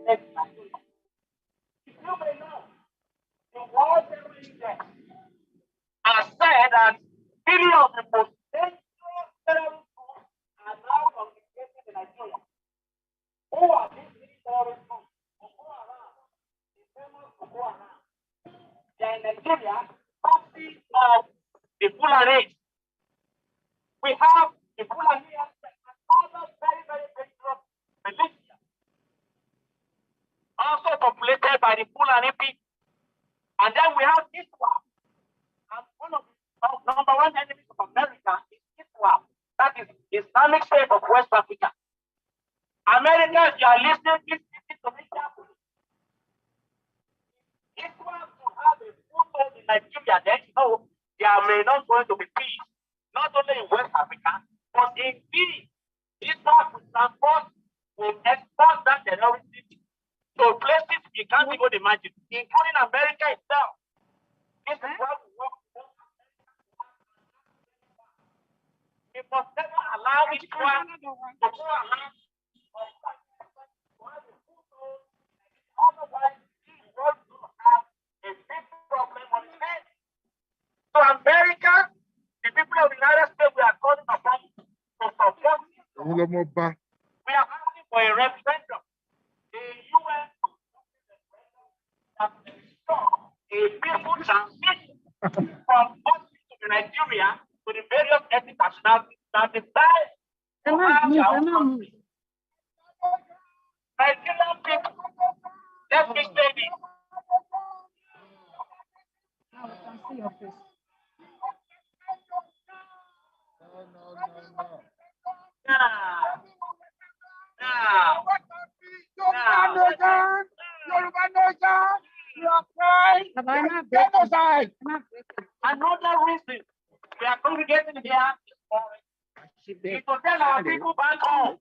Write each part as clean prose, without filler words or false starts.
You may know, the World Terror Index has said that many of the most dangerous terrorist groups are now congregating in Nigeria. Who are these terrorist groups? Boko Haram, the famous Boko Haram. They are in Nigeria, copies of the Fulani. We have the Fulani aspect and other very, very dangerous militia, also populated by the Fulani people. And then we have Islam. And one of the number one enemies of America is Islam. That is Islamic State of West Africa. America, if you are listening, please listen to me carefully. Islam to have a foothold in Nigeria, then you know there may not going to be peace, not only in West Africa, but indeed, Islam will export that terrorism to places you can't even imagine, including America itself. This is what we work for. We must never allow Islam to go around. Otherwise, this world will have a big problem on its hands. So America, the people of the United States, we are calling upon to support. We are asking for a referendum. The UN has ensured a peaceful transition from Nigeria to the various ethnic nationalities that decide to have their own country. Nigerian people, let me say this. Now we can see your face. Another reason we are congregating here is to tell our people back home,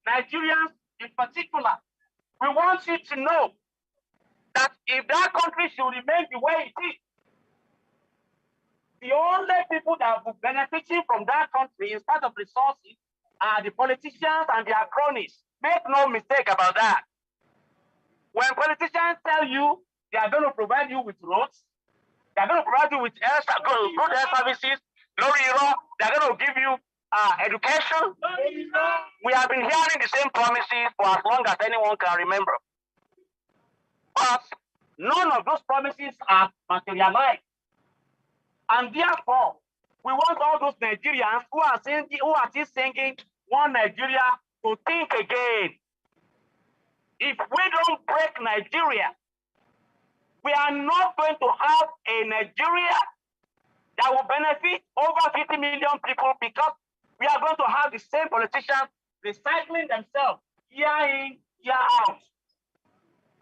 Nigerians in particular, we want you to know that if that country should remain the way it is, the only people that will benefit from that country in spite of resources are the politicians and their cronies. Make no mistake about that. When politicians tell you they are going to provide you with roads, they are going to provide you with good health services, they are going to give you education. We have been hearing the same promises for as long as anyone can remember. But none of those promises are materialized. And therefore, we want all those Nigerians who are still singing One Nigeria to think again. If we don't break Nigeria, we are not going to have a Nigeria that will benefit over 50 million people, because we are going to have the same politicians recycling themselves year in, year out.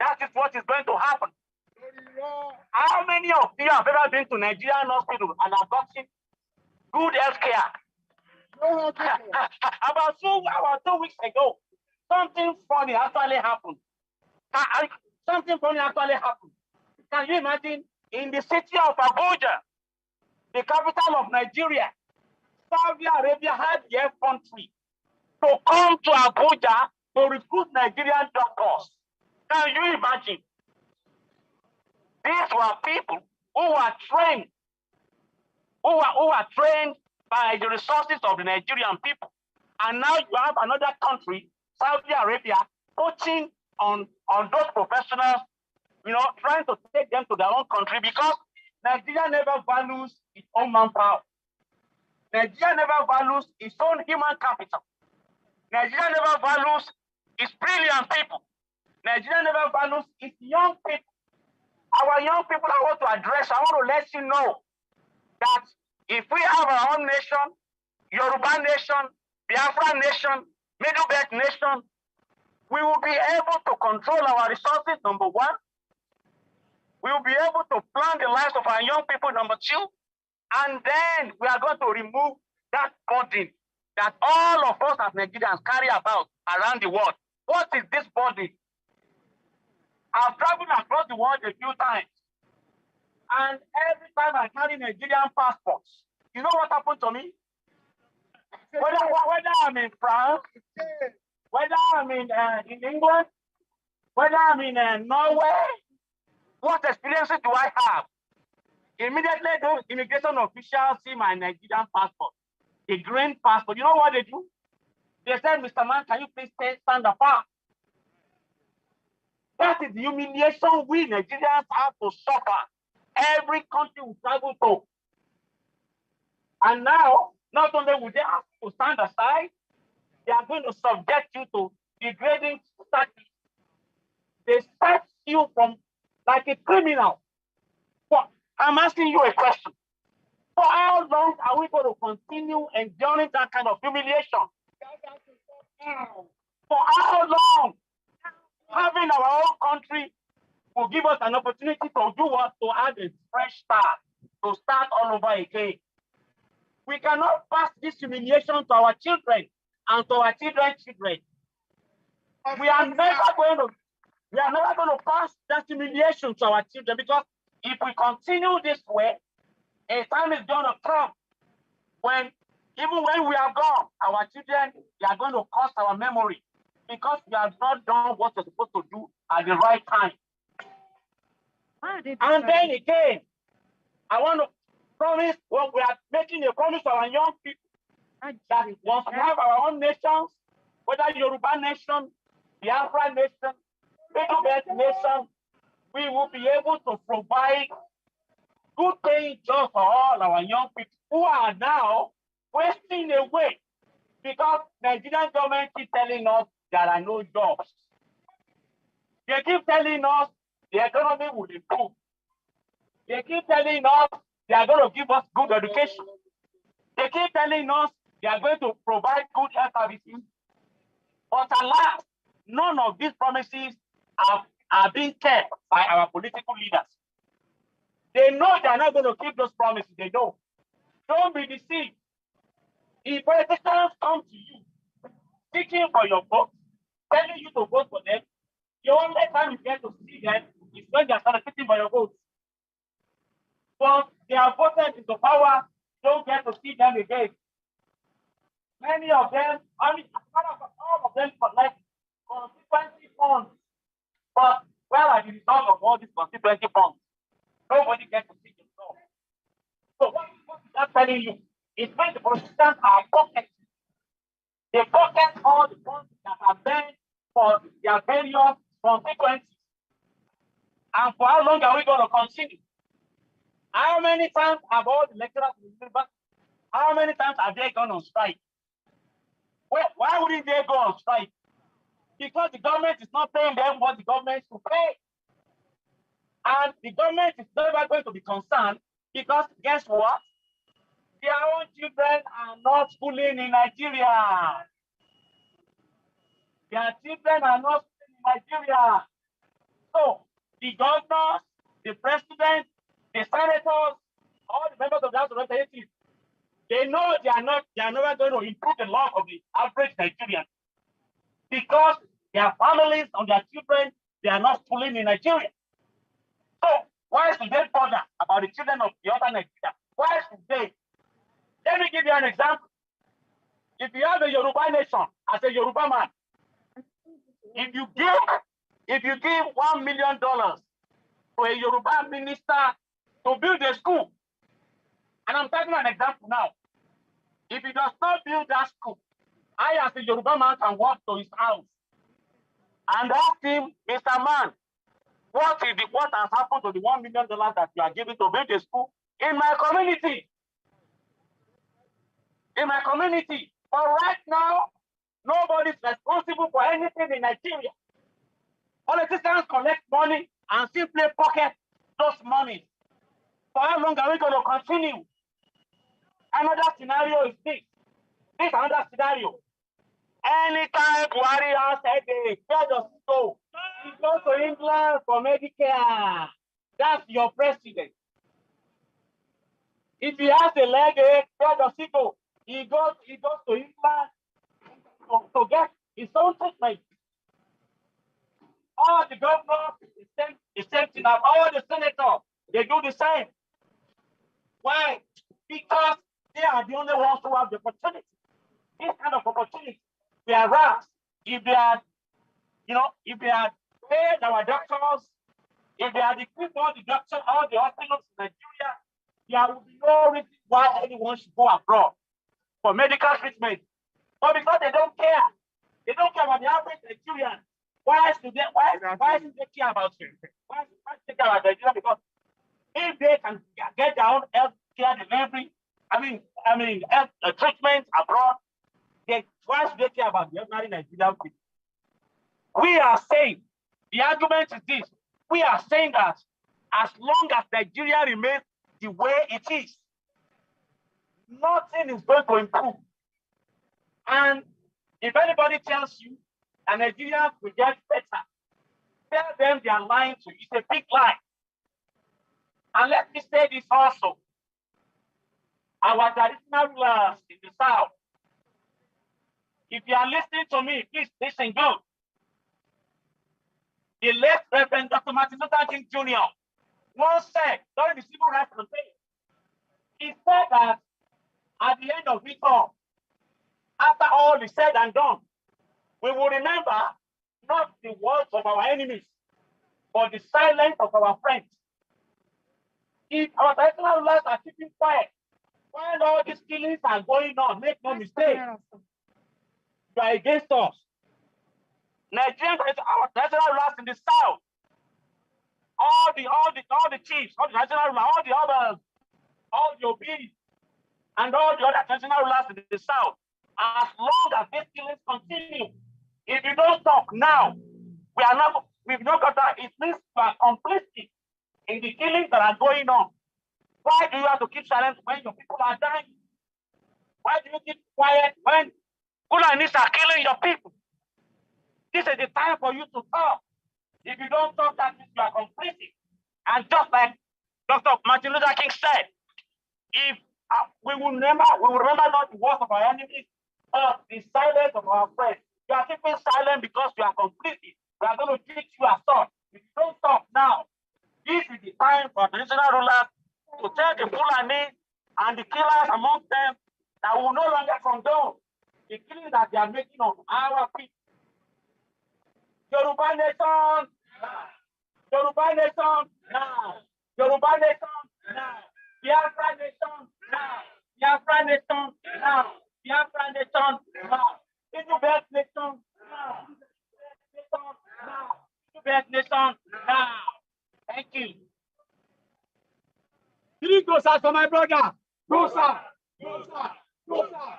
That is what is going to happen. How many of you have ever been to Nigerian hospital and have gotten good health care? About 2 weeks ago, something funny actually happened. Something funny actually happened. Can you imagine? In the city of Abuja, the capital of Nigeria, Saudi Arabia had their country to come to Abuja to recruit Nigerian doctors. Can you imagine? These were people who were trained, who were trained by the resources of the Nigerian people. And now you have another country, Saudi Arabia, coaching on those professionals, trying to take them to their own country, because Nigeria never values its own manpower. Nigeria never values its own human capital. Nigeria never values its brilliant people. Nigeria never values its young people. Our young people I want to address, I want to let you know that if we have our own nation, Yoruba nation, Biafra nation, Middle Belt nation, we will be able to control our resources, number one. We will be able to plan the lives of our young people, number two. And then we are going to remove that burden that all of us as Nigerians carry about around the world. What is this burden? I've traveled across the world a few times. And every time I carry Nigerian passports, you know what happened to me? Whether I'm in France, whether I'm in England, Whether I'm in Norway, what experiences do I have? Immediately, those immigration officials see my Nigerian passport, the green passport. You know what they do? They said, Mr. Man, can you please stand apart? That is the humiliation we Nigerians have to suffer. Every country we travel to. And now, not only will they have to stand aside, they are going to subject you to degrading status. They search you from like a criminal. But I'm asking you a question. For how long are we going to continue enduring that kind of humiliation? For how long? Having our own country will give us an opportunity to do what? To add a fresh start, to start all over again. We cannot pass this humiliation to our children and to our children's children. We are never going to pass that humiliation to our children, because if we continue this way, a time is going to come when, even when we are gone, our children, they are going to curse our memory because we have not done what we're supposed to do at the right time. And then again, I want to promise, well, we are making a promise to our young people that once we have our own nations, whether Yoruba nation, Biafra nation, Middle Belt nation, we will be able to provide good paying jobs for all our young people who are now wasting away because Nigerian government is telling us there are no jobs. They keep telling us the economy will improve. They keep telling us they are going to give us good education. They keep telling us they are going to provide good health services. But alas, none of these promises are being kept by our political leaders. They know they are not going to keep those promises. They know. Don't be deceived. If politicians come to you seeking for your vote, telling you to vote for them, the only time you get to see them is when they are soliciting for your vote. But they are voted into power, don't get to see them again. Many of them, all of them collect constituency funds. But where are the results of all these constituency funds? Nobody gets to see themselves. So what is that telling you? It's when the politicians are pocketing. They pocket all the funds that are meant for their various constituencies. And for how long are we going to continue? How many times have all the lecturers in the university, how many times have they gone on strike? Well, why wouldn't they go on strike? Because the government is not paying them what the government should pay. And the government is never going to be concerned because guess what? Their own children are not schooling in Nigeria. Their children are not schooling in Nigeria. So the governors, the president, the senators, all the members of the House of Representatives, they know they are never going to improve the life of the average Nigerian because their families and their children, they are not schooling in Nigeria. So why should they bother about the children of the other Nigeria? Why should they? Let me give you an example. If you have a Yoruba nation as a Yoruba man, if you give $1 million to a Yoruba minister to build a school, and I'm taking an example now. If he does not build that school, I as a Yoruba man can walk to his house and ask him, Mr. Man, what has happened to the $1 million that you are giving to build a school in my community? In my community. But right now, nobody is responsible for anything in Nigeria. Politicians collect money and simply pocket those money. For how long are we going to continue? Another scenario is this. This another scenario. Anytime Buhari has headache, where does he go? He goes to England for Medicare. That's your president. If he has a leg ache, where does he go? He goes to England to get his own treatment. All the governors, the same thing. All the senators, they do the same. Why? Because they are the only ones who have the opportunity. This kind of opportunity. Whereas if they had paid our doctors. If they had equipped all the doctors, all the hospitals in Nigeria, there would be no reason why anyone should go abroad for medical treatment. But because they don't care about the average Nigerian. Why should they care about you? Why should they care about Nigeria? Because if they can get their own health care delivery, health treatment abroad, why should they care about the ordinary Nigerian people? We are saying, the argument is this, we are saying that as long as Nigeria remains the way it is, nothing is going to improve. And if anybody tells you that Nigeria will get better, tell them they are lying to you. It's a big lie. And let me say this also. Our traditional rulers in the South, if you are listening to me, please listen good. The late Reverend Dr. Martin Luther King Jr. once said during the Civil Rights Campaign, he said that at the end of it all, after all is said and done, we will remember not the words of our enemies, but the silence of our friends. If our traditional rulers are keeping quiet, while all these killings are going on, make no mistake, you are against us. Nigerians, our traditional rulers in the South, all the chiefs, all the traditional rulers, all the others, all the obedience, and all the other traditional rulers in the South, as long as these killings continue, if you don't stop now, we've not got that. It means we are complicit in the killings that are going on. Why do you have to keep silent when your people are dying? Why do you keep quiet when Fulanis are killing your people? This is the time for you to talk. If you don't talk, that means you are complicit. And just like Dr. Martin Luther King said, if we will remember not the words of our enemies, but the silence of our friends. You are keeping silent because you are complicit. We are going to teach you a sword. If you don't stop now, this is the time for traditional rulers to tell the Fulani and the killers among them that we will no longer condone the killing that they are making of our people. Yoruba nation, now. Yoruba nation, now. Yoruba nation, now. Biafra nation, now. Biafra nation, now. Biafra nation, now. Indubet nation, now. Indubet nation, now. Thank you. 3 goes out for my brother. Go, sir. Go, sir. Go, sir.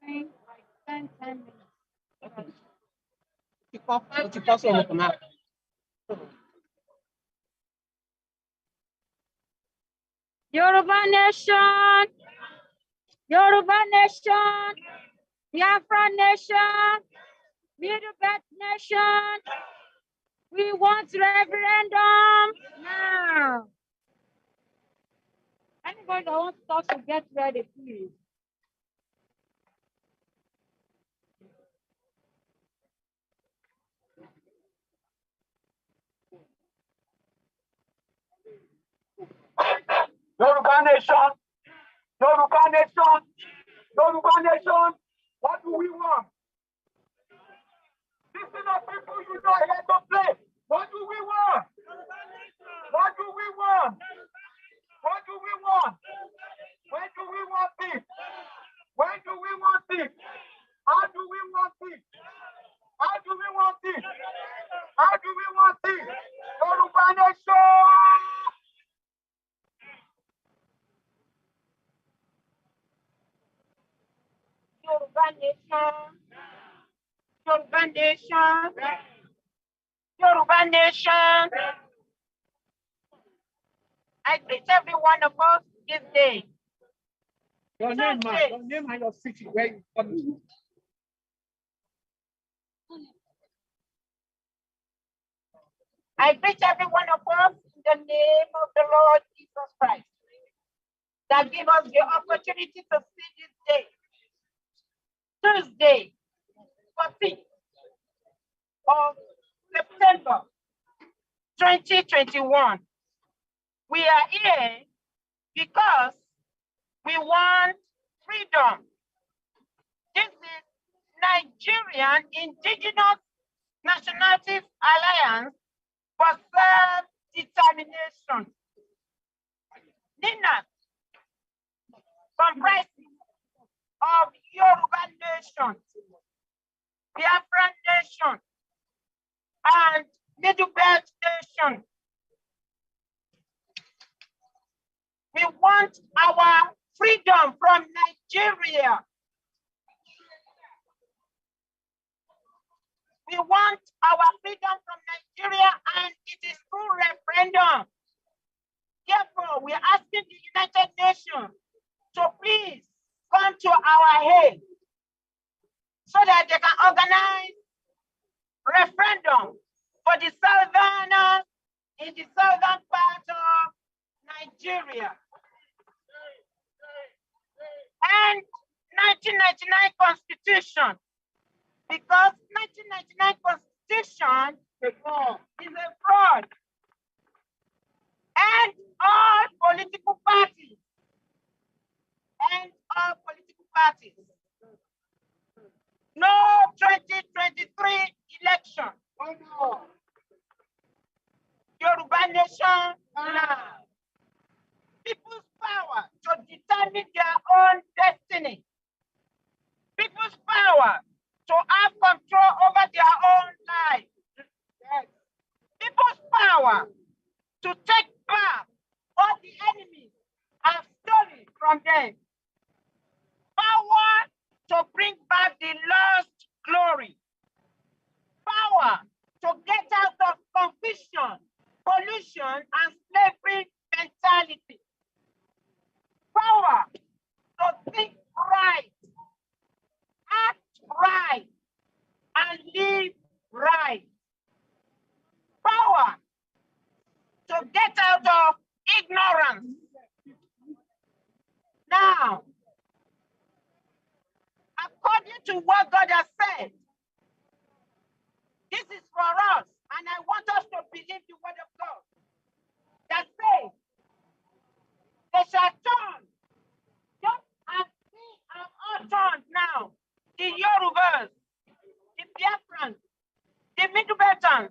10 minutes. Yoruba nation, Yoruba nation, Biafra nation, Middle Belt nation. We want referendum now. Anybody that wants to talk to get ready, please. Yoruba nation, Yoruba nation, Yoruba nation. What do we want? This is the people you know here to play. What do we want? What do we want? What do we want? When do we want this? When do we want this? How do we want this? How do we want this? How do we want this? Yoruba nation! Yoruba nation, Yoruba nation, Yoruba nation. I greet every one of us this day. Your name, man. Your name and your city. Where you from? I greet every one of us in the name of the Lord Jesus Christ that give us the opportunity to see this day. Tuesday, 14th of September 2021. We are here because we want freedom. This is Nigerian Indigenous Nationalities Alliance for Self-Determination, NINAS, comprising of Yoruba Nation, Biafran Nation, and Middle Belt Nation. We want our freedom from Nigeria. We want our freedom from Nigeria, and it is through referendum. Therefore, we are asking the United Nations to please come to our aid so that they can organize referendum for the southerners in the southern part of Nigeria. And 1999 Constitution, because 1999 Constitution is a fraud. And all political parties, no 2023 election. Yoruba Nation now. People's power to determine their own destiny. People's power to have control over their own life. People's power to take back what the enemy have stolen from them. Power to bring back the lost glory. Power to get out of confusion, pollution, and slavery mentality. Power to think right, act right, and live right. Power to get out of ignorance. Now, according to what God has said, this is for us, and I want us to believe the word of God that says, they shall turn, just as we have all turned now, the Yorubas, the Biafrans, the Middle Beltons,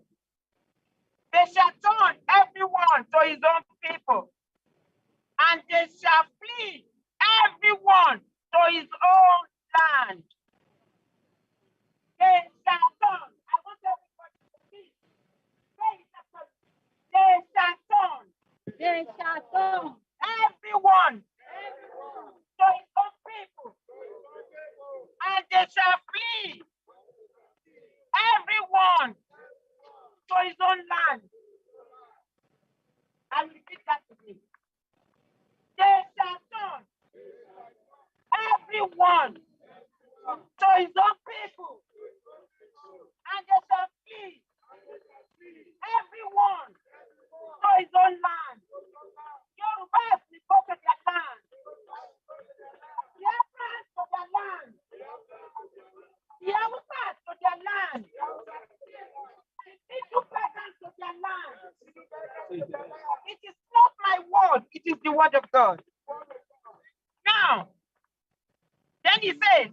they shall turn everyone to his own people, and they shall flee everyone to his own land. They shall turn. I want everybody to see. They shall turn. They shall turn. Everyone to his own people, and they shall flee everyone to his own land. I repeat that again. They shall turn everyone to his own people, and they shall flee everyone to his own land. Yorubas will go to their land. Biafrans to their land. The Hausas to their land. The Idupeans to their land. It is not my word, it is the word of God. Now, then he says,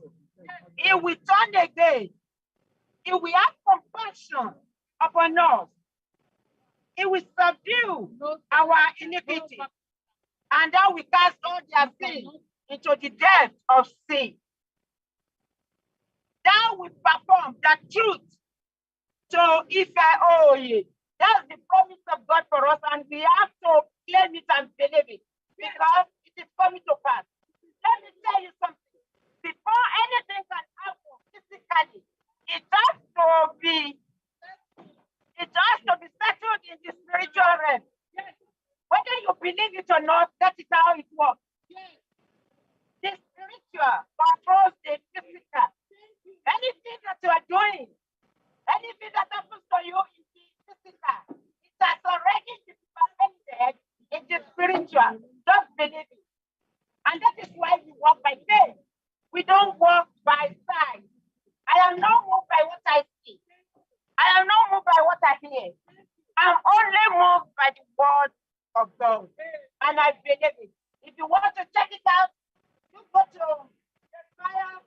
he will turn again. He will have compassion upon us. He will subdue our iniquity. And thou will cast all their sin into the depth of sin. Thou will perform the truth to Ife. That's the promise of God for us, and we have to claim it and believe it, because it is coming to pass. Let me tell you something. Before anything can happen physically, it has to be settled in the spiritual realm. Whether you believe it or not, that is how it works. The spiritual controls the physical. Anything that you are doing, anything that happens to you in the physical, it has already been perfected in the spiritual. Just believe it. And that is why we walk by faith. We don't walk by sight. I am not moved by what I see. I am not moved by what I hear. I'm only moved by the word of God. And I believe it. If you want to check it out, you go to the fire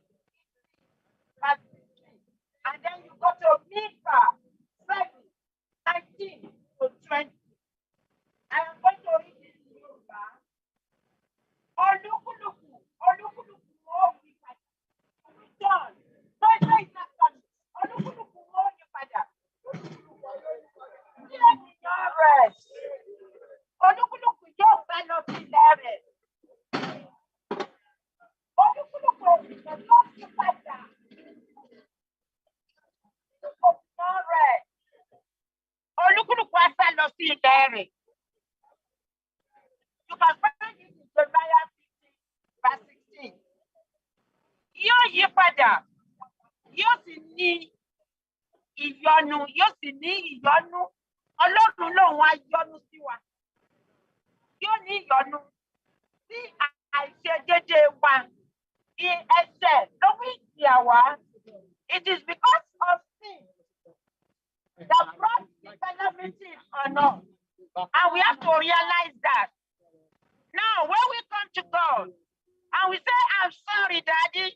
see Larry. You can find it in Jeremiah 50, verse 16. Yóò yí padà, yóò sì ní ìyọnu, yóò sì ní ìyọnu. Ọlọ́run lòun á yọ́nú sí wa. Yóò ní ìyọnu sí àìṣedéédé wa. Ẹ̀ṣẹ̀ ló mú ìjìyà wá. It is because of sin that brought the calamity on us. And we have to realize that. Now, when we come to God and we say, I'm sorry, Daddy,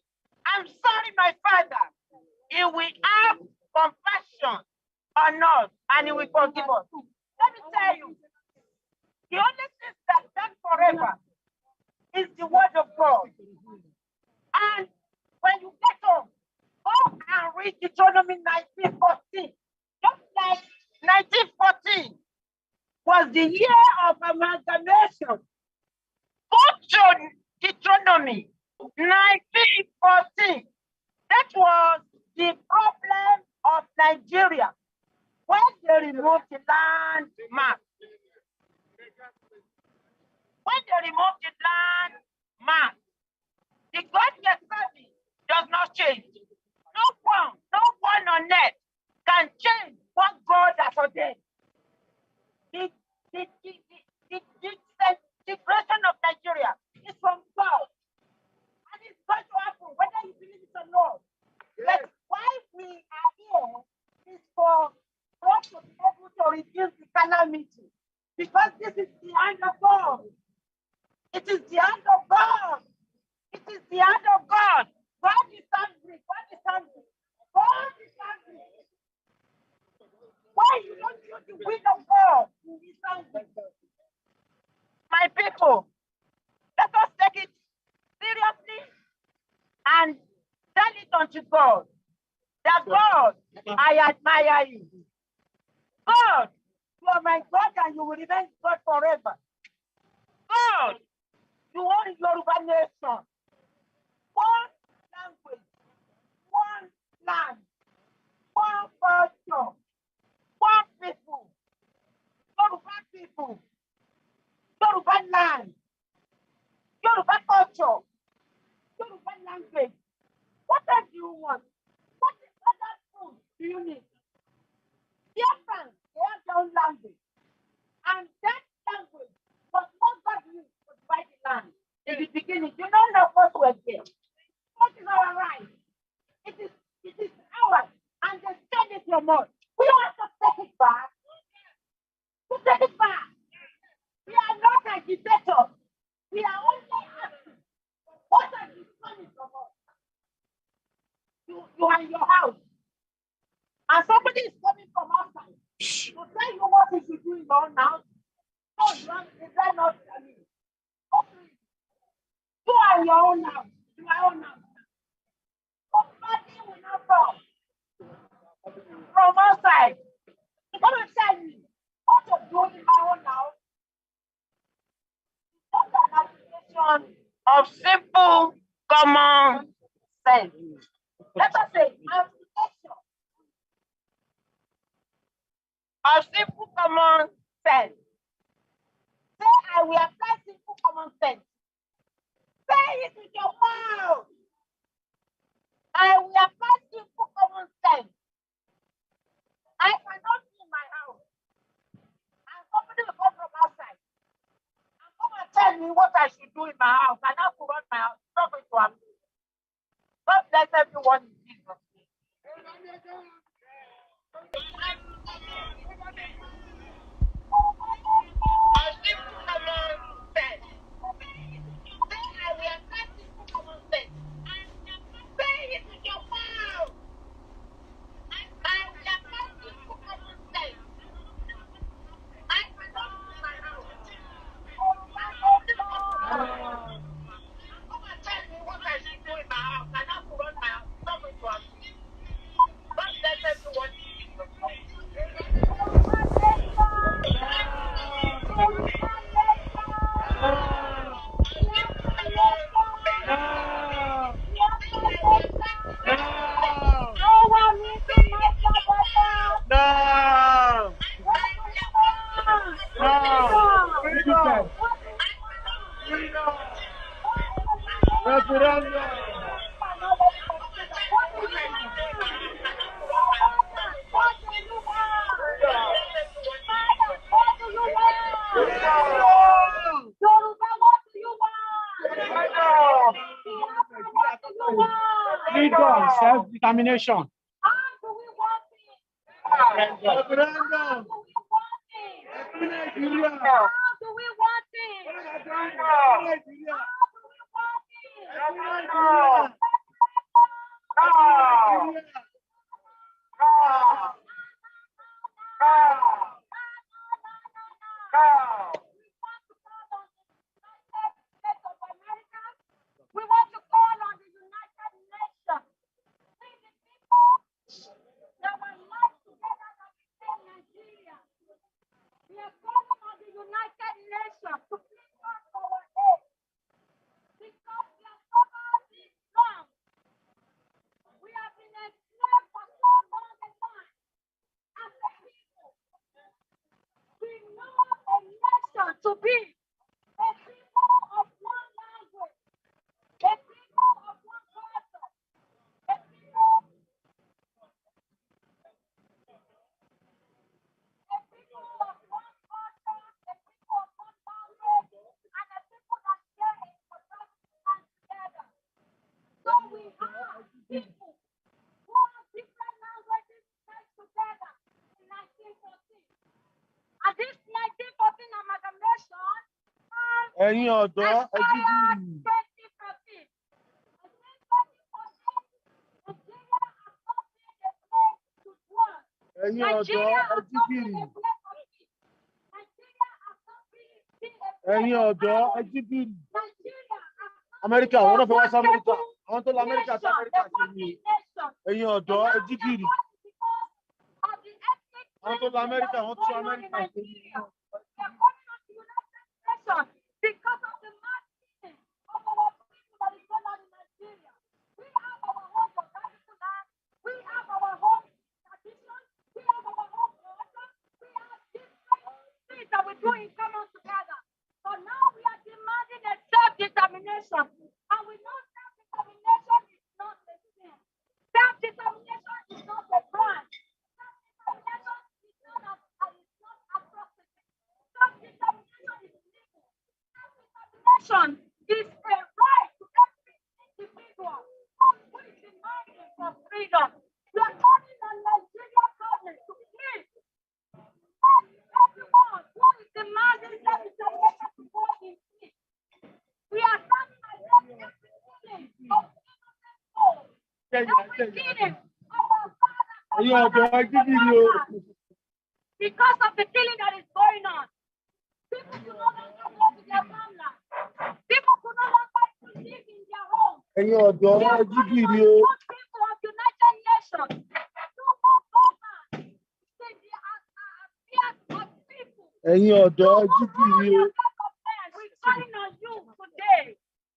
I'm sorry, my Father, He will have compassion on us and He will forgive us. Let me tell you, the only thing that stands forever is the word of God. And when you get home, go and read Deuteronomy 19:14. Just like 1914 was the year of amalgamation. Go to Deuteronomy 19:14. That was the problem of Nigeria when they removed the land map. When they removed the land map, the God we are serving does not change. No one on earth can change what God has ordained. The disintegration of Nigeria is from God. And it's going to happen, whether you believe it or not. But why we are here is for God to be able to reduce the calamity. Because this is the hand of God. It is the hand of God. It is the hand of God. God is angry. God is angry. God is angry. Why you don't do the will of God? He is angry. My people, let us take it seriously and tell it unto God that God, I admire you. God, you are my God and you will remain God forever. God, you own Yoruba nation. One language, one land, one culture, one people, Yoruba people, Yoruba land, Yoruba culture, Yoruba language. What else do you want? What other food do you need? Dear friends, they have their own language. And that language was what God used to divide the land. In the beginning, you don't know what was there. What is our right? It is ours. And they send it from us. We don't have to take it back. To take it back. We are not agitators. We are only asking what are the coming from us. You are in your house. And somebody is coming from outside to tell you what you should do in your own house. No, is that not me? You are your own house. You are own house. Somebody will not come from outside. You're going to tell me what to do in my own house. It's not an application of simple common sense. Let us say application of simple common sense. Say, I will apply simple common sense. Say it with your mouth. I will apply simple common self-determination. How do we want it? Referendum. How do we want it? Nigeria. How do we want it? Nigeria. How do we want it? Nigeria. We want to call on the United Nations. See the people that were locked together that became Nigeria. We are calling on the United Nations to please us for our aid. Because we are suffered this long. We have been enslaved for so long a time. As a people, we know a nation to be a people of one language, a people of one culture, a people of one culture, a people of one language, and a people that share a and together. So we have people who have different languages mixed together in 1914. And this 1914 amalgamation Ẹ̀yin ọ̀dọ́ ẹ jí bí. 2013. And since 2014, Nigeria has not been a place to dwell. Ẹ̀yin ọ̀dọ́ Nigeria ẹ has jí not bí. been a place of peace. Nigeria has not been a place Ẹ̀yin of ọ̀dọ́ ẹ harmony. jí bí. Nigeria has not Amẹ́ríkà wọ́n náà fẹ́ wá sí Amẹ́ríkà. been Àwọn tó lọ Amẹ́ríkà sí Amẹ́ríkà sí ni. nation. Ẹ̀yin ọ̀dọ́ ẹ jí bí. Of the ethnic Àwọn tó lọ Amẹ́ríkà wọ́n tún going on in Amẹ́ríkà sí ni. Nigeria. We are calling on the United Nations because of the mass killing of our people that is going on in Nigeria. We have our own geographical land. We have our own tradition. We have our own culture. We have different things that we do in common together. So now we are demanding a self-determination. And we know self-determination is not the sin. Self-determination is not a crime. Self-determination is not atrocity. Self-determination is legal. Self-determination is a right to every individual who is demanding for freedom. We are calling on Nigeria government to please everyone who is demanding self-determination to go in peace. We are standing against every killing of innocent souls. Every killing of our fathers, our Ẹ̀yin ọ̀dọ́ ẹ jí bí ni o. mothers, because of the killing that is going on. People could no longer go to their farmland. People could no longer live in their homes. Ẹ̀yin ọ̀dọ́ We are ẹ jí bí calling on ni the o. good people of United Nations to move forward with the affairs of people. Ẹ̀yin ọ̀dọ́ ẹ jí bí ni o. We're calling on you today.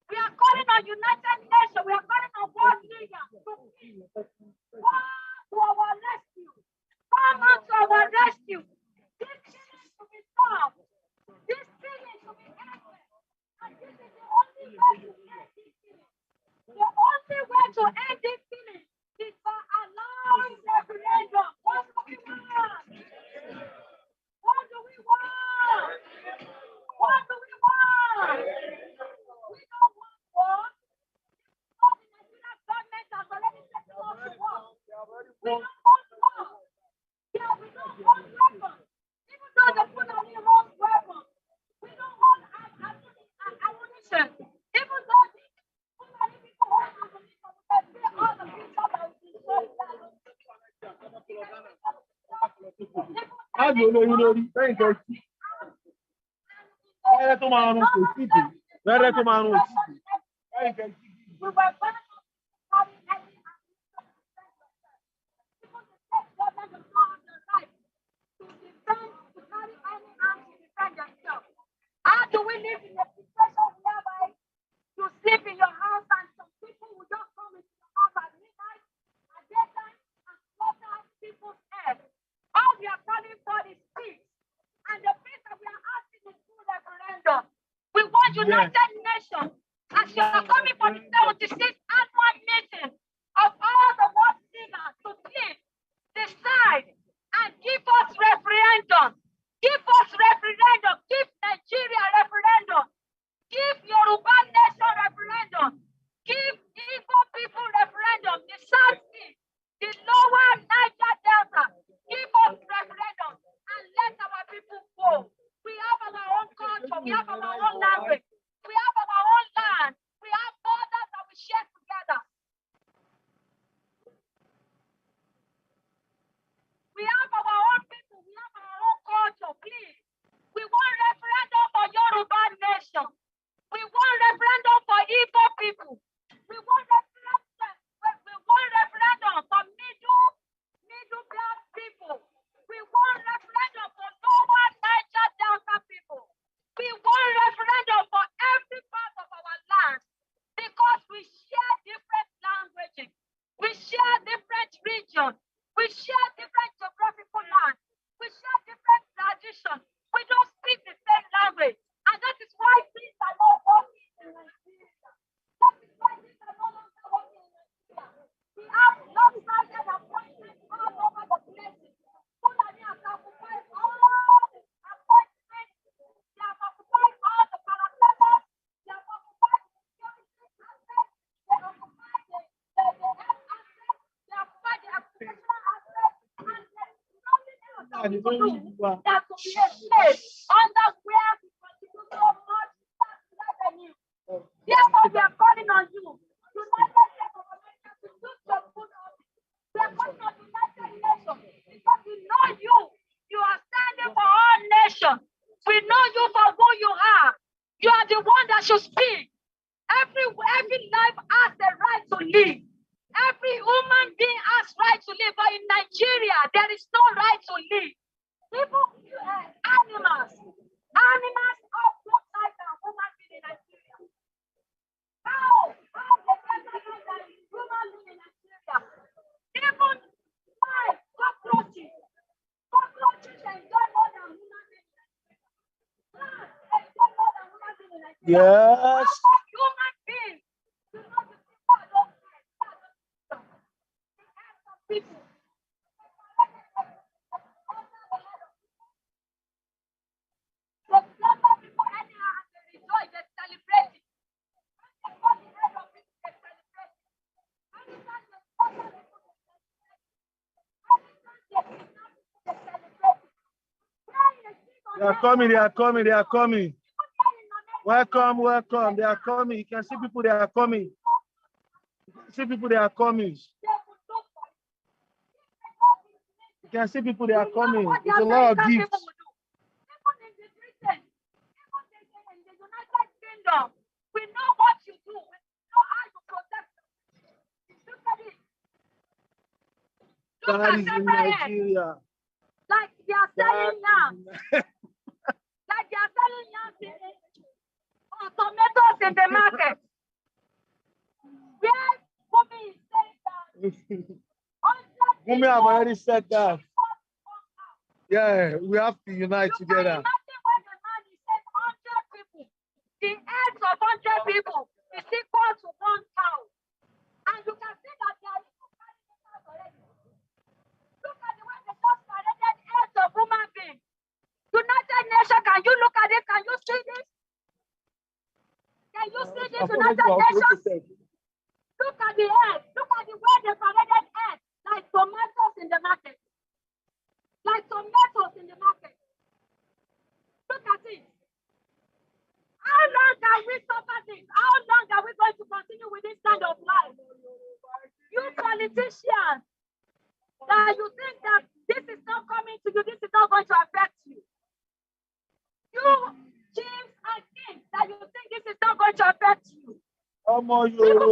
We are calling on United Nations. We are calling on world leaders to please come to our rescue. Come out to our rescue. This killing should be stopped. This killing should be ended. And this is the only way to end this killing. The only way to end this killing is by allowing referendum. What do we want? What do we want? What do we want? We don't want war. All the Nigerian government has already taken us to war. We don't want war. Yeah, we don't want weapons. Even though they put on the wrong weapons, we don't want ammunition. Even though so many people want ammunition, we can see all the people that will be shot down. Á lò lóyún lórí lẹ́yìn tó jí. Wẹ́rẹ́ tó máa rún kò sí dé. Wẹ́rẹ́ tó máa rún kò sí dé. Lẹ́yìn tó jí. We were going to carry any ammunition to defend yourself. Even the state government does not have the right to carry any arms to defend yourself. How do we live in a situation whereby you sleep in your house and some people will just come into your house at midnight, at daytime, and slaughter people's heads? All we are calling for is peace. And the peace that we are asking is through referendum. We want United Nations, as you are coming for the 76th annual meeting of all the world leaders, to please decide and give us referendum. Give us referendum. Give Nigeria referendum. Give Yoruba Nation referendum. Give Igbo people referendum. The sad thing We share different geographical lands. We share different traditions. We don't speak the same language. And that is why things are not working in Nigeria. That is why things are no longer working in Nigeria. We have lopsided appointments all over the places. Fulani has occupied all the appointments. They have occupied all the parameters. They have occupied the security aspects. They have occupied the health aspect. They have occupied the occupational aspect. And there's nothing else that we can do than to be a slave under where we contribute so much tax revenue. Therefore, we are calling on you, United States of America, to do your good office. We are calling on United Nations because we know you. You are standing for all nations. We know you for who you are. You are the one that should speak. Every life has the right to live. Every human being has right to live. But in Nigeria, there is no right to live. People, animals have both life and human being in Nigeria. How they can recognize that human being in Nigeria? Even cockroaches enjoy more than human beings. Plants enjoy more than human beings in Nigeria. Yes. Human beings do not receive part of the acts of people. They slaughter people anyhow and they rejoice, they celebrate it. When they cut the head of people, they celebrate it. Anytime they slaughter people, they celebrate it. Anytime they kidnap people, they celebrate it. They are coming, they are coming, they are coming. Welcome, welcome. They are coming. You can see people, they are coming. You can see people, they are coming. You can see people, they are coming. It's a lot of gifts. Even in the Britain, even in the United Kingdom, we know what you do. We know how you protect them. Look at it. Look That at is in separate. Nigeria. Like they are selling yams. Like they are selling yams or tomatoes in the market. Where Gumi is saying that. Gumi have already said that. Yeah, we have to unite together. Imagine when the man is saying 100 people, the eggs of 100 people is equal to 1 cow. And you can see that they are even carrying it out already. Look at the way they just paraded eggs of human beings. United Nations, can you look at it? Can you see this? Can you see this, United Nations? Look at the eggs. Look at the way they paraded eggs, like tomatoes in the market. Like tomatoes in the market. Look at it. How long can we suffer this? How long are we going to continue with this kind of life? You politicians, that you think that this is not coming to you, this is not going to affect you. You chiefs and kings, that you think this is not going to affect you. People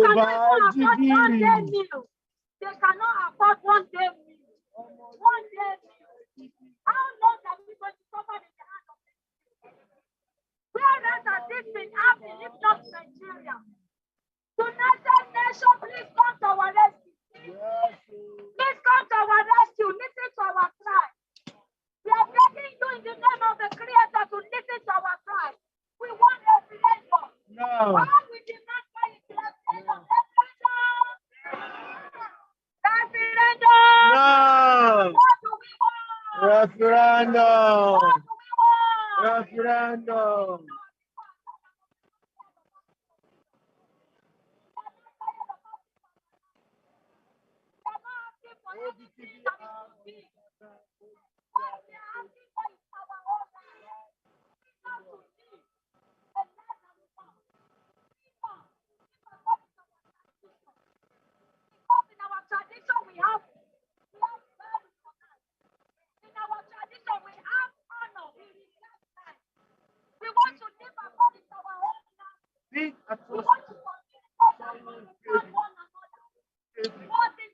cannot even afford 1 day meal. They cannot afford 1 day meal. 1 day meal. How long are we going to suffer in the hand of this people? Where else has this been happening if not Nigeria? United Nations, please come to our rescue. Please come to our rescue. Listen to our cry. We are begging you in the name of the Creator to listen to our cry. We want a referendum. No. Why we demand for a referendum? Referendum. No. What do we want? Referendum. What do we want? Referendum.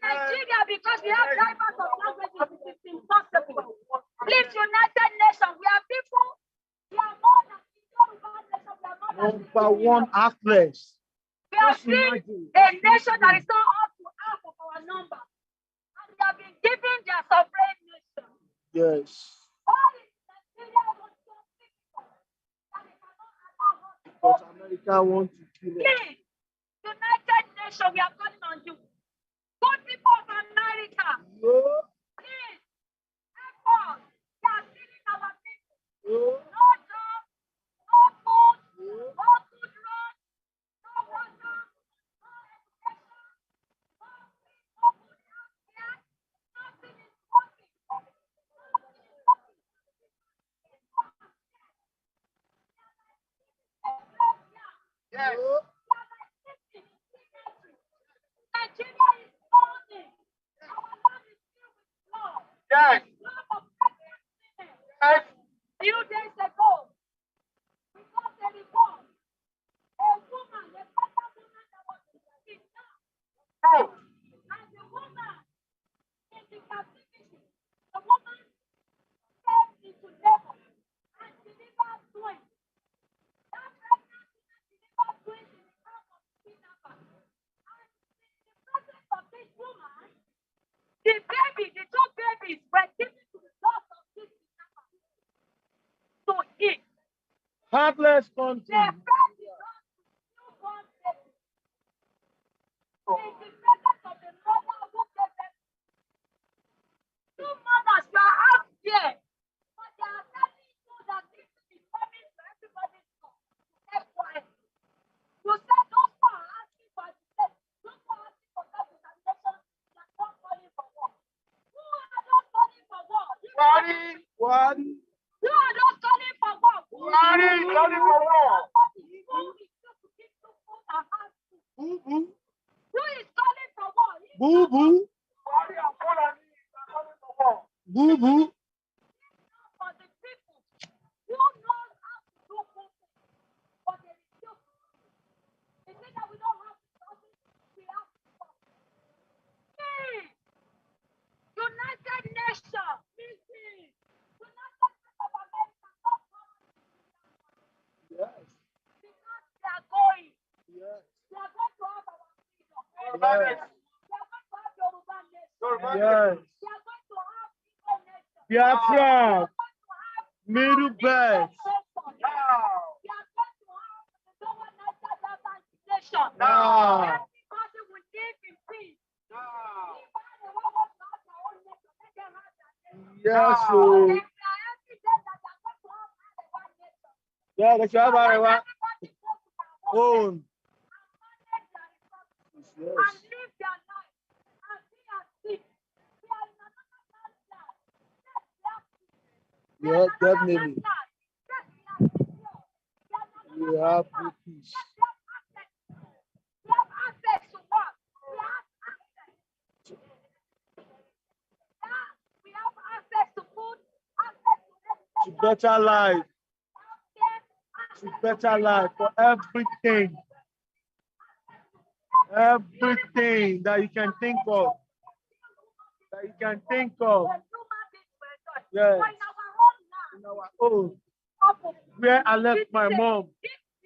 Nigeria, because we have drivers of languages, it is impossible. Please, United Nations, we are people, we are more than Number one athletes. We are still a nation that is not up to half of our number. And we have been given the Yes. Why is Nigeria was so difficult that they cannot allow us to Because vote? America wants to kill us. Please, United Nations, we are calling on you. Good people of America, Oh, please help us. They are stealing our people. oh, No job, no food, oh. no good roads, no water, no education, no free, no good health care. Nothing is working. Nothing is working. Yes. Nigeria is burning. Our land is filled with blood. Yes. Blood of pregnant women. Yes. Few days ago, we got a report. A woman, a pregnant woman that was in the kidnap. True. And the woman in the captivity, the woman came into labor and delivered twins. That pregnant woman delivered twins in the house of the kidnapper. And in the presence of this woman, the baby, the two babies were given to the dogs of this kidnapper to eat. Heartless They country. fed the dogs with newborn babies. In the presence of the mother who gave them. Two mothers, you are out there. But they are telling you that this is coming to everybody's door. Keep quiet. You said those who are asking for education, those who are asking for self-determination, they are not calling for war. Who are those calling for war? Buhari. One. Who are those calling for war? Buhari is calling for war. Somebody who refuse to give you food and have food. Boo boo. Who is calling for war? Boo boo. Buhari and Fulani are calling for war. Boo boo. For the people who knows how to do good things, but they refuse to do it. They say that we don't have resources, we have to stop. Please, United Nations, please, United States of America, stop coming Yes. because they are going. Yes. They are going to have our freedom. Yoruba Yes. nation. They are going to have Yoruba nation. Yoruba nation. Yes. They are going to have Igbo nation. They Biafra. are going to have Middle belt. nation. Now. We are going to have the lower Niger Delta nation. Now. Everybody will live in peace. Now. If they want to have their own nation, let them have their nation. Yes. If Oh. they are evident that they are going to have one nation, Yeah, let's have let our everybody go to their own own. nation and manage their resources Yes. and live their life and be at peace. We are in another man's land. Yes, we have peace. We are Yeah, in another definitely. man's land. Yes, we are secure. We are in We another have man's land. peace. Yes, we have access. We have access to what? We have access. Yeah, we have access to food, access to To education, better life. healthcare, To better life for everything. Everything that you can think of. That you can think of. Yes. In our own. Where I left my mom.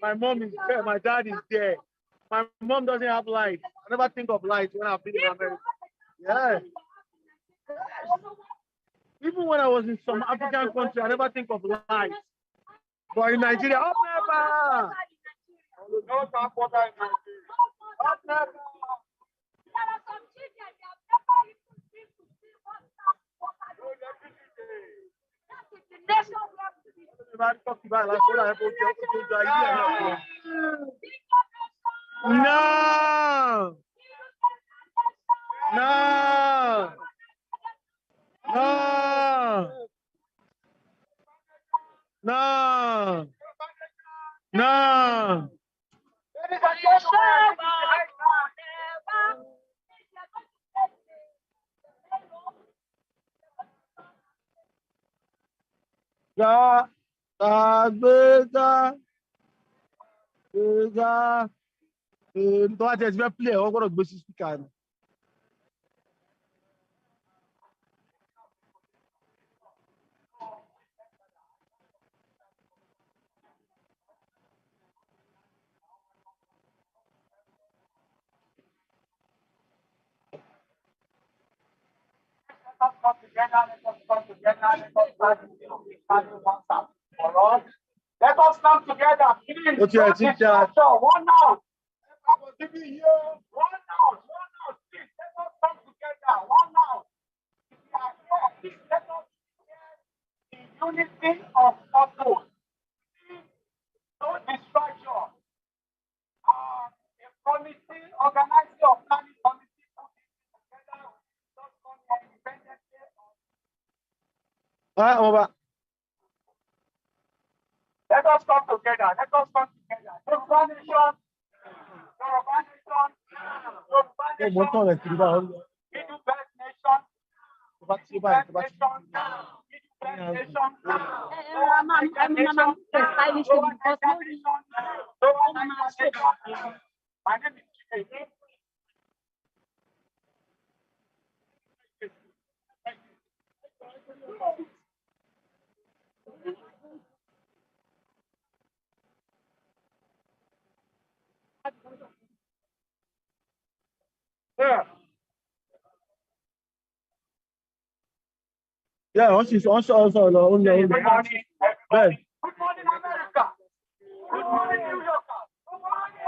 My mom is there. My dad is there. My mom doesn't have light. I never think of light when I've been in America. Yeah. Even when I was in some African country, I never think of light. But in Nigeria, up never. No tap water in Nigeria. Up never. There are some children, they have never even been to see what tap water No looks like. electricity. That is the nation we have to be. Everybody talk about like what I have to do idea. No. No. No. No. No. Ladies and gentlemen, Gbéga. Gbéga. Tó bá tẹ̀ sí fẹ́ play ọ̀ gbọ́dọ̀ gbé sí speaker ni. us come together. Let us come together. Let us start for us. Let us come together. Please. Okay, I think that. One out. Please. Let us come together. One out. Please let us share the unity of purpose. No distraction. A committee, organizing of planning committee, together. Just come here independently. Let us come together. Let us come together. Yoruba nation. Yoruba nation. Yoruba nation. Middle Belt nation. Middle Belt nation. My name is Chike. Yeah, also Good morning, everybody. Good morning, America. Good morning, New York. Good morning.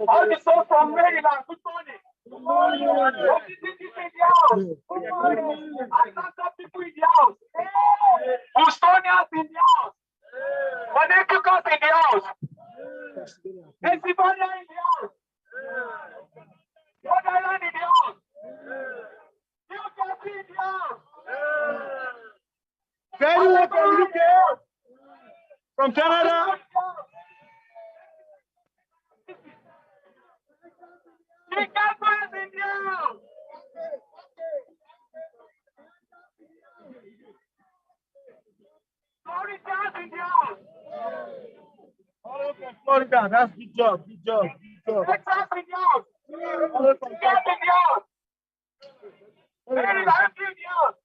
All the souls from Maryland. Good morning. Good morning. Washington DC in the house. Good morning. Atlanta people in the house. Houstonians in the house. Connecticut in the house. Pennsylvania in the house. Rhode Island in the house. New Jersey in the house. Very well from UK, from Canada. Chicago is in the house. Florida is in the house. All over from Florida, that's good job, good job, good job. Texas in the house. All over from Texas in the house. Maryland in the house.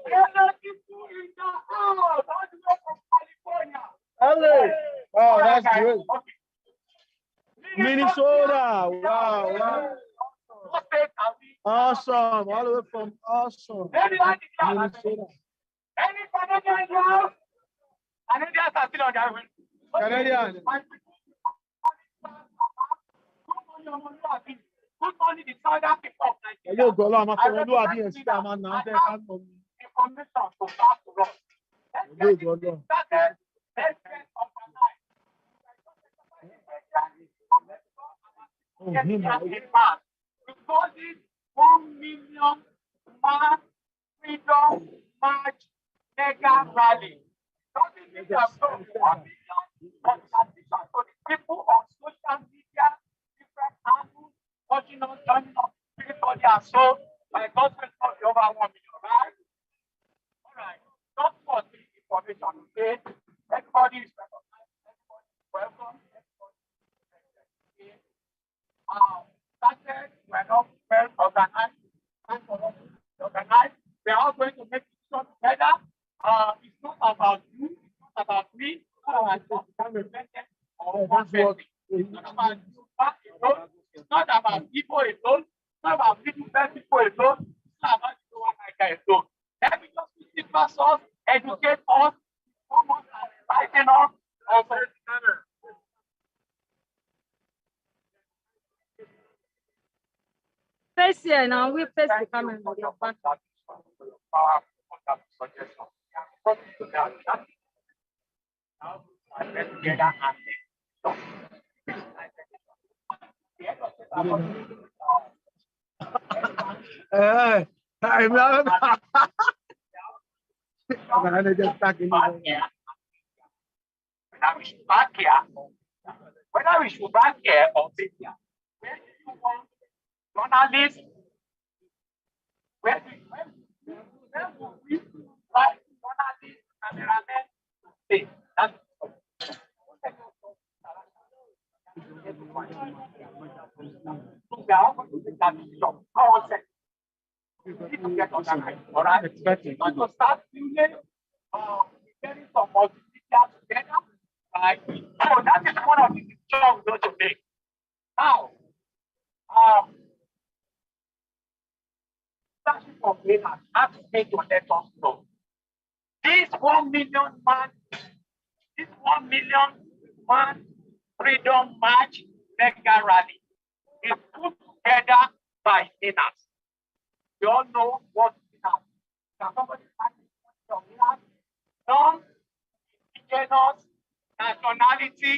Canada people in the house. All the way from California. LA. Wow, that's Okay. great. Minnesota. Wow, wow. What state are we? Awesome. All the way from awesome. Maryland in the house. Minnesota. Any Canadian in the house? Canadians are still on their way. Canadian. Good morning, the southern people of Nigeria. Hello, Golo. I'm a friend. I'm a information to pass to us. Hello, Golo. Started, let's get organized. Get in mass. Before this 1 million mass freedom march mega rally. Doesn't mean they have done 1 million, but in addition to the people on social media, different angles, watching us, joining us, everybody are so by God's grace, not over 1 million, right? All right. Just for the information, okay? Everybody is recognized, everybody is welcome, everybody is respected, okay? Started, we're not well organized, time for us to organize. We are all going to make decisions together. It's not about you, it's not about me, it's not about represented or one person. It's not about you alone, it's not about people alone, it's not about people alone, it's not about the one like alone. Let me just discuss us, educate us, inform us, and enlighten us. Also, Face here now, we face the camera. Hey, I'm not. When I wish you back here or sit here, where do you want journalists? Where do we like journalists, cameramen to stay? That's we are all going to take that decision. All set. We need to get organized, all right? We're going to start building, getting some multimedia together, right? So that is one of the decisions we're going to make. Now, of NINAS have to make to let us know. This 1 million man freedom march mega rally is put together by NINAS. We all know what NINAS is. Non-indigenous nationality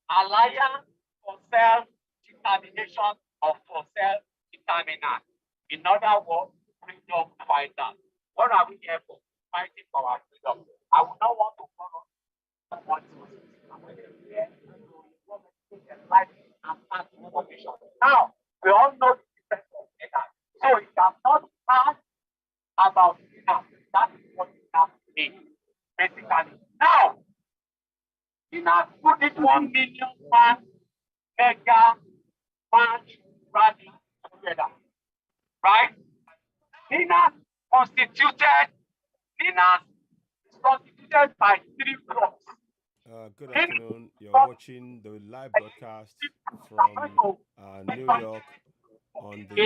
alliance for self-determination or for self-determination. In other words, freedom fighters. What are we here for? Fighting for our freedom. I would not want to follow someone now, we all know the difference of NINAS. So it has not asked about NINAS. That is what NINAS means, basically. Now, NINAS put this 1 million man mega march rally together. Right? NINAS is constituted by 3 blocks. Good afternoon. You're watching the live broadcast from New York on the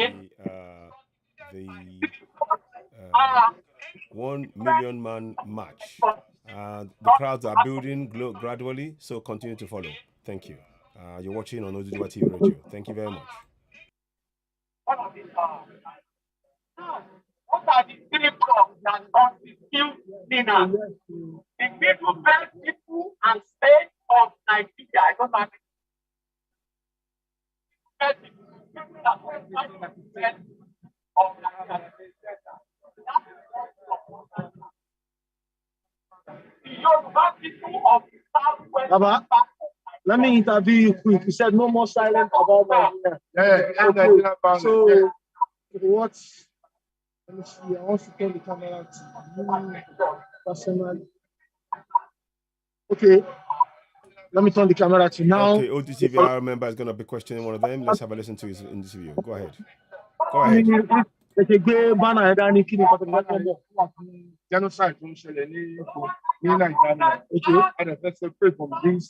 1 million man march. The crowds are building gradually, so continue to follow. Thank you. You're watching on Oduduwa TV Radio. Thank you very much. What are the 3 blocks that constitute NINAS? The Middle Belt people and state of Nigeria. I don't know. Baba, let me interview you quick. You said no more silence about Nigeria. Yeah, okay. So, what's... Let me see. I want to turn the camera to you personally. Okay. Let me turn the camera to now. Okay, ODTVR member is going to be questioning one of them. Let's have a listen to his interview. Go ahead. Go ahead. Genocide from Sheleni in Nigeria. Okay, and let's separate from these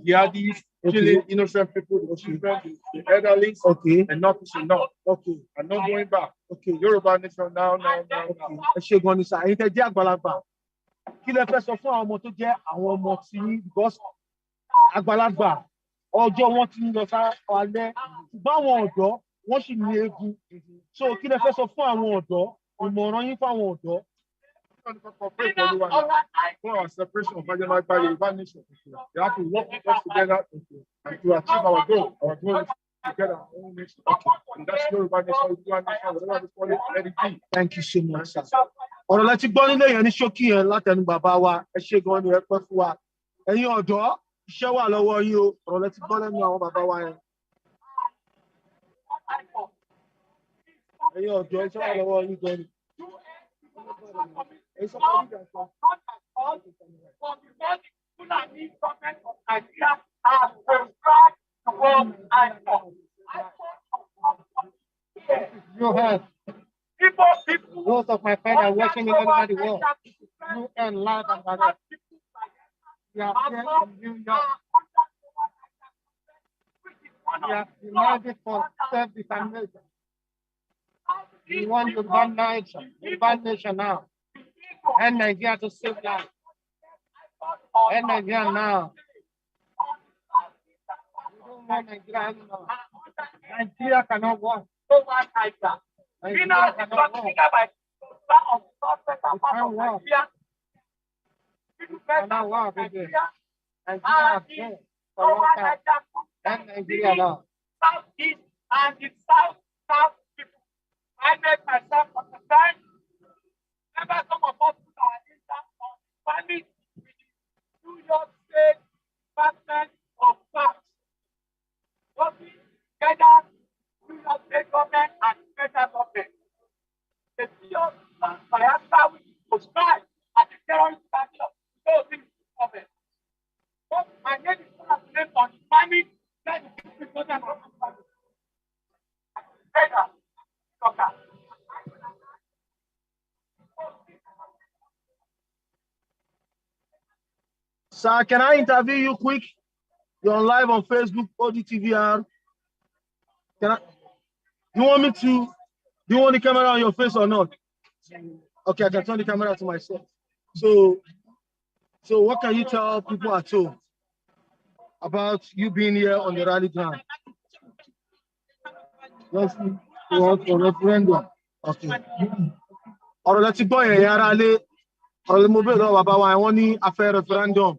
jihadis killing innocent people, the children, the elderly, okay, and not enough. Okay, and not going back. Okay, Yoruba nation now. Kí lẹ fẹ́ sọ fún àwọn ọmọ tó jẹ́ àwọn ọmọ tí because àgbàlagbà ọjọ́ wọn ti ń lọ sálẹ̀ ṣùgbọ́n àwọn ọ̀dọ́ wọ́n sì ní egun. So kí lẹ fẹ́ sọ fún àwọn ọ̀dọ́, ìmọ̀ràn yín fún àwọn ọ̀dọ́? For our separation of marginalized by Yoruba nation, we have to work with us together and to achieve our goal. Our goal is to get our own nation. And that's Yoruba nation, whatever we call it, let it be. Thank you so much, sir. Ọ̀rọ̀ lẹ ti gbọ́ nílé yẹn ní ṣókí yẹn látẹnu bàbá wa, ẹ ṣé gan ni ẹ pẹ́ fún wa. Ẹ̀yin ọ̀dọ́, iṣẹ́ wà lọ́wọ́ yín o. Ọ̀rọ̀ lẹ ti gbọ́ lẹ́nu àwọn bàbá wa yẹn. Ẹ̀yin ọ̀dọ́, iṣẹ́ wà lọ́wọ́ yín gan ni. You have most of my friends are watching me all over the world. You and live and direct. We are here in New York. We are united for self-determination. We want Yoruba nation now. And Nigeria to save life. And Nigeria now. We don't want Nigeria anymore. Nigeria cannot work. Nigeria cannot work. Cannot work, baby. Nigeria has been for a long time. And Nigeria now. Southeast and the South people. I made myself understand. Remember some of us who are in that family with the New York State Department of Parks. Working together, New York State government and federal government. The New York Biafra which is prescribed as a terrorist action. Those things government. But my name is not named on the family. That is the government of the family. Federal. Sir, can I interview you quick? You're on live on Facebook, ODTVR. Can I? Do you want the camera on your face or not? Okay, I can turn the camera to myself. So what can you tell people at home about you being here on the rally ground? Yes, for referendum. Okay. Ọ̀rọ̀ lẹ ti gbọ́ yẹn yára lé ọ̀rọ̀ lè mo bèèrè lọ́wọ́ bàbá wa wọ́n ní afẹ́ referendum.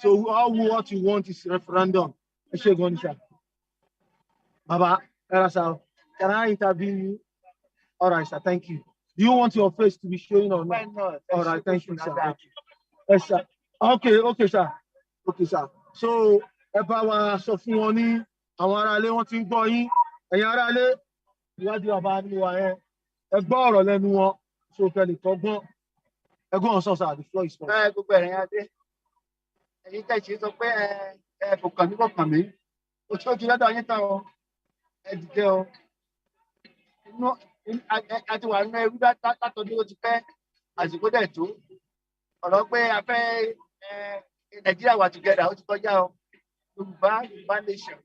So all what you want is referendum. Ẹ ṣé gan ni sir. Baba, can I interview you? All right, sir. Thank you. Do you want your face to be showing or not? Why not? All right, thank you, sir. Yes, sir. Okay, sir. Okay, sir. So, ẹ bá wa sọ fún wọn ní àwọn aráalé wọn ti ń gbọ́ yín. Ẹ̀yin aráalé, ìwádìí bàbá ni wà yẹn. Ẹ gbọ́ ọ̀rọ̀ lẹ́nu wọn. So, kẹ́lẹ̀ tọ́gbọ́n. Ẹ gbọ́ ọ̀sán, sir. The floor is for you. Gbogbo ẹ̀rín adé. Ẹ̀yin tẹ̀sí sọ pé kò kàn mí. Ojú lọ́dọ̀ yín tán o. Ẹ dìde o. Àti wà nínú ẹrú látọdún ó ti pẹ́ àsìkò dẹ̀ tó. Ọ̀rọ̀ pé a fẹ́ Nàìjíríà wà together ó ti kọjá o. Yorùbá nation.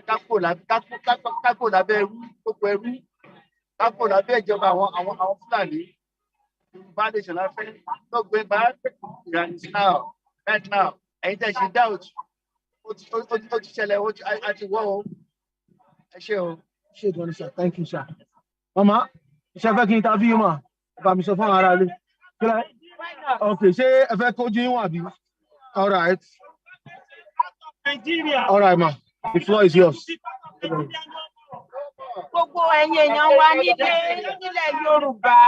Kápò lábẹ́ ẹrú, gbogbo ẹrú. Kápò lábẹ́ ìjọba àwọn Fúlàní. Yorùbá nation la fẹ́. Lọ́gbé bá right now. Ẹ̀yin tẹ̀ ṣe doubt. Ó ti ṣẹlẹ̀ àti wọ́ o. Ẹ ṣé o. Ṣé gan ni sir? Thank you, sir. Mama, ṣé fẹ́ kí n interview ma? Bá mi sọ fún ara ilé. Okay, ṣé ẹ fẹ́ kójú yín wà bí? All right. All right, ma. The floor is yours. Gbogbo ẹ̀yin èèyàn wa nílẹ̀ Yorùbá.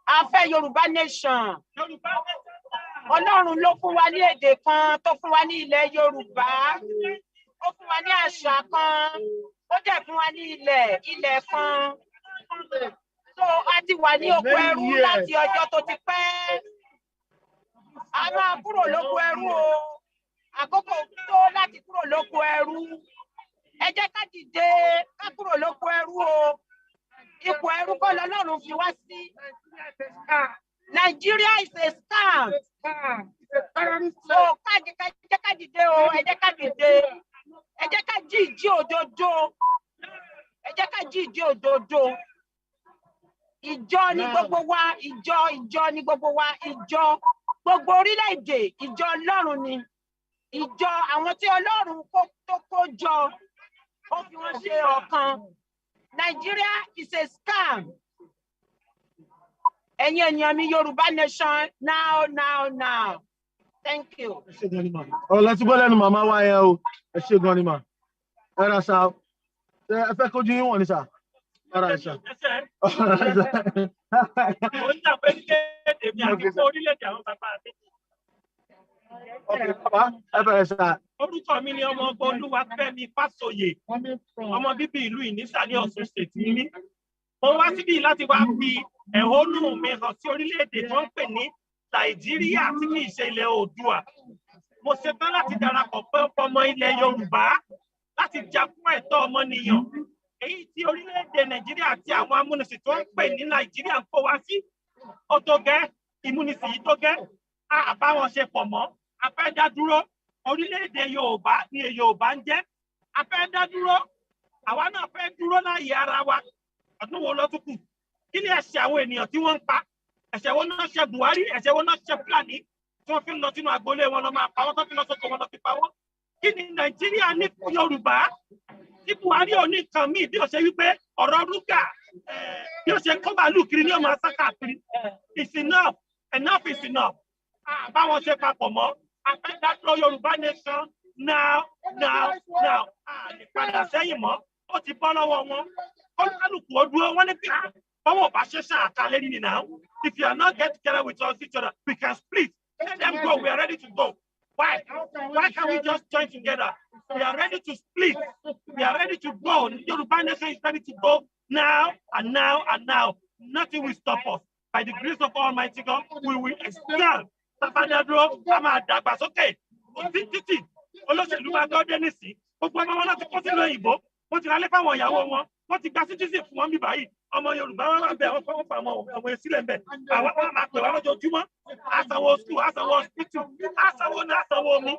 A fẹ́ Yorùbá nation. Ọlọ́run ló fún wa ní èdè kan tó fún wa ní ilẹ̀ Yorùbá. Ó fún wa ní àṣà kan. Ó dẹ̀ fún wa ní ilẹ̀ kan. So a ti wà ní oko ẹrú láti ọjọ́ tó ti pẹ́. A máa kúrò lóko ẹrú o. Àkókò tó láti kúrò lóko ẹrú. Ẹ jẹ́ ká dìde ká kúrò lóko ẹrú o. Ipò ẹrú kọ́ lọ́lọ́run fi wá sí. Nigeria is a scam. So ẹ jẹ́ ká dìde o. Ẹ jẹ́ ká dìde. Ẹ jẹ́ ká jí ìjí òdodo. Ẹ jẹ́ ká jí ìjí òdodo. Ìjọ ni gbogbo wa, ìjọ ni gbogbo wa, ìjọ gbogbo orílẹ̀-èdè, ìjọ Ọlọ́run ni. Ìjọ àwọn tí Ọlọ́run tó kó jọ, ó fi wọ́n ṣe ọ̀kan. Nigeria is a scam. Ẹ̀yin ènìyàn mi, Yorùbá nation now. Thank you. Ẹ ṣé gan ni ma. Ọ̀rọ̀ lẹ ti gbọ́ lẹ́nu màmá wa yẹn o. Ẹ ṣé gan ni ma. Ẹ ra sa. Ẹ fẹ́ kójú yín wọ̀n ni sà. All right, sir. Okay, bàbá, ẹ bẹ̀rẹ̀ sà. Orúkọ mi ni ọmọ ọgbọ́n Olúwafẹ́mi Fásóyè, ọmọ bíbí ìlú Ìnísà ní Ọ̀ṣun State ní. Mo wá síbí láti wá fi ẹ̀hónú mi hàn sí orílẹ̀-èdè tó ń pè ní Nàìjíríà tí kì í ṣe ilẹ̀ Oòduà. Mo ṣetán láti darapọ̀ pé ọmọ ilẹ̀ Yorùbá láti jà fún ẹ̀tọ́ ọmọnìyàn. Èyí tí orílẹ̀-èdè Nàìjíríà àti àwọn amúnisìn tó ń pè ní Nàìjíríà ń kó wá sí. Ó tó gẹ́, ìmúnisìn yìí tó gẹ́, àbá wọn ṣe pọ̀ mọ́. A fẹ́ dá dúró, orílẹ̀-èdè Yorùbá ni Yorùbá ń jẹ́. A fẹ́ dá dúró, àwa náà fẹ́ dúró láàyè ara wa. Ọdún wo ló tún kù? Kí ni ẹ̀ṣẹ̀ àwọn ènìyàn tí wọ́n ń pa? Ẹ̀ṣẹ̀ wo náà ṣe Buhari? Ẹ̀ṣẹ̀ wo náà ṣe Fúlàní? Tí wọ́n fi ń lọ sínú agboolé wọn lọ máa pa wọ́n, tó fi lọ sóko wọn lọ fi pa wọ́n. Kí ni Nàìjíríà ní fún Yorùbá? Tí Buhari ò ní nǹkan míì bí ó ṣe wípé ọ̀rọ̀ rúgà bí ó ṣe kó màálù kiri ní ọmọ asá káàkiri. It's enough is enough. Báwọn ṣe papọ̀ mọ́. Afẹ́dádúró Yorùbá nation now. Lè padà sẹ́yìn mọ́. Ó ti bọ́ lọ́wọ́ wọn. Olúkálùkù ó dúró wọ́n ní bí báwọn bá ṣe ṣàkálẹ̀ nínú náà. If you are not get together with us each other, we can split. Let them go. We are ready to go. Why? Why can't we just join together? We are ready to split. We are ready to go. Yoruba nation is ready to go now and now. Nothing will stop us. By the grace of Almighty God, we will excel. Tafadadro, ama dàgbàsókè. Títí, olóṣèlú máa gbọ́ dé nísìn. Gbogbo ọmọ wọn láti kó sínú òyìnbó. Wọ́n ti ralé fáwọn ìyàwó wọn. Wọ́n ti gba citizen fún wọn bí báyìí. Ọmọ Yorùbá wọn máa bẹ̀ wọ́n fọwọ́ fà ọmọ ìsílẹ̀ mbẹ̀. Àwọn wọn máa pè wá lójoojúmọ́. Àsanwó school, àsanwó hospital, àsanwó náà, àsanwó omi.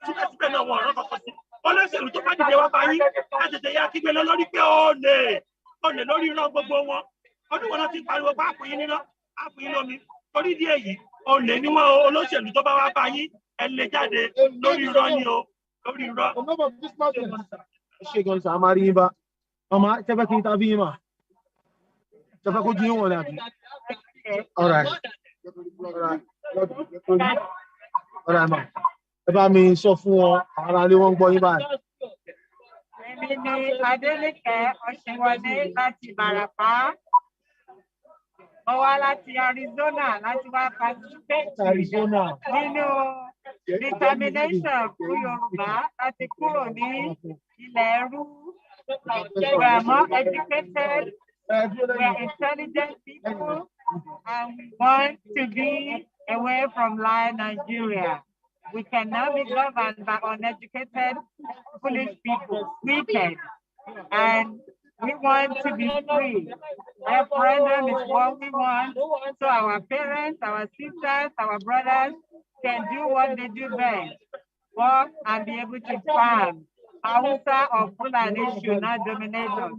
Síbẹ̀síbẹ̀ náà wọ́n ọ̀rọ̀ kọ̀ọ̀kan sí. Olóṣèlú tó bá dìde wá bá yín. Á tètè yá kígbe lọ lórí pé ó lè lórí iná gbogbo wọn. ọdún wọn náà ti pariwo pa àpò yín níná àpò yín lómi torí díẹ̀ yìí olè ní wọn olóṣèlú tó bá wá bá yín ẹ lè jáde lórí irọ́ ni o lórí irọ́. ṣé gan sa máa rí yín bá ọmọ ṣẹfẹ kí n ta bí yín mà ṣẹfẹ kó jí yín wọn ni àbí. All right ma ẹ bá mi sọ fún wọn àwọn aráalé wọn ń gbọ́ yín báyìí. Èmi ni Adélékẹ́ Ọ̀ṣìnwọlé láti Ìbàràpá. Mo wá láti Arizona láti wá participate nínú determination fún Yorùbá láti kúrò ní ilẹ̀ ẹrú. We are more educated, we are intelligent people, and we want to be away from lying Nigeria. We cannot be governed by uneducated, foolish people, wicked, and we want to be free. Referendum is what we want, so our parents, our sisters, our brothers can do what they do best, work and be able to farm. Hausa or Fulani should not dominate us.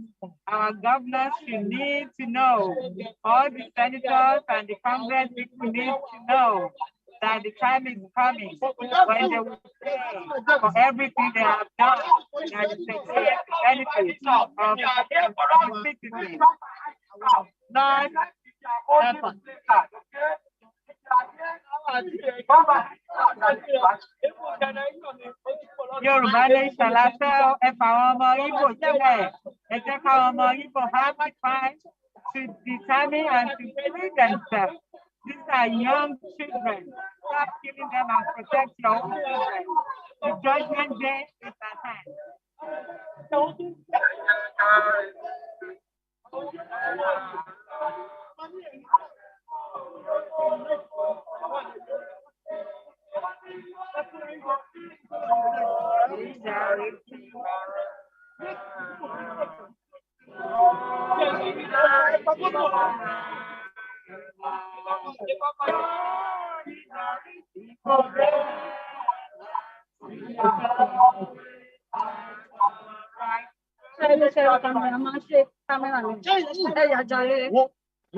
Our governors should need to know, all the senators and the Congress people need to know that the time is coming when they will pay for everything they have done, that is the benefit of the citizens. Not effort. Yorùbá nation la fẹ́ ẹ fà àwọn ọmọ Igbo sílẹ̀ ẹ jẹ́ káwọn ọmọ Igbo have the time to determine and to free themselves. These are young children. Stop killing them and protect your own children. The judgment day is at hand.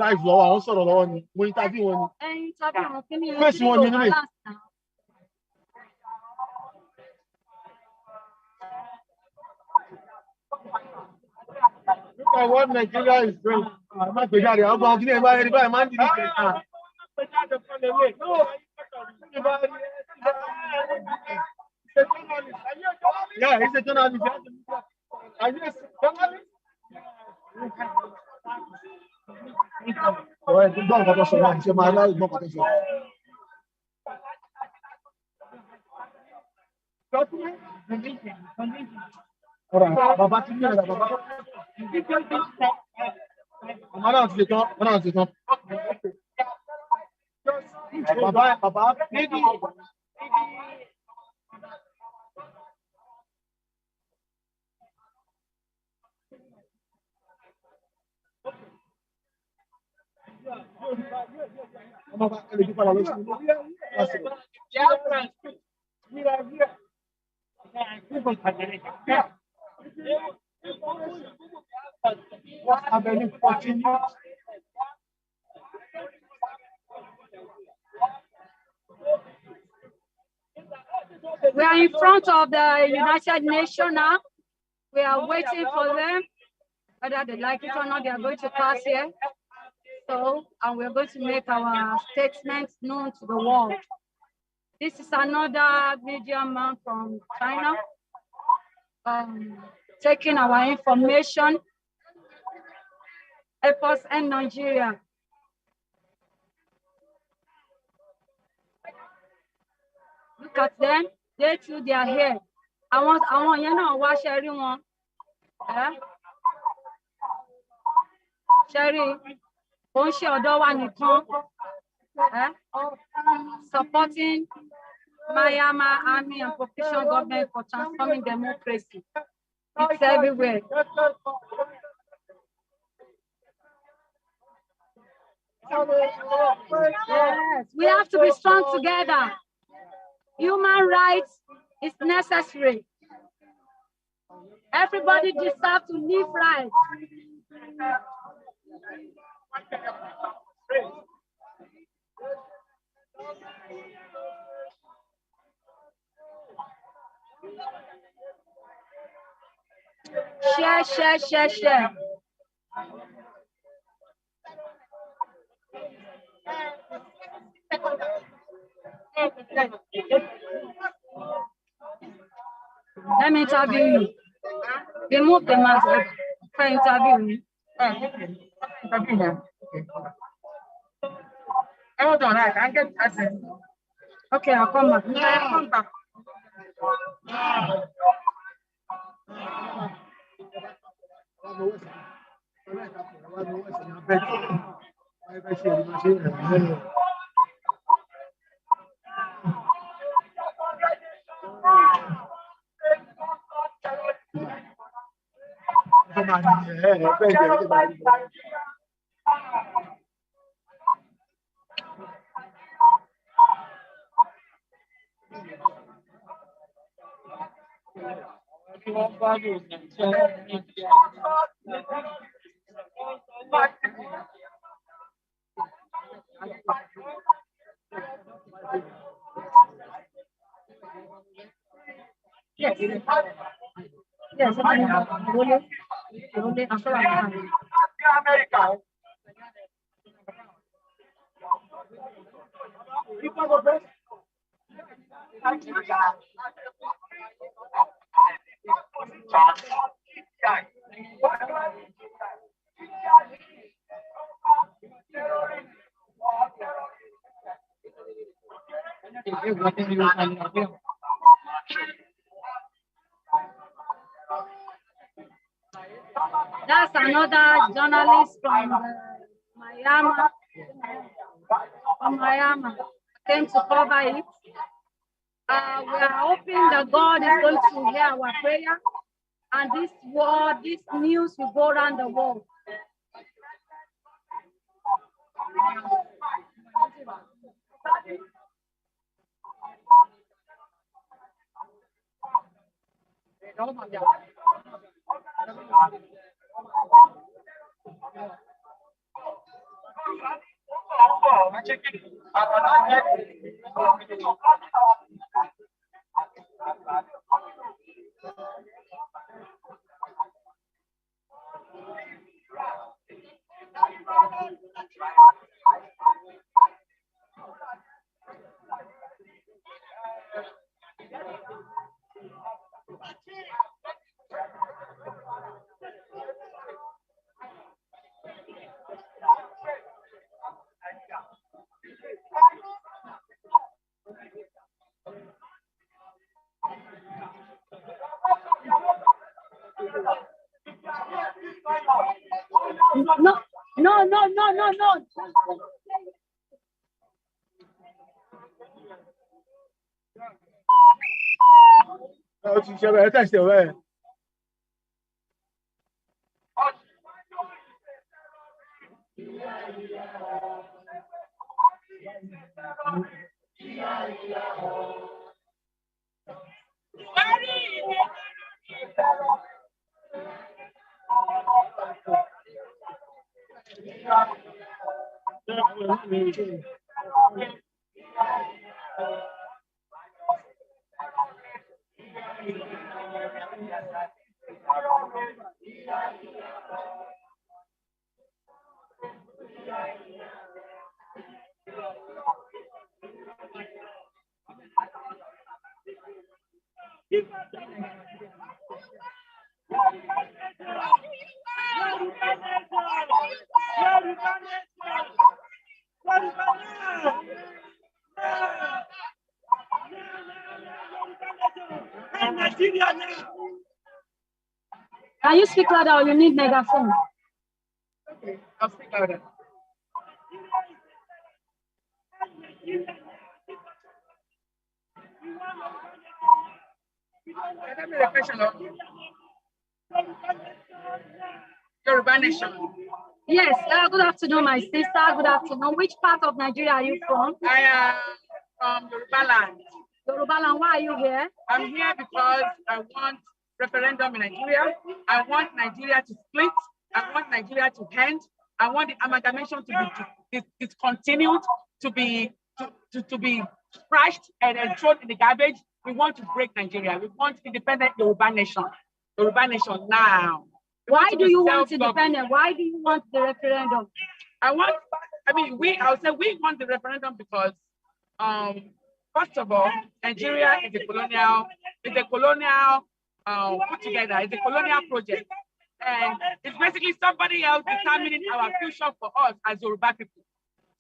Live lọ́wọ́ àwọn sọ̀rọ̀ lọ́wọ́ ni mo interview wọn ni fèsì wọn ni nílé. Look at what Nigeria is doing. Má gbé jáde àwọn ọmọ ọdún ẹgbẹ́ ẹni báyìí máa ń dìbò kẹta. Yeah, he's a journalist. Are you a journalist? Ọ̀rẹ́ ti gbọ́ nǹkan tó sọ láti ṣe máa láì gbọ́ nǹkan tó sọ. Ọ̀rẹ́ bàbá ti ní ẹ̀rọ bàbá. Ọmọ náà ti tán, ọmọ náà ti tán. Bàbá níbi. We are in front of the United Nations now. We are waiting for them. Whether they like it or not, they are going to pass here. So, and we're going to make our statements known to the world. This is another media man from China, taking our information. Help us end Nigeria. Look at them. They too, they are here. I want you know, watch everyone. Sherry. Supporting Myanmar army and provisional government for transforming democracy. It's everywhere. Yes, we have to be strong together. Human rights is necessary. Everybody deserves to live right. Share. Let me interview you. Remove the mask for interview me. Interview him. Hold on, I can get access. Okay, I'll come back. I'll come back. Yes. Yes. That's another journalist from Miami. Came to cover it. We are hoping that God is going to hear our prayer, and this news will go around the world. No. Can you speak louder or you need megaphone? Okay, I'll speak louder. Yoruba Nation. Yes, good afternoon, my sister. Good afternoon. Which part of Nigeria are you from? I am from Yoruba land. Yoruba land, why are you here? I'm here because I want referendum in Nigeria. I want Nigeria to split. I want Nigeria to end. I want the amalgamation to be discontinued, to be crushed and thrown in the garbage. We want to break Nigeria. We want independent Yoruba nation. Yoruba nation now. Why do you want independence? Why do you want the referendum? I'll say we want the referendum because, first of all, Nigeria is a colonial put together, it's a colonial project. And it's basically somebody else determining our future for us as Yoruba people.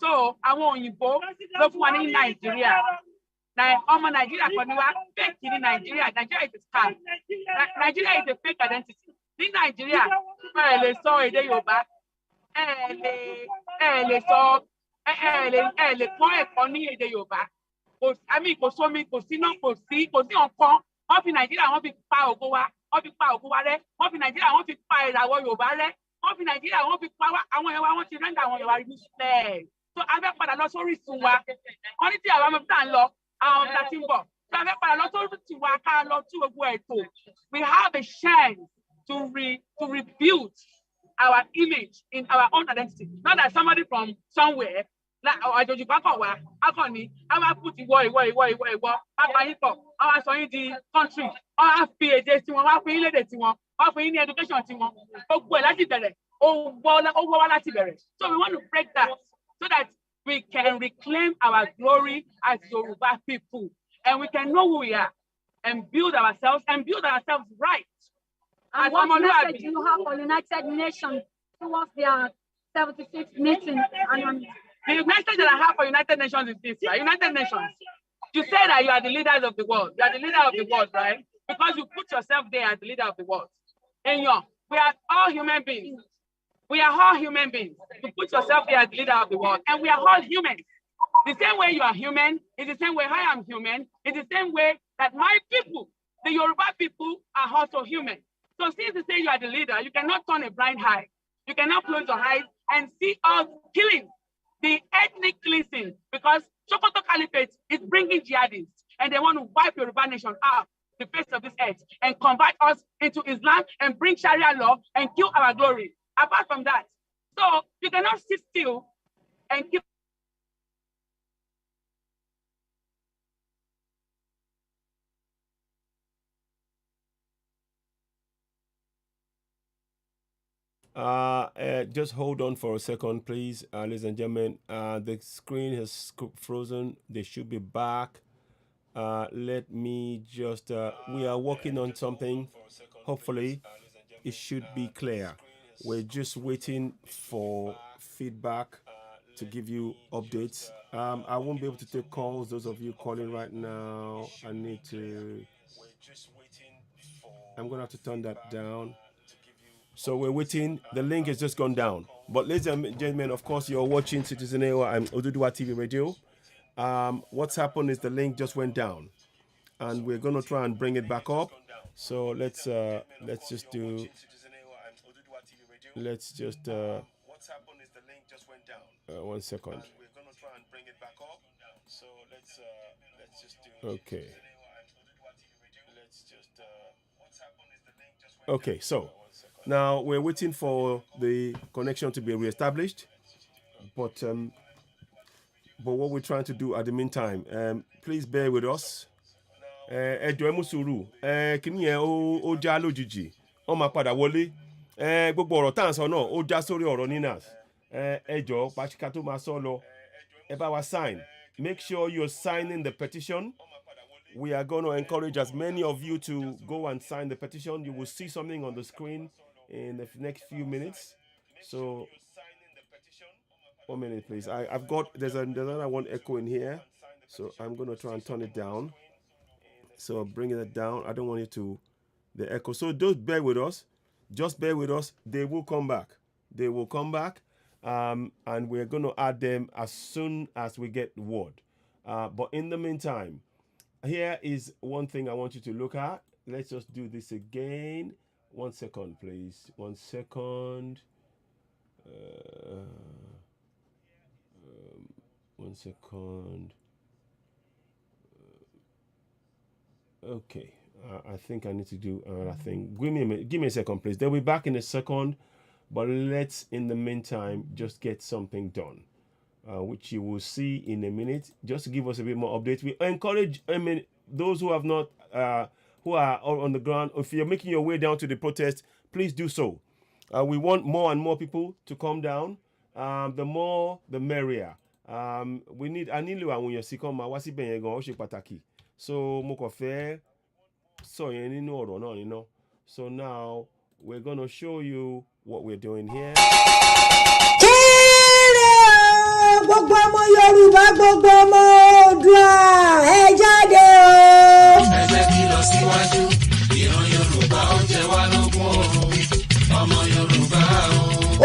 So, àwọn òyìnbó ló fún wa ní Nigeria. Ọmọ Nigeria kan ni wá, fake ní Nigeria. Nigeria is a scam. Nigeria is a fake identity. Ní Nigeria, ẹ lè sọ èdè Yorùbá, ẹ lè kọ́ ẹ̀kọ́ ní èdè Yorùbá. Kò sómi, kò síná, kò sí nǹkan. Wọ́n fi Nàìjíríà wọ́n fi pa ògo wa, rẹ́. Wọ́n fi Nàìjíríà wọ́n fi pa ìràwọ̀ Yorùbá rẹ́. Wọ́n fi Nàìjíríà wọ́n fi pa àwọn èèyàn wa, wọ́n ti rẹ́ńdà àwọn èèyàn wa useless. So a fẹ́ padà lọ sórí ìsun wa. Wọ́n ní tí àwọn ọmọ tá ń lọ, àwọn ọmọ tí ń bọ̀. So a fẹ́ padà lọ sórí ìsun wa ká lọ tú gbogbo ètò. We have a chance to rebuild our image in our own identity. Not that somebody from somewhere, like àjòjì pápá wa, akọni, a máa put ìwọ, pápá yín pọ̀, a máa sọ yín di country, a máa fi èdè tiwọn, wọ́n á fi yín lédè tiwọn, wọ́n á fi yín ní education tiwọn, gbogbo ẹ̀ láti bẹ̀rẹ̀, ó wọ́ wá láti bẹ̀rẹ̀. So we want to break that so that we can reclaim our glory as Yoruba people and we can know who we are and build ourselves right. And what message do you have for United Nations towards their 76th meeting? The message that I have for United Nations is this, right? United Nations, you say that you are the leaders of the world. You are the leader of the world, right? Because you put yourself there as the leader of the world. And we are all human beings. We are all human beings. You put yourself there as the leader of the world. And we are all humans. The same way you are human is the same way I am human. It's the same way that my people, the Yoruba people, are also human. So since you say you are the leader, you cannot turn a blind eye. You cannot close your eyes and see us killing, the ethnic cleansing, because Sokoto Caliphate is bringing jihadists and they want to wipe Yoruba nation out the face of this earth and convert us into Islam and bring Sharia law and kill our glory. Apart from that, so you cannot sit still and keep. Just hold on for a second, please, ladies and gentlemen. The screen has frozen. They should be back. Let me just, we are working on something. Hopefully, it should be clear. We're just waiting for feedback to give you updates. I won't be able to take calls. Those of you calling right now, I'm going to have to turn that down. So we're waiting. The link has just gone down. But ladies and gentlemen, of course, you're watching Citizen AO. I'm Oduduwa TV Radio. What's happened is the link just went down, and we're going to try and bring it back up. So let's just do. Let's just. What's happened is the link just went down. 1 second. We're going to try and bring it back up. So let's just do. Okay. Okay. So. Now we're waiting for the connection to be reestablished, but what we're trying to do at the meantime, please bear with us. Ẹjọ́ ẹ mú sùúrù, kíní yẹn ó já lójijì, ó máa padà wọlé. Gbogbo ọ̀rọ̀ tá à ń sọ náà ó já sórí ọ̀rọ̀ NINAS. Ẹjọ́ pàṣíkà tó máa sọ lọ, ẹ bá wa sign. Make sure you're signing the petition. We are going to encourage as many of you to go and sign the petition. You will see something on the screen in the next few minutes. So 1 minute, please. I've got, there's another one echoing here. So I'm going to try and turn it down. So bringing it down. I don't want it to, the echo. So just bear with us. Just bear with us. They will come back. They will come back. And we're going to add them as soon as we get word. But in the meantime, here is one thing I want you to look at. Let's just do this again. 1 second, please. 1 second. 1 second. Okay. I think I need to do another thing. Give me a second, please. They'll be back in a second. But let's, in the meantime, just get something done, which you will see in a minute. Just to give us a bit more update. We encourage, those who have not, who are on the ground, if you're making your way down to the protest, please do so. We want more and more people to come down. The more, the merrier. We need. I nílò àwọn èèyàn sí kan máa wá síbẹ̀ yẹn gan, ó ṣe pàtàkì. So mo kàn fẹ́ sọ yẹn nínú ọ̀rọ̀ náà nínú. So now we're gonna show you what we're doing here. Gbogbo ọmọ Yorùbá, gbogbo ọmọ Oòduà, ẹ jáde o. Ẹ jẹ́ kí lọ síwájú, ìran Yorùbá ó jẹ wá lógún o, ọmọ Yorùbá o.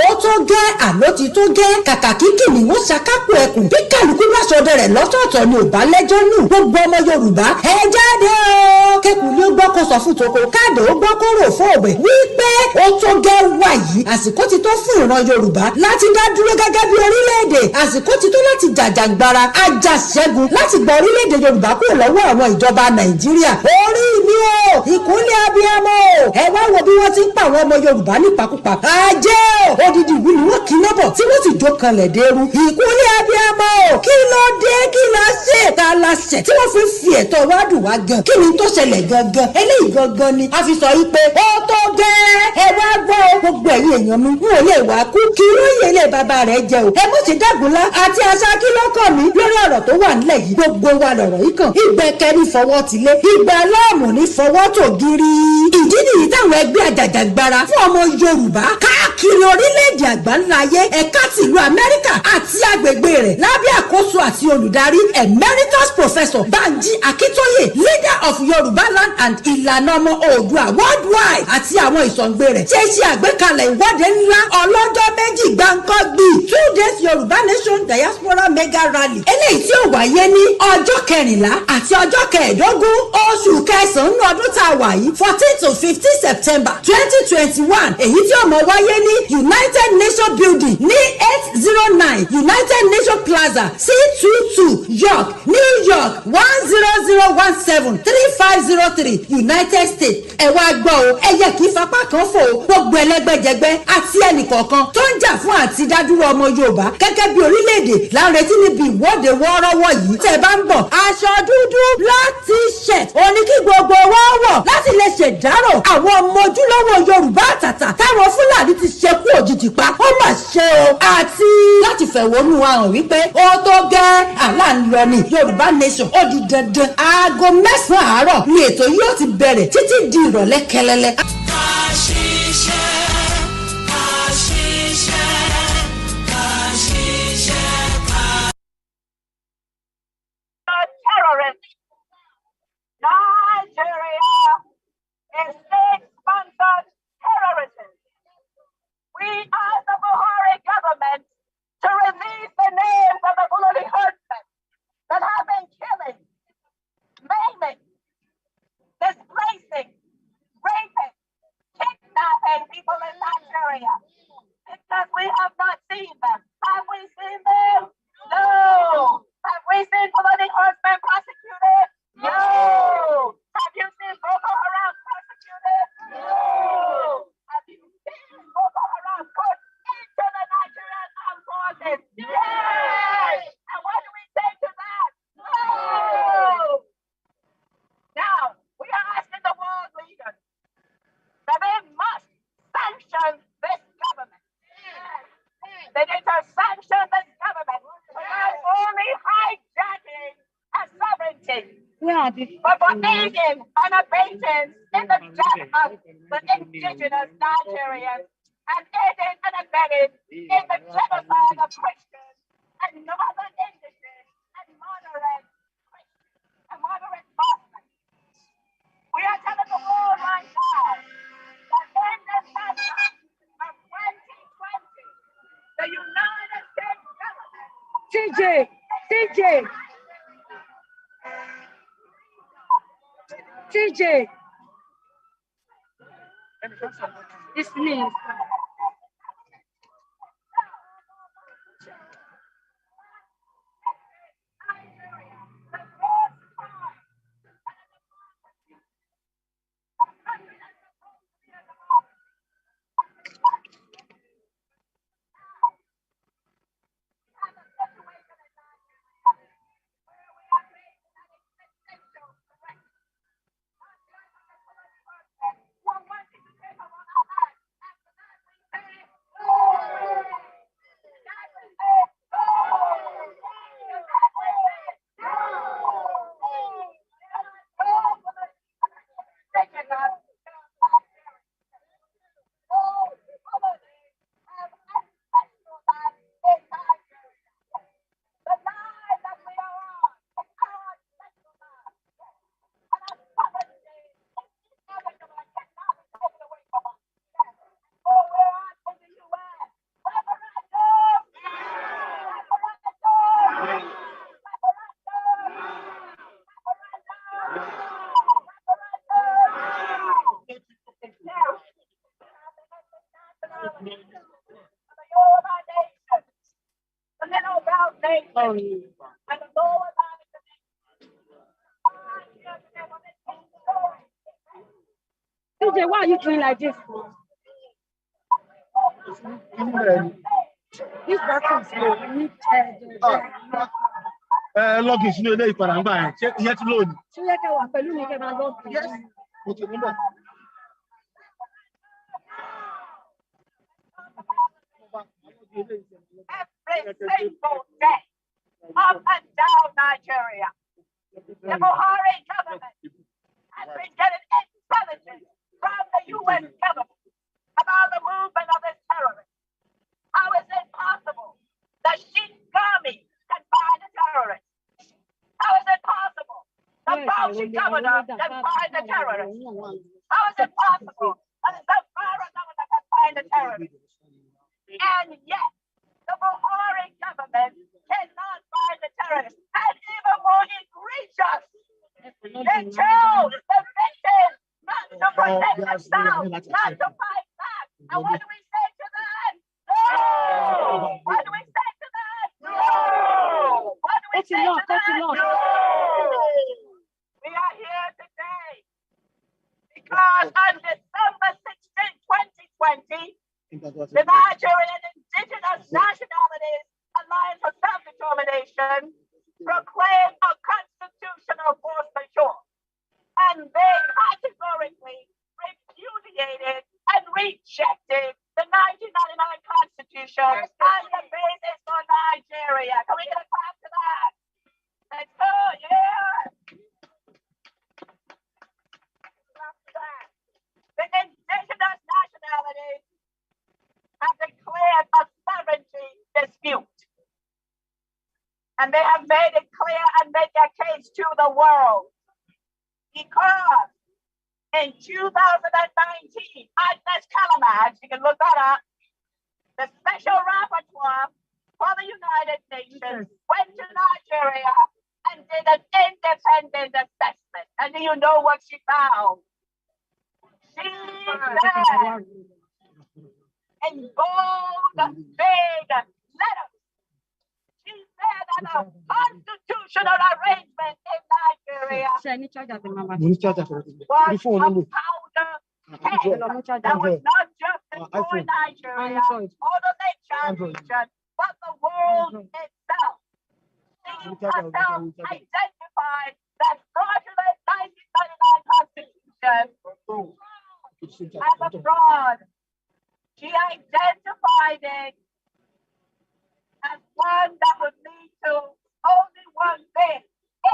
Ó tó gẹ́, àló ti tó gẹ́, kàkà kíkì ni wọ́n ṣakápò ẹkùn. Bí kálukú bá sọdẹ rẹ̀ lọ́tọ̀ọ̀tọ̀ ni ò bá lẹ́jọ́ nù. Gbogbo ọmọ Yorùbá, ẹ jáde o. Kékun ni ó gbọ́ kó sọ fún toko, káàdì ó gbọ́ kó rò fún òbẹ̀. Wípé ó tó gẹ́ wà yìí, àsìkò ti tó fún ìran Yorùbá láti dá dúró gẹ́gẹ́ bí orílẹ̀-èdè. Àsìkò ti tó láti jàjàgbara, ajàṣẹ́gun láti gba orílẹ̀-èdè Yorùbá kúrò lọ́wọ́ àwọn ìjọba Nàìjíríà. Orí mi o, ìkúnlẹ̀ abiyamọ o. Ẹ wá wo bí wọ́n ti ń pa àwọn ọmọ Yorùbá nípakúpa. Ajé o, odidi ìwú ni wọ́n kì í lọ́bọ̀ tí wọ́n sì jó kanlẹ̀ dérú. Ìkúnlẹ̀ abiyamọ o, kí ló dé, kí la ṣe, ta la ṣẹ̀ tí wọ́n fi ẹ̀tọ́ wa dùn wá gan. Kí ni tó ṣẹlẹ̀ gangan? Eléyìí gangan ni a fi sọ yìí pé ó tó gẹ́. Ẹ wá gbọ́ gbogbo ẹ̀yin èèyàn mi, n ò lè wá kú kí lóye ilé bàbá rẹ̀ jẹ o. Ẹ mọ̀ sí dàgúnlá àti àṣà kí ló kàn mí lórí ọ̀rọ̀ tó wà nílẹ̀ yìí. Gbogbo wa lọ̀rọ̀ yìí kàn. Ìgbẹ́kẹ̀ ní fọwọ́ ti lé, ìgbà láàmù ní fọwọ́ tó gírí. Ìdí nìyí táwọn ẹgbẹ́ àjàjàgbara fún ọmọ Yorùbá káàkiri orílẹ̀-èdè àgbáńlá ayé ẹ̀ka tìlú Amẹ́ríkà àti agbègbè rẹ̀ lábẹ́ àkóso àti olùdarí Emeritus Professor Banji Akintoye, leader of Yorùbá land and ìlànà ọmọ Oòduà worldwide àti àwọn ìsọ̀ǹgbè rẹ̀ ṣe àgbékalẹ̀ ìwọ́de ńlá ọlọ́jọ́ méjì gbáǹkọ́gbì 2 days Yorùbá Nation Diaspora Mega Rally eléyìí tí ó wáyé ní ọjọ́ 14 àti ọjọ́ 15 oṣù kẹsàn-án ọdún tá a wà yìí 14 to 15 September 2021 èyí tí ó máa wáyé ní United Nations Building ní 809 United Nations Plaza C22 York New York 10017 3503 United States. Ẹ wá gbọ́ o, ẹ yẹ kí fapá kan fò o. Gbogbo ẹlẹ́gbẹ́jẹgbẹ́ àti ẹnìkọ̀ọ̀kan tó ń jà fún àti dádúró ọmọ Yorùbá gẹ́gẹ́ bí orílẹ̀-èdè láńretí níbi ìwọ́de wọ́ọ́rọ́wọ́ yìí. Tẹ́ bá ń bọ̀, aṣọ dúdú black t-shirt òní kí gbogbo wọn wọ̀ láti lè ṣèdárò àwọn ọmọ ojúlówó Yorùbá àtàtà táwọn Fúlàní ti ṣekú òjijì pa. Ó mà ṣe o. Àti láti fẹ̀wọ́nú wa hàn wípé ó tó gẹ́ àlàńlọ ni Yorùbá Nation ó di dandan. Aago 9 àárọ̀ ni ètò yóò ti bẹ̀rẹ̀ títí di ìrọ̀lẹ́ kẹlẹ́lẹ́. Nigeria is state-sponsored terrorism. We ask the Buhari government to release the names of the Fulani herdsmen that have been killing, maiming, displacing, raping, kidnapping people in Nigeria. Because we have not seen them. Have we seen them? No. Have we seen Fulani herdsmen prosecuted? No. Have you seen Boko Haram prosecuted? No. Have you seen Boko Haram put into the Nigerian armed forces? Yes. And what do we say to that? No. Now, we are asking the world leaders that they must sanction this government. They need to sanction this government for not only hijacking a sovereignty, but for aiding and abetting in the death of the indigenous Nigerians and aiding and abetting in the genocide of Christians and northern indigenous and moderate Christians and moderate Muslims. We are telling the world right now that in the summer of 2020, the United States government TJ, it's me. about nations and the lower TJ, why are you doing like this? This battle is slow. We need login sínú ilé ìpadà ń gbà yẹn ṣé ìyẹn ti lónìí. ṣé yẹ kẹ́ wà pẹ̀lú mi kẹ́ máa lọ sí i? Mo ti níbẹ̀. every single day up and down Nigeria. The Buhari government has been getting intelligence from the UN government about the movement of this terrorist. How is it possible that Sheikh Gami can find the terrorist? How is it possible the Bauchi governor can find the terrorist? How is it possible that the Zamfara governor can find the terrorist? And yet, the Buhari government cannot find the terrorists. And even more egregious, they chose the victims not to protect themselves, not to fight back. And what do we say to that? No! What do we say to that? No! What do we say to that? No! We are here today because on December 16, 2020, the Nigerian Indigenous Nationalities Alliance for Self-Determination proclaimed a constitutional force majeure, and they categorically repudiated and rejected the 1999 Constitution as the basis for Nigeria. Can we get a clap to that? Let's go, yeah! Clap to that. The Indigenous Nationalities have declared a sovereignty dispute. And they have made it clear and made their case to the world. Because in 2019, Agnes Calamax, you can look that up, the special rapporteur for the United Nations went to Nigeria and did an independent assessment. And do you know what she found? She said, in bold, big letters, she said that a constitutional arrangement in Nigeria was a powder keg that was not just destroy Nigeria or the Lake Chad region, but the world itself. She herself identified that fraudulent 1999 Constitution as a fraud. She identified it as one that would lead to only one thing: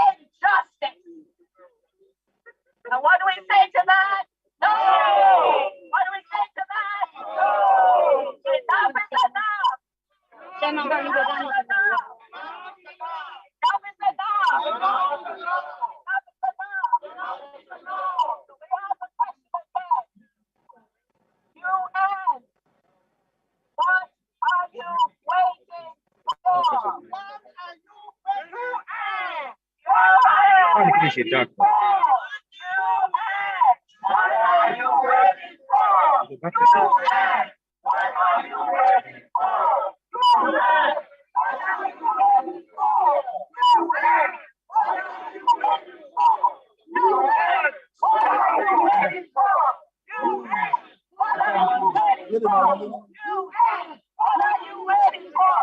injustice. And what do we say to that? No! What do we say to that? No! Enough is enough! Enough is enough! Enough is enough! Enough is enough! We have a question again. UN! What are you waiting for? What are you waiting for? I appreciate that. UN! What are you waiting for? UN! What are you waiting for? UN! What are you waiting for? UN! What are you waiting for? UN! What are you waiting for? UN! What are you waiting for? What are you waiting for?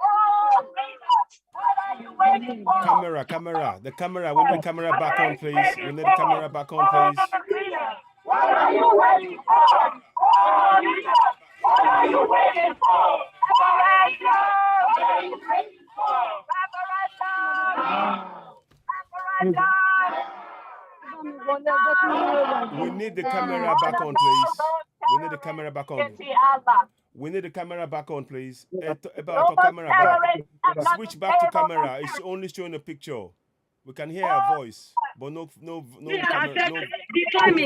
Oh, Jesus, what are you waiting for? Camera. The camera. We need the camera back on, please. We need the camera back on, please. What are you waiting for? Oh, Jesus, what are you waiting for? We need the camera back on, please. We need the camera back on. We need the camera back on, please. About the camera back. Switch back to camera. It's only showing a picture. We can hear her voice, but no camera. Decline me.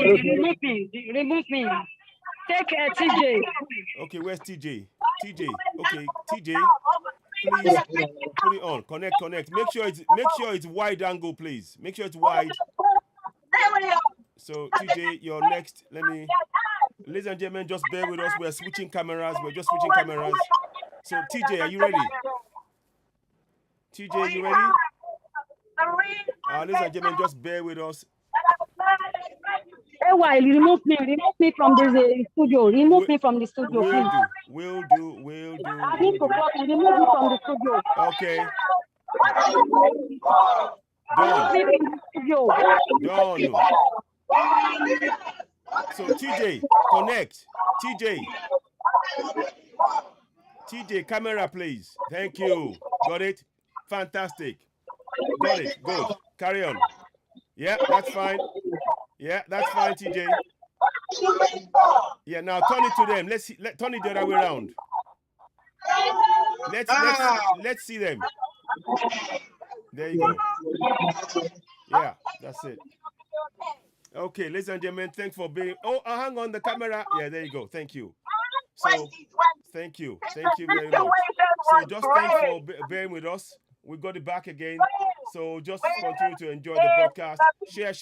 Remove me. Take TJ. Okay, where's TJ? TJ. Okay, TJ. Please put it on. Connect. Make sure it's wide angle, please. Make sure it's wide. So TJ, you're next. Ladies and gentlemen, just bear with us. We're switching cameras. We're just switching cameras. So TJ, are you ready? TJ, you ready? Ladies and gentlemen, just bear with us. Hey, why remove me from the studio. Remove me from the studio, please. Will do. I need to talk. Remove me from the studio. Okay. Done. Done. So TJ, connect. TJ, camera, please. Thank you. Got it? Fantastic. Got it. Good. Carry on. Yeah, that's fine. Yeah, that's fine, TJ. Yeah, now turn it to them. Let's see. Turn it the other way around. Let's see them. There you go. Yeah, that's it. Okay, ladies and gentlemen, thanks for being. Oh, hang on the camera. Yeah, there you go. Thank you. So, thank you very much. So, just thanks for bearing with us. We got it back again. So, just continue to enjoy the broadcast. Share.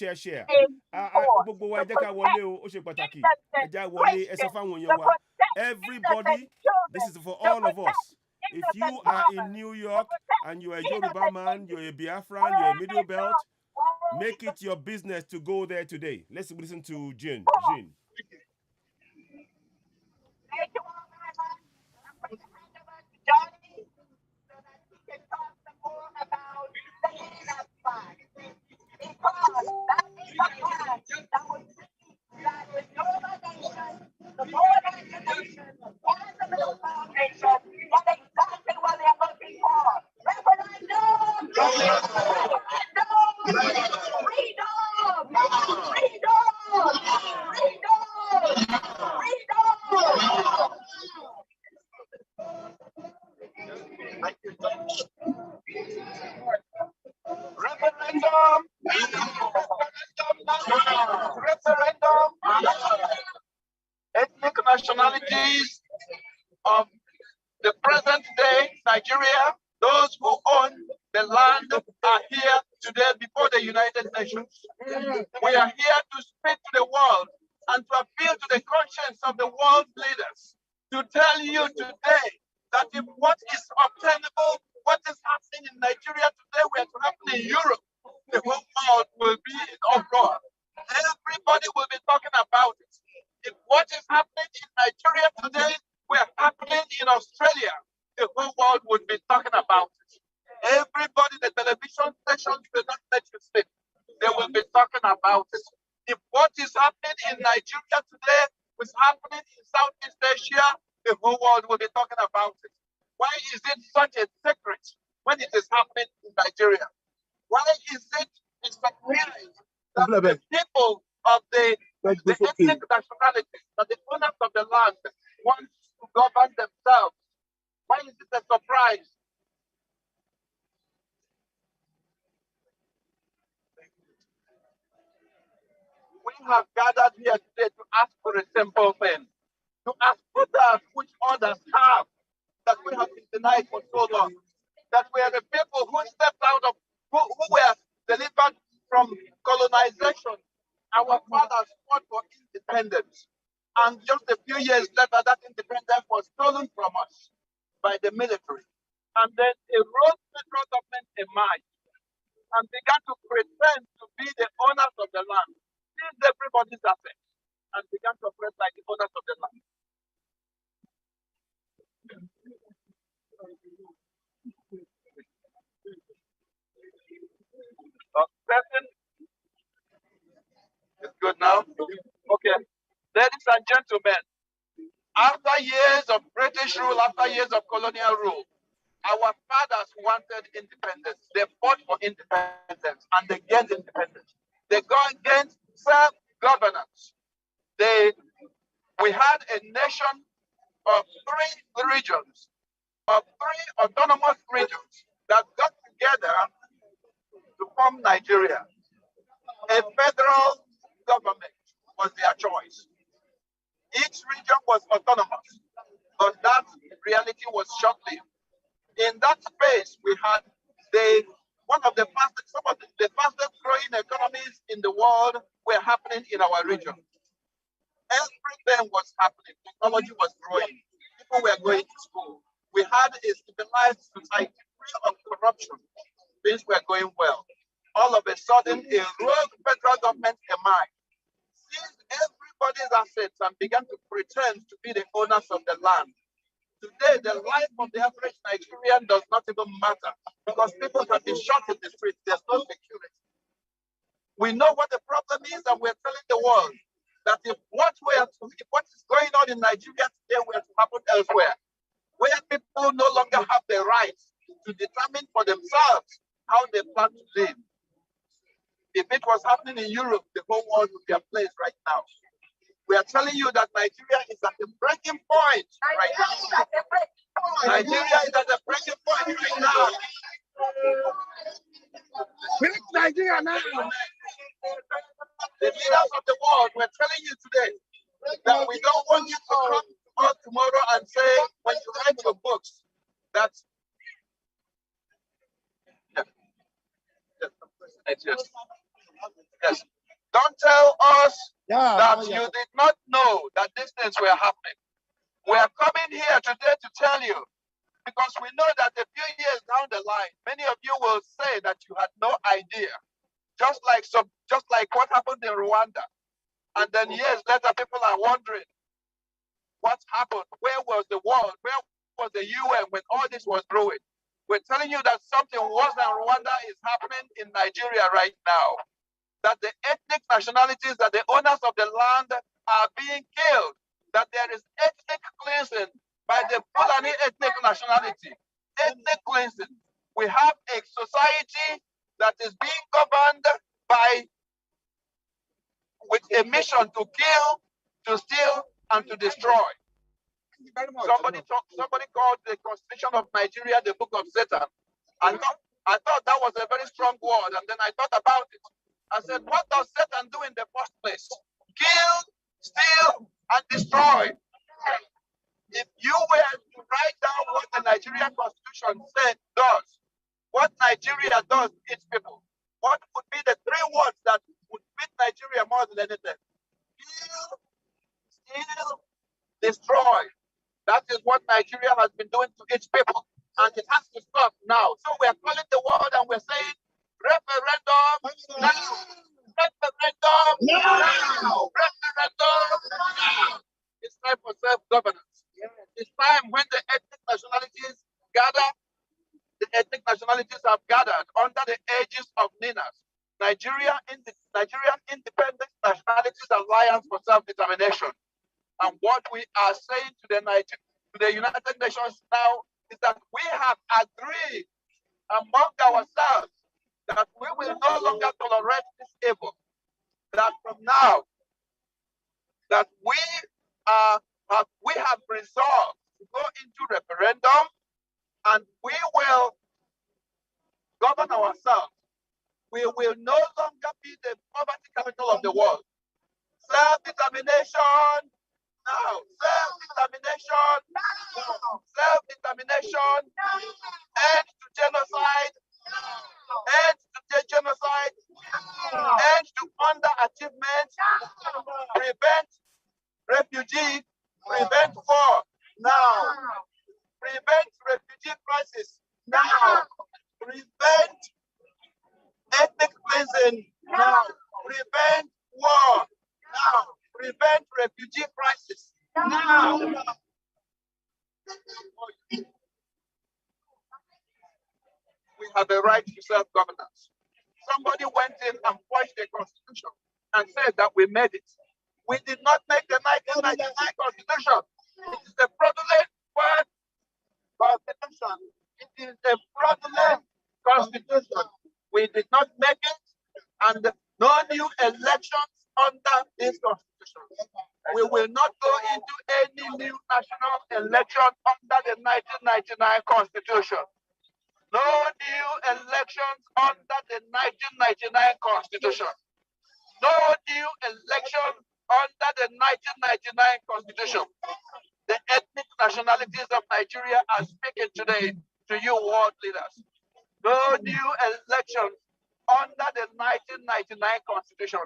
Gbogbo wa jẹ́ ká wọlé o, ó ṣe pàtàkì. Ẹ jẹ́ wọlé, ẹ sọ fáwọn èèyàn wa. Everybody, this is for all of us. If you are in New York and you're a Yoruba man, you're a Biafran, you're a Middle Belt, make it your business to go there today. Let's listen to Jean. Ethnic nationalities of the present day Nigeria, those who own the land are here today before the United Nations. We are here to speak to the world and to appeal to the conscience of the world leaders to tell you today that if what is obtainable, what is happening in Nigeria today were to happen in Europe, the whole world will be in uproar. Everybody will be talking about it. If what is happening in Nigeria today were happening in Australia, the whole world would be talking about it. Everybody, the television stations will not let you sleep. They will be talking about it. If what is happening in Nigeria today was happening in Southeast Asia, the whole world will be talking about it. Why is it such a secret when it is happening in Nigeria? Why is it a surprise that the people of the ethnic nationalities, that the owners of the land want to govern themselves? Why is it a surprise? We have gathered here today to ask for a simple thing, to ask others which others have that we have been denied for so long, that we are the people who stepped out of, who were delivered from colonization. Our fathers fought for independence, and just a few years later, that independence was stolen from us by the military. And then a rogue federal government emerged and began to pretend to be the owners of the land, seized everybody's assets, and began to operate like the owners of the land. It's good now? Okay. Ladies and gentlemen, after years of British rule, after years of colonial rule, our fathers wanted independence. They fought for independence and they gained independence. They gained self-governance. We had a nation of three regions, of three autonomous regions that got together to form Nigeria. A federal government was their choice. Each region was autonomous, but that reality was short-lived. In that space, we had some of the fastest growing economies in the world were happening in our region. Everything was happening. Technology was growing. People were going to school. We had a civilized society free of corruption, things were going well. All of a sudden, a rogue federal government emerged, seized everybody's assets and began to pretend to be the owners of the land. Today, the life of the average Nigerian does not even matter because people can be shot in the streets. There's no security. We know what the problem is, and we're telling the world that if what is going on in Nigeria today were to happen elsewhere, where people no longer have the right to determine for themselves how they plan to live. If it was happening in Europe, the whole world would be a place right now. We are telling you that Nigeria is at the breaking point right now. Nigeria is at the breaking point right now. Break Nigeria now. The leaders of the world, we're telling you today that we don't want you to come to us tomorrow and say, when you write your books, that yes. Don't tell us that you did not know that these things were happening. We are coming here today to tell you, because we know that a few years down the line, many of you will say that you had no idea. Just like what happened in Rwanda. And then years later, people are wondering what happened. Where was the world? Where was the UN when all this was brewing? We're telling you that something worse than Rwanda is happening in Nigeria right now. That the ethnic nationalities, that the owners of the land are being killed. That there is ethnic cleansing by the Fulani ethnic nationality. Ethnic cleansing. We have a society that is being governed with a mission to kill, to steal, and to destroy. Somebody called the Constitution of Nigeria the Book of Satan. I thought that was a very strong word, and then I thought about it. I said, what does Satan do in the first place? Kill, steal, and destroy. If you were to write down what the Nigerian Constitution does, what Nigeria does to its people, what would be the three words that would fit Nigeria more than anything? Kill, steal, destroy. That is what Nigeria has been doing to its people, and it has to stop now. So we are calling the world and we're saying, referendum now! Referendum now! Referendum now! It's time for self-governance. It's time when the ethnic nationalities gather. The ethnic nationalities have gathered under the aegis of NINAS, Nigerian Independent Nationalities Alliance for Self-Determination. And what we are saying to the United Nations now is that we have agreed among ourselves that we will no longer tolerate this evil. That from now, that we have resolved to go into referendum, and we will govern ourselves. We will no longer be the poverty capital of the world. Self-determination now. Self-determination now. Self-determination. End to genocide. End to genocide. End to underachievement. Prevent refugee. Prevent war now. Prevent refugee crisis now. Prevent ethnic cleansing now. Prevent war now. Prevent refugee crisis now. We have a right to self-governance. Somebody went in and pushed the constitution and said that we made it. We did not make the 1999 constitution. It is a fraudulent constitution. It is a fraudulent constitution. We did not make it, and no new elections under this constitution. We will not go into any new national election under the 1999 constitution. No new elections under the 1999 constitution. No new elections under the 1999 constitution. The ethnic nationalities of Nigeria are speaking today to you world leaders. No new elections under the 1999 constitution.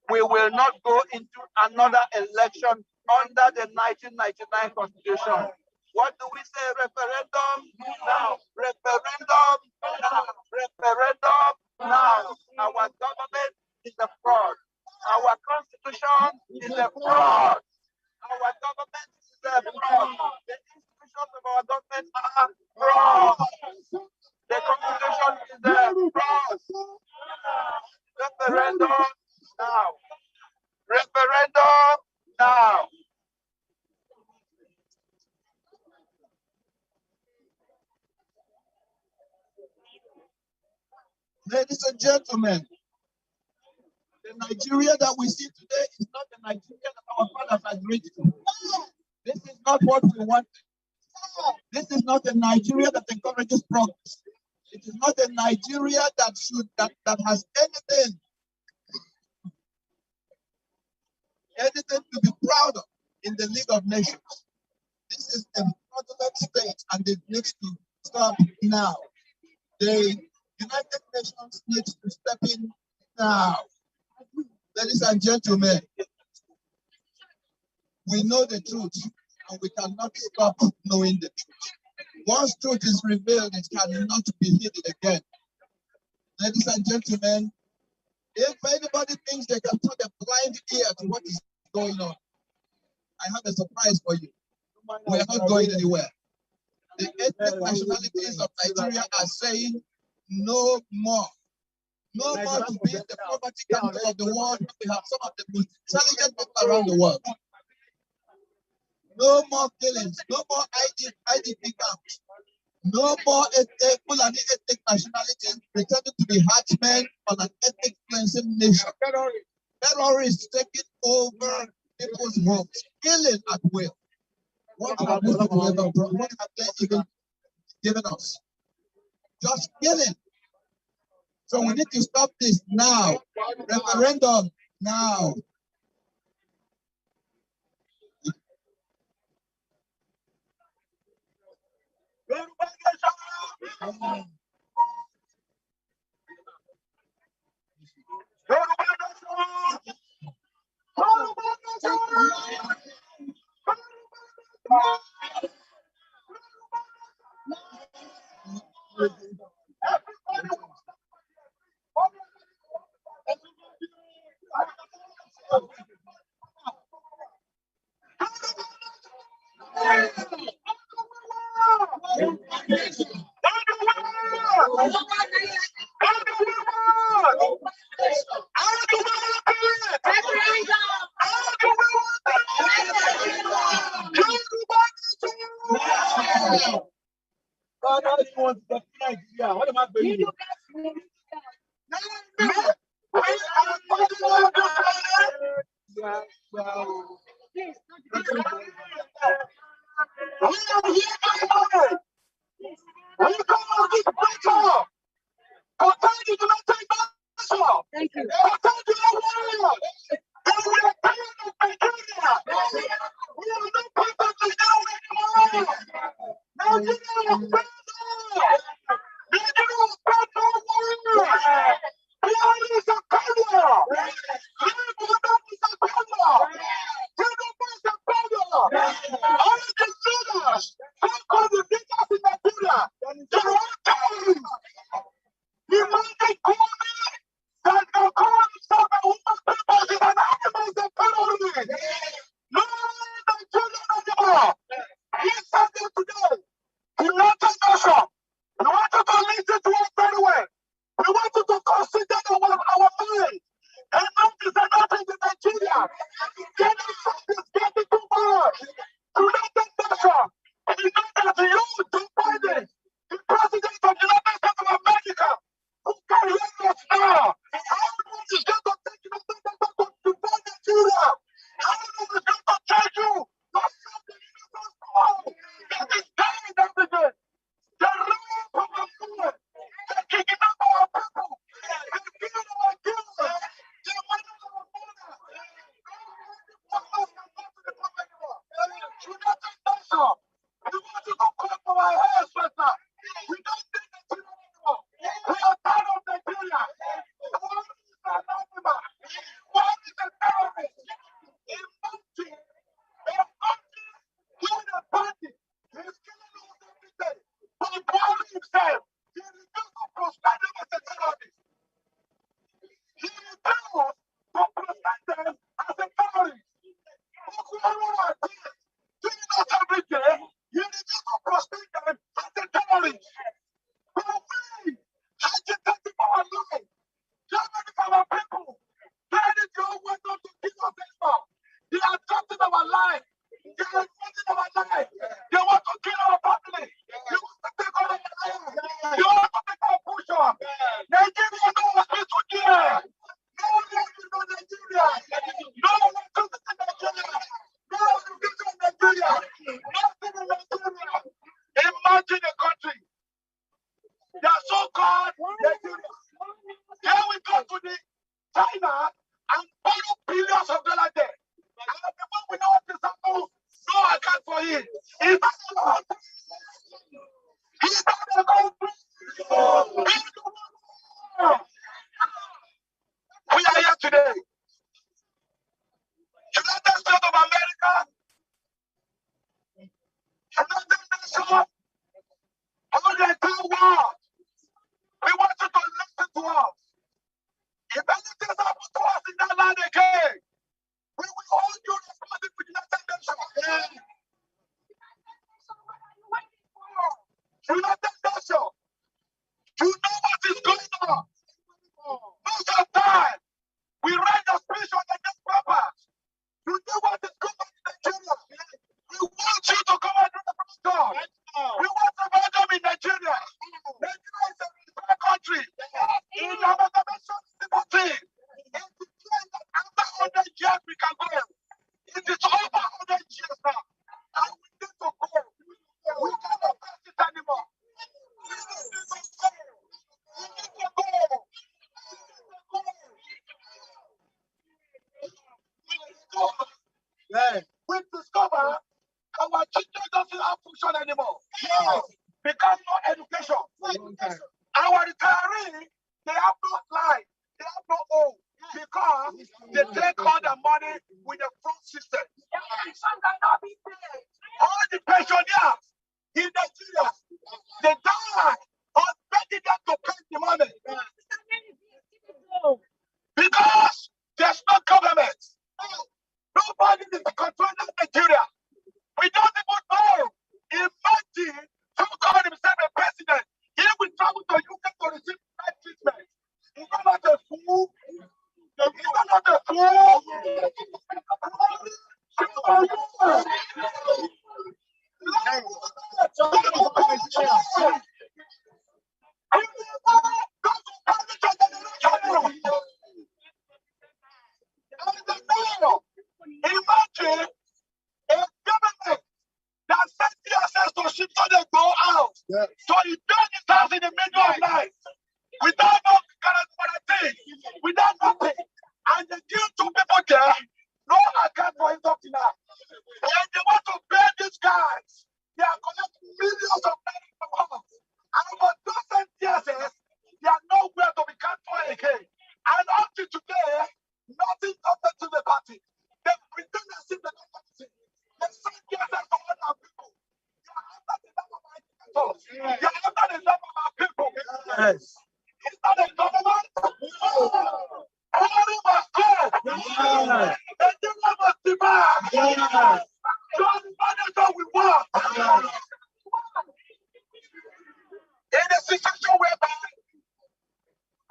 We will not go into another election under the 1999 constitution. What do we say? Referendum now. Referendum Ladies and gentlemen, the Nigeria that we see today is not the Nigeria that our fathers agreed to. This is not what we want. This is not a Nigeria that encourages progress. It is not a Nigeria that has anything to be proud of in the League of Nations. This is a fraudulent state, and it needs to stop now. The United Nations needs to step in now. Ladies and gentlemen, we know the truth, and we cannot stop knowing the truth. Once truth is revealed, it cannot be hidden again. Ladies and gentlemen, if anybody thinks they can put a blind ear to what is going on, I have a surprise for you. We are not going anywhere. The ethnic nationalities of Nigeria are saying no more. No more to be the poverty capital of the world. We have some of the most intelligent people around the world. No more killings, no more IDP camps, no more ethnic nationalities pretending to be heartmen on an ethnic cleansing nation. Terrorists taking over people's homes, killing at will. What have they even given us? Just killing. So we need to stop this now. Referendum now. What am I doing? Thank you. so-called Nigeria. Here we go to the China and borrow billions of dollars there. And the people we know what is happening, no account for it. He's not the country. We are here today. United States of America, United Nations, all the entire world. We want you to listen to us. If anything happens to us in that land again, we will hold you responsible for the United Nations. United Nations, you know what is going on. Most of the time, we write the speech on the newspapers. You know what is going on in Nigeria. We want you to come and do the protocol. We want to welcome in Nigeria. Nigeria is a free country. In amalgamation is the thing. It is clear that after 100 years we can go. It is over 100 years now. And we need to go. We cannot pass it anymore. We need to go. We need to go. We discover our children doesn't have function anymore. Yes. Because no education. Our retirees, they have no life, they have no home, because they take all the money with the fraud system. All the pensioners in Nigeria, they die on begging them to pay the money. Because there's no government. Nobody is controlling Nigeria. We don't even know. Imagine who called himself a president. He will travel to UK to receive bad treatment. Is that not a fool? Is that not a fool? Imagine a government that sends access to ship so they go out. Yeah. So he built his house in the middle of night without no guarantee, without nothing. And they give two people there, no account for him up to now. And they want to pay these guys. They are collecting millions of dollars from us. And for those NTSs, they are nowhere to be cared for again. And up to today, nothing comes to the party. They pretend as if they don't party. They send TSS to other people. They are after the love of our educators. They are after the love of our people. Yes. Is that a government? Everybody must go. Yes. Nigeria must demand. Yes. John Manager we want. Yes. In a situation whereby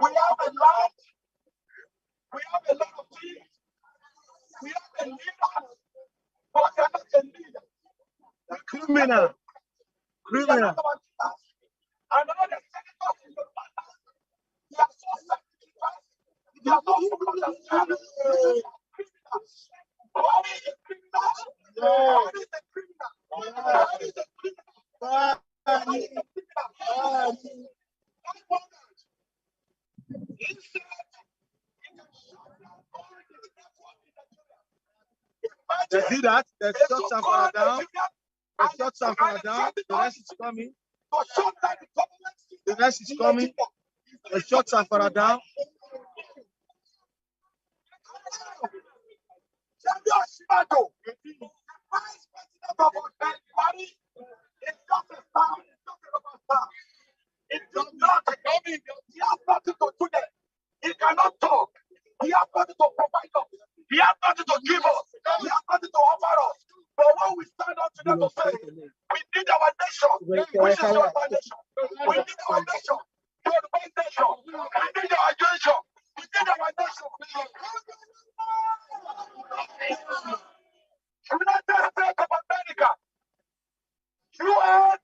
we have a lot, we have a lot of things, we have a leader, but they are not a leader. A criminal. Criminal. And all the senators in the past, they are so sacrificed, they are so criminals. What is a criminal? What is a criminal? What is a criminal? What is a criminal? They see that? They shot Samfara down. They shot Samfara down. The rest is coming. The rest is coming. They shot Samfara down. He has nothing to do there. He cannot talk. He has nothing to provide us. He has nothing to give us. He has nothing to offer us. But when we stand up to them to say, we need our nation, which is your nation. We need our nation, your nation. We need our nation. We need our nation. United States of America, UN,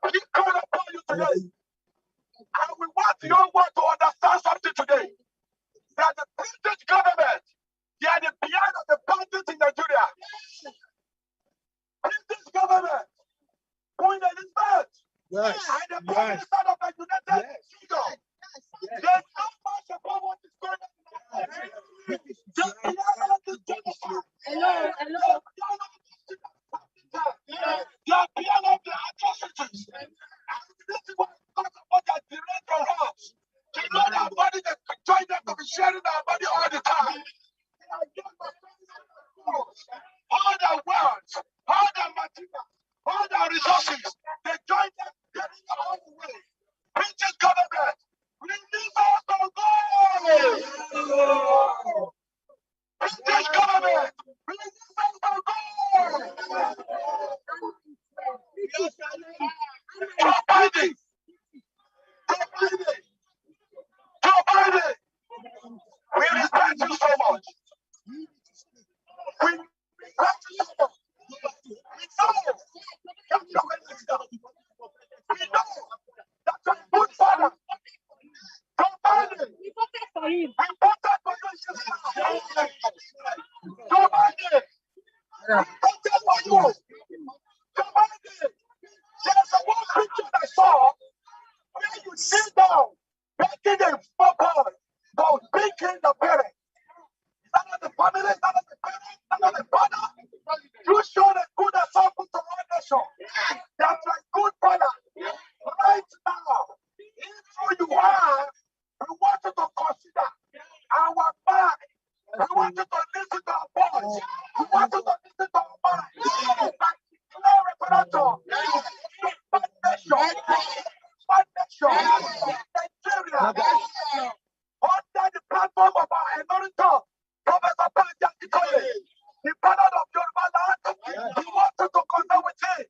we call upon you today. And we want your world to understand something today. That the British government, they are the behind of the bandits in Nigeria. British government, who in the the side of the United Kingdom. There's no much about what is going on. Just the other is genocide. Hello. You are beyond of the atrocities. And this is what talks about that direct from us. To know our body that join them to be sharing our body all the time. All their wealth, all their material, all their resources, they join them getting all the way. British government, release us from gold! British government, release us from gold! Joe Biden! Joe Biden! We respect you so much. We respect you so much. We know that you're a good father. Joe Biden! We voted for him. We voted for you. Joe Biden! We voted for you. Joe Biden! There's a one picture I saw where you sit down, making a purpose, but making the parent. None of the family, none of the parents, none of the father. You showed a good example to our nation. That's a good father. Right now, if who you are, we want you to consider our mind. We want you to listen to our voice. We want you to listen to our mind. Like declare referendum. One nation. One nation. Nigeria. Under the platform of our anointing, Professor Panja Ikoye, the father of Yoruba land, we want you to connect with him.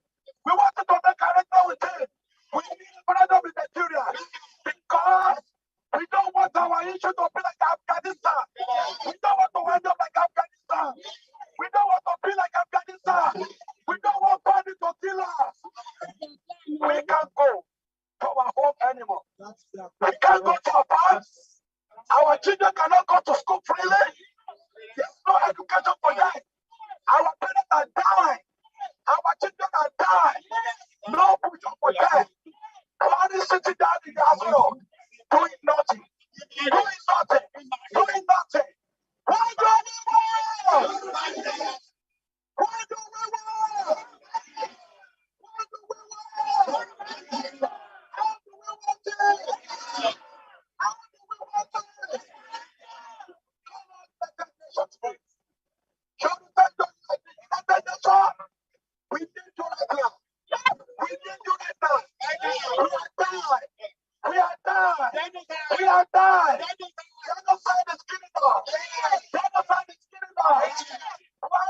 We want you to make arrangement with him. We need a brother with Nigeria because we don't want our issue to be like Afghanistan. We don't want to end up like Afghanistan. We don't want to be like Afghanistan. We don't want money to kill us. We can't go to our home anymore. We can't go to our farms. Our children cannot go to school freely. There's no education for them. Our parents are dying. Our children are dying. No future for them. God is sitting down in the hospital, doing nothing. Doing nothing. Doing nothing. Why do we want? Why do we want? Why do we want? How do we want it? How do we want it? We need you right now. We need you right now. We are dying. We are dying. Genocide is killing us. Genocide is killing us. Why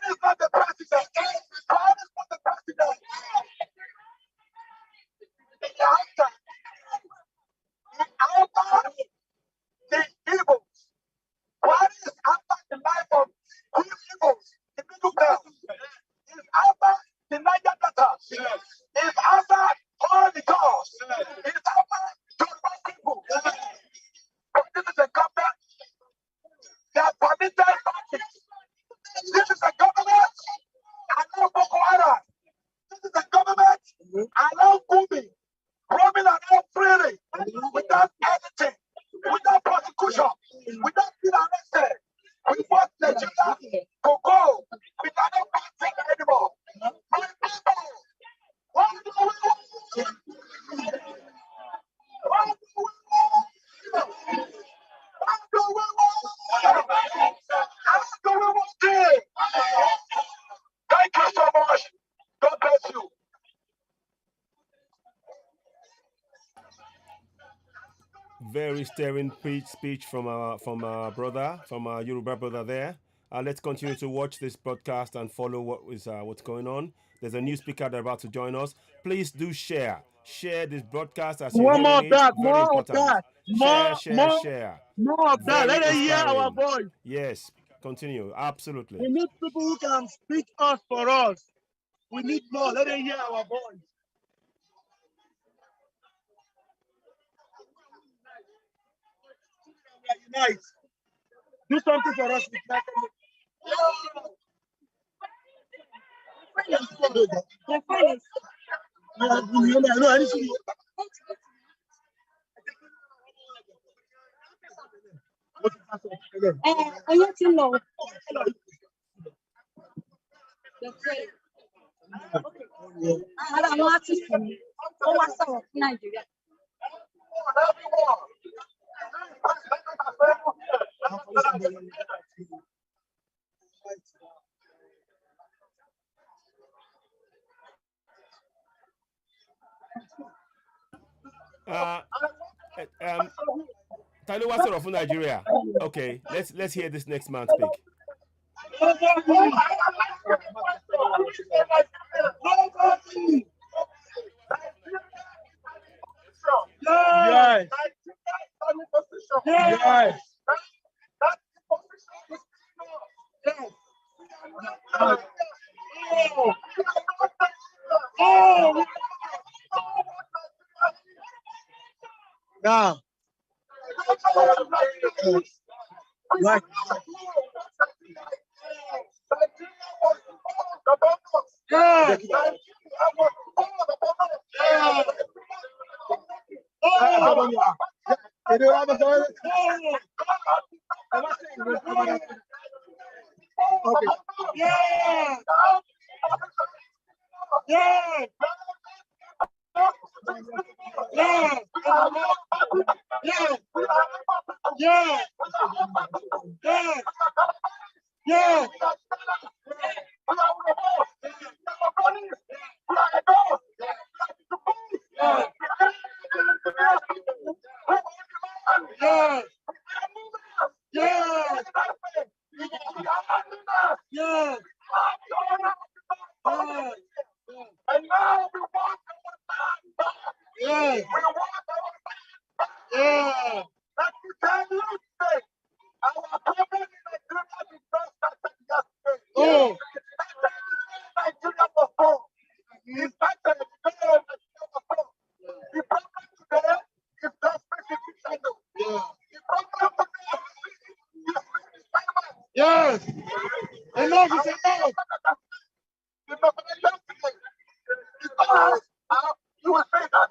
is not the president? Why is not the president? After the evils. What is after the life of these evils? The middle belt is after the Niger Delta. Is after all the cause. Is after Yoruba people. But this is a government that permitted parties. This is a government allow Boko Haram. This is a government allow Gumi roaming around freely without anything, without prosecution, without being arrested. We want Nigeria to go without a party anymore. My people, what do we want? What do we want? What do we want? How do we want it? Thank you so much. God bless you. Very stirring speech from our brother, from our Yoruba brother there. Let's continue to watch this broadcast and follow what's going on. There's a new speaker that's about to join us. Please do share this broadcast as you're One more hearing of it. that, Very more of important. that, Share. more of that. Very Let us hear our inspiring. voice. Yes, continue. Absolutely. We need people who can speak us for us. We need more. Let us hear our voice. Unite. Do something for us. Tani Wasser of Nigeria. Okay, let's hear this next man speak. Yes. Yes. Now, like, yeah. Yes. Enough is enough. You will say that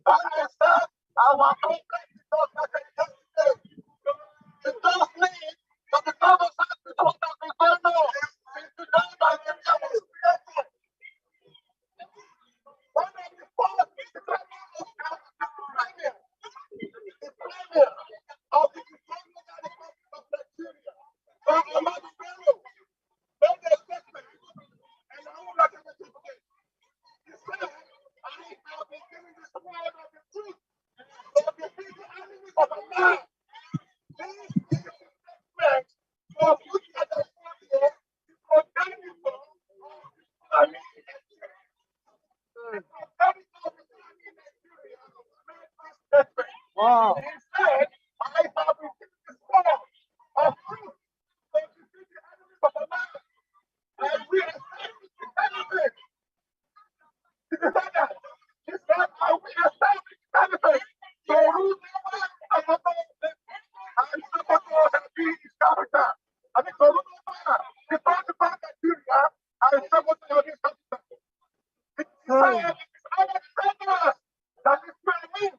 I understand our complex it does mean that the government has to talk about the government. One of the first of the wow. Instead, I have received the sword of truth to defeat the enemies of the land. And we establish the enemy. He said that. He said, I will establish the enemy. So rule over and Saboteur has been his character. I think so rule over the part of Nigeria and Saboteur has been his character. He said, it's our defenders that is me.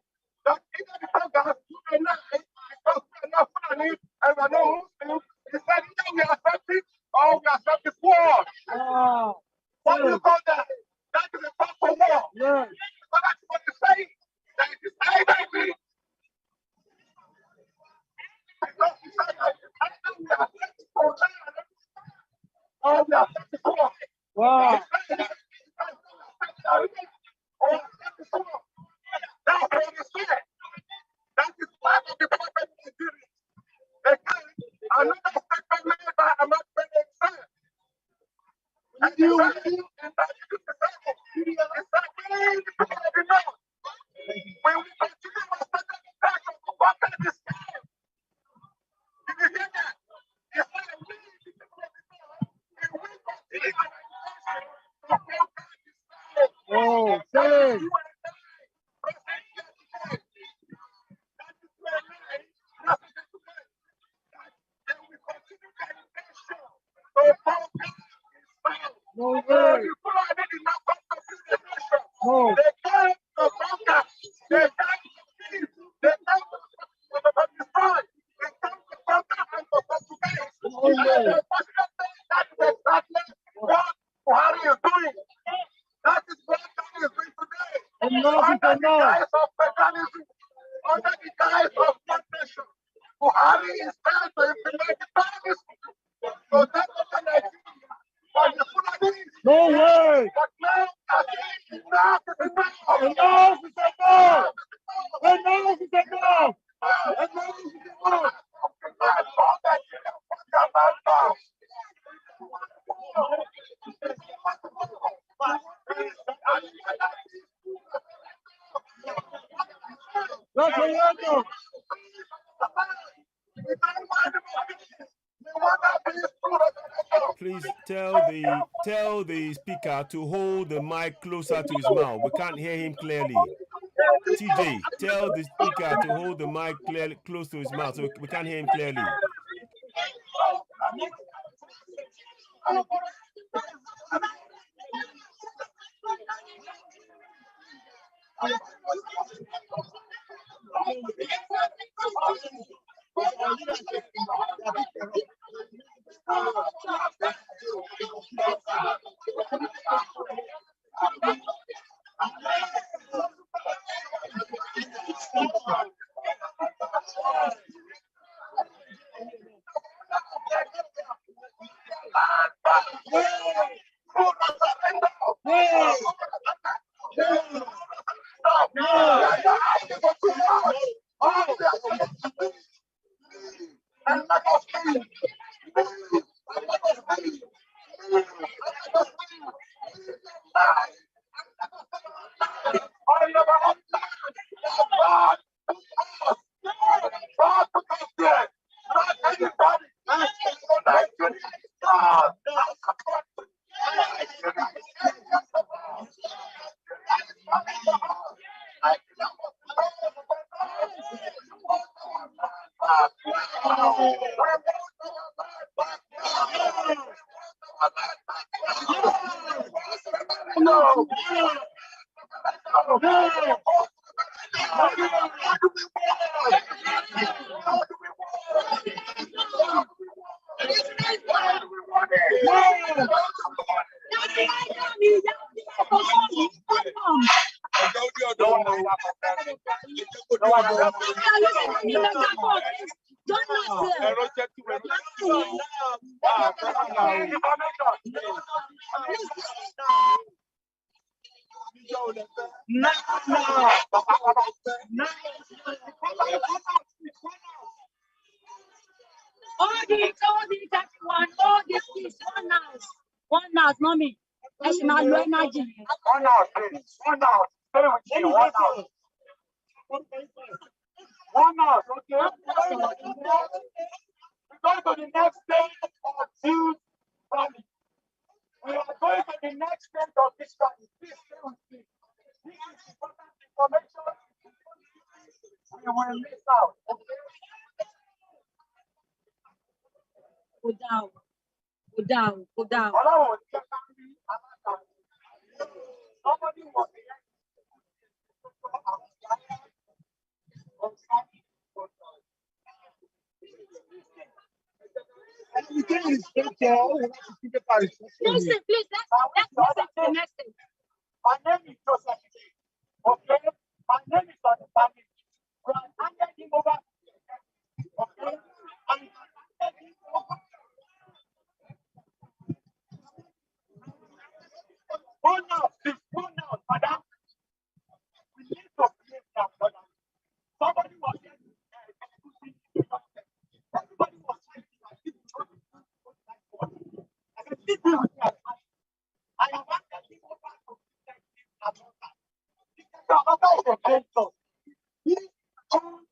That either the Tongas, you and I, because we are not Fulani and we are not Muslims, he said either we accept it or we accept the sword. Oh. What do you call that? That is a call for war. Yeah. So that's what you say. That it is either we. Because he said that either we accept the sword or we accept the sword. Wow. Or accept the sword. That's what he said. That is part of the problem in Nigeria. Again, another statement made by Ahmad Ben himself. And you will be in that you disabled. It's that we know. When we continue to study the fact of the work at this time. Did you hear that? It's like we and we continue our intention to work at this time. Oh, dang. No way. No. They came to conquer. They came to kill. They came to destroy. They came to conquer and to subjugate. That is exactly what Buhari is doing. That is what Buhari is doing today. Under the guise of federalism, under the guise of one nation, Buhari is trying to implement the federalism. So that's what Nigeria for the Fulani. No way. But now, enough is enough. Enough is enough. Enough is enough. Enough is enough. Referendum. Please tell the speaker to hold the mic closer to his mouth. We can't hear him clearly. TJ, tell the speaker to hold the mic close to his mouth so we can't hear him clearly. One house, mommy. That's my low energy. 1 hour, please. 1 hour. Stay with you. 1 hour. 1 hour. Okay. We go to the next stage of Jude's rally. We are going to the next stage of this rally. Please stay with me. This is important information. We will miss out. Okay. Go down. Go down. Go down. Somebody was Listen, please, let's listen to the message. My name is Joseph. Okay? My name is on the family. We are handing him over. Okay? And handing him over. One out, please. One out, madam. We need to play that, madam. Somebody was here. Everybody was trying to like this. I said, this is what I have handed him over to Detective Amaka. Detective Amaka is a mentor. He owns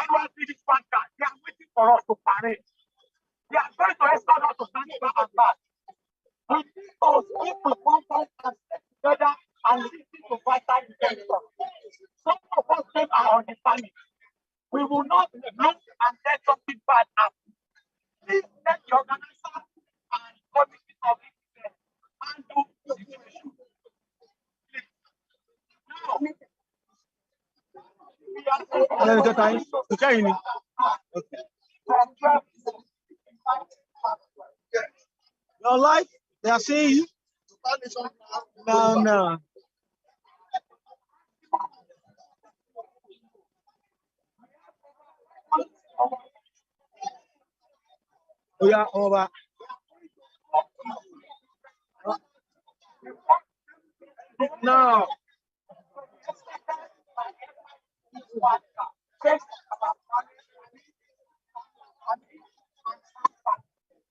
NYPD Spanker. They are waiting for us to parade. They are going to escort us to Zanzibar and back. We need us to contact and stay together and listen to vital information. Some of us them are on the panic. We will not look and let something bad happen. Please let the organizer and committee of it handle the situation. Please. time. Okay. Your life, they are seeing you. No. Oh yeah, over. No.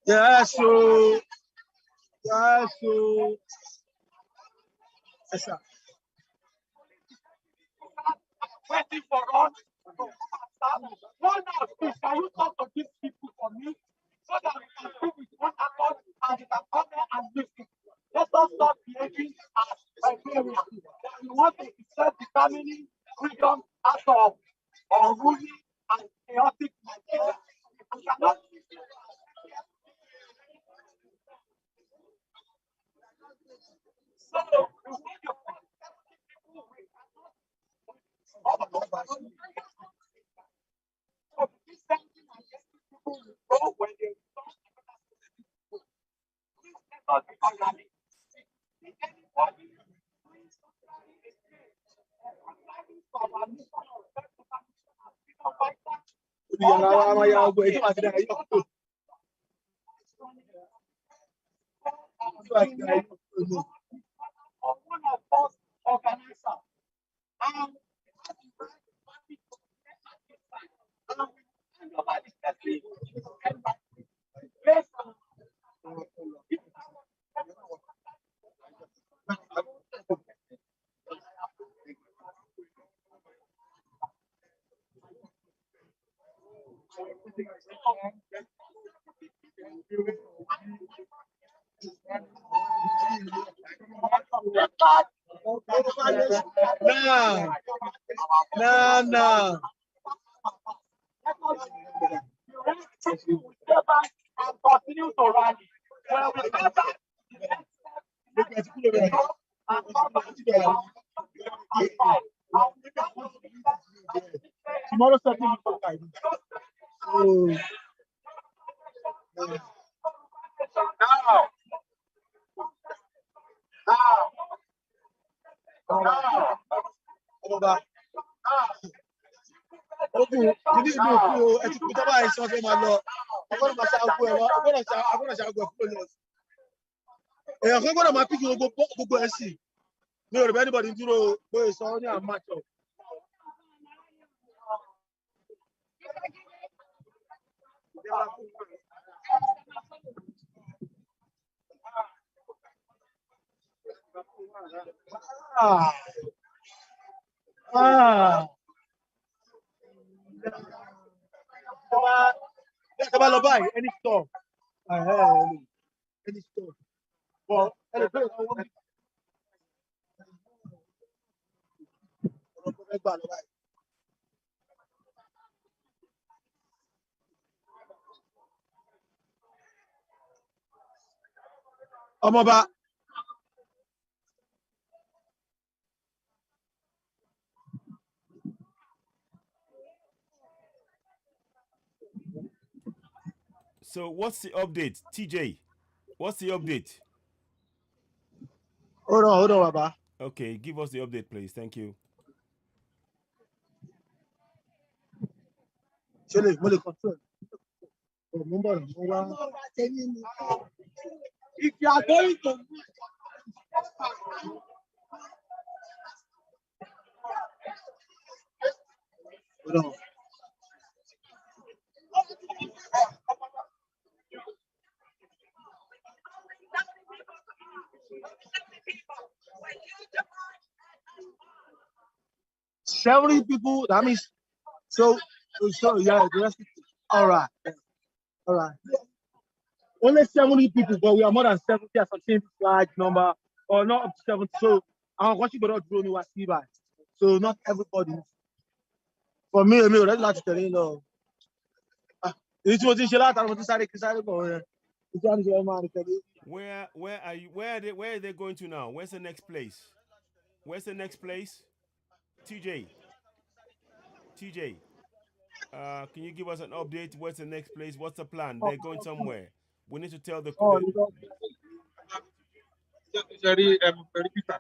Yes, so. Yes, so. Yes, sir. Waiting for us. One now, please, can you talk to these people for me so that we can speak with one accord and we can come here and listen? Let us stop behaving as Nigerians. That we want to be self-determining freedom out of unruly and chaotic Nigeria. We cannot. So, we need your people. So, this something I guess people will go when they start. This cannot be organic. Anybody doing something No. And continue to rally. When we come back, Tomorrow something is okay. Oh. Èèyàn kan gbọ́dọ̀ máa píkì gbogbo ẹ̀ sí. Mi ò rò bẹ́ẹ̀ anybody dúró bóyá sọ ní àmàtọ̀. Ẹ bá lọ báyìí, any store. Any store. Well, Ọmọba. So what's the update, TJ? What's the update? Hold on, Baba. Okay, give us the update, please. Thank you. If you are going to hold on. Several people, that means so yeah, the rest all right. Only 70 people, but we are more than 70 as a same large number, or not up to 70. So our country got not grown was by. So not everybody. For me, already like to tell you no. It was in Shalata, I want to say Where are you? Where are they going to now? Where's the next place? TJ? TJ, can you give us an update? What's the next place? What's the plan? They're going somewhere. We need to tell the. Jerry, Peter.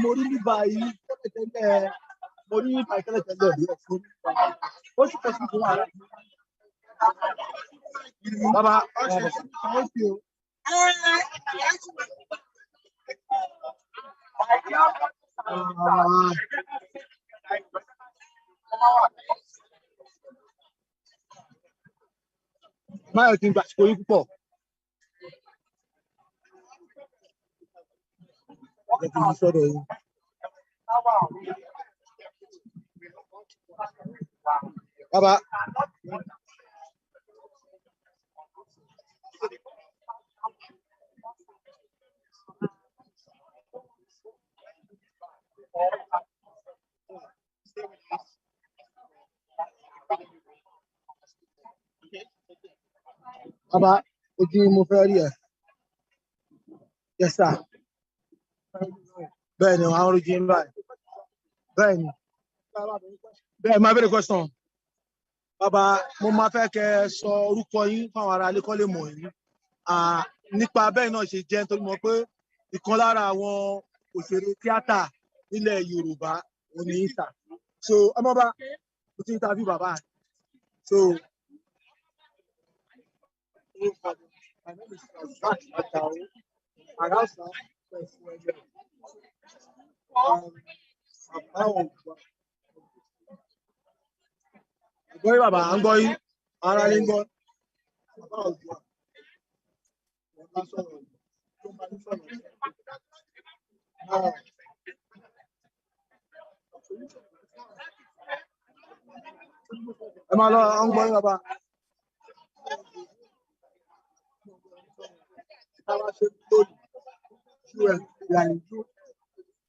Mo rí nígbà yìí tẹ́lẹ̀ mo rí nígbà tẹ́lẹ̀ ó sì kọ́ sí ìlú wa. Bàbá thank you. Máyọ̀ ti ń gbà sí orí púpọ̀. Bàbá. Bàbá, ojú mo fẹ́ rí ẹ. Yes, sir. Bẹ́ẹ̀ni, àwọn ojú ń báyìí. Bẹ́ẹ̀ni. Bẹ́ẹ̀ máa bẹ̀rẹ̀ question. Bàbá, mo máa fẹ́ kẹ́ ẹ sọ orúkọ yín fáwọn ará ilé kó lè mọ̀ yín. Nípa bẹ́ẹ̀ náà ṣe jẹ́ nítorí mọ̀ pé ìkan lára àwọn òṣèré tíátà nílẹ̀ Yorùbá ò ní ìta. So, ọmọba, mo ti ń interview bàbá. So, my name is Zach Atao. Arasa, bàbá ń gbọ́ yín, ara ní gbọ́. Bàbá Oduduwa. Ẹ máa lọ, ń gbọ́ yín bàbá.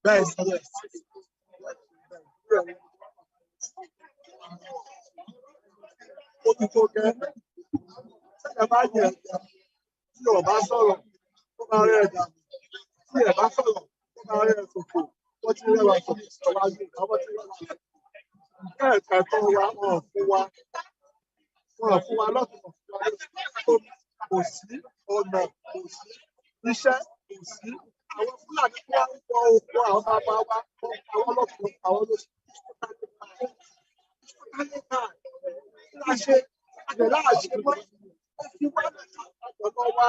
Best, yes. Ó ti tó kẹ́. Ẹ bá yẹ tí ò bá sọ̀rọ̀, ó máa rẹ̀ ẹ̀dá. Tí ẹ bá sọ̀rọ̀, ó máa rẹ̀ ẹ̀sọ̀kò. Wọ́n ti rẹwà sọ̀rọ̀ ìjọba yìí, àwọn ti rẹwà sọ̀rọ̀. Kẹ́ẹ̀kẹ́ tó wá wọn fún wa. Wọn fún wa lọ́tọ̀ kò sí ọ̀nà kò sí iṣẹ́ kò sí. Àwọn Fúlàní tó wá ń wọ oko àwọn bàbá wa, àwọn ọlọ́pàá, àwọn olóṣèlú. Láṣẹ àgbẹ̀lá àṣemọ́, ó fi wá lẹ́ka àjọ̀lọ́ wa.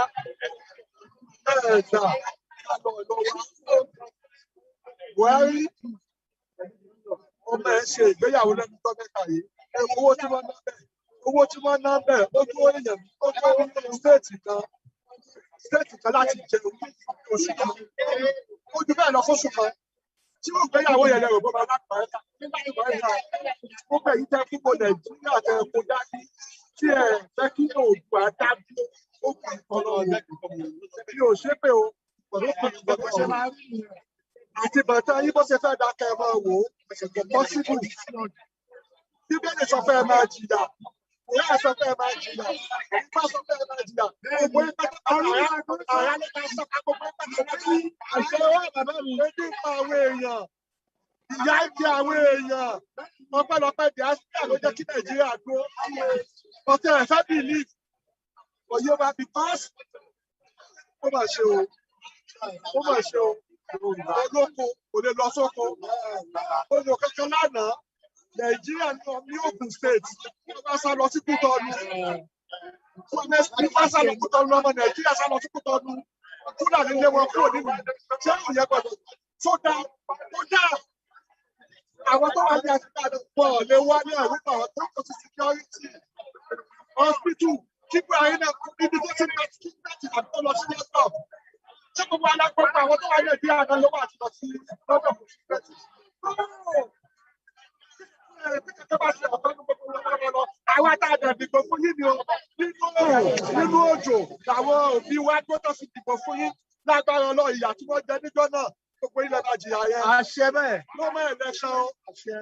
Ẹ̀ẹ̀dà àjọ̀lọ́ wa. Buhari ọmọ ẹ̀ ṣe ìgbéyàwó lẹ́nu tó mẹ́ta yìí. Ẹ wo owó tí wọ́n ná bẹ̀. Owó tí wọ́n ná bẹ̀ ó tó èèyàn ó tó stéètì kan láti jẹun oṣù kan. Ó ju bẹ́ẹ̀ lọ fóṣù kan. Tí ó gbéyàwó yẹn lẹ́rù bó bá lápá ẹ̀ka. Nígbà tí wọ́n yà ó bẹ̀ yí tẹ́ fún Nàìjíríà tẹ́ kó dání. Tí ẹ fẹ́ kí Oòduà dájú ó kù ìkọlọ rẹ̀. Mi ò ṣépè o, pẹ̀lú pẹ̀lú ṣe máa ń rí ìyẹn. Àti bàtà yín bó ṣe fẹ́ dákẹ́ ẹ máa wò ó, kò pọ́sibú. Bíbélì sọ fẹ́ ẹ máa jìyà. Ìyá sọ fẹ́ ẹ máa jìyà. Ìfá sọ fẹ́ ẹ máa jìyà. Gbogbo yín pátá àrá ní ká sọ ká gbogbo yín pátá lórí àṣẹ owó bàbá mi. Ebi ń pa àwọn èèyàn. Ìyá ń jẹ àwọn èèyàn. Ọpẹ́lọpẹ́ diaspora ló jẹ́ kí Nàìjíríà dúró. Ọ̀tẹ̀ ẹ̀fẹ́ believe. Òye wa because ó mà ṣe o. Ó mà ṣe o. Olóko kò lè lọ sóko. Olùkọ́ kankan lánàá. Nàìjíríà ní Ogun State. Wọ́n bá sá lọ sí Kútọ́nù. Wọ́n bá sá lọ Kútọ́nù ọmọ Nàìjíríà sá lọ sí Kútọ́nù. Fúlàní lé wọn kúrò nínú. Ṣé òun yẹ gbọdọ̀? Tó dá. Tó dá. Àwọn tó wà ní àtúntà pọ̀ lè wá ní àwùjọ àwọn tó kọ sí security. Hospital kíkọ́ ayé náà níbi tó ti bá ti láti àtọ́ lọ sí laptop. Ṣé gbogbo alágbèbọ̀ àwọn tó wà ní Nàìjíríà náà ló wà àti lọ sí lọ́dọ̀ fún security? Àwọn àtàdà dìbò fún yín ni o. Nínú òjò làwọn òbí wa gbọ́dọ̀ fi dìbò fún yín lágbára ọlọ́ ìyà tí wọ́n jẹ níjọ́ náà. Gbogbo ilẹ̀ máa jìyà yẹn. Àṣẹ bẹ́ẹ̀. Ló mọ ẹ̀lẹ́sàn o.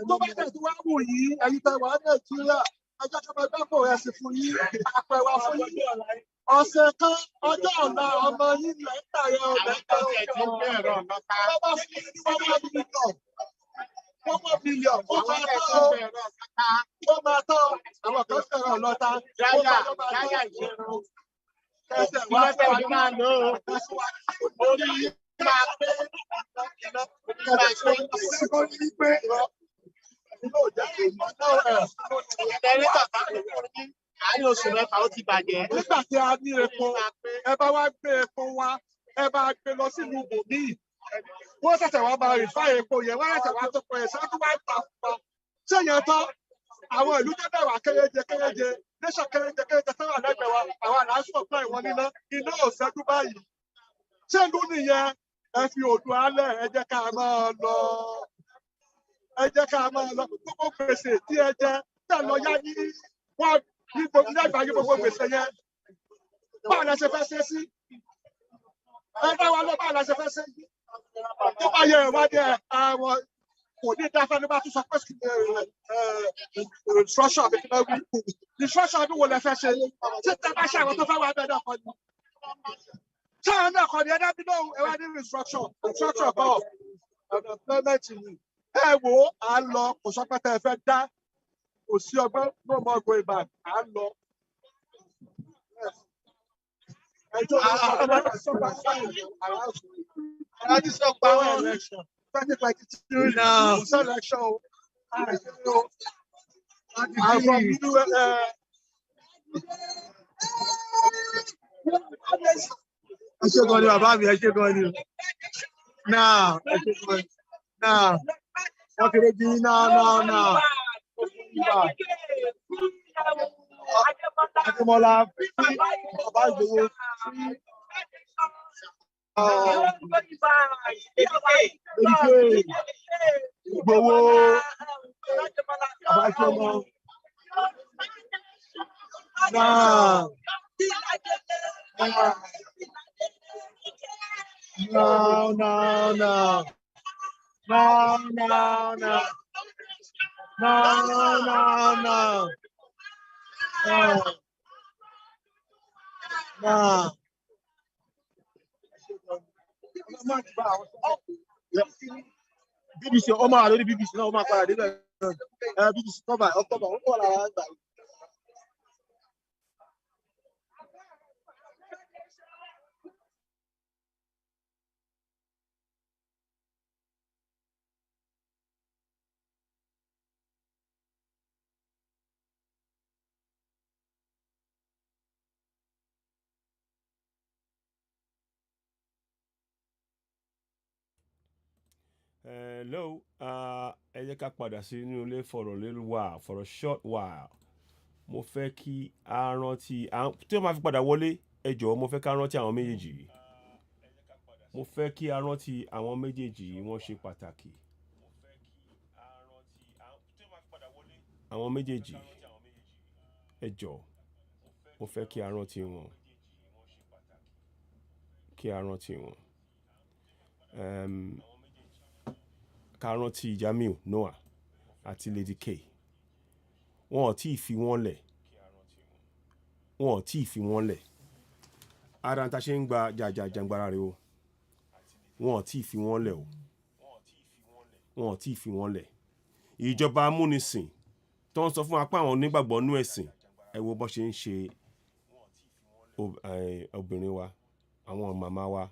Tó bá tẹ̀ tí wá wù yìí, ẹ̀yin tẹ̀ wá Nàìjíríà, ẹjọ́ tó máa dábò rẹ̀ sí fún yín, àpẹwà fún yín. Ọ̀sẹ̀ kan ọjọ́ ọ̀la ọmọ yín lẹ́tà yẹn lẹ́tà. Tó bá fún yín ní 1 million. 4 million. Ó máa tó. Ó máa tó. Àwọn kan fẹ́ràn lọ́ta. Yáyà ìṣẹ́nu. Kẹsẹ̀ wá fẹ́ wá máa lò ó. Orí máa pé. Kẹsẹ̀ kó ní pé. Àárín oṣù mẹ́fà ó ti bàjẹ́. Nígbà tí a ní epo, ẹ bá wá gbé epo wá, ẹ bá gbé lọ sínú bòmíì. Wọ́n ṣẹ̀ṣẹ̀ wá máa rìfá epo yẹn, wọ́n ṣẹ̀ṣẹ̀ wá tó pọ̀ ẹ̀ ṣáájú wá ta fún wa. Ṣé yẹn tán? Àwọn ìlú tó bẹ̀rẹ̀ wá kéréje, nation kéréje sẹ́wọ̀n lẹ́gbẹ̀ẹ́ wa, àwọn àlàáfíà ọ̀pọ̀ ìwọ̀n níná, iná ò ṣẹ́jú báyìí. Ṣé ìlú nìyẹn? Ẹ fi òdù alẹ̀, ẹ jẹ́ ká máa lọ. Ẹ jẹ́ ká máa lọ. Gbogbo gbèsè tí ẹ jẹ, tẹ̀ lọ yá ní wọ́n ní gbogbo lágbàáyé gbogbo gbèsè yẹn. Báwo la ṣe fẹ́ ṣe sí? Ẹ bá wa lọ báwo la ṣe fẹ́ ṣe sí? Tó bá yẹ ìwádìí àwọn kò ní dáfẹ́ ní bá tún sọ pé instruction àbí kí ló wí. Instruction ọdún wo lẹ fẹ́ ṣe? Ṣé tẹ bá ṣe àwọn tó fẹ́ wá bẹ́ẹ̀ náà kọ́ ni? Ṣé àwọn náà kọ́ ni ẹ dábí náà ẹ wá ní instruction bọ̀ ọ̀nà payment ni. Ẹ wo à ń lọ kò sọ pé tẹ ẹ fẹ́ dá kò sí ọgbọ́n no more going back à ń lọ. Ẹjọ́ aláàbí sọ pa àwọn election 2022 now selection o. Àwọn nínú ẹ ṣe gan ni bàbá mi ẹ ṣe gan ni. Now ẹ ṣe gan ni. Now wọ́n kéré bí now. Adémọ́lá bàbá Ìgbòho Ìgbòho bàbá Ìgbòho now. BBC ọmọ àlọ́ ní BBC náà ó máa padà débẹ̀ BBC October ó kọ́ lára ń gbà. Hello, ẹ jẹ́ ká padà sí inú ilé for a little while, for a short while. Mo fẹ́ kí a rántí tí wọ́n máa fi padà wọlé ẹ jọ̀ọ́ mo fẹ́ ká rántí àwọn méjèèjì yìí. Mo fẹ́ kí a rántí àwọn méjèèjì yìí wọ́n ṣe pàtàkì. Àwọn méjèèjì ẹ jọ̀ọ́ mo fẹ́ kí a rántí wọn. Kí a rántí wọn. Ká rántí Jamiu Noah àti Lady K. Wọn ò tí ì fi wọ́n lẹ̀. Wọn ò tí ì fi wọ́n lẹ̀. Ara ta ṣe ń gba jàǹgbara rẹ̀ o. Wọn ò tí ì fi wọ́n lẹ̀ o. Wọn ò tí ì fi wọ́n lẹ̀. Ìjọba amúnisìn tó ń sọ fún apá àwọn onígbàgbọ́ nú ẹ̀sìn ẹ wo bó ṣe ń ṣe obìnrin wa, àwọn màmá wa,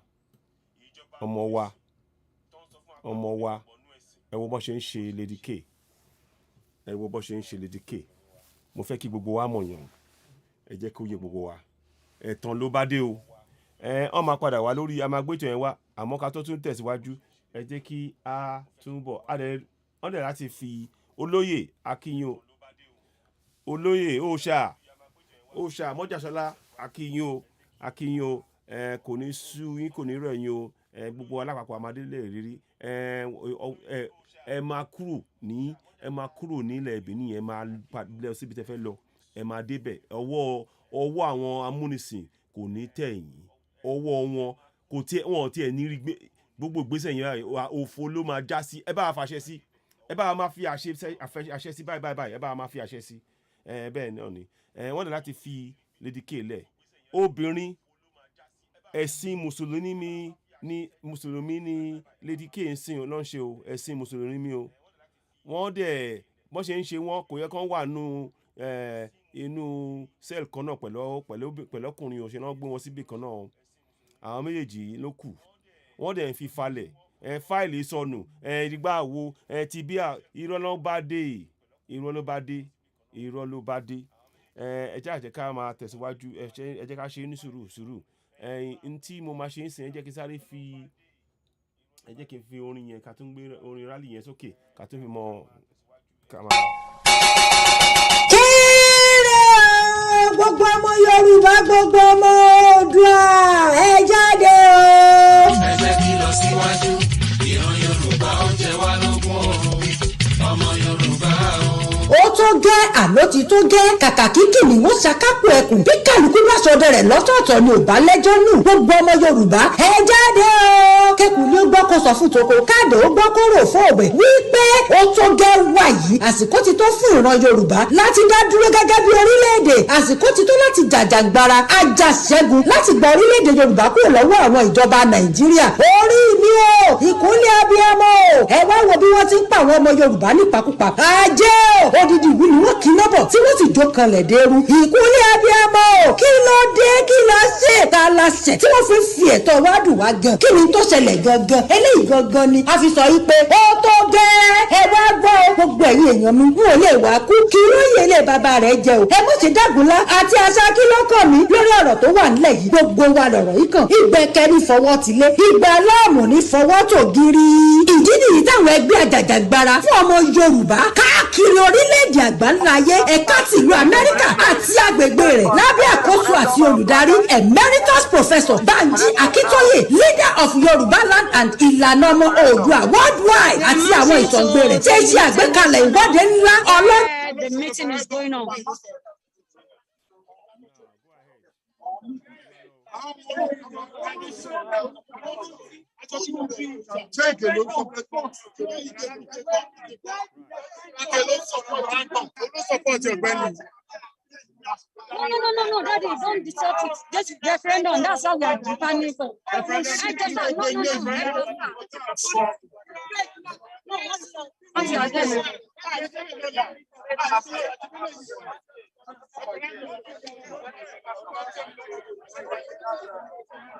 ọmọ wa ẹ wo bó ṣe ń ṣe Lady K. Ẹ wo bó ṣe ń ṣe Lady K. Mo fẹ́ kí gbogbo wa mọ̀ yàn. Ẹ jẹ́ kó yé gbogbo wa. Ẹ̀tàn ló bá dé o. Ó máa padà wá lórí amagbétò yẹn wá àmọ́ ká tó tún tẹ̀síwájú ẹ jẹ́ kí a túnbọ̀ wọ́n dẹ̀ láti fi olóyè akínyìn olóyè òòṣà mọ́jàsọ́lá akínyìn o kò ní sú yín kò ní rẹ̀ yín o gbogbo alápapọ̀ amadé lè rírí ẹ máa kúrò nílẹ̀ Benin ẹ máa lọ síbi tẹ́ fẹ́ lọ ẹ máa débẹ̀ ọwọ́ àwọn amúnisìn kò ní tẹ̀ yín ọwọ́ wọn wọn ò tiẹ̀ ní rí gbogbo ìgbésẹ̀ yẹn òfo ló máa já sí ẹ bá wa fàṣẹ sí ẹ bá wa máa fi àṣẹ sí báyìí ẹ bá wa máa fi àṣẹ sí bẹ́ẹ̀ náà ni wọ́n dẹ̀ láti fi Lady K lẹ̀ obìnrin ẹ̀sìn mùsùlùmí ni Lady K ń sìn ló ń ṣe o ẹ̀sìn mùsùlùmí o wọ́n dẹ̀ bọ́n ṣe ń ṣe wọ́n kò yẹ kán wà inú cell kan náà pẹ̀lú ọkùnrin òṣèlú náà gbé wọn síbì kan náà àwọn méjèèjì ló kù wọ́n dẹ̀ ń fi falẹ̀ fáìlì sọnù ìdígbà wo ti bí irọ́ ló bá dé ẹ jẹ́ ká máa tẹ̀síwájú ẹ jẹ́ ká ṣe ní sùúrù n tí mo máa ṣe ń sìn ẹ jẹ́ kí sáré fi ẹ jẹ́ kí n fi orin yẹn ká tún gbé orin rálì yẹn sókè ká tún fi mọ ká máa. kéré o gbogbo ọmọ Yorùbá gbogbo ọmọ Oòduà ẹ jáde o. ẹ jẹ́ kí lọ síwájú ìran Yorùbá ó jẹ wá lógún ọmọ Yorùbá o. ó tó gẹ́ àló ti tó gẹ́ kàkà kí kìnìún ṣàkápò ẹkùn bí kálukú bá sọdẹ rẹ̀ lọ́tọ̀ọ̀tọ̀ ni ò bá lẹ́jọ́ nù gbogbo ọmọ Yorùbá ẹ jáde o kẹkùn ní ó gbọ́ kó sọ fún toko káàdì ó gbọ́ kó rò fún òbẹ wípé ó tó gẹ́ wà yìí àsìkò ti tó fún ìran Yorùbá láti dá dúró gẹ́gẹ́ bí orílẹ̀-èdè àsìkò ti tó láti jàjàgbara ajàṣẹ́gun láti gba orílẹ̀-èdè Yorùbá kúrò lọ́wọ́ àwọn ìjọba Nàìjíríà orí mi o ìkúnlẹ̀ abiyamọ o ẹ wá wo bí wọ́n ti ń pa àwọn ọmọ Yorùbá nípakúpa ajé o odidi ìlú ni wọ́n kì í nọ́bọ̀ tí wọ́n sì jó kanlẹ̀ dẹ́rù ìkúnlẹ̀ abiyamọ o kí ló dé kí ló ṣe ká láṣẹ tí wọ́n fi ẹ̀tọ́ wá dùn wá gan kí ni tó ṣẹlẹ̀ gangan eléyìí gangan ni a fi sọ yìí pé ó tó gẹ́ ẹ wá gbọ́ gbogbo ẹ̀yin èèyàn mi n ò lè wá kú kí lóye ilé bàbá rẹ̀ jẹ o ẹ mọ̀ sí dàgúnlá àti àṣà kí ló kàn mí lórí ọ̀rọ̀ tó wà nílẹ̀ yìí gbogbo wa lọ̀rọ̀ yìí kàn ìgbẹ́kẹ̀ní fọwọ́ tilé ìgbà láàmú ní fọwọ́ tó gírí ìdí nìyí táwọn ẹgbẹ́ àjàjàgbara fún ọmọ Yorùbá káàkiri orílẹ̀-èdè àgbáńlá ayé ẹ̀ka tìlú Amẹ́ríkà àti agbègbè rẹ̀ lábẹ́ àkóso àti olùdarí emeritus professor Banji Akintoye leader of Yorùbá land and ìlànà ọmọ Oòduà worldwide àti àwọn ìtọ̀gbẹ rẹ̀ ṣe ṣe àgbékalẹ̀ ìwọ́de ńlá ọlọ́. The meeting is going on. No, Daddy, don't disturb it. Just referendum. That's how we are defining for.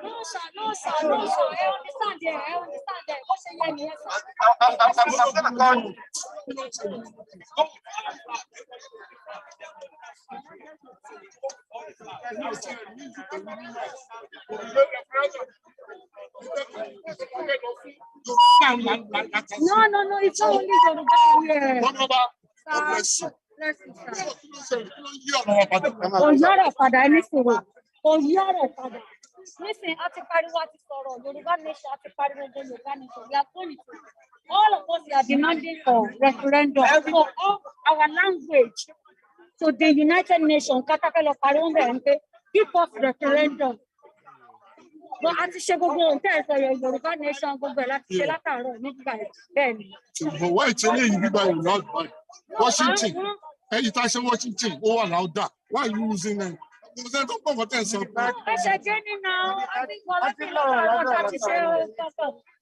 No, sir. I understand there. What's the name? I'm gonna call you. No, it's not only Yoruba here. Bless you. Oyara father, anything. Oyara father. Listen, àti pariwo àti sọ̀rọ̀ Yoruba nation àti pariwo Yoruba nation. We are going to. All of us are demanding for referendum for all our language. So the United Nations, Katakalo Parombe, give us referendum. But àti ṣe gbogbo nǹkan ẹ̀sọ́ Yoruba nation gbogbo ẹ̀ láti ṣe látàárọ̀ nígbà bẹ́ẹ̀ ni. But why it's only you by loud by Washington? Hey, it's actually Washington. Oh, loud that. Why are you using them? I said Jenny now. I think one of the laws is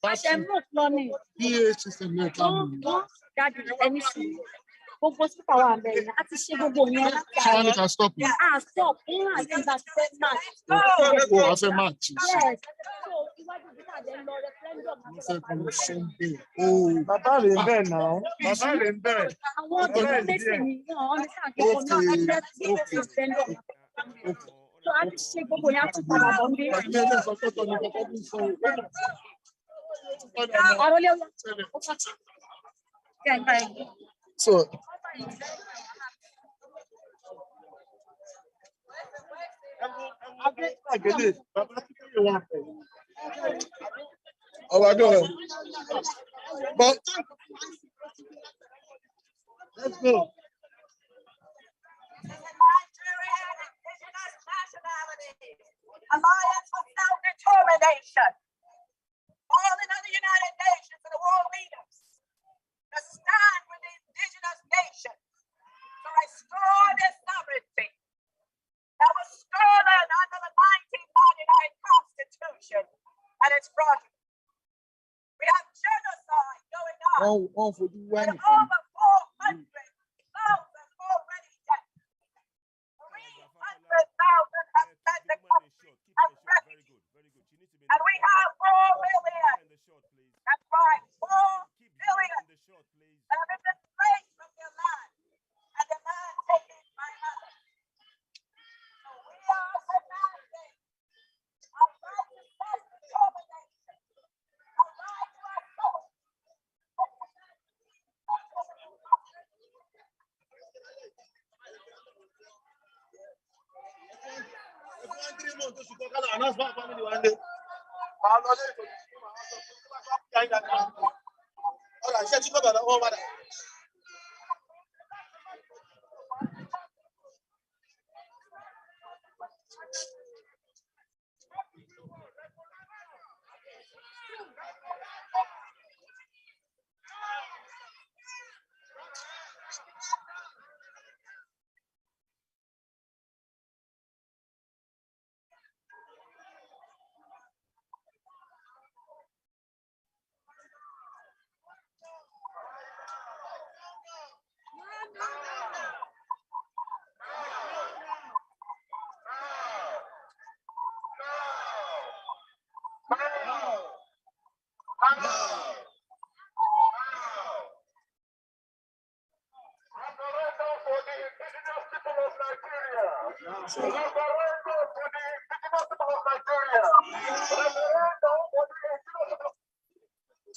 I shall move money. PH is a net. That is anything. Focus power then. I think she will go near. Stop. Yeah, stop. I think that's match. Oh, I said match. Yes. Oh, Baba in there now. Baba in there. I want to listen. Okay. So I think she will go near to so oh, I go. But let's go. Alliance for self-determination, calling on the United Nations and the world leaders to stand with the indigenous nations to restore their sovereignty that was stolen under the 1999 Constitution and its project. We have genocide going on in over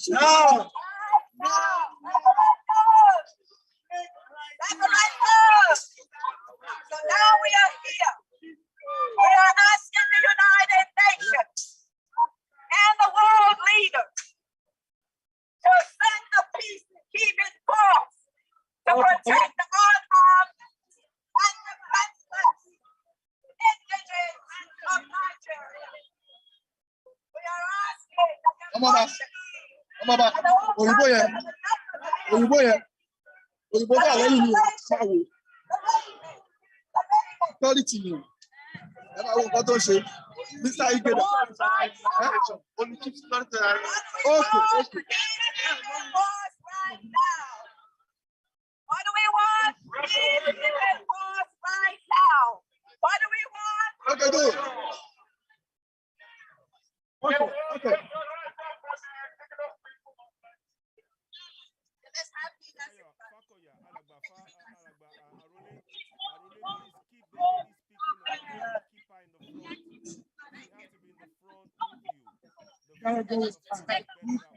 No. So now we are here. We are asking the United Nations and the world leaders to send the peacekeeping force to protect the unarmed and defenseless indigenous of Nigeria. We are asking Mr. Igeda. Only keep starting. Okay. What do we want? Peacekeeping force right now. What do we want? Okay, do it. Okay.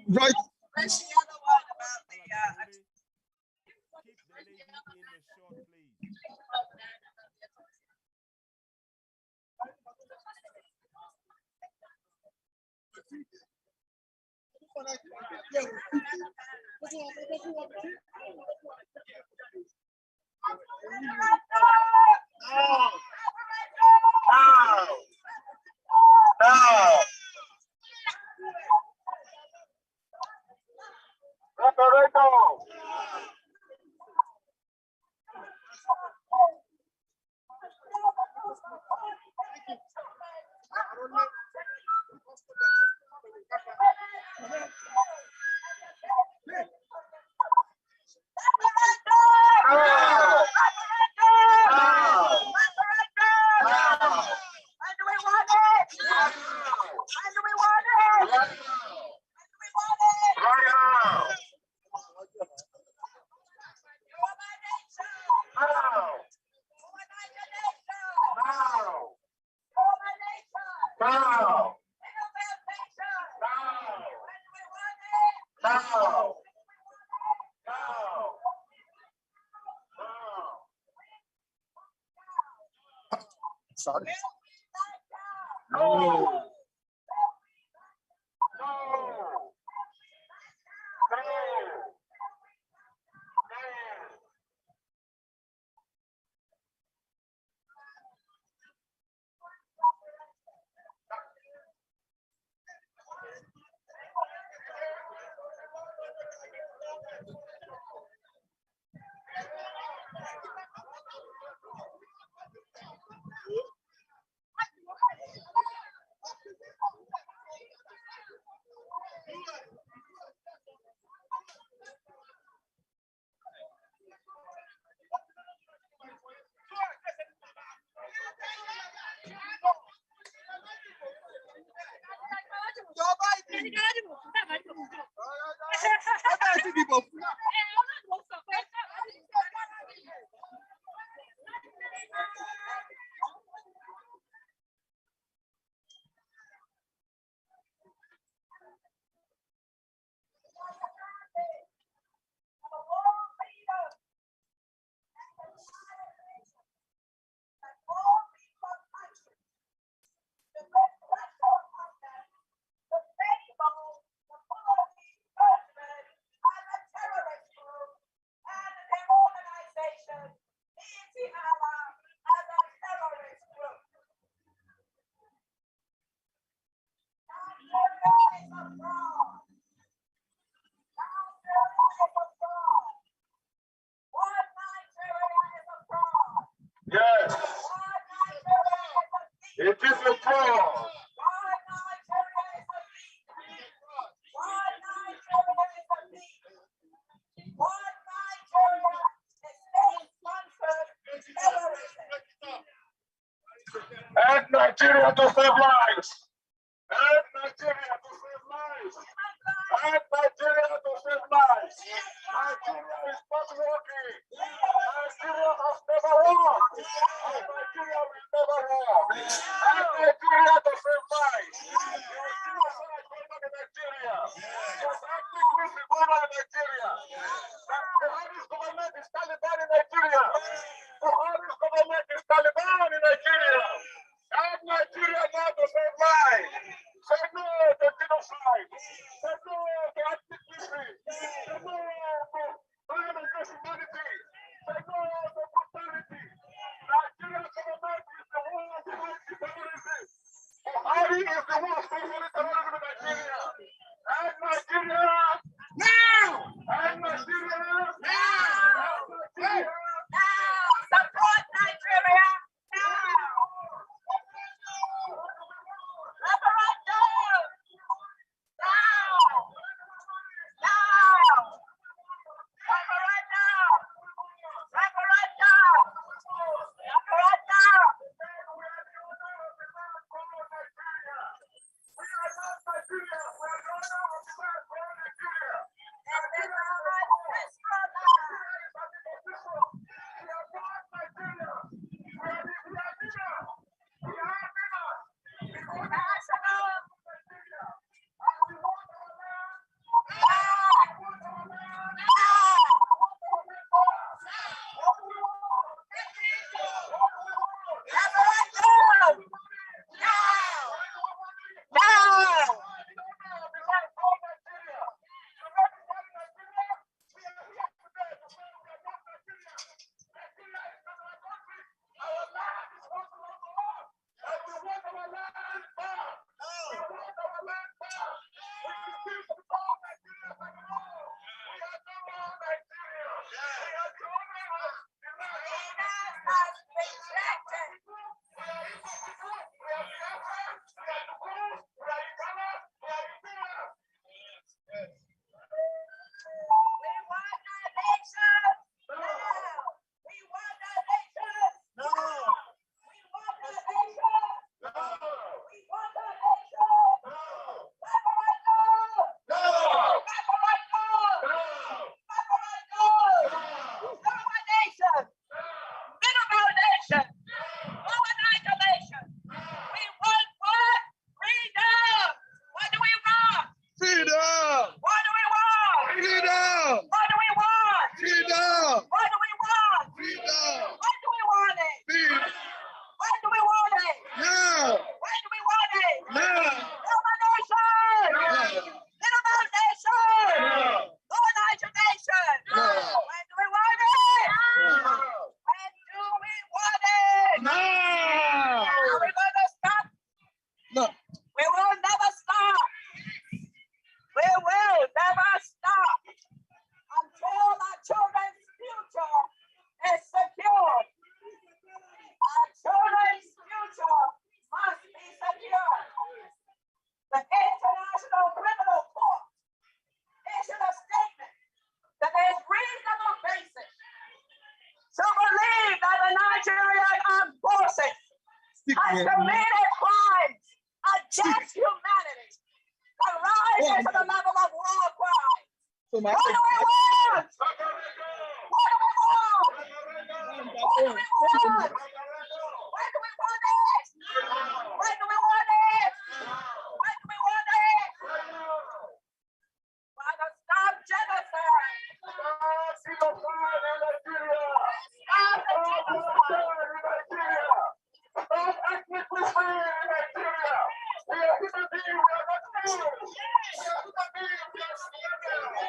Right. Sorry. No. Nigeria to save lives. Help Nigeria to save lives. Help Nigeria to save lives. Nigeria is not working. Nigeria has never won. And Nigeria will never won. Help Nigeria to save lives. There's suicide going on in Nigeria. There's ethnic cleansing going on in Nigeria. Buhari's government is Taliban in Nigeria. Buhari's government is Taliban in Nigeria. Help Nigeria now to save lives. Say no to genocide. Say no to ethnic cleansing. Say no to crime against humanity. Say no to brutality. Nigeria's government is the one behind the terrorism. Buhari is the one sponsoring terrorism in Nigeria. Help Nigeria now. Help Nigeria now. Support Nigeria now. Referendum now. Now. Referendum. Referendum. Referendum. has committed crimes against humanity, arising to the level of war crimes. What do we want? What do we want? What do we want? Where do we want it? Where do we want it? Where do we want it? Father, stop genocide. Stop genocide. Stop the genocide. Stop ethnic cleansing in Nigeria. We are human beings, we are not fools. We are human beings, we are together.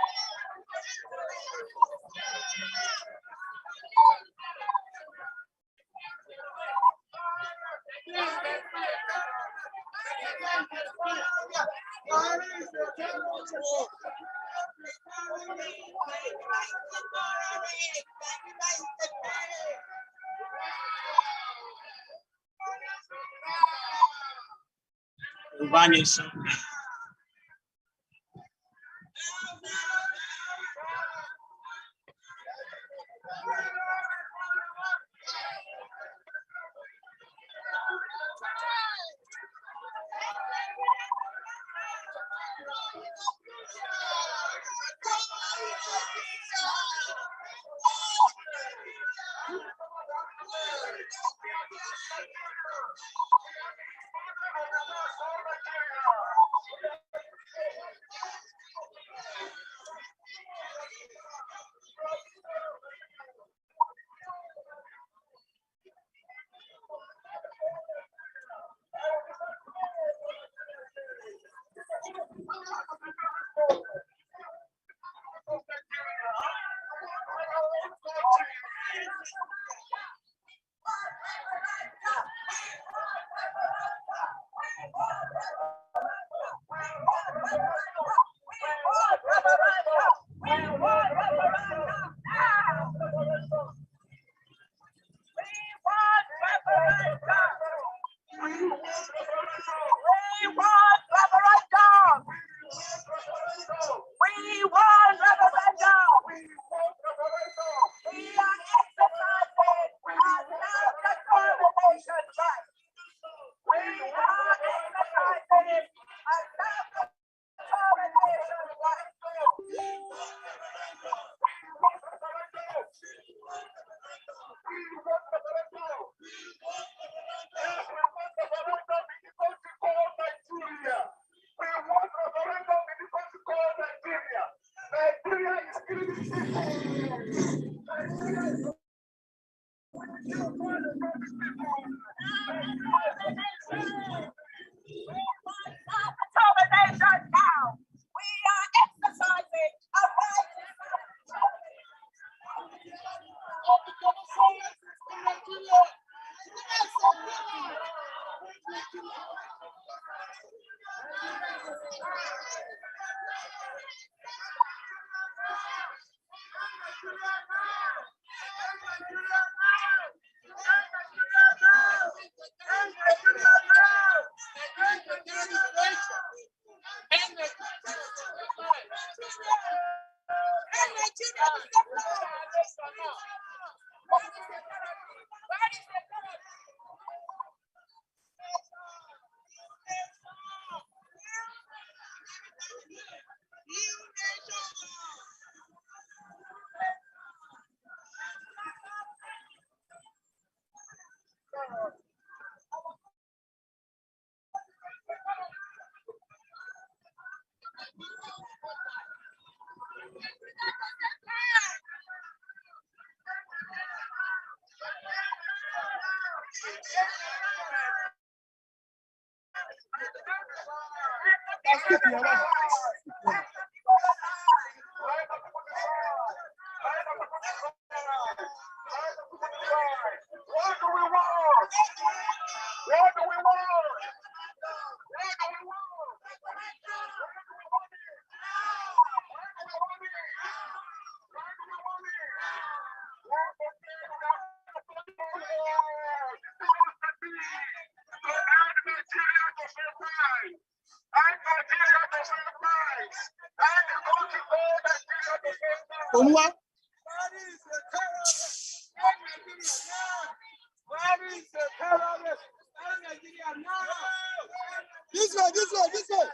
Oduduwa. This way, this way, this way.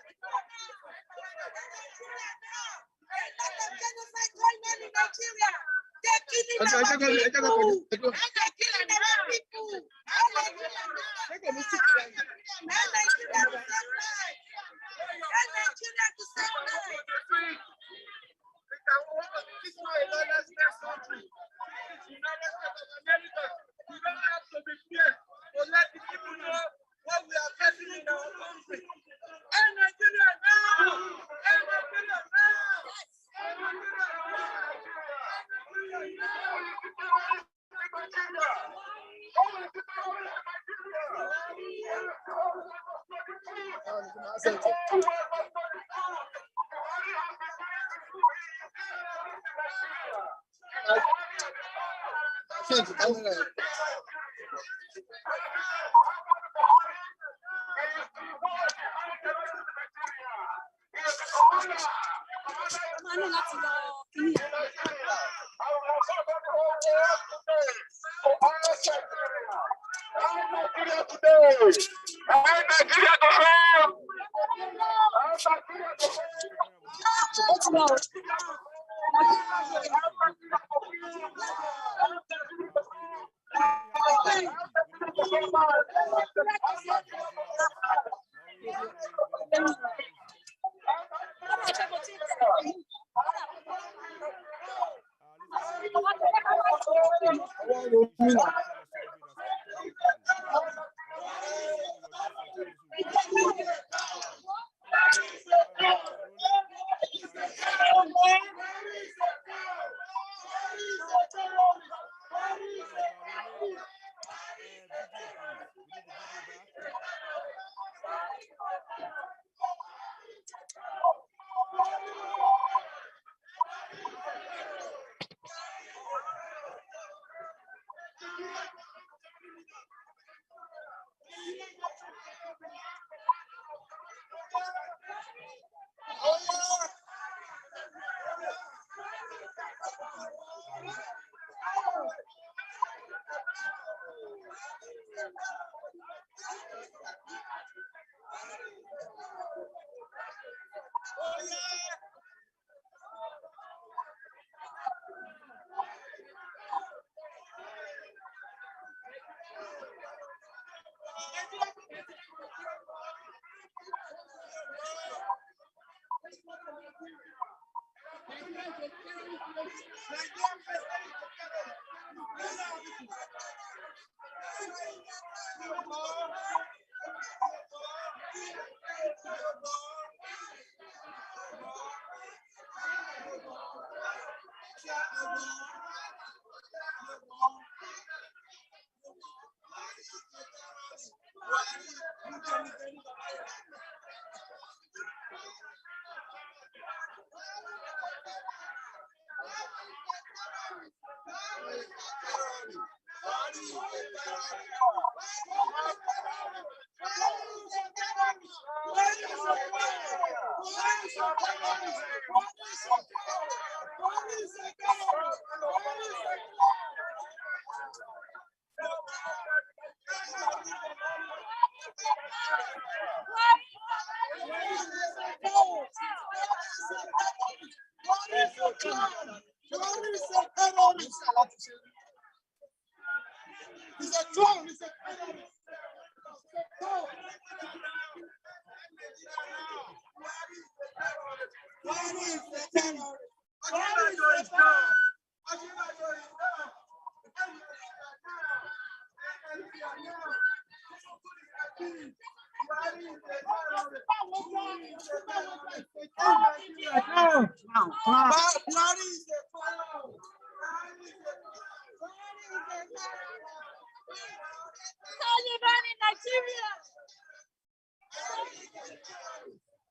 Taliban in Nigeria.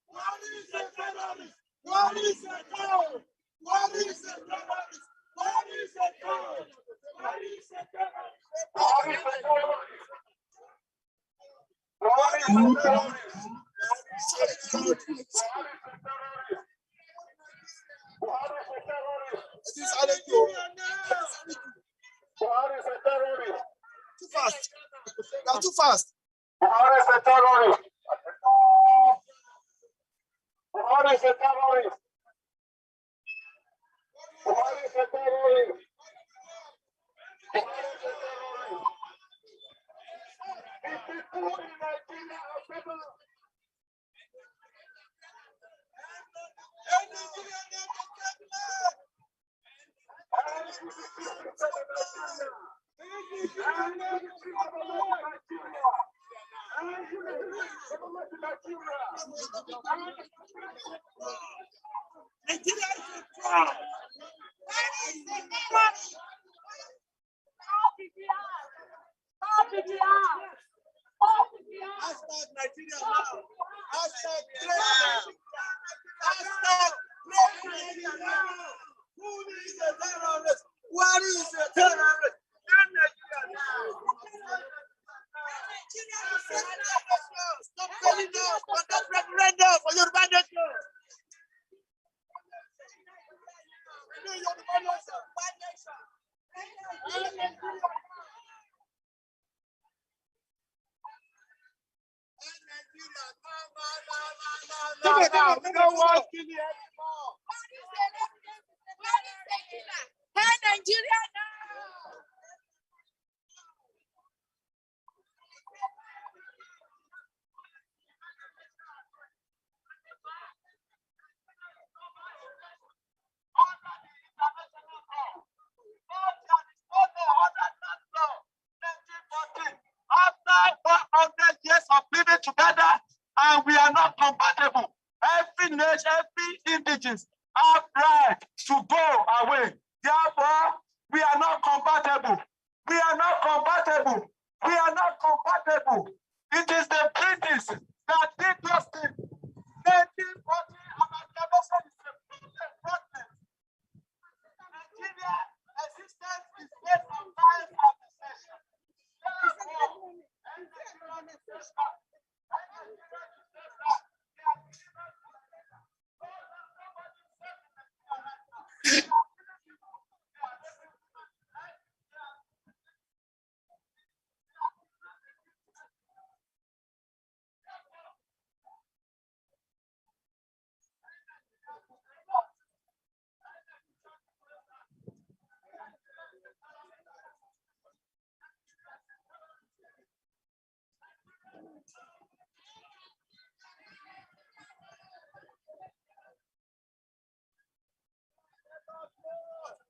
What is a terrorist? What is a terrorist? What is a terrorist? What is a terrorist? What is a terrorist? What is a terrorist? This is Aleko. What is a terrorist? Too fast. You are too fast. What is a terrorist? What is a terrorist? What is a terrorist? What is a terrorist? The people in Nigeria are people. Hashtag Nigeria now. Hashtag Nigeria now. Who is a terrorist? What is a terrorist? Nigeria now. Stop calling us for that referendum for Yoruba Nation. We don't want Kenya anymore. Hey, Nigeria now. privilege, every indigenous have right to go away. Therefore, we are not compatible. We are not compatible. We are not compatible. It is the British that did us in 1940 amalgamation is a problem. Nigeria's existence is based on bias and secession.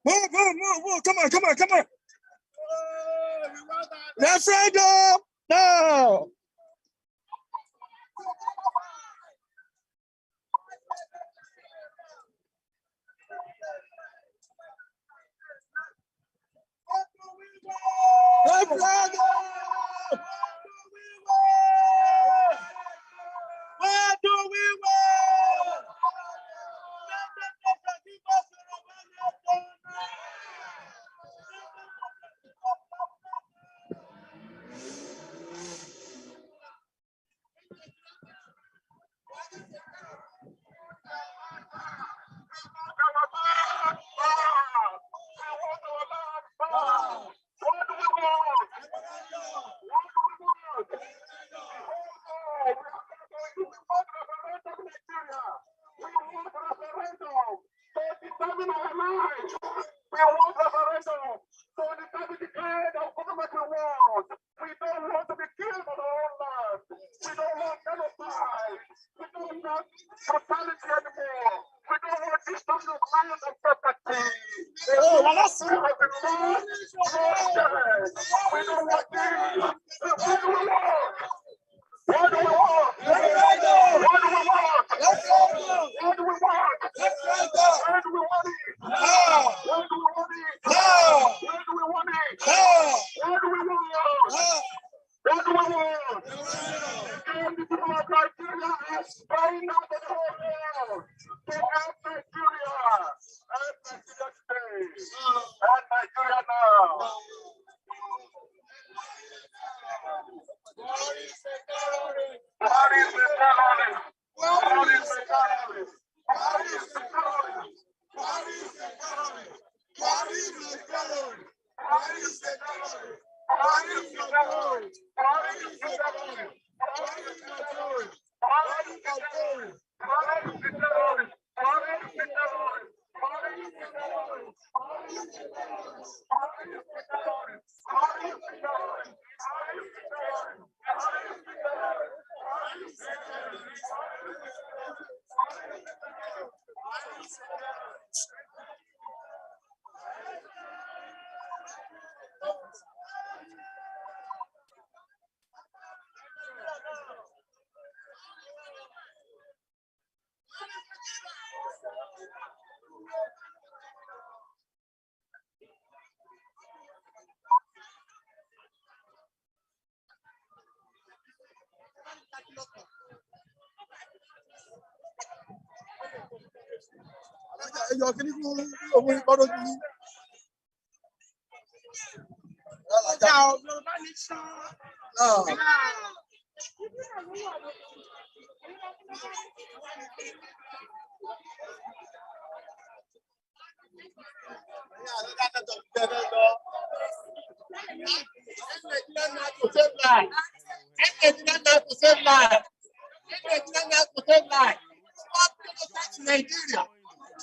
Move. Come on. Referendum! No! Referendum! Where do we win?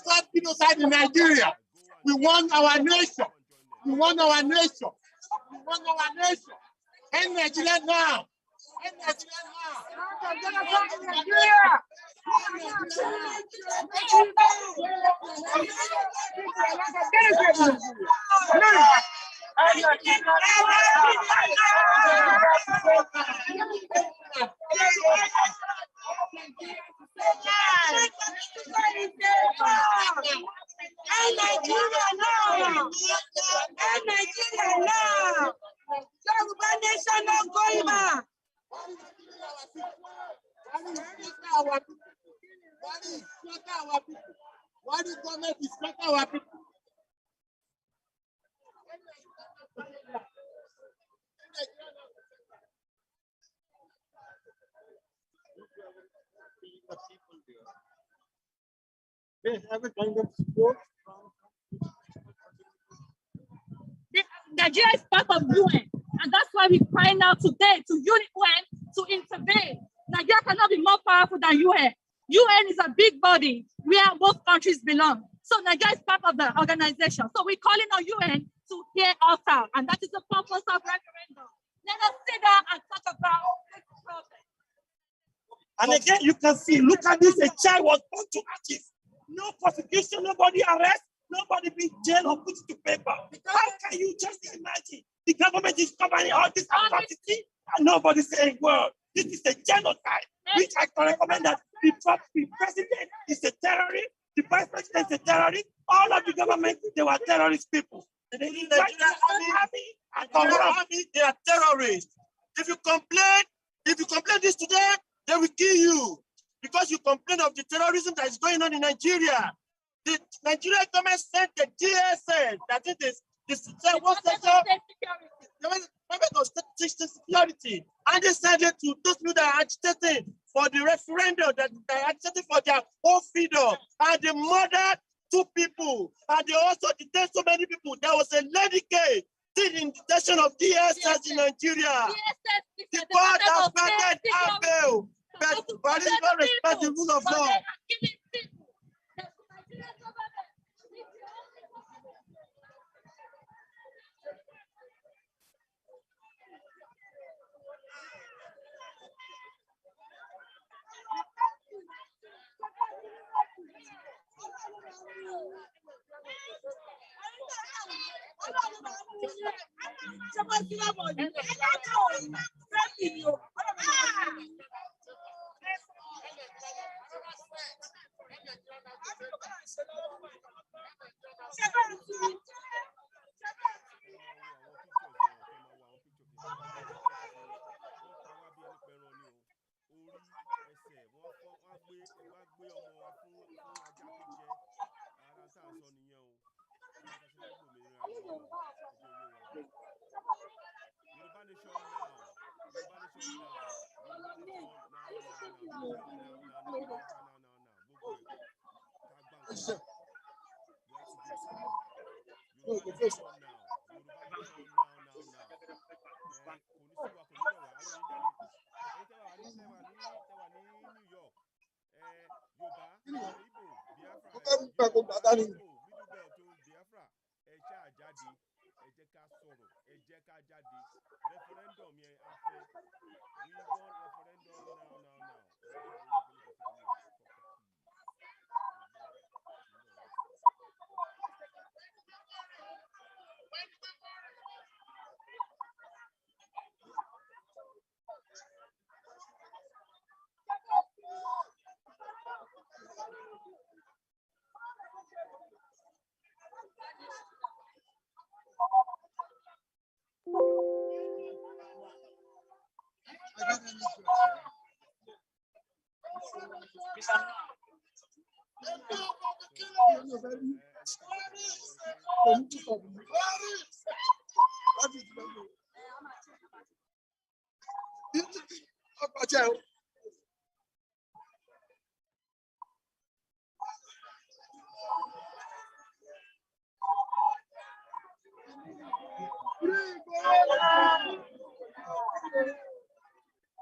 Stop genocide in Nigeria. We want our nation. We want our nation. We want our nation. End Nigeria now. End Nigeria Nigeria now. Nigeria now. Yoruba nation not going back. Why the government is slaughter our people? Nigeria is part of UN, and that's why we're crying out today to UN to intervene. Nigeria cannot be more powerful than UN. UN is a big body where both countries belong. So Nigeria is part of the organization. So we're calling on UN to hear us out, and that is the purpose of referendum. Let us sit down and talk about this problem. And again, you can see, look at this, a child was born to achieve. No prosecution, nobody arrest, nobody be jailed or put to paper. How can you just imagine? The government is covering all this atrocity and nobody saying word. This is a genocide, which I can recommend that the president is a terrorist, the vice president is a terrorist, all of the government, they were terrorist people. They are terrorists. If you complain this today, they will kill you because you complain of the terrorism that is going on in Nigeria. The Nigerian government sent the DSS, that is the security, and they sent it to those people that are agitating for the referendum, that are agitating for their own freedom, and they murdered 2 people, and they also detained so many people. There was a lady case still in detention of DSS in Nigeria. The court has granted our bail, but it don't respect the rule of law.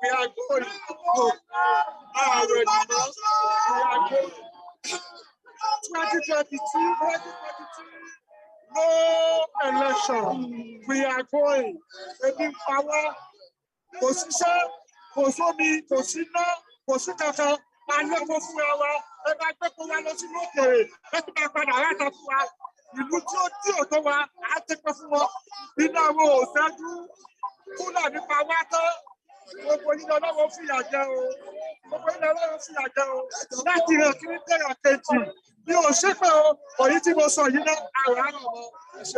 We are going. We are going. 2022, no election. We are going. Taking power, position, position, position, position. And let us know and I think we are not okay. Let's get back to that. Ìlú tí ó tí ò tó wa, á ti pẹ́ fún wọn. Nínú àwọn òṣèlú, kúlọ̀ nípa wá tán. Gbogbo yín lọ́wọ́ fìyà jẹ o. Gbogbo yín lọ́wọ́ fìyà jẹ o. Láti ràn kí ní tẹ̀yà kejì. Bí o ṣe pé o, òyìn tí mo sọ yìí náà, àrà rọ̀ mọ́.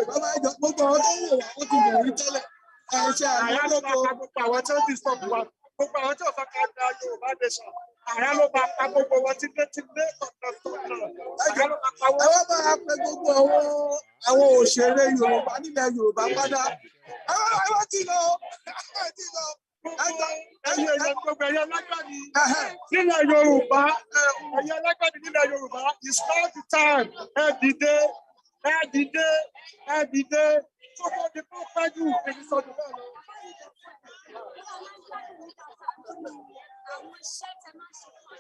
Bàbá ìjọ gbogbo àwọn tó ń wò wá, ó ti bẹ̀rẹ̀ rí tẹ́lẹ̀. Àrà ló bá pa gbogbo àwọn tí ó ti stop wa. Gbogbo àwọn tí ò fẹ́ ká gba Yorùbá nation. Àrà ló bá pa gbogbo wọn tí lé ọ̀nà. Àrà ló bá pa wọ́n. Ẹ wá bá a pè gbogbo àwọn òṣèré Yorùbá nílẹ̀ Yorùbá padà. Ẹ wá ti lọ. Ẹyẹ gbogbo ẹyẹ lágbàdì nílẹ̀ Yorùbá, ẹyẹ lágbàdì nílẹ̀ Yorùbá, it's not the time. Ẹ dìde, ẹ dìde, ẹ dìde. Sọ́kò ní kó pẹ́jù èyí sọ́dún náà lọ. Àwọn iṣẹ́ tẹ máa ṣe fún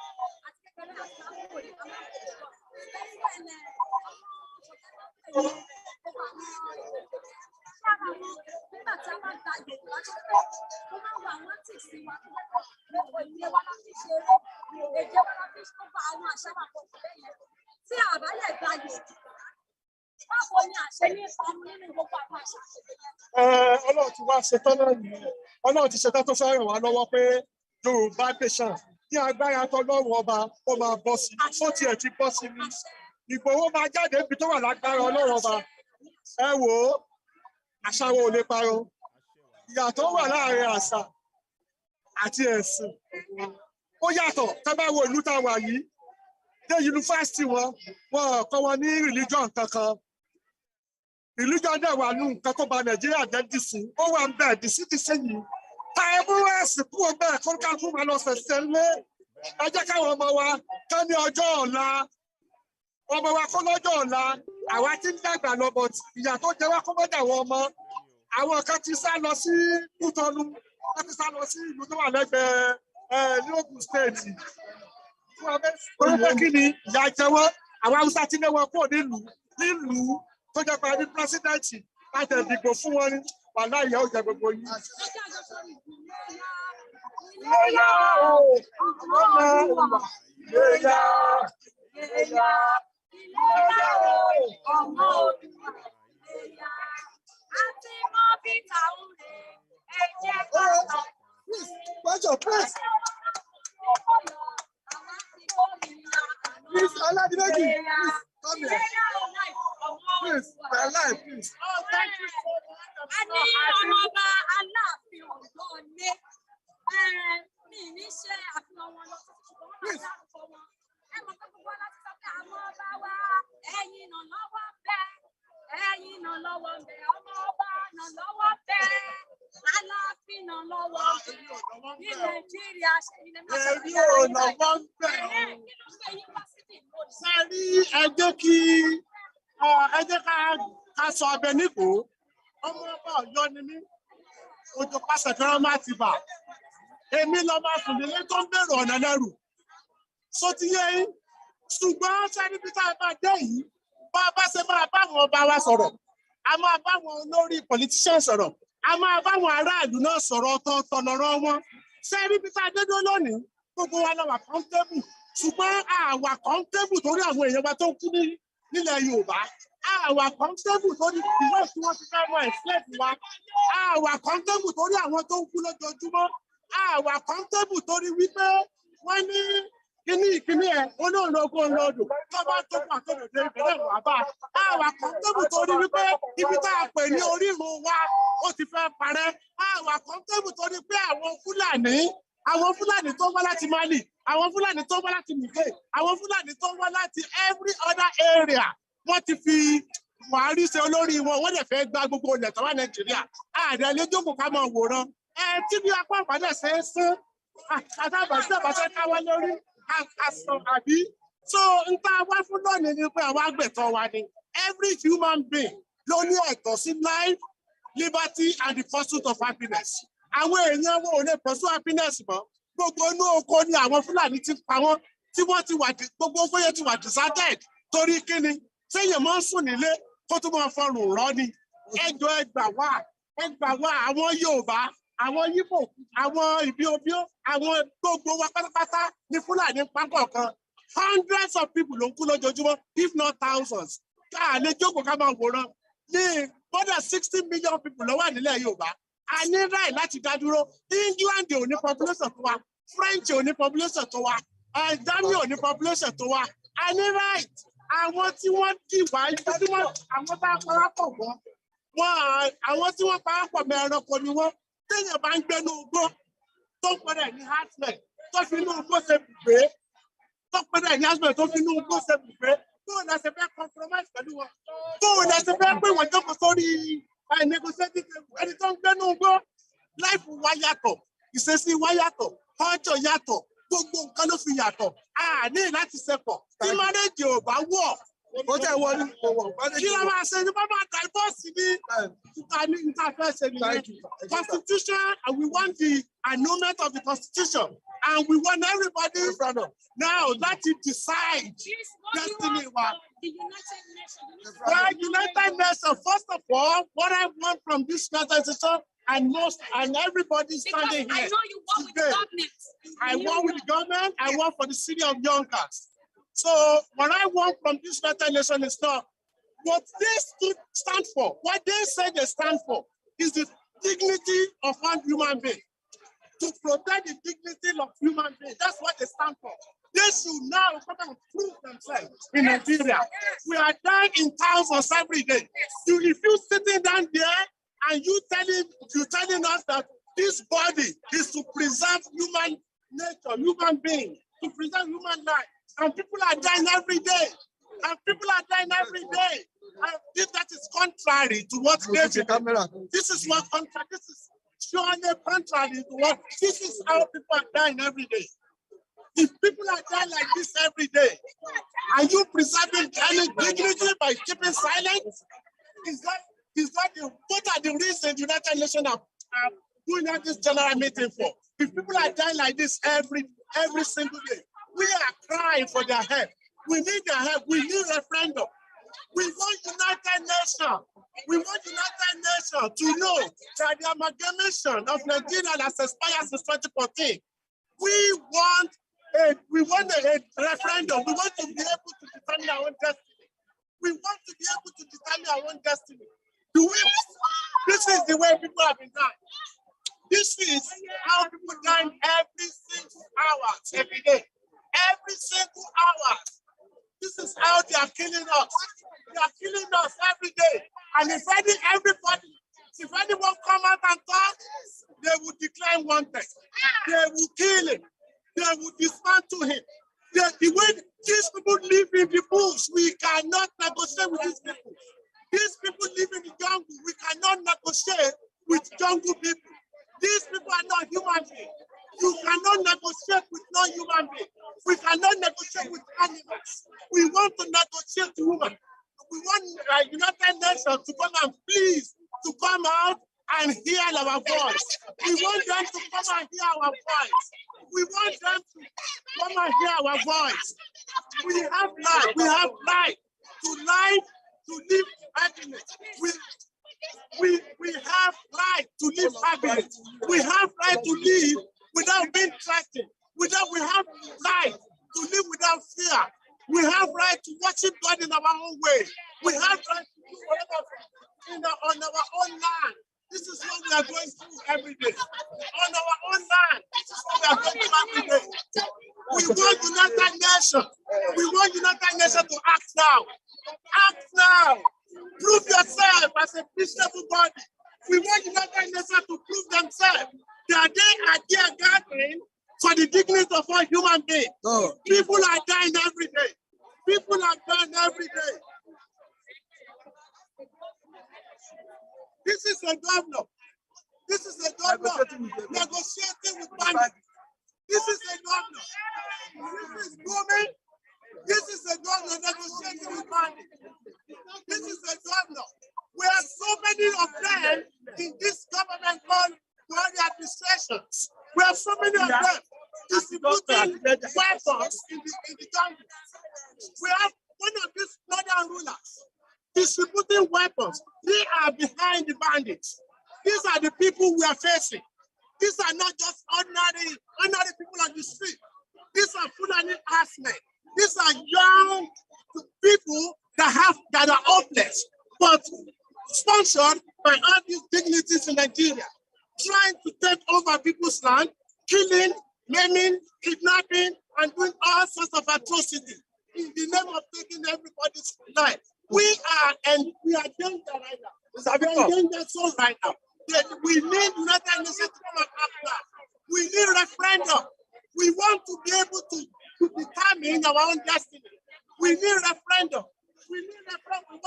àwọn àti kékeré àti àkókò yìí, a máa ń pè wọ́n. Nígbà tí a bá gba Yorùbá ṣẹ́fẹ́, ó máa ń wọ àwọn tí ì sí wa tó lọ́wọ́ ìdílé wa láti ṣe eré, èdè wa láti ṣe gbogbo àwọn àṣà wa kò fẹ́ yẹn. Tí àbálẹ̀ gba Yorùbá, báwo ni àṣẹ ní ìpamọ́ nínú gbogbo àwọn àṣà yẹn? Ọlọ́run ti wá ṣetán náà nìyẹn. Ọlọ́run ti ṣetán tó fẹ́ ràn wá lọ́wọ́ pé Yorùbá nation ní agbára tọ́lọ́run ọba ó máa bọ́ sí. Ó tiẹ̀ ti bọ́ sí ni. Ìgbòho máa jáde níbi tó wà lágbára Ọlọ́run ọba. Ẹ wò ó, àṣà wo ò lè parọ́. Ìyàtọ̀ wà láàrin àṣà àti ẹ̀sìn. Ó yàtọ̀ tá bá wo ìlú tá a wà yìí. Dé yunifásitì wọn kọ́ wọn ní religion kankan. Religion dẹ̀ wà nù nǹkan tó ba Nàìjíríà jẹ́ dìsí. Ó wà ń bẹ̀ dìsí ti sẹ́yìn. Ta ẹbú ẹ̀sìn kúrò bẹ́ẹ̀ kó ká fún wa lọ sẹ̀sẹ̀ lé. Ẹ jẹ́ káwọn ọmọ wa ká ní ọjọ́ ọ̀la. Ọmọ wa kó lọ́jọ́ ọ̀la. Àwa ti ń dàgbà lọ bọ̀ ìyà tó jẹ wá kó mọ́ dà wọ́n mọ́. Àwọn kan ti sá lọ sí Kútọ́nù. Wọ́n ti sá lọ sí ìlú tó wà lẹ́gbẹ̀ẹ́ ní Ogun State. Orúkọ kí ni ìyà jẹ wọ́n? Àwọn Haúsá ti lé wọn kúrò nílùú tó jẹ́ pé ní pírẹsidẹ́ǹtì láti ẹ̀dìgbò fún wọn ní wàhálà ìyà ó jẹ gbogbo yìí. Iléyá o, ọmọ Olúwa, iléyá, iléyá, iléyá o, ọmọ Olúwa, iléyá. Àti mọ bí tàún lè ẹ̀jẹ̀ kọ́kọ́. What's your place? Please, Oladimeji, please, come here. Please, we're alive, please. Oh, thank you so much. I'm so happy. Ọba Aláàfin Ọ̀yọ́ ní mi ní ṣe àfihàn wọn lọ sí ṣùgbọ́n wọn máa dárúkọ wọn. Ẹ mọ̀ pé gbogbo láti sọ pé àwọn ọba wa ẹ̀yin náà lọ́wọ́ bẹ́, ẹ̀yin náà lọ́wọ́ bẹ́, ọmọ ọba náà lọ́wọ́ bẹ́, Aláàfin náà lọ́wọ́ bẹ́. Ní Nàìjíríà ṣe ilé máa ṣe ìyá rẹ̀. Èmi ò lọ́wọ́ bẹ́. Kí ló gbé yín wá síbí? Sẹ́rí ẹ jẹ́ ká sọ abẹ nípò. Ọmọ ọba Ọ̀yọ́ ni mí. Òjò pàṣẹ kan máa ti bà. Èmi lọ máa sùn nílé tó ń bèrè ọ̀nà lẹ́rù. Só ti yé yín. Ṣùgbọ́n sẹ́ni bí tá a máa dé yìí, bá a bá ṣe máa bá àwọn ọba wa sọ̀rọ̀. A máa bá àwọn olórí politician sọ̀rọ̀. A máa bá àwọn aráàlú náà sọ̀rọ̀ ọ̀tọ̀ọ̀tọ̀ lọ́rọ̀ wọn. Sẹ́ni bí tá a dé dó lónìí, gbogbo wa lọ wà comfortable. Ṣùgbọ́n àwa comfortable torí àwọn èèyàn wa tó kú nílẹ̀ Yorùbá. Àwa comfortable torí ìwé tí wọ́n ti fẹ́ mọ ẹ̀sìlẹ̀tì wa. Àwa comfortable torí àwọn tó ń kú lójoojúmọ́. Àwa comfortable torí wípé wọ́n ní kíní ẹ̀ olóòlógún olóòdù tó bá tó pàtó lòdì ìbẹ̀rẹ̀ wà bá. Àwa comfortable torí wípé ibi tá a pè ní orírun wa ó ti fẹ́ parẹ́. Àwa comfortable torí pé àwọn Fúlàní tó wá láti Mali, àwọn Fúlàní tó wá láti Niger, àwọn Fúlàní tó wá láti every other area wọ́n ti fi Buhari ṣe olórí wọn, wọ́n lè fẹ́ gba gbogbo ilẹ̀ tó wà Nàìjíríà. Ààrẹ lójókòó ká máa wòran. Tí bí apá àpàdé ṣe é sún, àtàbàṣẹ́ káwá lórí àṣọ àbí. So n tá a wá fún lónìí ni pé àwọn àgbẹ̀tọ̀ wa ni. Every human being ló ní ẹ̀tọ́ sí life, liberty and the pursuit of happiness. Àwọn èèyàn wọn ò lè pursue happiness mọ́. Gbogbo inú oko ni àwọn Fúlàní ti pa wọ́n, tí wọ́n ti wà gbogbo fóyè ti wà deserted torí kíni. Séèyàn máa ń sùn nílé kó tó máa fọrùn rọ́ ni. Ẹjọ́ ẹ gbà wá àwọn Yorùbá, àwọn Yíbò, àwọn Ìbíobíó, àwọn gbogbo wa pátápátá ní Fúlàní pákọ̀ọ̀kan. Hundreds of people ló ń kú lójoojúmọ́, if not thousands. Ká lè jókòó ká máa wòran. Ní more than 60 million people ló wà nílẹ̀ Yorùbá. a ní right láti dá dúró. England ò ní population tó wa, French ò ní population tó wa, Germany ò ní population tó wa. A ní right. Àwọn tí wọ́n dìwà tí wọ́n àwọn bá parapọ̀ wọ́n àwọn tí wọ́n parapọ̀ mọ́ ẹranko ni wọ́n. Téèyàn bá ń gbénú igbó tó ń pẹ́rẹ́ ní herdsmen tó fi inú igbó ṣe bùgbé tó pẹ́rẹ́ ní herdsmen tó fi inú igbó ṣe bùgbé tóun náà ṣe fẹ́ compromise pẹ̀lú wọn tóun náà ṣe fẹ́ pé wọ́n jókòó sórí negotiating table ẹni tó ń gbénú igbó life wa yàtọ̀ ìṣesí wa yàtọ̀ culture yàtọ̀ gbogbo nǹkan ló fi yàtọ̀ a ní láti ṣepọ̀ tí marriage ò bá wọ̀ ó jẹ́ ìwọ ní ìwọ̀ kí ló máa ṣe ní bá máa divorce ní interface nìyẹn constitution and we want the annulment of the constitution and we want everybody now láti decide destiny wa. The United Nations, first of all, what I want from this United Nations and everybody standing here. I know you work with the government. I work with the government. I work for the city of Yonkers. So what I want from this United Nations is not what they stand for. What they say they stand for is the dignity of one human being. To protect the dignity of human being. That's what they stand for. They should now come and prove themselves in Nigeria. We are dying in thousands every day. If you sitting down there and you telling us that this body is to preserve human nature, human being, to preserve human life, and people are dying every day. And people are dying every day. And if that is contrary to what this is what contrary. This is surely contrary to what this is how people are dying every day. If people are dying like this every day, are you preserving any dignity by keeping silent? Is that what are the reasons the United Nations are doing this general meeting for? If people are dying like this every single day, we are crying for their help. We need their help. We need referendum. We want United Nations. We want United Nations to know that the amalgamation of Nigeria has expired since 2014. We want a referendum. We want to be able to determine our own destiny. We want to be able to determine our own destiny. This is the way people have been dying. This is how people die every single hour, every day. Every single hour. This is how they are killing us. They are killing us every day. And if anyone come out and talk, they will decline wanted. They will kill him. They will dismantle him. The way these people live in the bush, we cannot negotiate with these people. These people live in the jungle. We cannot negotiate with jungle people. These people are not human beings. You cannot negotiate with non-human beings. We cannot negotiate with animals. We want to negotiate with women. We want United Nations to come and please to come out and hear our voice. We want them to come and hear our voice. We want them to come and hear our voice. We have life. We have life to live happiness. We have right to live happiness. We have right to live without being threatened. We have right to live without fear. We have right to worship God in our own way. We have right to do whatever on our own land. This is what we are going through every day. On our own land, this is what we are going through every day. We want United Nations. We want United Nations to act now. Act now. Prove yourself as a peaceable body. We want United Nations to prove themselves that they are there gathering for the dignity of all human beings. Oh. People are dying every day. People are dying every day. This is a governor. This is a governor negotiating with bandits. This is a governor. This is booming. This is a governor negotiating with bandits. This is a governor. We have so many of them in this government called the administration. We have so many of them distributing weapons in the jungle. We have one of these northern rulers distributing weapons. They are behind the bandits. These are the people we are facing. These are not just ordinary people on the street. These are Fulani herdsmen. These are young people that are hopeless, but sponsored by all these dignitaries in Nigeria. trying to take over people's land, killing, maiming, kidnapping, and doing all sorts of atrocities in the name of taking everybody's life. We are danger right now. We are danger zone right now. We need United Nations to come and act now. We need referendum. We want to be able to determine our own destiny. We need referendum. We need referendum.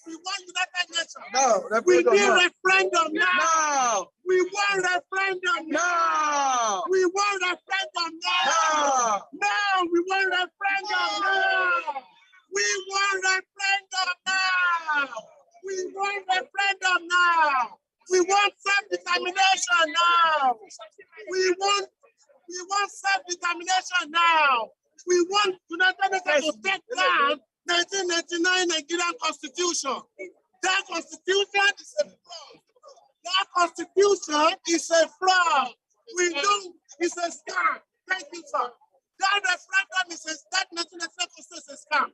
We want United Nations. No, we need referendum now. We want referendum now. We want referendum now. Now we want referendum now. We want referendum now. We want referendum now. We want self-determination now. We want self-determination now. We want United Nations to take down 1999 Nigerian Constitution. That Constitution is a fraud. That Constitution is a fraud. It's a scam. Thank you, sir. That referendum is that 1999 Constitution is a scam.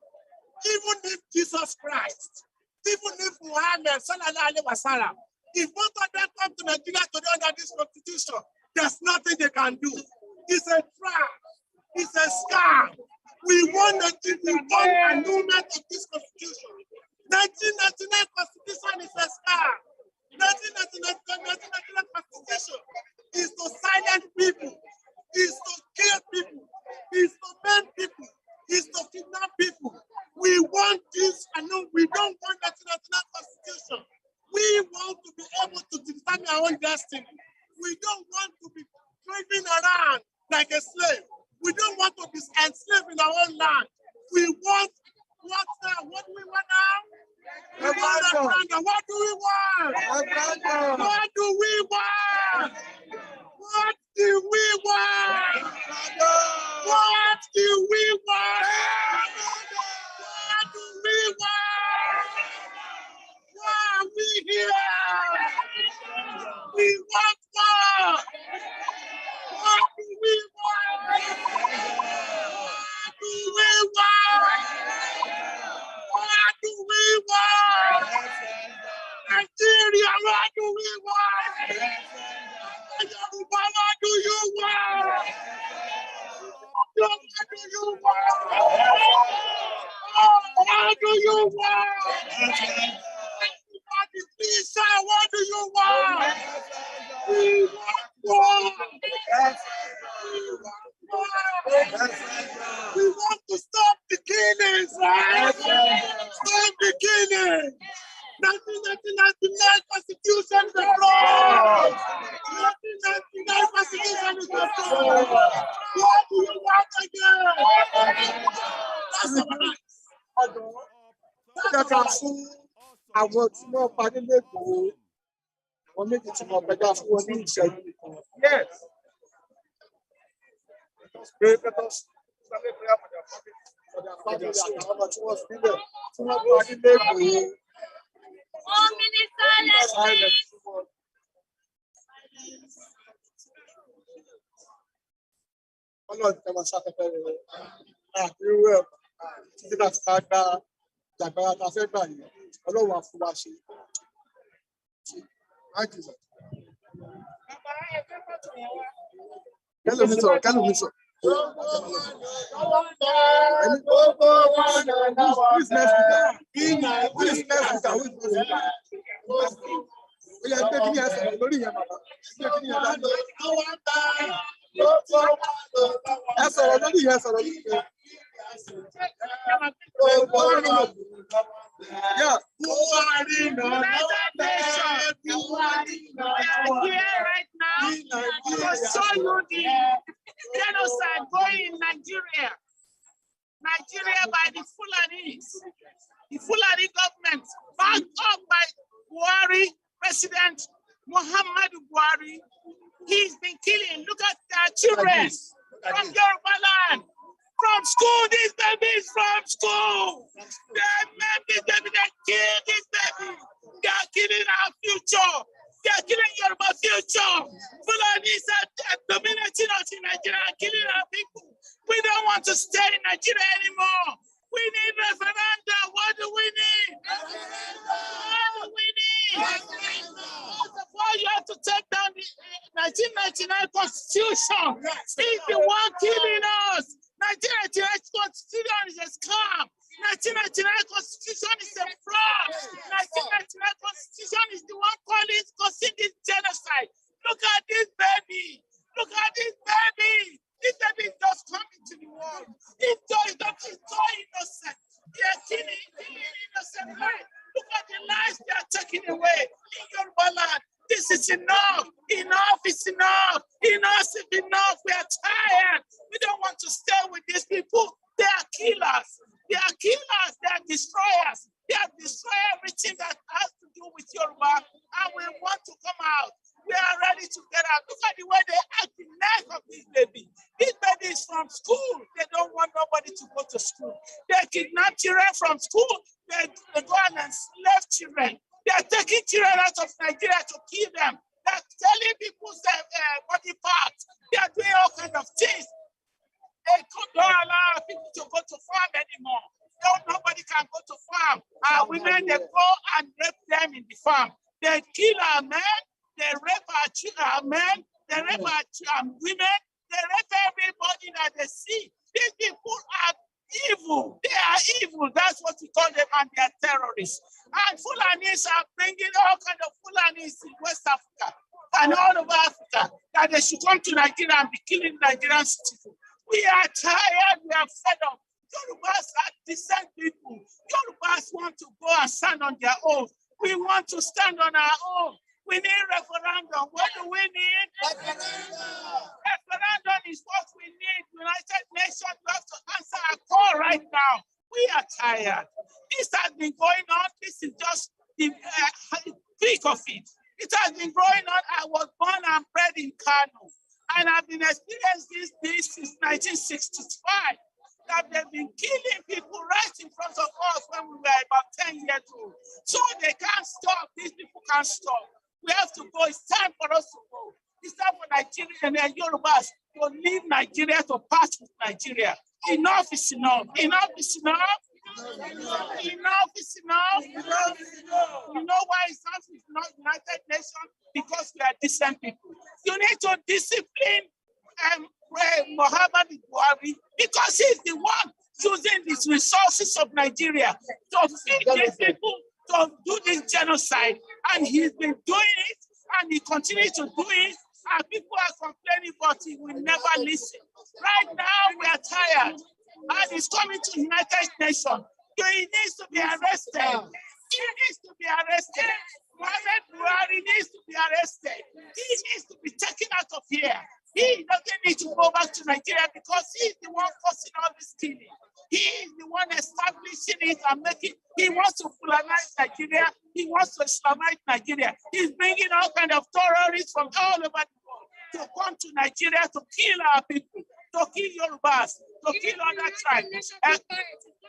Even if Jesus Christ, even if Muhammad, sallallahu alaihi wasallam, if both of them come to Nigeria today under this constitution, there's nothing they can do. It's a trap. It's a scam. We want annulment of this constitution. 1999 constitution is a scam. 1999 constitution is to silence people, is to kill people, is to maim people, is to kidnap people. We want this, and no, we don't want 1999 constitution. We want to be able to determine our own destiny. We don't want to be driving around like a slave. We don't want to be enslaved in our own land. We want what now? What do we want now? We want referendum. What do we want? What do we want? What do we want? What do we want? What do we want? Why are we here? We want more. What do we want? What do we want? What do we want? Nigeria, what do we want? Yoruba, what do you want? What do you want? What do you want? Please, what do you want? We want more. We want to stop the killings, right? Stop the killing. 1999 Constitution is a fraud. 1999 Constitution is a fraud. What do you want again? That's the right. Àwọn tí wọ́n parí lẹ́kọ̀ọ́, wọ́n méjì tí wọ́n pẹ̀lú fún wọn ní ìṣẹ́jú nìkan. Yes. Pray, let us start a prayer for their family and àwọn tí wọ́n sílẹ̀ tí wọ́n parí lẹ́kọ̀ọ́. 1 minute silence. Ọlọ́run tẹ́ wọn sáfẹ́fẹ́ rẹ̀ àbúrò ẹ̀ títí láti máa gba ìjàgbára ta fẹ́ gbà yìí. Ọlọ́run àfúwá ṣe. Kẹ́lù mi sọ. Yeah. United Nations. We are here right now to show you the genocide going in Nigeria. Nigeria by the Fulanis. The Fulani government, backed up by Buhari, President Muhammadu Buhari. He's been killing. Look at their children from Yoruba land. From school, these babies from school. They made these babies, they kill these babies. They are killing our future. They are killing Yoruba future. Fulanis are dominating us in Nigeria, killing our people. We don't want to stay in Nigeria anymore. We need referendum. What do we need? What do we need? First of all, you have to take down the 1999 Constitution is the one killing us. 1999 Constitution is a scam. 1999 Constitution is a fraud. 1999 Constitution is the one causing this genocide. Look at this baby. Look at this baby. This baby is just coming to the world. It's so innocent. They are killing innocent lives. Look at the lives they are taking away in Yoruba land. This is enough. Enough is enough. Enough is enough. We are tired. We don't want to stay with these people. They are killers. They are killers. They are destroyers. They have destroyed everything that has to do with Yoruba, and we want to come out. We are ready to get out. Look at the way they act the neck of this baby. This baby is from school. They don't want nobody to go to school. They kidnap children from school. They go and enslave children. They are taking children out of Nigeria to kill them. They are selling people's body parts. They are doing all kinds of things. They don't allow people to go to farm anymore. Nobody can go to farm. Our women, they go and rape them in the farm. They kill our men. They rape our men, they rape our women, they rape everybody that they see. These people are evil. They are evil. That's what we call them, and they are terrorists. And Fulanis are bringing all kinds of Fulanis in West Africa and all over Africa that they should come to Nigeria and be killing Nigerian citizens. We are tired. We are fed up. Yorubas are decent people. Yorubas want to go and stand on their own. We want to stand on our own. We need referendum. What do we need? Referendum is what we need. United Nations, we have to answer our call right now. We are tired. This has been going on. This is just the peak of it. It has been going on. I was born and bred in Kano, and I've been experiencing this since 1965. That they've been killing people right in front of us when we were about 10 years old. So they can't stop. These people can't stop. We have to go. It's time for us to go. It's time for Nigeria and Yorubas to leave Nigeria to pass with Nigeria. Enough is enough. Enough is enough. Enough is enough. You know why it's not United Nations? Because we are decent people. You need to discipline Muhammad Buhari because he's the one using these resources of Nigeria to feed these people, to do this genocide, and he's been doing it, and he continues to do it, and people are complaining, but he will never listen. Right now, we are tired, and he's coming to the United Nations. So he needs to be arrested. He needs to be arrested. Muhammad Buhari needs to be arrested. He needs to be taken out of here. He doesn't need to go back to Nigeria because he's the one causing all this killing. He is the one establishing it and making. He wants to Fulanize Nigeria. He wants to Islamize Nigeria. He's bringing all kinds of terrorists from all over the world to come to Nigeria to kill our people, to kill Yorubas, to kill other tribes.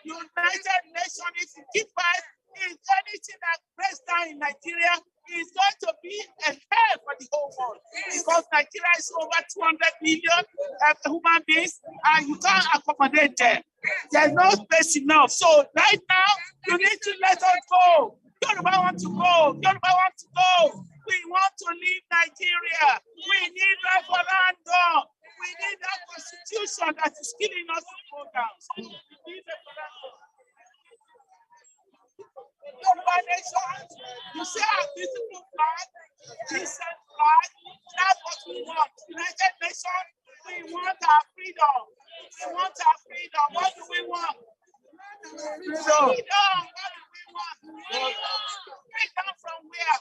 United Nations, if you keep quiet, is anything that breaks down in Nigeria is going to be a hell for the whole world because Nigeria is over 200 million human beings and you can't accommodate them. There's no space enough. So right now, you need to let us go. Yoruba want to go. Yoruba want to go. We want to leave Nigeria. We need referendum. We need that constitution that is killing us to go down. We need referendum. Yoruba nation, you see our beautiful flag, decent flag, that's what we want. United Nations, we want our freedom. We want our freedom. What do we want? Freedom. What do we want? Freedom from where?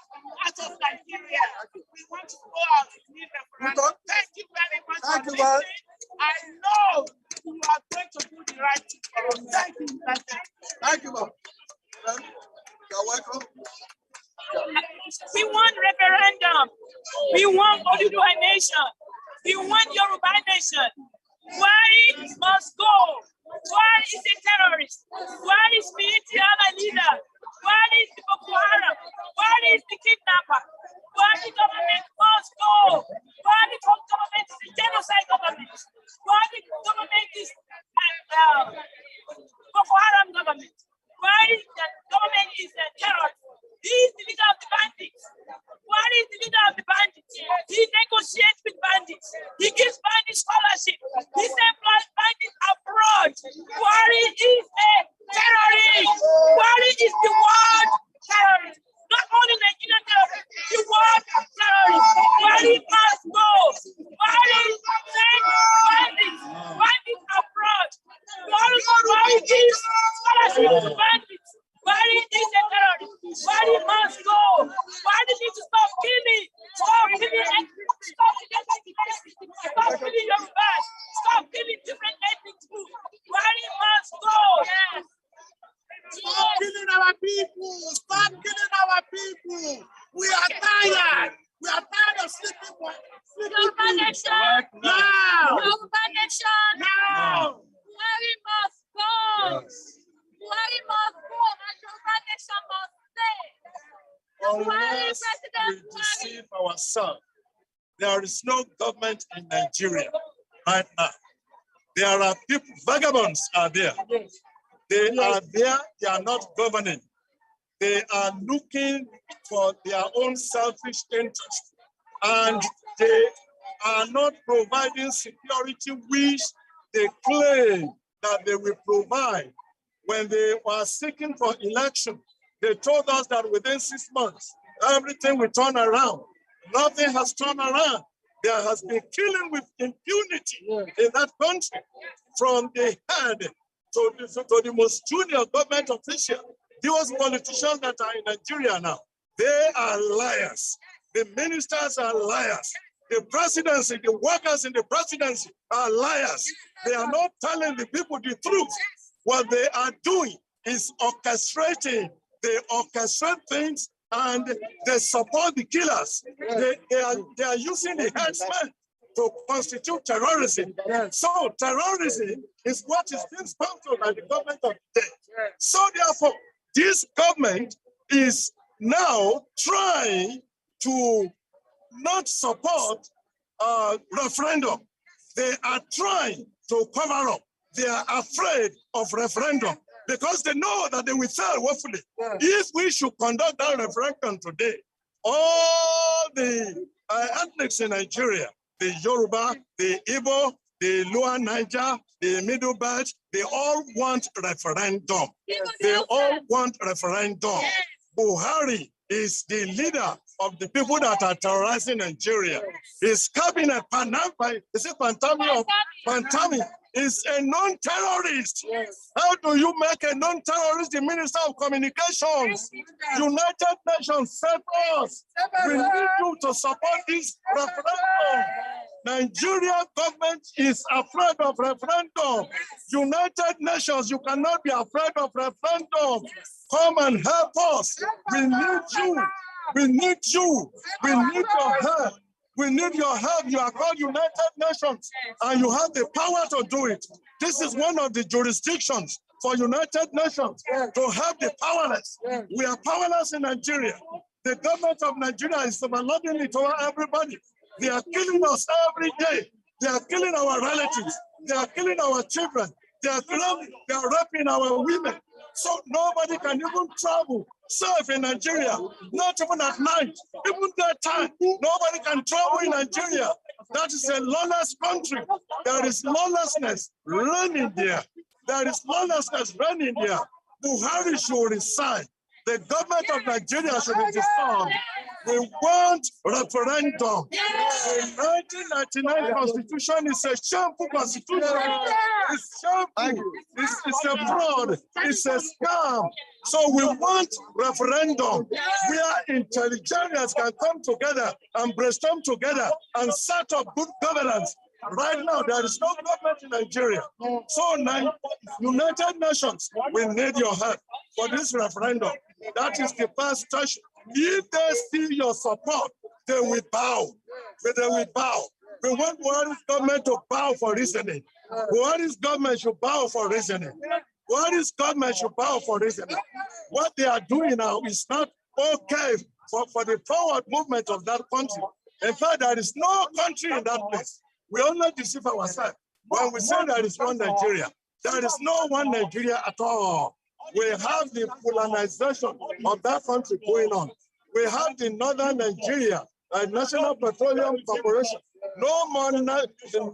Out of Nigeria. We want to go out. We need referendum. Thank you very much for listening. I know you are going to do the right thing for us. Thank you. Thank you, ma'am. You're welcome. We want referendum. We want Oduduwa nation. We want Yoruba nation. Buhari must go. Buhari is a terrorist. Buhari is military leader. Buhari is the Boko Haram. Buhari is the kidnapper. Buhari government must go. Buhari government is a genocide government. Buhari government is Boko Haram government. Buhari government is a terrorist. He is the leader of the bandits. Buhari is the leader of the bandits. He negotiates We are tired. We are tired of sleeping. Yoruba nation. Now. Yoruba nation. Now. Buhari must go. Yes. Buhari must go. And Yoruba nation must stay. Unless we deceive ourselves, there is no government in Nigeria right now. There are people, vagabonds are there. They are there, they are not governing. They are looking for their own selfish interest. And they are not providing security which they claim that they will provide. When they were seeking for election, they told us that within 6 months, everything will turn around. Nothing has turned around. There has been killing with impunity in that country, from the head to the most junior government official. Those politicians that are in Nigeria now, they are liars. The ministers are liars. The presidency, the workers in the presidency are liars. They are not telling the people the truth. What they are doing is orchestrating. They orchestrate things and they support the killers. They are using the headsmen to constitute terrorism. So terrorism is what is being sponsored by the government of the day. So therefore, this government is now trying to not support a referendum. They are trying to cover up. They are afraid of referendum because they know that they will fail woefully. If we should conduct that referendum today, all the ethnics in Nigeria, the Yoruba, the Igbo, the Lower Niger, the Middle Belt, they all want referendum. They all want referendum. Buhari is the leader of the people that are terrorizing Nigeria. His cabinet, Pantami is a non-terrorist. How do you make a non-terrorist the Minister of Communications? United Nations said us, we need you to support this referendum. Nigeria government is afraid of referendum. United Nations, you cannot be afraid of referendum. Come and help us. We need you. We need you. We need your help. We need your help. You are called United Nations and you have the power to do it. This is one of the jurisdictions for United Nations to help the powerless. We are powerless in Nigeria. The government of Nigeria is overloading it over everybody. They are killing us every day. They are killing our relatives. They are killing our children. They are raping our women. So nobody can even travel safe in Nigeria, not even at night, even that time. Nobody can travel in Nigeria. That is a lawless country. There is lawlessness reigning there. There is lawlessness reigning there. Buhari should resign. The government of Nigeria should be dissolved. We want referendum. The 1999 constitution is a shameful constitution. It's shameful. It's a fraud. It's a scam. So we want referendum where intelligentsia can come together and brainstorm together and set up good governance. Right now, there is no government in Nigeria. So United Nations, we need your help for this referendum. That is the first station. If they see your support, they will bow. They will bow. We want Buhari's government to bow for reasoning. Buhari's government should bow for reasoning. Buhari's government should bow for reasoning. What they are doing now is not okay for the forward movement of that country. In fact, there is no country in that place. We only deceive ourselves when we say there is one Nigeria. There is no one Nigeria at all. We have the colonization of that country going on. We have the Northern Nigeria, National Petroleum Corporation. No more the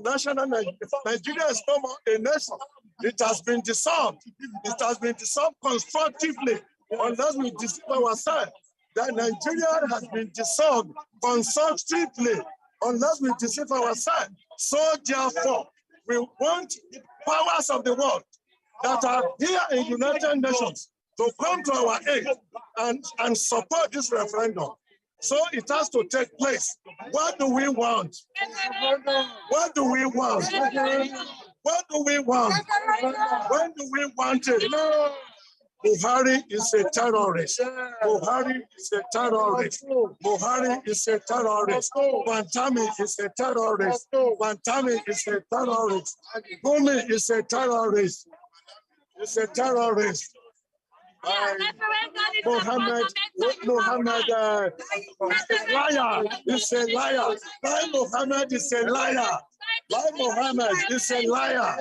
national Nigeria is no more a nation. It has been dissolved. It has been dissolved constructively, unless we deceive ourselves. That Nigeria has been dissolved constructively, unless we deceive ourselves. So therefore, we want powers of the world that are here in United Nations to come to our aid and support this referendum. So it has to take place. What do we want? What do we want? What do we want? When do we want it? Buhari is a terrorist. Buhari is a terrorist. Buhari is a terrorist. Pantami is a terrorist. Pantami is a terrorist. Gumi is a terrorist. It's a terrorist. Mohammed is a liar. It's a liar. By Mohammed is a liar. By Mohammed is a liar.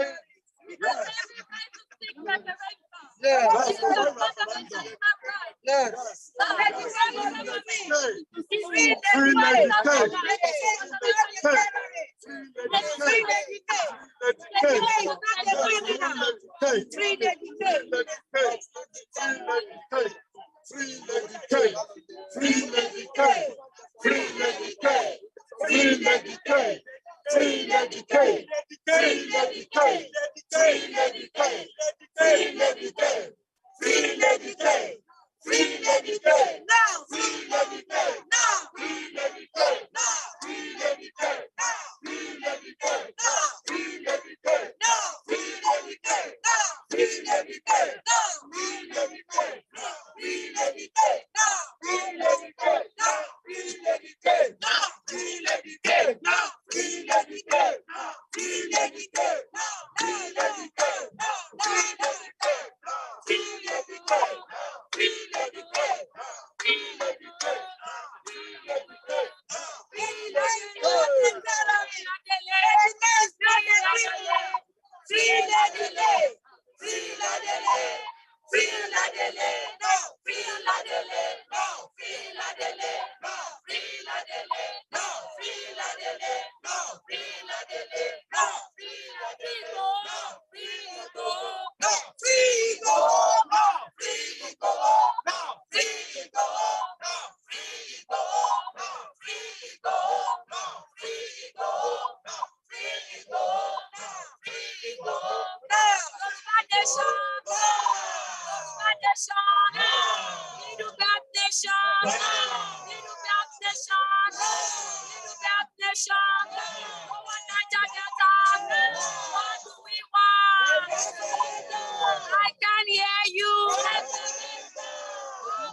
Yes. Yes. I can hear you.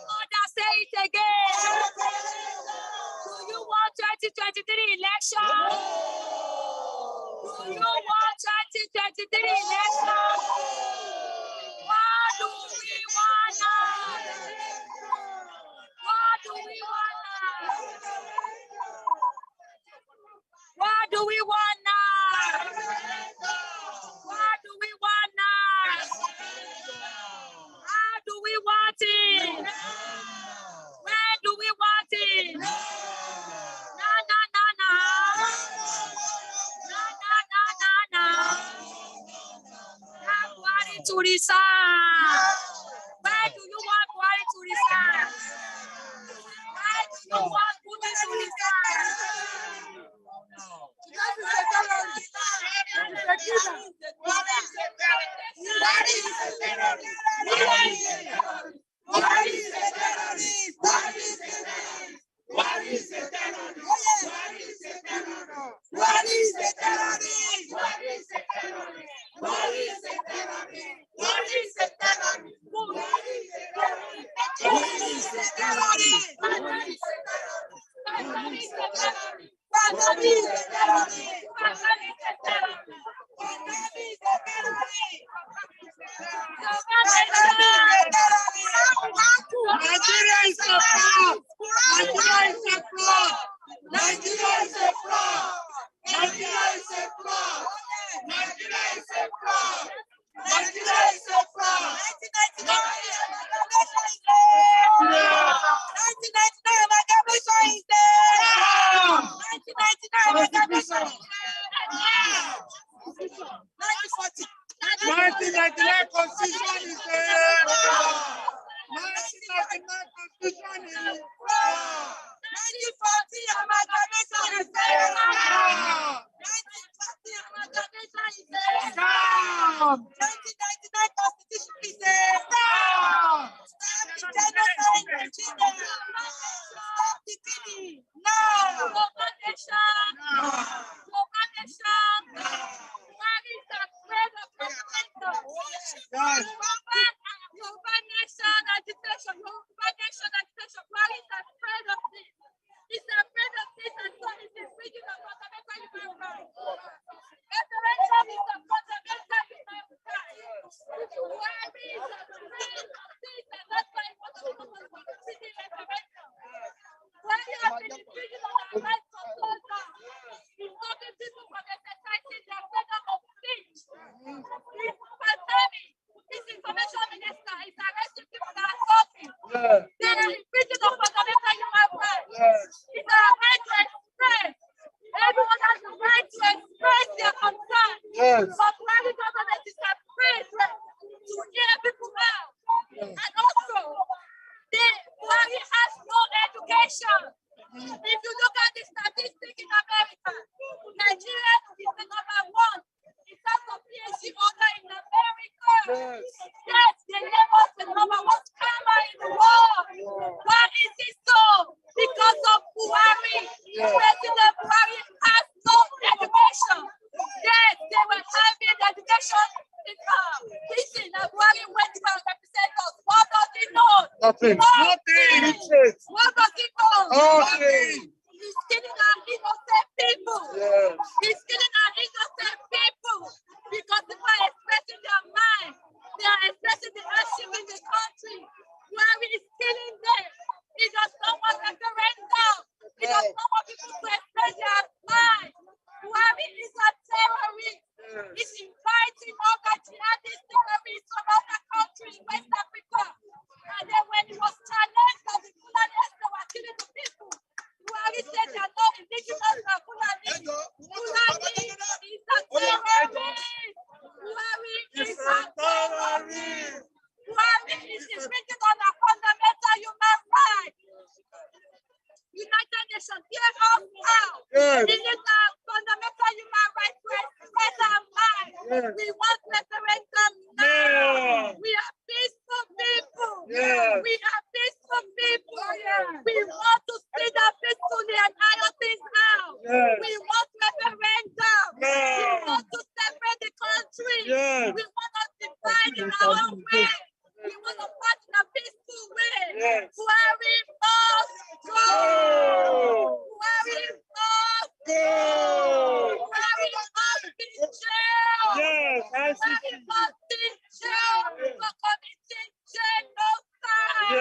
Mother, say it again. Do you want 2023 election? Do you want 2023 election? What do we want now? What do we want now? What do we want now? What do we want now? How do we want it? Where do we want it? Na na na na. Na na na na na. Buhari to resign. Where do you want Buhari to resign? Where do you want Buhari to resign? Nigeria is a fraud. Nigeria is a fraud. Nigeria is a fraud. Nigeria is a fraud. Nigeria is a fraud. Nigeria is a fraud. 1999 constitution is there. 1999 constitution is there. 1940 amalgamation is there. 1940 amalgamation is there. 1999 constitution is there. Stop the genocide in Nigeria. Stop the killing. No. Propagation. No. Propagation. No. Where is the spread of propaganda? Yoruba Yes. But Buhari government is afraid to hear people out. And also, Buhari has no education. If you look at the statistics in America, Nigeria is the #1 in terms of PhD holder in America. Yes, they name us the #1 scammer in the world. Why is it so? Because of Buhari. President Buhari has no education. Yes, they were having education. Listen, Buhari went to represent us. What does he know? Nothing. What does he know? Nothing. He's killing our innocent people. Yes. He's killing our innocent people because people are expressing their mind. They are expressing the hardship in the country. Buhari is killing them. He does not want referendum. He does not want people to express their mind. Buhari is a terrorist. He's inviting other jihadist terrorists from other countries in West Africa. And then when he was challenged that the Fulani were killing the people, Buhari said they are not indigenous or Fulani. Fulani is a terrorist. Buhari is a terrorist. Buhari is infringing on our fundamental human rights. United Nations, hear us out. It is our fundamental human rights to express our mind. We want referendum now. We are peaceful people. We are peaceful people. We want to sit down peacefully and iron things out. We want referendum. We want to separate the country. We want to divide in our own way. We want to fight in a peaceful way. Buhari must go. Buhari must go. Buhari must be jailed. Buhari must be jailed for committing genocide.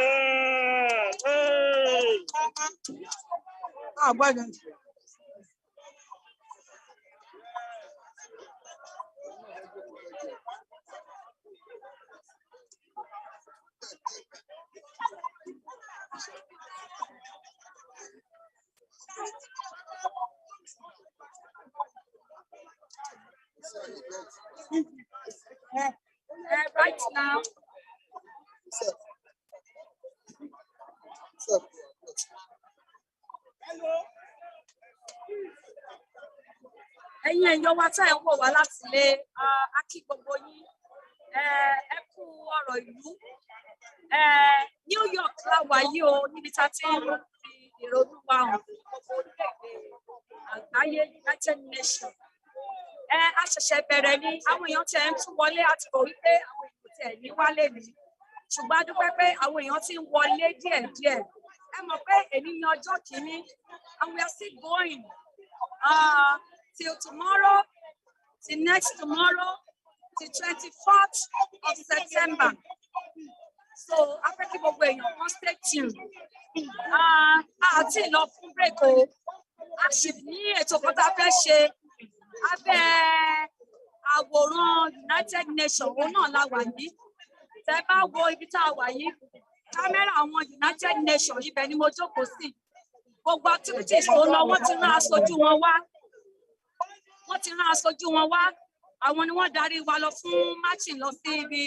Right now. Ẹ̀yin èèyàn wa tẹ́ ẹ̀ ń wò wá láti ilé, a kí gbogbo yín, ẹ kú ọ̀rọ̀ ìlú. New York la wà yìí o, níbi tá a ti ń fi ìrònú wa hàn fún gbogbo orílẹ̀-èdè àgbáyé United Nations. A ṣẹ̀ṣẹ̀ bẹ̀rẹ̀ ni àwọn èèyàn tẹ̀ ń tún wọlé àti rò wípé àwọn èèyàn tẹ̀ ní wálé ni. Ṣùgbọ́n a dúpẹ́ pé àwọn èèyàn ti ń wọlé díẹ̀díẹ̀. Ẹ mọ̀ pé èní ni ọjọ́ kìíní and we are still going till tomorrow, till next tomorrow, till 24th of September. So a fẹ́ kí gbogbo èèyàn kan stay tuned. Àti lọ fún break o, a sì ní ètò kan tá a fẹ́ ṣe abẹ́ àwòrán United Nations òun náà la wà yìí. Tẹ́ bá wo ibi tá a wà yìí, kámẹ́rà àwọn United Nations ibẹ̀ ni mo jókòó sí. Gbogbo activities tó lọ wọ́n ti rán aṣojú wọn wá. Wọ́n ti rán aṣojú wọn wá. Àwọn ni wọ́n darí wa lọ fún marching lọ sí ibi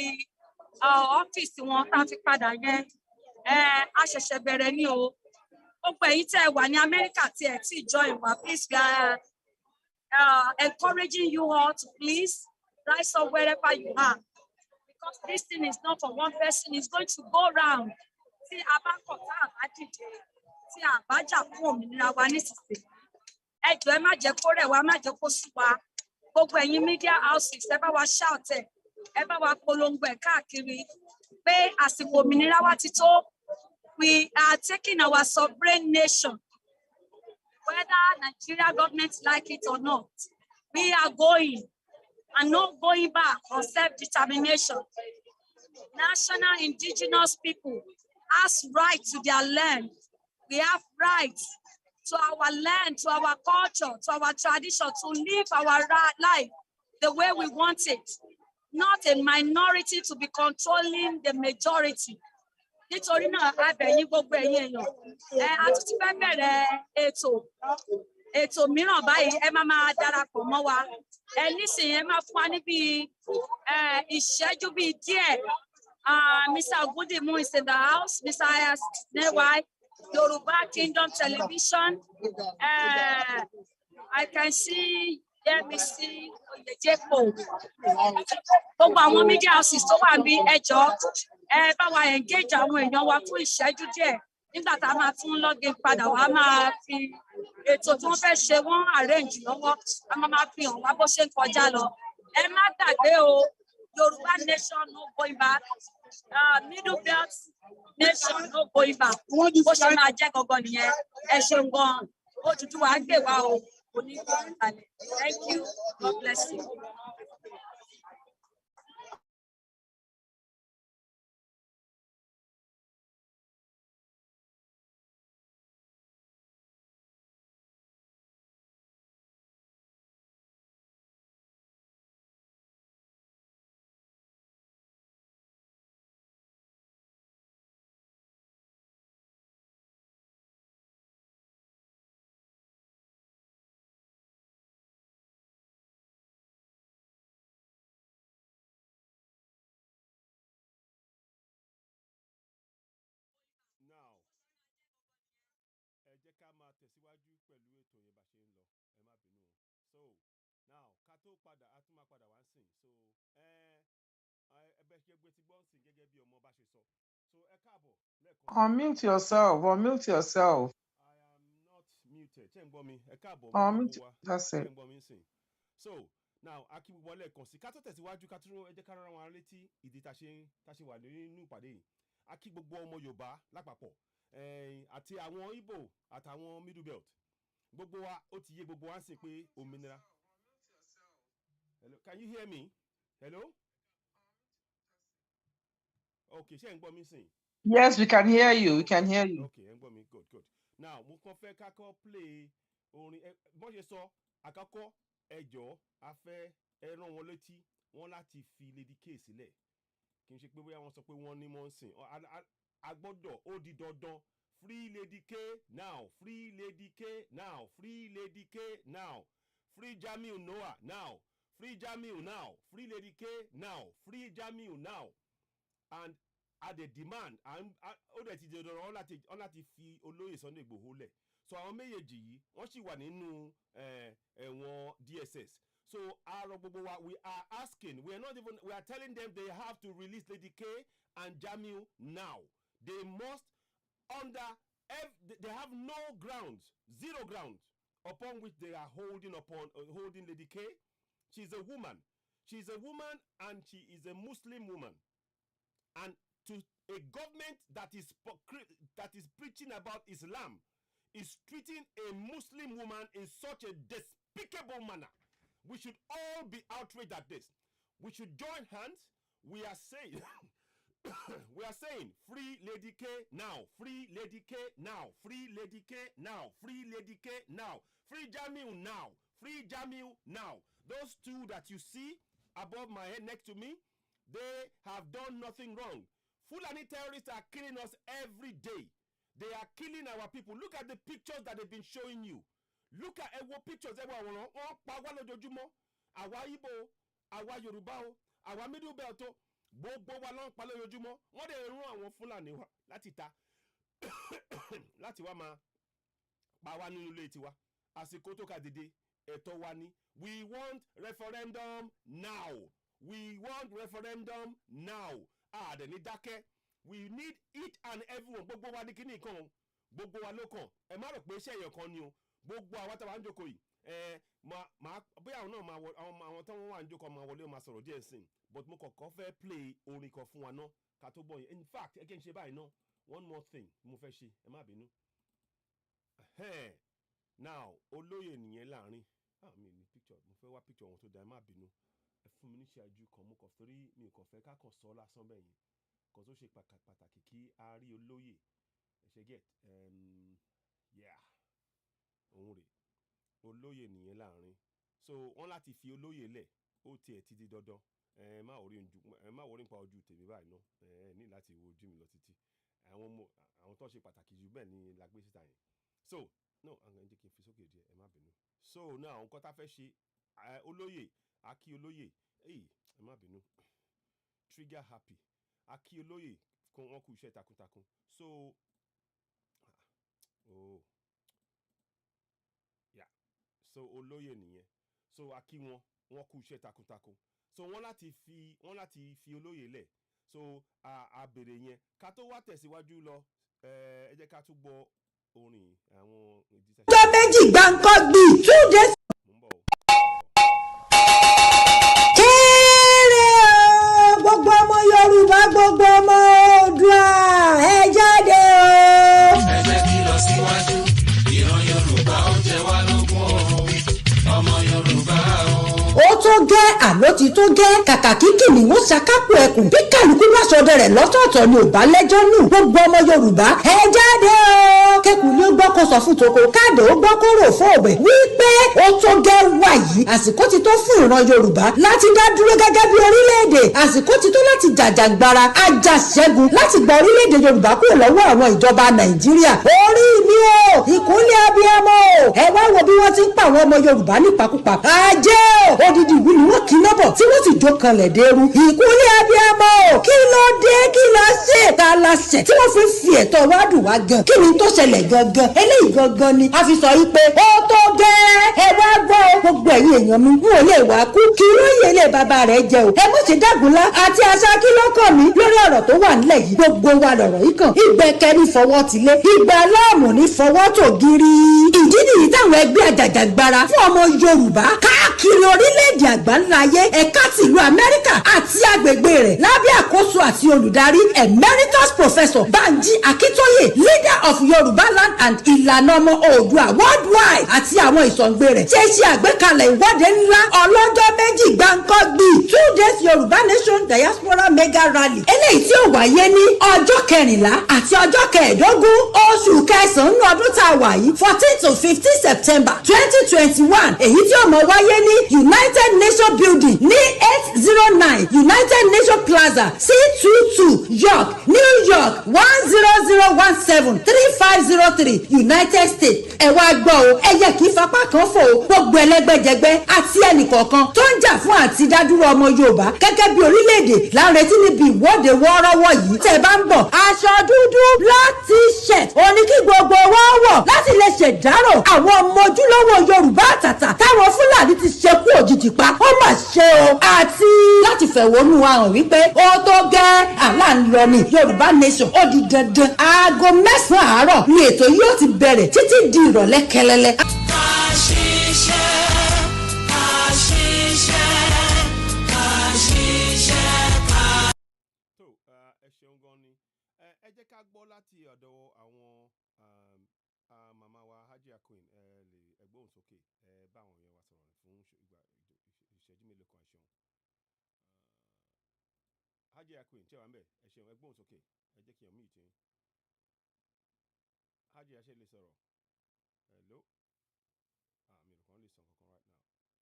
ọ́fíìsì wọn tá a fi padà yẹn. A ṣẹ̀ṣẹ̀ bẹ̀rẹ̀ ní o. Gbogbo ẹ̀yin tẹ́ wà ní Amẹ́ríkà tí ẹ̀ tí join wa, please we are encouraging you all to please rise up wherever you are. Because this thing is not for one person, it's going to go round. Tí a bá kọ̀ tá a bá dìde, tí a bá jà fún òmìnira wa nísinsìnyí. Ẹ jọ̀ọ́ ẹ má jẹ́ kó rẹ̀ wá, má jẹ́ kó sú wa. Gbogbo ẹ̀yin media houses ẹ bá wa shout ẹ̀, ẹ bá wa polongo ẹ̀ káàkiri pé àsìkò òmìnira wa ti tó. We are taking our sovereign nation, whether Nigeria government like it or not. We are going and not going back on self-determination. National indigenous people has right to their land. We have rights to our land, to our culture, to our tradition, to live our life the way we want it. Not a minority to be controlling the majority. Nítorí náà, a bẹ̀ yín gbogbo ẹ̀yin èèyàn. A tún ti fẹ́ bẹ̀rẹ̀ ètò. ètò mìíràn báyìí ẹ máa darapọ̀ mọ́ wa ẹ nísìnyí ẹ máa fún wa níbi ìṣẹ́jú bíi díẹ̀. Mr. Ogudimu is in the house. Mr. NINAS, Yoruba Kingdom Television. I can see MBC Oyejepo. Gbogbo àwọn media houses tó wà bí ẹjọ́ ẹ bá wa engage àwọn èèyàn wa fún ìṣẹ́jú díẹ̀ nígbà tá a máa tún login padà wá máa fi ètò tí wọ́n fẹ́ ṣe wọ́n arrange lọ́wọ́ a máa fi hàn wá bó ṣe ń kọjá lọ. Ẹ má gbàgbé o, Yoruba nation no going back. Middle belt nation no going back. Bó ṣe máa jẹ́ gangan nìyẹn. Ẹ ṣeun gan. Oduduwa gbè wá o. Thank you. God bless you. Now, ẹ jẹ́ ká máa tẹ̀síwájú pẹ̀lú ètò yẹn bá ṣe ń lọ, ẹ má bínú o. So, now, ká tó padà, a tún máa padà wá sìn. So, ẹbẹ̀ ṣe gbé ti gbọ́ sìn gẹ́gẹ́ bí ọmọ bá ṣe sọ. So, ẹ káàbọ̀ lẹ́ẹ̀kan. Unmute yourself, unmute yourself. I am not muted. Ṣé ń gbọ́ mi? Ẹ káàbọ̀ Unmute, that's ṣé it. ń gbọ́ mi sìn. So, now, a kí gbogbo lẹ́ẹ̀kan sí. Ká tó tẹ̀síwájú, ká tún ẹ jẹ́ ká rán wa létí ìdí tá ṣe wà nínú ìpàdé yìí. A kí gbogbo ọmọ Yorùbá lápapọ̀. Àti àwọn Igbo àtàwọn Middle Belt gbogbo wa ó ti yé gbogbo wa sì pé òmìnira. Hello, can you hear me? Hello? Okay, ṣé ń gbọ́ mi sìn? Yes, we can hear you. We can hear you. Okay, ẹ ń gbọ́ mi, good. Now, mo kàn fẹ́ kákọ́ play orin bọ́n ṣe sọ àkọ́kọ́ ẹjọ́ afẹ́ ẹ rán wọn létí wọn láti fi Lady K sílẹ̀ kì í ṣe pé bóyá wọ́n sọ pé wọ́n ní mọ́ ń sìn a gbọ́dọ̀ ó di dandan free Lady K now, free Lady K now, free Lady K now, free Jamiu Noah now, free Jamiu now, free Lady K now, free Jamiu now, and at the demand ó dẹ̀ ti di dandan wọ́n láti fi olóyè Sunday Igboho lẹ̀. So àwọn méjèèjì yìí wọ́n sì wà nínú ẹ̀wọ̀n DSS. So gbogbo wa we are asking, we are telling them they have to release Lady K and Jamiu now. They must they have no grounds, zero grounds upon which they are holding Lady K. She's a woman. She's a woman and she is a Muslim woman. And to a government that is preaching about Islam is treating a Muslim woman in such a despicable manner. We should all be outraged at this. We should join hands. We are saying free Lady K now, free Lady K now, free Lady K now, free Lady K now, free Jamiu now, free Jamiu now. Those two that you see above my head next to me, they have done nothing wrong. Fulani terrorists are killing us every day. They are killing our people. Look at the pictures that they've been showing you. Look at what pictures everyone pa wá lójoojúmọ́. Àwa Igbo, àwa Yorùbá o, àwa Middle Belt o, gbogbo wa ló ń pa lójoojúmọ́. Wọ́n dẹ̀ rán àwọn Fulani wa láti ta láti wá máa pa wá nínú ilé tiwa. Àsìkò tó ká dìde ẹ̀tọ́ wa ni. We want referendum now. We want referendum now. Dẹ̀ ní dákẹ́. We need each and everyone. Gbogbo wa ní kíní kan. Gbogbo wa ló kàn. Ẹ má rò pé iṣẹ́ èèyàn kan ni o. Gbogbo àwọn táwa ń jókòó yìí. Bóyá àwọn náà máa wọ àwọn táwọn wà ń jókòó máa wọlé máa sọ̀rọ̀ díẹ̀ sìn. But mo kọ̀ọ̀kan fẹ́ play orin kan fún wa náà ká tó gbọ́ yẹn. In fact, ẹ kí n ṣe báyìí náà. One more thing mo fẹ́ ṣe. Ẹ má bínú. Now, olóyè nìyẹn láàrin. Mi ní picture. Mo fẹ́ wá picture wọn tó dáa. Ẹ má bínú. Ẹ fún mi ní ṣáájú kan mo kàn torí mi kàn fẹ́ ká kàn sọ lásán bẹ́ẹ̀ yẹn. Kan tó ṣe pàtàkì kí a rí olóyè. Ẹ ṣe get. Òun rè. Olóyè nìyẹn láàrin. So wọ́n láti fi olóyè lẹ̀. Ó tiẹ̀ ti di dandan. Ẹ má worry nípa ojú tèmi báyìí náà. Ẹ ní láti wo ojú mi lọ títí. Àwọn tó ṣe pàtàkì jù bẹ́ẹ̀ ni la gbé síta yẹn. So no àwọn ẹnjẹ kì í fi sókè díẹ̀ ẹ má bínú. So now nǹkan tá a fẹ́ ṣe olóyè akí olóyè ẹ má bínú trigger happy akí olóyè wọn kú iṣẹ́ takuntakun so oh yeah so olóyè nìyẹn so akí wọn kú iṣẹ́ takuntakun so wọ́n láti fi olóyè lẹ̀ so a bèrè yẹn ká tó wá tẹ̀síwájú lọ ẹ jẹ́ ká tún gbọ́ orin àwọn ìdíje. ọjọ́ méjì gbáǹkọ́ gbì 2 days. kéré o gbogbo ọmọ Yorùbá gbogbo ọmọ Oòduà ẹ jáde o. ẹ jẹ́ kí lọ síwájú ìran Yorùbá ó jẹ wá lógún ọmọ Yorùbá o. ó tó gẹ́ àló ti tó gẹ́ kàkà kí kìnìún ṣàkápò ẹkùn bí kálukú bá sọdẹ rẹ̀ lọ́tọ̀ọ̀tọ̀ ni ò bá lẹ́jọ́ nù gbogbo ọmọ Yorùbá ẹ jáde o kẹkùn ní ó gbọ́ kó sọ fún toko káàdé ó gbọ́ kó rò fún òbẹ̀ wípé ó tó gẹ́ wà yìí àsìkò ti tó fún ìran Yorùbá láti dá dúró gẹ́gẹ́ bí orílẹ̀-èdè àsìkò ti tó láti jàjàgbara ajàṣẹ́gun láti gba orílẹ̀-èdè Yorùbá kúrò lọ́wọ́ àwọn ìjọba Nàìjíríà orí mi o ìkúnlẹ̀ abiyamọ o ẹ wá wo bí wọ́n ti ń pa àwọn ọmọ Yorùbá nípakúpa ajé o odidi ìwú ni wọ́n kì í nọ́bọ̀ tí wọ́n sì jó kanlẹ̀ dẹ́rú ìkúnlẹ̀ abiyamọ o kí ló dé kí la ṣe ta la ṣẹ̀ tí wọ́n fi ẹ̀tọ́ wa dùn wá gan kí ni tó ṣẹlẹ̀ gangan eléyìí gangan ni a fi sọ yìí pé ó tó gẹ́ ẹ wá gbọ́ gbogbo ẹ̀yin èèyàn mi n ò lè wá kú kí lóye ilé bàbá rẹ̀ jẹ o ẹ mọ̀ ṣe dágunlá àti àṣà kí ló kàn mí lórí ọ̀rọ̀ tó wà nílẹ̀ yìí gbogbo wa lọ̀rọ̀ yìí kàn ìgbẹ́kẹ́ ní fọwọ́ tilé ìgbà aláàmù ní fọwọ́ tó gírí ìdí nìyí táwọn ẹgbẹ́ àjàjàgbara fún ọmọ Yorùbá káàkiri orílẹ̀-èdè àgbáńláyé ẹ̀ka tìlú Amẹ́ríkà àti agbègbè rẹ̀ lábẹ́ àkóso àti olùdarí emeritus professor Banji Akintoye leader of Yorùbá land and ìlànà ọmọ Oòduà worldwide àti àwọn ìsọ̀ǹgbè rẹ̀ ṣe àgbékalẹ̀ ìwọ́de ńlá ọlọ́jọ́ méjì gbáǹkọ́gbì 2 days Yorùbá nation diaspora mega rally eléyìí tí ó wáyé ní ọjọ́ 14 àti ọjọ́ 15 oṣù kẹsàn-án ọdún tá a wà yìí 14 to 15 September 2021 èyí tí ó mọ wáyé ní United Nations building ní 809 United Nations Plaza C22 York New York 10017 3503 United States ẹ wá gbọ́ o ẹ yẹ kí fapá kan fò ó gbogbo ẹlẹ́gbẹ́jẹgbẹ́ àti ẹnìkọ̀ọ̀kan tó ń jà fún àti dádúró ọmọ Yorùbá gẹ́gẹ́ bí orílẹ̀-èdè láǹretí níbi ìwọ́de wọ́ọ́rọ́wọ́ yìí tẹ́ bá ń bọ̀ aṣọ dúdú black t-shirt òní kí gbogbo wọn wọ̀ láti lè ṣèdárò àwọn ọmọ ojúlówó Yorùbá àtàtà táwọn Fúlàní ti ṣekú òjijì pa ó mà ṣe o àti láti fẹ̀hónú wa hàn wípé ó tó gẹ́ aláǹlọ ni Yorùbá nation ó di dandan aago 9 àárọ̀ ni ètò yóò ti bẹ̀rẹ̀ títí di ìrọ̀lẹ́ kẹlẹ́lẹ́. ẹ ṣeun gan ni ẹ jẹ́ ká gbọ́ láti ọ̀dọ̀ àwọn màmá wa Hajia Queen ẹgbọ́n sókè bá àwọn èèyàn wa sọ̀rọ̀ fún ìṣẹ́jú mélòó kan ẹ̀ṣẹ̀un Hajia Queen tí ẹ wà ń bẹ̀ ẹ̀ṣẹ̀un ẹgbọ́n sókè ẹ jẹ́ kí ọmọ ìtì Hajia ṣe lè sọ̀rọ̀ hello mi ò kàn lè sọ kankan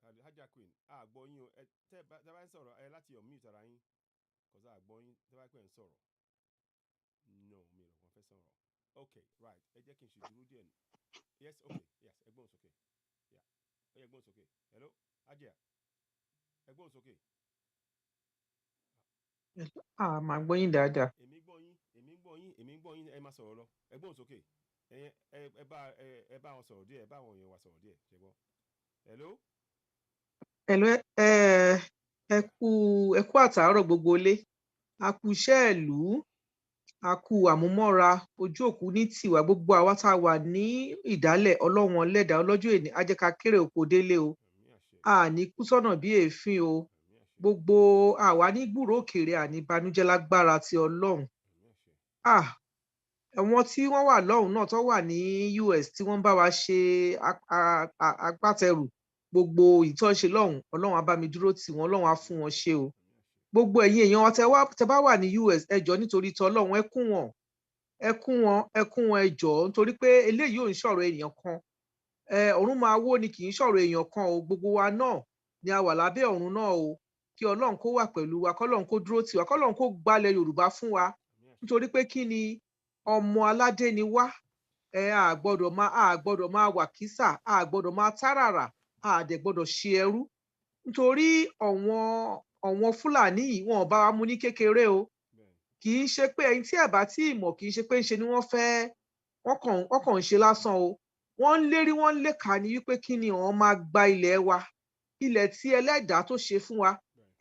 right now Hajia Queen àgbọ̀ yín o tẹ́ bá ń sọ̀rọ̀ láti unmute ara yín kọ́sá àgbọ̀ yín tẹ́ bá pẹ́ ń sọ̀rọ̀ no mi ò kàn fẹ́ sọ̀rọ̀ okay right ẹ jẹ́ kí n ṣe dúró díẹ̀ ni yes okay yes ẹgbọ́n sókè yeah ẹgbọ́n sókè hello Hajia ẹgbọ́n sókè. Màá gbọ́ yín dáadáa. èmi gbọ́ yín ẹ máa sọ̀rọ̀ lọ ẹgbọ́n sókè ẹ bá wọn sọ̀rọ̀ díẹ̀ ẹ bá àwọn èèyàn wa sọ̀rọ̀ díẹ̀ ṣe gbọ́ hello. hello ẹ kú àtàárọ̀ gbogbo ilé a kú iṣẹ́ ìlú a kú àmúmọ́ra ojú òkú ní tiwa gbogbo àwa tá a wà ní ìdálẹ̀ Ọlọ́run ọlẹ́dàá ọlọ́jọ́ èní á jẹ́ ká kéré oko délé o àní kú sọ́nà bí èéfín o gbogbo àwa ní gbúrò òkèèrè àní banújẹ́ lágbára ti Ọlọ́run àwọn tí wọ́n wà lọ́hùn náà tó wà ní US tí wọ́n bá wa ṣe agbátẹrù gbogbo ìtọ́ṣe lọ́hùn Ọlọ́run á bá mi dúró tì wọ́n Ọlọ́run á fún wọn ṣe o gbogbo ẹ̀yin èèyàn wa tẹ bá wà ní US ẹ jọ̀ọ́ nítorí tọlọ́run ẹ kún wọn ẹ jọ̀ọ́ nítorí pé eléyìí ò ń sọ̀rọ̀ èèyàn kan ọ̀run máa wó ni kì í sọ̀rọ̀ èèyàn kan o gbogbo wa náà ni a wà lábẹ́ ọ̀run náà o kí Ọlọ́run kó wà pẹ̀lú wa kọ́lọ́run kó dúró tì wá kọ́lọ́run kó gbalẹ̀ Yorùbá fún wa nítorí pé kí ni ọmọ aládé ni wá a gbọ́dọ̀ máa wà kísà, a gbọ́dọ̀ máa táràrà, a dẹ̀ gbọ́dọ̀ ṣe ẹrú nítorí àwọn Fúlàní yìí wọn ò bá wa mú ní kékeré o. Kì í ṣe pé ẹni tí ẹ bá tí ì mọ̀, kì í ṣe pé ń ṣe ni wọ́n kàn ń ṣe lásán o. Wọ́n ń lérí, wọ́n ń léka ní wípé kí ni àwọn máa gba ilẹ̀ wa, ilẹ̀ tí ẹlẹ́dàá tó ṣe fún wa,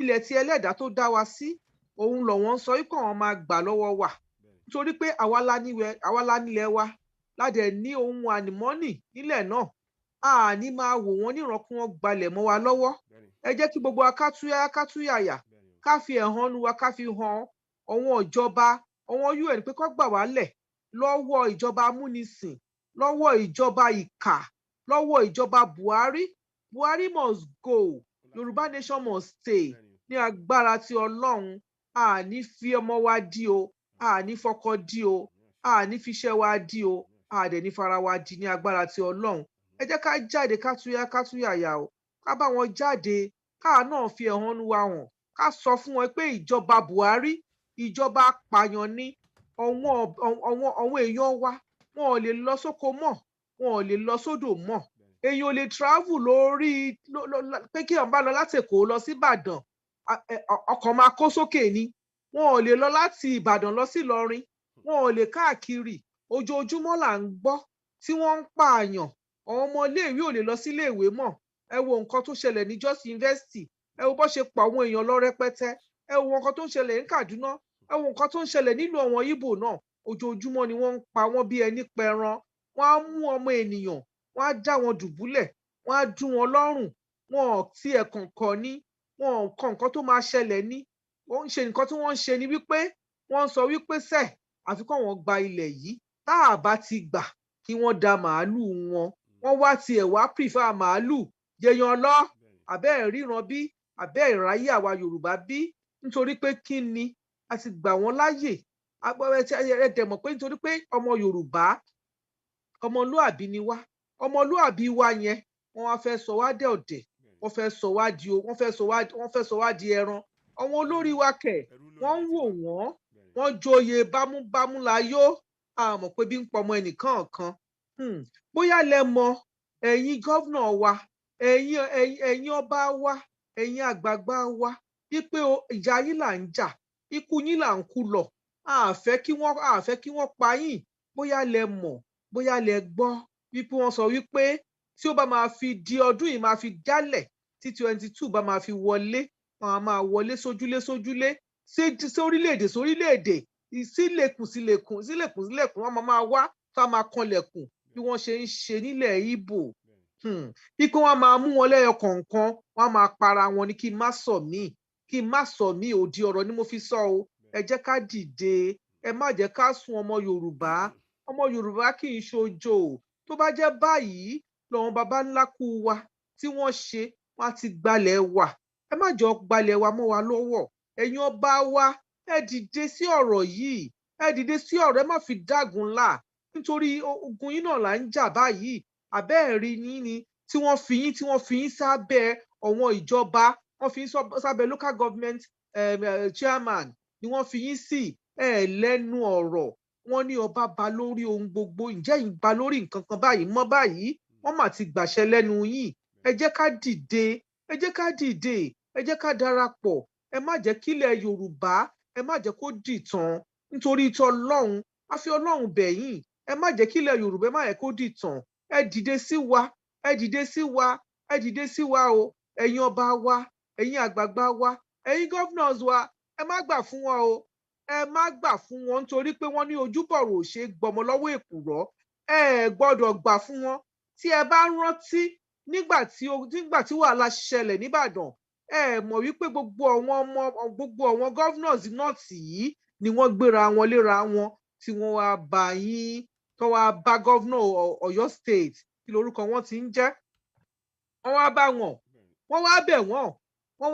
ilẹ̀ tí ẹlẹ́dàá tó dá wa sí, òun lọ̀wọ́n ń sọ wípé àwọn máa gbà lọ́wọ́ wa nítorí pé àwa la nílẹ̀ wa, ládẹ̀ ní ohun àlùmọ́nì nílẹ̀ náà. A ní máa wò wọ́n níran kí wọ́n gbalẹ̀ mọ́ wa lọ́wọ́. Ẹ jẹ́ kí gbogbo akátúyàyà ká fi ẹ̀hónú wa ká fi hàn àwọn ìjọba, àwọn UN pé kó gbà wá lẹ̀ lọ́wọ́ ìjọba amúnisìn, lọ́wọ́ ìjọba ìkà, lọ́wọ́ ìjọba Buhari. Buhari must go, Yorùbá nation must stay. Ní agbára ti Ọlọ́run, a ní fi ọmọ wa dí o, a ní fọkọ dí o, a ní fiṣẹ́ wa dí o, a dẹ̀ ní fara wa dí ní agbára ti Ọlọ́run. Ẹ jẹ́ ká jáde kátúyàyà o, ká bá wọn jáde, káà náà fi ẹ̀hónú wa hàn, ká sọ fún wọn pé ìjọba Buhari ìjọba apààyàn ni. Àwọn èèyàn wa wọn ò lè lọ sóko mọ́, wọn ò lè lọ sódò mọ́. Èèyàn ò lè travel lórí pé kí èèyàn bá lọ láti Èkó lọ sí Ìbàdàn, ọkọ̀ máa kó sókè ni. Wọn ò lè lọ láti Ìbàdàn lọ sí Ìlọrin, wọn ò lè káàkiri. Ojoojúmọ́ là ń gbọ́ tí wọ́n ń pààyàn. Àwọn ọmọ iléèwé ò lè lọ sí iléèwé mọ́. Ẹ wo nǹkan tó ṣẹlẹ̀ ní Jos University, ẹ wo bó ṣe pa àwọn èèyàn lọ rẹpẹtẹ, ẹ wo nǹkan tó ń ṣẹlẹ̀ ní Kaduna, ẹ wo nǹkan tó ń ṣẹlẹ̀ nílùú àwọn Ìgbò náà. Ojoojúmọ́ ni wọ́n ń pa wọ́n bí ẹni pẹran. Wọ́n á mú ọmọ ènìyàn, wọ́n á dá wọn dùbúlẹ̀, wọ́n á dún wọn lọ́rùn. Wọn ò tiẹ̀ kọ̀ọ̀kan ní, wọn ò kọ nǹkan tó máa ṣẹlẹ̀ ní. Ó ń ṣe nǹkan tí wọ́n ń ṣe ni wípé wọ́n sọ wípé àfi kọ́ wọn gba ilẹ̀ yìí. Tá a bá ti gbà kí wọ́n da màálù wọn, wọ́n wá tiẹ̀ wá prefer màálù jẹyàn lọ. Àbẹ́ẹ̀ ríran bí, àbẹ́ẹ̀ ráyè àwa Yorùbá bí, nítorí pé kí ni a ti gbà wọ́n láyè. Ẹ dẹ̀ mọ̀ pé nítorí pé ọmọ Yorùbá ọmọlúàbí ni wá, ọmọlúàbí wa yẹn wọ́n wá fẹ́ sọ wá dé ọ̀dẹ̀, wọ́n fẹ́ sọ wá di ẹran. Àwọn olórí wa kẹ̀ wọ́n ń wò wọ́n joyè bámúbámú láyó. A mọ̀ pé bí ń pọmọ ẹnìkan kan. Bóyá lẹ mọ̀ ẹ̀yin gọ́vnà wa, ẹ̀yin ọba wa, ẹ̀yin àgbààgbà wa, wípé ìjà yín là ń jà, ikú yín là ń kú lọ. A fẹ́ kí wọ́n pa yín. Bóyá lẹ mọ̀, bóyá lẹ gbọ́ wípé wọ́n sọ wípé tí ó bá máa fi di ọdún yìí máa fi jálẹ̀, tí 22 bá máa fi wọlé, wọn á máa wọlé sójúlé sórílẹ̀-èdè sílẹ̀kùn wọn máa wá tó a máa kanlẹ̀kùn bí wọ́n ṣe ń ṣe nílẹ̀ Ìgbò. Wípé wọ́n máa mú wọn lẹ́yọ kọ̀ọ̀kan, wọ́n máa para wọn ní kí n má sọ mí òdì ọ̀rọ̀ ni mo fi sọ o. Ẹ jẹ́ ká dìde, ẹ má jẹ́ ká sùn ọmọ Yorùbá. Ọmọ Yorùbá kì í ṣojo. Tó bá jẹ́ báyìí lọ́wọ́n baba ńlá kú wa tí wọ́n ṣe, wọ́n á ti gbalẹ̀ wa. Ẹ má jọ gbalẹ̀ wa mọ́ wa lọ́wọ́. Ẹ̀yin ọba wa, ẹ dìde sí ọ̀rọ̀ yìí, ẹ dìde sí ọ̀rọ̀, ẹ má fi dágun ńlá nítorí ogun yín náà là ń jà báyìí. Àbẹ́ẹ̀rí yín ni tí wọ́n fi yín sábẹ́ àwọn ìjọba, wọ́n fi yín sábẹ́ local government chairman ni wọ́n fi yín sí. Ẹ lẹ́nu ọ̀rọ̀. Wọ́n ní ọba ba lórí ohun gbogbo. Ǹjẹ́ yín ba lórí nǹkan kan báyìí mọ́ báyìí? Wọ́n mà ti gbàṣẹ lẹ́nu yín. Ẹ jẹ́ ká dìde, ẹ jẹ́ ká dìde, ẹ jẹ́ ká darapọ̀. Ẹ má jẹ́ kílẹ̀ Yorùbá, ẹ má jẹ́ kó dìtàn nítorí ìtọ́ Ọlọ́run. A fi Ọlọ́run bẹ̀ yín. Ẹ má jẹ́ kílẹ̀ Yorùbá, ẹ má jẹ́ kó dìtàn. Ẹ dìde sí wa, ẹ dìde sí wa, ẹ dìde sí wa o. Ẹ̀yin ọba wa, ẹ̀yin àgbààgbà wa, ẹ̀yin governors wa, ẹ má gbà fún wọn o. Ẹ má gbà fún wọn nítorí pé wọ́n ní ojúbọ̀rọ̀ ò ṣe gbọmọ lọ́wọ́ èkùrọ́. Ẹ gbọ́dọ̀ gbà fún wọn. Tí ẹ bá rántí nígbà tí wàhálà ṣẹlẹ̀ nìbàdàn, ẹ mọ̀ wípé gbogbo àwọn governors north yìí ni wọ́n gbéra wọn léra wọn tí wọ́n wá bá yín, tó wá bá governor Ọ̀yọ́ state kí lorúkọ wọn ti ń jẹ́. Wọ́n wá bá wọn, wọ́n wá bẹ̀ wọ́n, wọ́n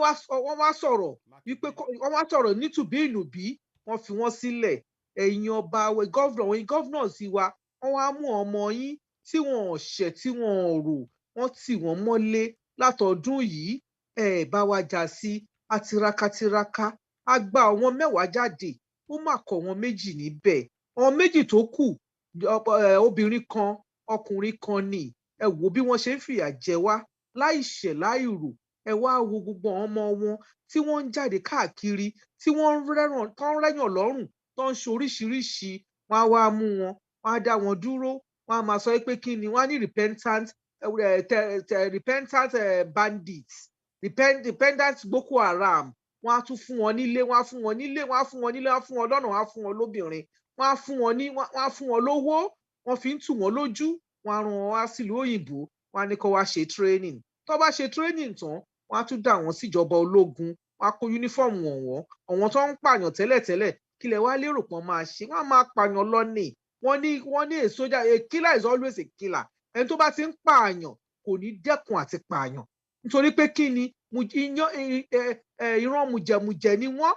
wá sọ̀rọ̀ wípé wọ́n wá sọ̀rọ̀ nítùbí ìnùbí, wọ́n fi wọ́n sílẹ̀. Ẹ̀yin ọba governors wa, wọ́n wá mú ọmọ yín tí wọn ò ṣẹ̀, tí wọn ò rò, wọ́n tì wọ́n mọ́lé látọdún yìí. Ẹ bá wa jà sí, àtìrakatiraka. A gba àwọn 10 jáde, ó mà kọ wọn 2 níbẹ̀. Àwọn 2 tó kù obìnrin kan ọkùnrin kan ni ẹ wò bí wọ́n ṣe ń fìyà jẹ wá láìṣẹ̀ láìrò ẹ wá wo gbogbo àwọn ọmọ wọn tí wọ́n ń jáde káàkiri tí wọ́n ń rẹ́yàn lọ́rùn tó ń ṣe oríṣiríṣi wọ́n á wá mú wọn wọ́n á dá wọn dúró wọ́n á máa sọ pé kí ni wọ́n á ní repentant bandits repentant Boko Haram wọ́n á tún fún wọn nílé wọ́n á fún wọn nílé wọ́n á fún wọn nílé wọ́n á fún wọn lọ́nà wọ́n á fún wọn lóbìnrin wọ́n á fún wọn lówó wọ́n fi ń tù wọ́n lójú wọ́n á rán wọn wá sílùú òyìnbó wọ́n á ní kó wá ṣe training tó bá ṣe training tán wọ́n á tún dà wọ́n síjọba ológun wọ́n á kó uniform wọ̀n àwọn tó ń pààyàn tẹ́lẹ̀tẹ́lẹ̀ kí lẹ wá lérò pọ́n máa ṣe wọ́n á máa pààyàn lọ́nìí wọ́n ní a soldier a killer is always a killer ẹni tó bá ti ń pààyàn kò ní dẹ́kun àti pààyàn nítorí pé kí ni ìran mùjẹ̀mùjẹ̀ ni wọ́n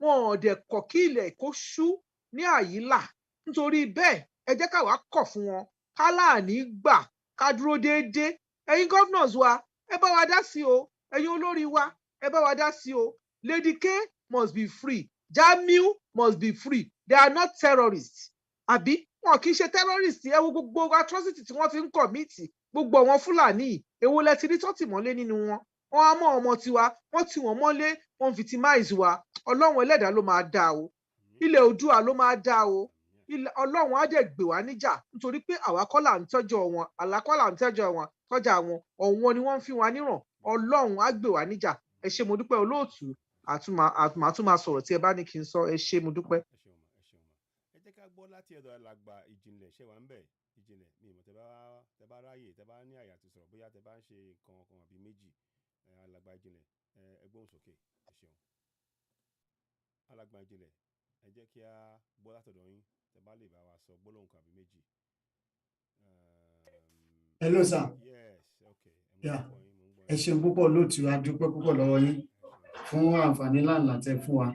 ò dẹ̀ kọ̀ kí ilẹ̀ kó ṣú ní àyílà nítorí bẹ́ẹ̀ ẹ jẹ́ káwa kọ̀ fún wọn ká láàní gbà ká dúró déédéé ẹ̀yin governors wa ẹ bá wa dá sí o ẹ̀yin olórí wa ẹ bá wa dá sí o Lady K must be free Jamiu must be free they are not terrorists àbí wọn kì í ṣe terrorists ẹ wo gbogbo atrocity tí wọ́n fi ń kọ̀míìtì gbogbo àwọn Fúlàní èwo lẹ ti rí tó tì mọ́lé nínú wọn wọn á mọ ọmọ tiwa wọ́n tì wọ́n mọ́lé wọ́n victimize wa Ọlọ́run Ẹlẹ́dàá ló máa dá o ilẹ̀ Oòduà ló máa dá o Ọlọ́run á dẹ̀ gbè wá níjà nítorí pé àwa kọ́ là ń tọ́jọ́ wọn àlàkọ́ là ń tọ́jà wọn ọ̀wọ́n ni wọ́n ń fi wa níràn Ọlọ́run á gbè wá níjà ẹ ṣé mo dúpẹ́ olóòtú àtúmọ̀ sọ̀rọ̀ tí ẹ bá ní kí n sọ ẹ ṣé mo dúpẹ́. ẹ jẹ́ ká gbọ́ láti ẹ̀dọ̀ alàgbà ìjìnlẹ̀ ṣé wà ń bẹ̀ ìjìnlẹ̀ mi ìmọ̀ tẹ bá ráyè tẹ bá ní àyà ti sọ̀rọ̀ bóyá tẹ bá ń ṣe nǹkan ọkàn àbí méjì alàgbà ìjìnlẹ̀ ẹgbọ́n sókè ẹ ṣeun alàgbà ìjìnlẹ̀ ẹ jẹ́ kí a gbọ́ látọ̀dọ̀ yín tẹ bá lè bá wa sọ gbólóhùn kan àbí méjì. Hello sir. Yes, okay. Ẹ ṣeun púpọ̀ lóòtú a dúpẹ́ púpọ̀ lọ́wọ́ yín fún àǹfààní ńláńlá tẹ fún wa.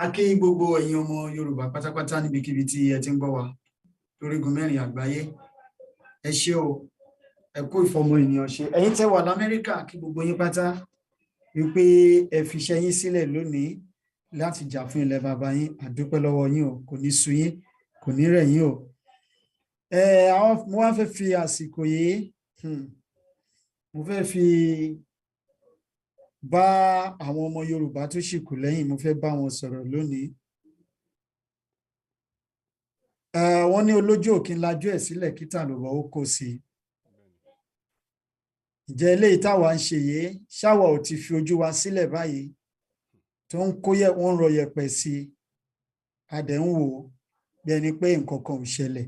A kí gbogbo ẹ̀yin ọmọ Yorùbá pátápátá níbikíbi tí ẹ ti ń gbọ́ wa lórígun mẹ́rin àgbáyé. Ẹ ṣé o, ẹ kú ìfọmọ ènìyàn ṣe. Ẹ̀yin tẹ́ wà l'Amẹ́ríkà kí gbogbo yín pátá wípé ẹ fi iṣẹ́ yín sílẹ̀ lónìí láti jà fún ilẹ̀ bàbá yín. A dúpẹ́ lọ́wọ́ yín o, kò ní sú yín, kò ní rẹ̀ yín o. Mo wá fẹ́ fi àsìkò yìí mo fẹ́ fi bá àwọn ọmọ Yorùbá tó ṣì kù lẹ́yìn mo fẹ́ bá wọn sọ̀rọ̀ lónìí. Wọ́n ní olójú òkín lajú ẹ̀ sílẹ̀ kíta lọ́wọ́ ó kó sí i. Ǹjẹ́ eléyìí táwa ń ṣe yìí ṣáwa ò ti fi ojú wa sílẹ̀ báyìí tó ń wọ́n ń rọ yẹ̀pẹ̀ sí i a dẹ̀ ń wò ó bí ẹni pé nǹkan kan ò ṣẹlẹ̀.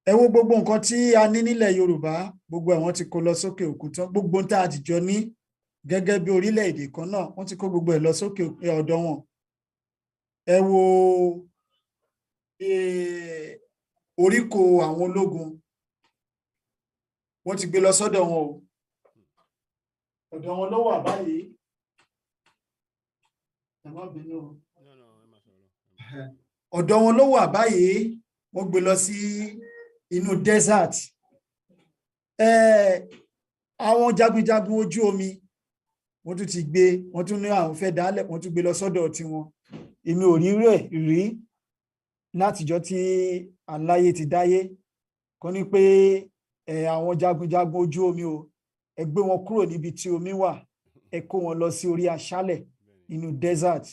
Ẹ wo gbogbo nǹkan tí a ní nílẹ̀ Yorùbá gbogbo àwọn ti kó lọ sókè òkun tán gbogbo tá a dìjọ ní gẹ́gẹ́ bí orílẹ̀-èdè kan náà wọ́n ti kó gbogbo ẹ̀ lọ sókè ọ̀dọ̀ wọn. Ẹ wo oríkò àwọn ológun wọ́n ti gbé lọ sọ́dọ̀ wọn o ọ̀dọ̀ wọn ló wà báyìí. Ọ̀dọ̀ wọn ló wà báyìí wọ́n gbé lọ sí inú desert. Àwọn jagunjagun ojú omi wọ́n tún ti gbé wọ́n tún ní àwọn fẹ́ dálẹ̀ wọ́n tún gbé lọ sọ́dọ̀ tiwọn. Èmi ò rí rẹ̀ rí látijọ́ tí aláyé ti dáyé kọ́ ní pé àwọn jagunjagun ojú omi o ẹ gbé wọn kúrò níbi tí omi wà ẹ kó wọn lọ sí orí aṣálẹ̀ inú desert.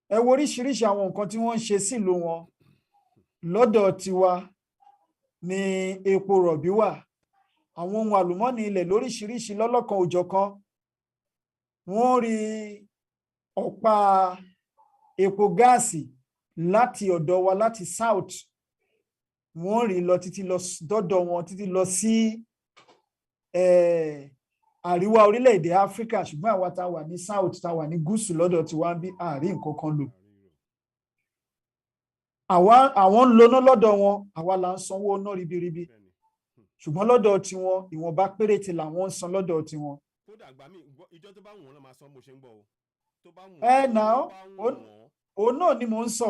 Ẹ wo oríṣiríṣi àwọn nǹkan tí wọ́n ń ṣe sílùú wọn. Lọ́dọ̀ tiwa ní epo rọ̀bì wà àwọn ohun àlùmọ́ọ́nì ilẹ̀ lóríṣiríṣi lọ́lọ́kan òjọ̀kan. Wọ́n rí ọ̀pá epo gáàsì láti ọ̀dọ̀ wa láti south wọ́n rí lọ títí lọ dọ́dọ̀ wọn títí lọ sí àríwá orílẹ̀-èdè Áfíríkà ṣùgbọ́n àwa tá wà ní south tá wà ní gúúsù lọ́dọ̀ tí wọ́n bí àárí nǹkan kan lò. Àwọn ń loná lọ́dọ̀ wọn àwa là ń sanwó ná ribiribi ṣùgbọ́n lọ́dọ̀ tí wọn ìwọ̀nba péréte làwọn ń san lọ́dọ̀ tí wọn. ìjọ tó bá wù wọ́n ló máa san mo ṣe ń gbọ́ o. Òun náà ni mò ń sọ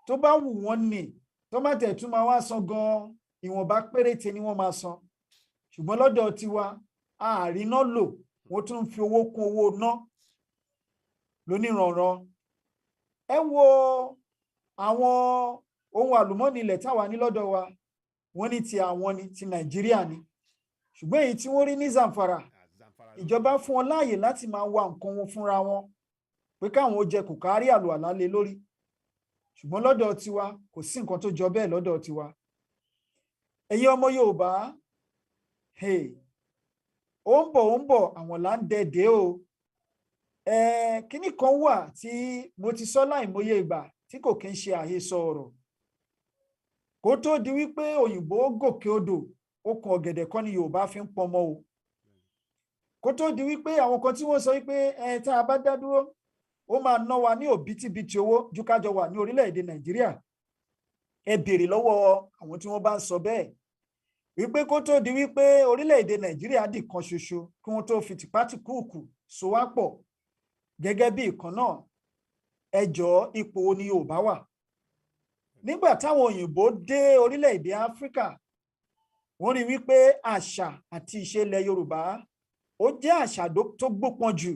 tó bá wù wọ́n ní tó má tẹ̀ tún máa wá san gan ìwọ̀nba péréte ni wọ́n máa san ṣùgbọ́n lọ́dọ̀ tiwa àáríná lò wọ́n tún fi owó kún owó ná lóníranran. Ẹ wo àwọn ohun àlùmọ́ọ́nì ilẹ̀ táwa ní lọ́dọ̀ wa wọ́n ní ti àwọn ni ti Nàìjíríà ni ṣùgbọ́n èyí tí wọ́n rí ní Zamfara ìjọba fún wọn láàyè láti máa wa nǹkan wọn fúnra wọn pé káwọn ó jẹ kò kárí àlùalá lé lórí ṣùgbọ́n lọ́dọ̀ tiwa kò sí nǹkan tó jọ bẹ́ẹ̀ lọ́dọ̀ tiwa ẹ̀yin ọmọ Yorùbá ó ń bọ̀ àwọn là ń dẹ̀dẹ̀ o kíní kan wà tí mo ti sọ láìmọye ìgbà tí kò kí ń ṣe àhesọ ọ̀rọ̀ kó tó di wípé òyìnbó gòkè odò okùn ọ̀gẹ̀dẹ̀ kọ́ ni Yorùbá fi ń pọnmọ o kó tó di wípé àwọn kan tí wọ́n sọ wípé tá a bá dá dúró ó máa ná wa ní òbítíbitì owó ju kájọ wà ní orílẹ̀-èdè Nàìjíríà ẹ béèrè lọ́wọ́ àwọn tí wọ́n bá ń sọ bẹ́ẹ̀ wípé kó tó di wípé orílẹ̀-èdè Nàìjíríà di kan ṣoṣo kí wọ́n tó fi tìpátìkúùkù so wá pọ̀ gẹ́gẹ́ bí ìkan náà ẹ jọ̀ọ́ ipò ni Yorùbá wà nígbà táwọn òyìnbó dé orílẹ̀-èdè Áfíríkà wọ́n rí wípé àṣà àti ìṣe ilẹ̀ Yorùbá ó jẹ́ àṣà tó gbópọn jù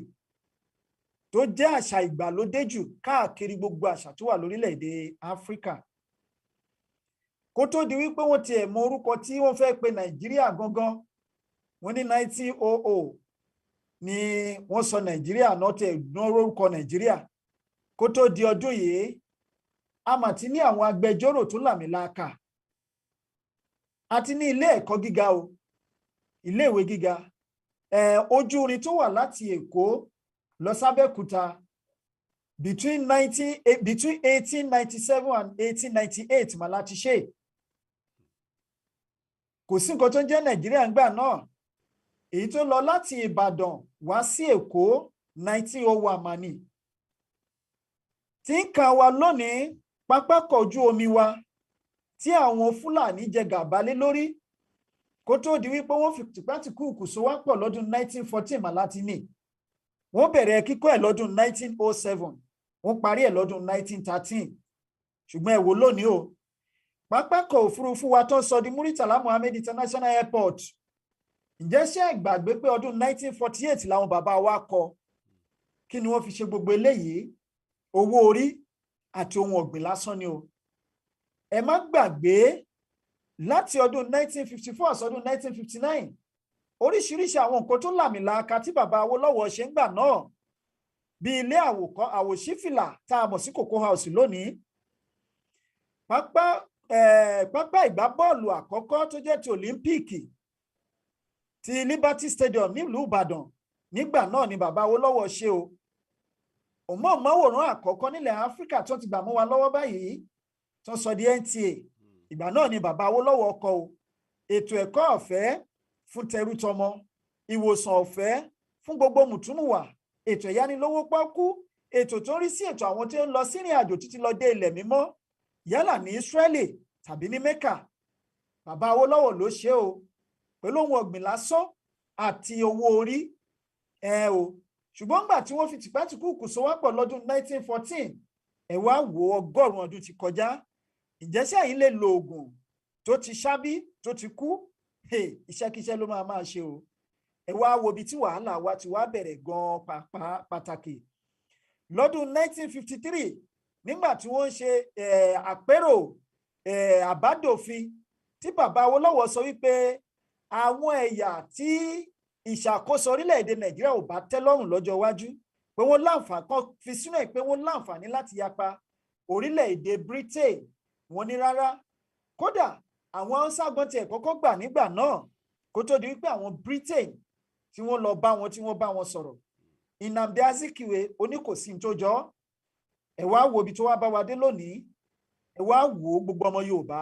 tó jẹ́ àṣà ìgbàlódé jù káàkiri gbogbo àṣà tó wà lórílẹ̀-èdè Áfíríkà kó tó di wípé wọ́n tiẹ̀ mọ orúkọ tí wọ́n fẹ́ pe Nàìjíríà gangan wọ́n ní 1900 ni wọ́n sọ Nàìjíríà náà tẹ̀ gbọ́n orúkọ Nàìjíríà kó tó di ọdún yìí a mà ti ní àwọn agbẹjọ́rò tó làmìlaka àti ní ilé ẹ̀kọ́ gíga o ilé ìwé gíga ojú irin tó wà láti Èkó lọ sábẹ́kúta between 1897 and 1898 mà láti ṣe kò sí nǹkan tó ń jẹ́ Nàìjíríà ńgbà náà èyí tó lọ láti Ìbàdàn wá sí Èkó 1901 mà ní tí ń kàn wá lónìí pápákọ̀ ojú omi wa tí àwọn Fúlàní jẹ gàba lé lórí kó tó di wípé wọ́n fi tìpátìkúùkù so wá pọ̀ lọ́dún 1914 mà láti ní wọ́n bẹ̀rẹ̀ kíkọ́ ẹ̀ lọ́dún 1907 wọ́n parí ẹ̀ lọ́dún 1913 ṣùgbọ́n ẹ wò lónìí o pápákọ̀ òfurufú wa tó sọ di Muritala Muhammed International Airport ǹjẹ́ ṣé ẹ gbàgbé pé ọdún 1948 làwọn bàbá wa kọ́ kí ni wọ́n fi ṣe gbogbo eléyìí owó orí àti ohun ọ̀gbìn lásán ni o ẹ má gbàgbé láti ọdún 1954 sọdún 1959 oríṣiríṣi àwọn nǹkan tó làmìlaka tí bàbá Awólọ́wọ̀ ṣe ń gbà náà bí ilé àwòṣífìlà tá a mọ̀ sí Cocoa House lónìí pápá ìgbábọ́ọ̀lù àkọ́kọ́ tó jẹ́ ti Olímpíìkì ti Liberty Stadium nílùú Ìbàdàn nígbà náà ni bàbá Awólọ́wọ̀ ṣe o òmọ̀ọ́mọ́wòrán àkọ́kọ́ nílẹ̀ Áfíríkà tó ti gbà mọ́ wa lọ́wọ́ báyìí tó sọ di NTA ìgbà náà ni bàbá Awólọ́wọ̀ kọ o ètò ẹ̀kọ́ ọ̀fẹ́ fún tẹrútọmọ ìwòsàn ọ̀fẹ́ fún gbogbo mùtúmùwà ètò ìyánilówó pọ́kú ètò tó ń rí sí ètò àwọn tí ó ń lọ sírìn àjò títí lọ dé ilẹ̀ mímọ́ yálà ní Ísírẹ́lì tàbí ní Mẹ́kà bàbá Awólọ́wọ̀ ló ṣe o pẹ̀lú ohun ọ̀gbìn lásán àti owó orí o ṣùgbọ́n gbà tí wọ́n fi tìpátìkúùkù so wá pọ̀ lọ́dún 1914 ẹ wá wo ọgọ́rùn-ún ọdún ti kọjá ǹjẹ́ ṣé ẹ̀yin lè lo oògùn tó ti ṣábí tó ti kú iṣẹ́kíṣẹ́ ló máa ṣe o ẹ wá wo ibi tí wàhálà wa ti wá bẹ̀rẹ̀ gan-an pàtàkì lọ́dún 1953 nígbà tí wọ́n ń ṣe àpérò àbádòfin tí bàbá Awólọ́wọ̀ sọ wípé àwọn ẹ̀yà tí ìṣàkóso orílẹ̀-èdè Nàìjíríà ò bá tẹ́ lọ́rùn lọ́jọ́ iwájú pé wọ́n láǹfààní kan fi sínú ẹ̀ pé wọ́n láǹfààní láti yapa orílẹ̀-èdè Britain wọ́n ní rárá kódà àwọn Hausa tiẹ̀ kọ́kọ́ gbà nígbà náà kó tó di wípé àwọn Britain tí wọ́n lọ bá wọn tí wọ́n bá wọn sọ̀rọ̀ Nnamdi Azikiwe oníkòsí tó jọ ẹ wá wo ibi tó wá bá wa dé lónìí ẹ wá wo gbogbo ọmọ Yorùbá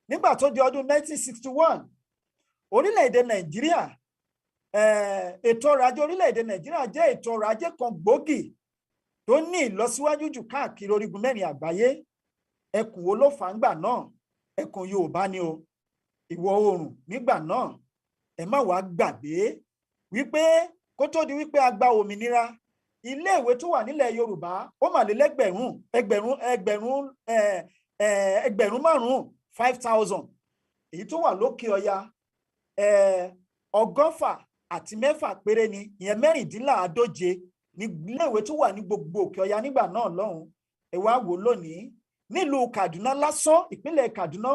nígbà tó di ọdún 1961 orílẹ̀-èdè Nàìjíríà ètò ọrọ̀ ajé orílẹ̀-èdè Nàìjíríà jẹ́ ètò ọrọ̀ ajé kan gbòógì tó ní ìlọsíwájú jù káàkiri orígun mẹ́rin àgbáyé ẹkùn wo ló fà ń gbà náà ẹkùn Yorùbá ni o ìwọ̀ oòrùn nígbà náà ẹ má wàá gbàgbé wípé kó tó di wípé a gba òmìnira iléèwé tó wà nílẹ̀ Yorùbá ó mà lé ẹgbẹ̀rún márùn-ún 5,000 èyí tó wà lókè ọya 104 péré ni ìyẹn 136 ní iléèwé tó wà ní gbogbo òkè ọya nígbà náà lọ́hùn ẹ wá wò lónìí nílùú Kaduna lásán ìpínlẹ̀ Kaduna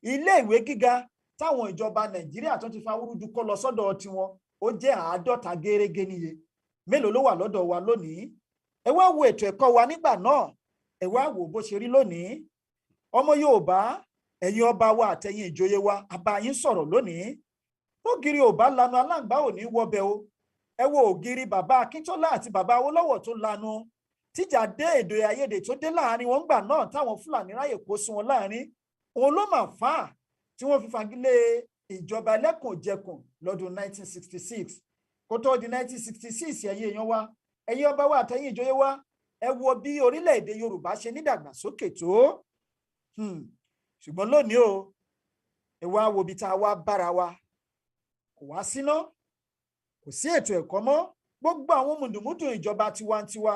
ilé ìwé gíga táwọn ìjọba Nàìjíríà tó ti fa wúrúdú kó lọ sọ́dọ̀ tiwọn ó jẹ́ 50 gẹ́rẹ́gẹ́ níye. Mélòó ló wà lọ́dọ̀ wa lónìí? Ẹ wá wo ètò ẹ̀kọ́ wa nígbà náà, ẹ wá wo bó ṣe rí lónìí. Ọmọ Yorùbá, ẹ̀yin ọba wa àtẹ̀yin ìjòyè wa, a bá yín sọ̀rọ̀ lónìí. Ògiri ò bá lanu aláǹgbá ò ní wọbẹ̀ o. Ẹ wo ògiri bàbá Akíntọ́lá àti bàbá Awólọ́wọ̀ tó lanu. Tíjà dé èdè àìyedè tó dé láàrin wọn gbà náà táwọn Fúlàní ráyè kó sí wọn láàrin. Òun ló mà fà á tí wọ́n fi fagilé ìjọba ẹlẹ́kùnjẹkùn lọ́dún 1966. Kó tó di 1966 ẹ̀yin èèyàn wa, ẹ̀yin ọba wa àtẹ̀yin ìjòyè wa, ẹ wo bí orílẹ̀-èdè Yorùbá ṣe nídàgbàsókè tó. Ṣùgbọ́n lónìí o, ẹ wá wo bí tá a wá bára wa. Kò wá síná, kò sí ètò ẹ̀kọ́ mọ́, gbogbo àwọn mùdùmùdù ìjọba tiwantiwa.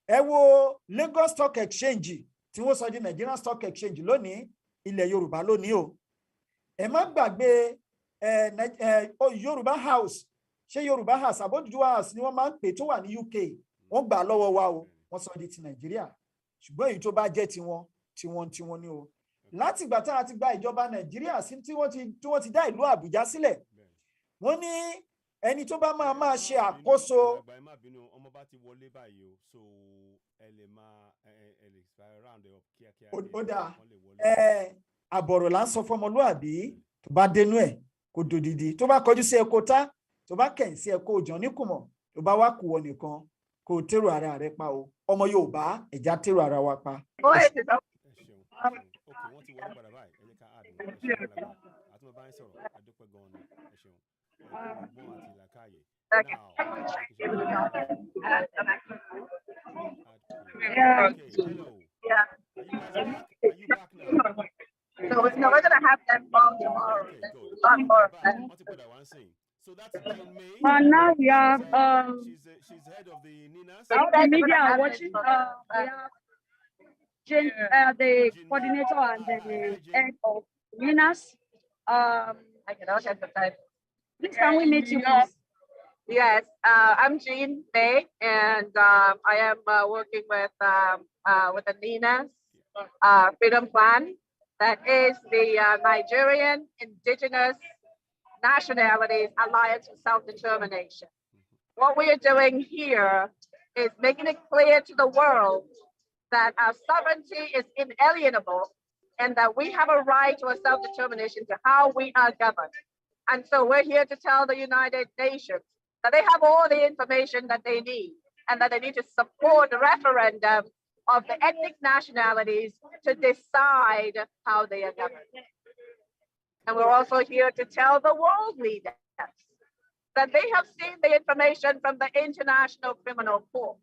Ẹ wo Lagos Stock Exchange tí wọ́n sọ di Nigerian Stock Exchange lónìí, ilẹ̀ Yorùbá lónìí o. Ẹ má gbàgbé Yorùbá House, ṣé Yorùbá House àbí Oduduwa House ni wọ́n máa ń pè tó wà ní UK. Wọ́n gbà lọ́wọ́ wa o, wọ́n sọ di ti Nàìjíríà. Ṣùgbọ́n èyí tó bá jẹ́ tiwọn ni o. Láti ìgbà tá a ti gba ìjọba Nàìjíríà sí tí wọ́n ti dá ìlú Àbújá sílẹ̀, wọ́n ní ẹni tó bá máa ṣe àkóso. Ó dáa, àbọ̀rọ̀ là ń sọ fọmọlúàbí tó bá dénú ẹ̀ kó dòdìdì, tó bá kọjú sí ẹ̀kọ́ tá, tó bá kẹ̀yìn sí ẹ̀kọ́ òjò níkùmọ̀, tó bá wá kù wọ nìkan kó tèrò ara rẹ pa o. Ọmọ Yorùbá ẹ̀já tèrò ara wa pa. So we're going to have them bomb tomorrow. So that's May. Now we have she's head of the NINAS. the media are watching. We have the coordinator and the head of NINAS. I can also emphasize. Please, can we meet you, please? Yes, I'm Jean May, and I am working with the NINAS Freedom Plan. That is the Nigerian Indigenous Nationalities Alliance for Self-Determination. What we are doing here is making it clear to the world that our sovereignty is inalienable and that we have a right to a self-determination to how we are governed. And so we're here to tell the United Nations that they have all the information that they need and that they need to support the referendum of the ethnic nationalities to decide how they are governed. And we're also here to tell the world leaders that they have seen the information from the International Criminal Court.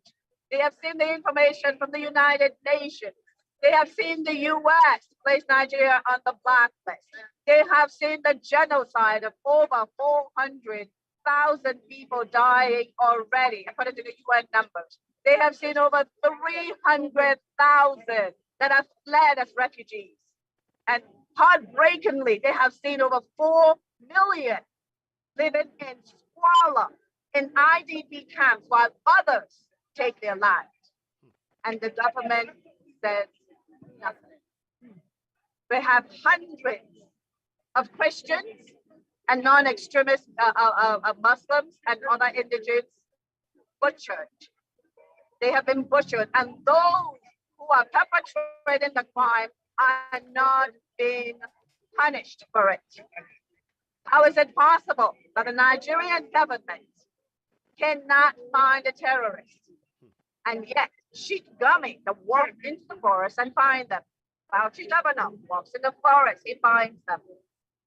They have seen the information from the United Nations. They have seen the US place Nigeria on the blacklist. They have seen the genocide of over 400,000 people dying already, according to the UN numbers. They have seen over 300,000 that have fled as refugees. And heartbreakingly, they have seen over 4 million living in squalor in IDP camps while others take their lives. And the government says nothing. We have hundreds of Christians and non-extremist Muslims and other indigents butchered. They have been butchered, and those who are perpetrating the crime are not being punished for it. How is it possible that the Nigerian government cannot find a terrorist, and yet Sheikh Gumi can walk into the forest and find them? Bauchi governor walks in the forest, he finds them.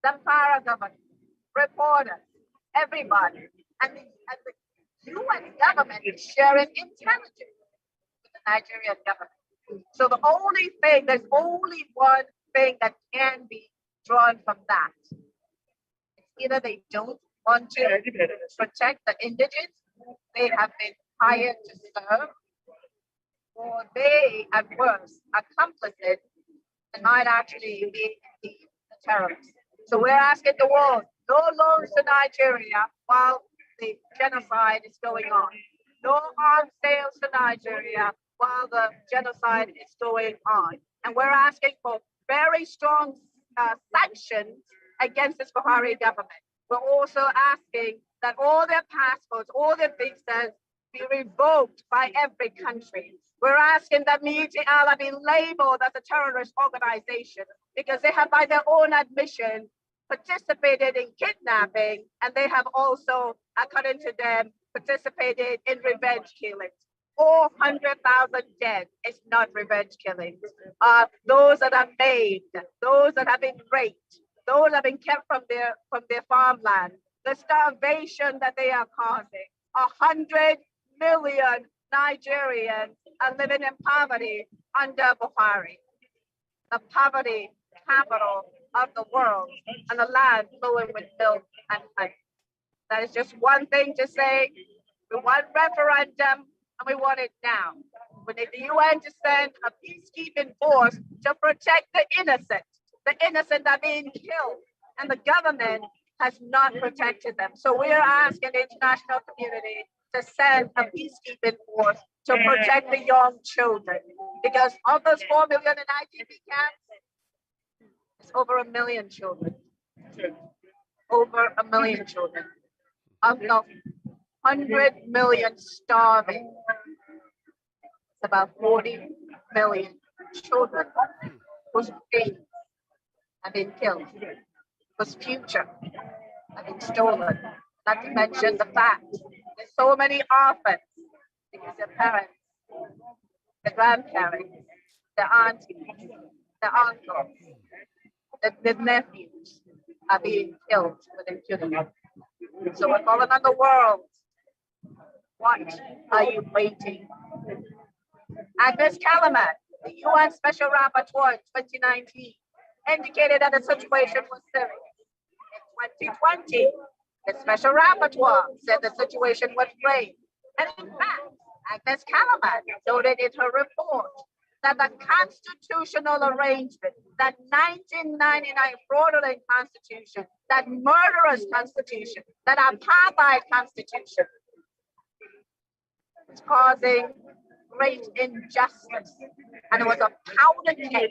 Zamfara governor, reporters, everybody, and the UN government is sharing intelligence with the Nigerian government. So there's only one thing that can be drawn from that. It's either they don't want to protect the indigents they have been hired to serve, or they, at worst, are complicit and might actually be the terrorists. So we're asking the world, no loans to Nigeria while the genocide is going on. No arms sales to Nigeria while the genocide is going on. And we're asking for very strong sanctions against this Buhari government. We're also asking that all their passports, all their visas be revoked by every country. We're asking that Miti Allah be labeled as a terrorist organization because they have, by their own admission, participated in kidnapping, and they have also, according to them, participated in revenge killings. 400,000 dead is not revenge killings. Those that are maimed, those that have been raped, those that have been kept from their farmland, the starvation that they are causing. 100 million Nigerians are living in poverty under Buhari, the poverty capital of the world, and a land flowing with milk and honey. That is just one thing to say. We want referendum, and we want it now. We need the UN to send a peacekeeping force to protect the innocent are being killed, and the government has not protected them. So we are asking the international community to send a peacekeeping force to protect the young children, because of those 4 million in IDP camps, it's over 1 million children. Over 1 million children. Of the 100 million starving, it's about 40 million children whose dreams have been killed, whose future have been stolen. Not to mention the fact there's so many orphans because their parents, the grandparents, the aunties, the uncles, the nephews are being killed with impunity. So we're calling on the world. What are you waiting? Agnes Calamat, the UN Special Rapporteur in 2019, indicated that the situation was serious. In 2020, the Special Rapporteur said the situation was grave. And in fact, Agnes Calamat noted in her report that the constitutional arrangement, that 1999 fraudulent constitution, that murderous constitution, that apartheid constitution, is causing great injustice. And it was a powder keg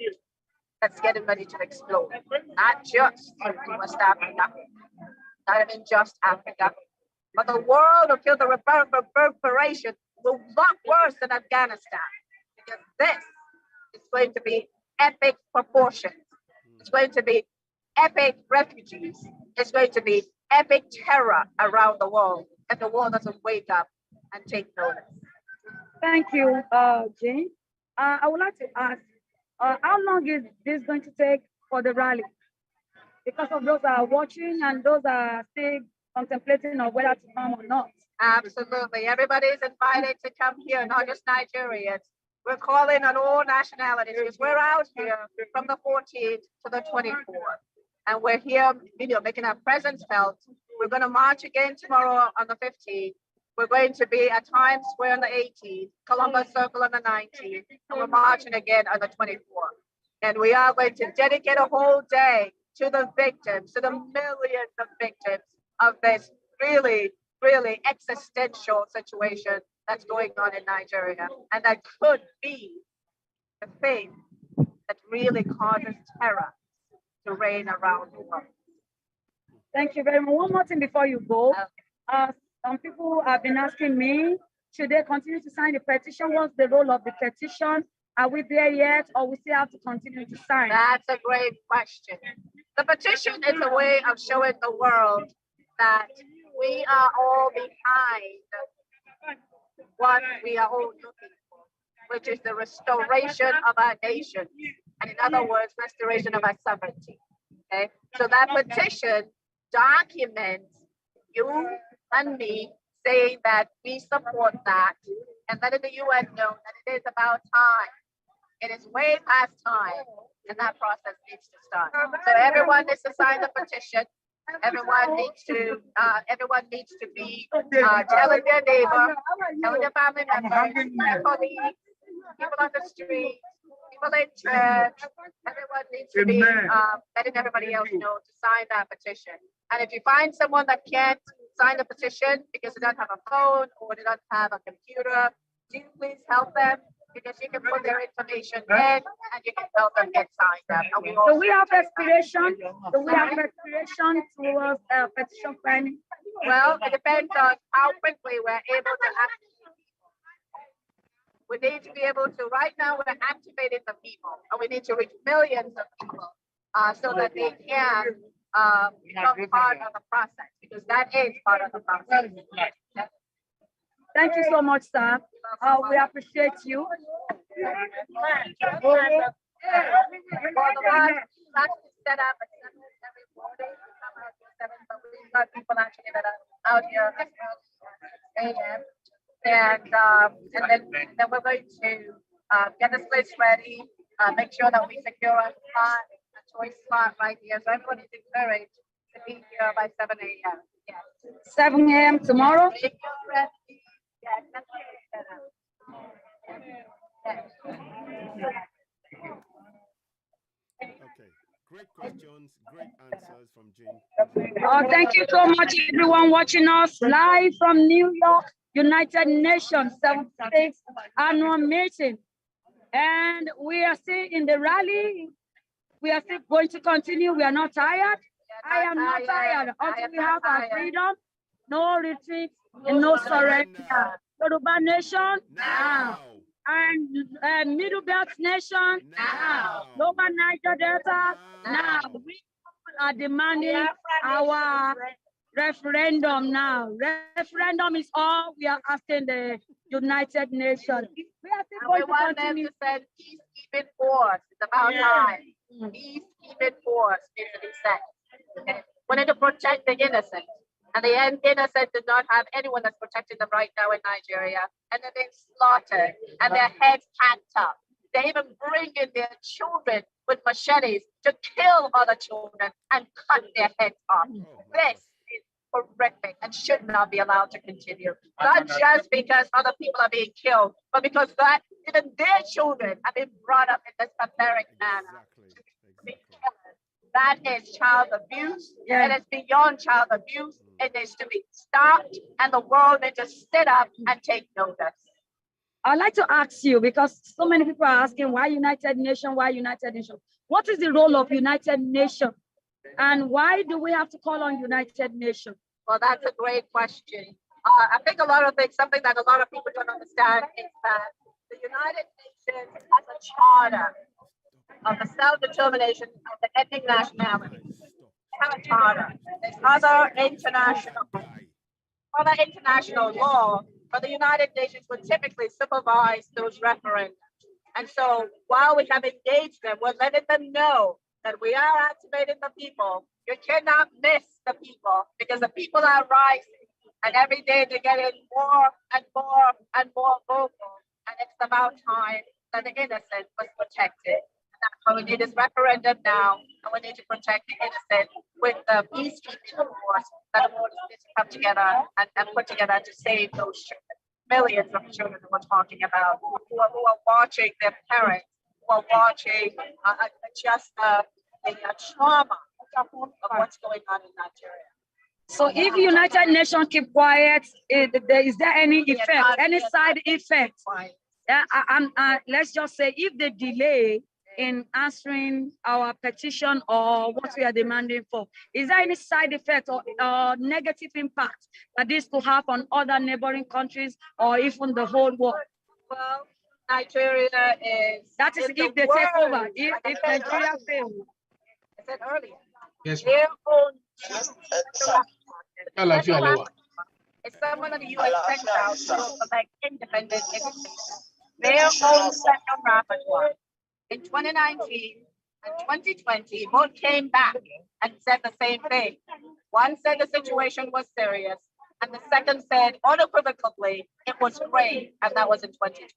that's getting ready to explode. Not just in West Africa, not even just Africa, but the world will feel the reverberation will lot worse than Afghanistan. Because this is going to be epic proportions. It's going to be epic refugees. It's going to be epic terror around the world if the world doesn't wake up and take notice. Thank you, Jane. I would like to ask, how long is this going to take for the rally? Because of those that are watching and those that are still contemplating on whether to come or not. Absolutely. Everybody is invited to come here, not just Nigerians. We're calling on all nationalities because we're out here from the 14th to the 24th. And we're here, making our presence felt. We're going to march again tomorrow on the 15th. We're going to be at Times Square on the 18th, Columbus Circle on the 19th, and we're marching again on the 24th. And we are going to dedicate a whole day to the victims, to the millions of victims of this really, really existential situation that's going on in Nigeria. And that could be the thing that really causes terror to reign around the world. Thank you very much. One more thing before you go. Some people have been asking me, should they continue to sign the petition? What's the role of the petition? Are we there yet, or we still have to continue to sign? That's a great question. The petition is a way of showing the world that we are all behind what we are all looking for, which is the restoration of our nation. And in other words, restoration of our sovereignty. Okay, so that petition documents you and me saying that we support that, and letting the UN know that it is about time. It is way past time, and that process needs to start. So everyone needs to sign the petition. Everyone needs to be telling their neighbor, telling their family members, their colleagues, people on the street, people in church. Everyone needs to be letting everybody else know to sign that petition. And if you find someone that can't sign the petition because they don't have a phone or they don't have a computer, do please help them. because you can put their information in and you can help them get signed up. And Do we have aspiration? Do we have aspiration towards petition planning? Well, it depends on how quickly we're able to act. We need to be able to, right now we're activating the people, and we need to reach millions of people so that they can become part of the process, because that is part of the process. Thank you so much, sir. We appreciate you. Well, the last set up at 7 every morning. But we've got people actually that are out here as early as 6 a.m. And then we're going to get the splits ready, make sure that we secure a spot, a choice spot right here. So everyone is encouraged to be here by 7 a.m. Yes. 7 a.m. tomorrow? Yes, that's Okay, great questions, great answers from Jane. Thank you so much, everyone watching us live from New York, United Nations 76th annual meeting. And we are still in the rally. We are still going to continue. We are not tired. I am not tired until we have our freedom. No retreat and no surrender. Yoruba Nation now. And Middle Belt Nation now. Lower Niger Delta now. We are demanding our referendum now. Referendum is all we are asking the United Nations. We are still going to want them to send peacekeeping force. It's about time. Peacekeeping force needs to be sent. Okay? We need to protect the innocent. And the innocent do not have anyone that's protecting them right now in Nigeria. And they're being slaughtered and their heads hacked up. They even bring in their children with machetes to kill other children and cut their heads off. This is horrific and should not be allowed to continue. Not just because other people are being killed, but because that even their children have been brought up in this barbaric manner. That is child abuse. It is beyond child abuse. It needs to be stopped, and the world needs to sit up and take notice. I'd like to ask you, because so many people are asking why United Nations, why United Nations? What is the role of United Nations? And why do we have to call on United Nations? Well, that's a great question. I think a lot of things, something that a lot of people don't understand is that the United Nations has a charter of the self-determination of the ethnic nationality. They have a charter. There's other international law, but the United Nations would typically supervise those referendums. And so while we have engaged them, we're letting them know that we are activating the people. You cannot miss the people because the people are rising. And every day they're getting more and more and more vocal. And it's about time that the innocent was protected. That's why we need this referendum now, and we need to protect the innocent with the peacekeeping force that the world needs to come together and put together to save those children, millions of children that we're talking about, who are watching their parents, who are watching just the trauma of what's going on in Nigeria. So if the United Nations keep quiet, is there any effect, any side effect? Let's just say if they delay in answering our petition or what we are demanding for, is there any side effect or negative impact that this could have on other neighboring countries or even the whole world? Well, Nigeria is... That is if they take over, if Nigeria fails. I said earlier. Yes. Their own... It's someone of the U.S. sent out to select independent entities. Their own special rapporteur. In 2019 and 2020, both came back and said the same thing. One said the situation was serious, and the second said unequivocally it was grave, and that was in 2020.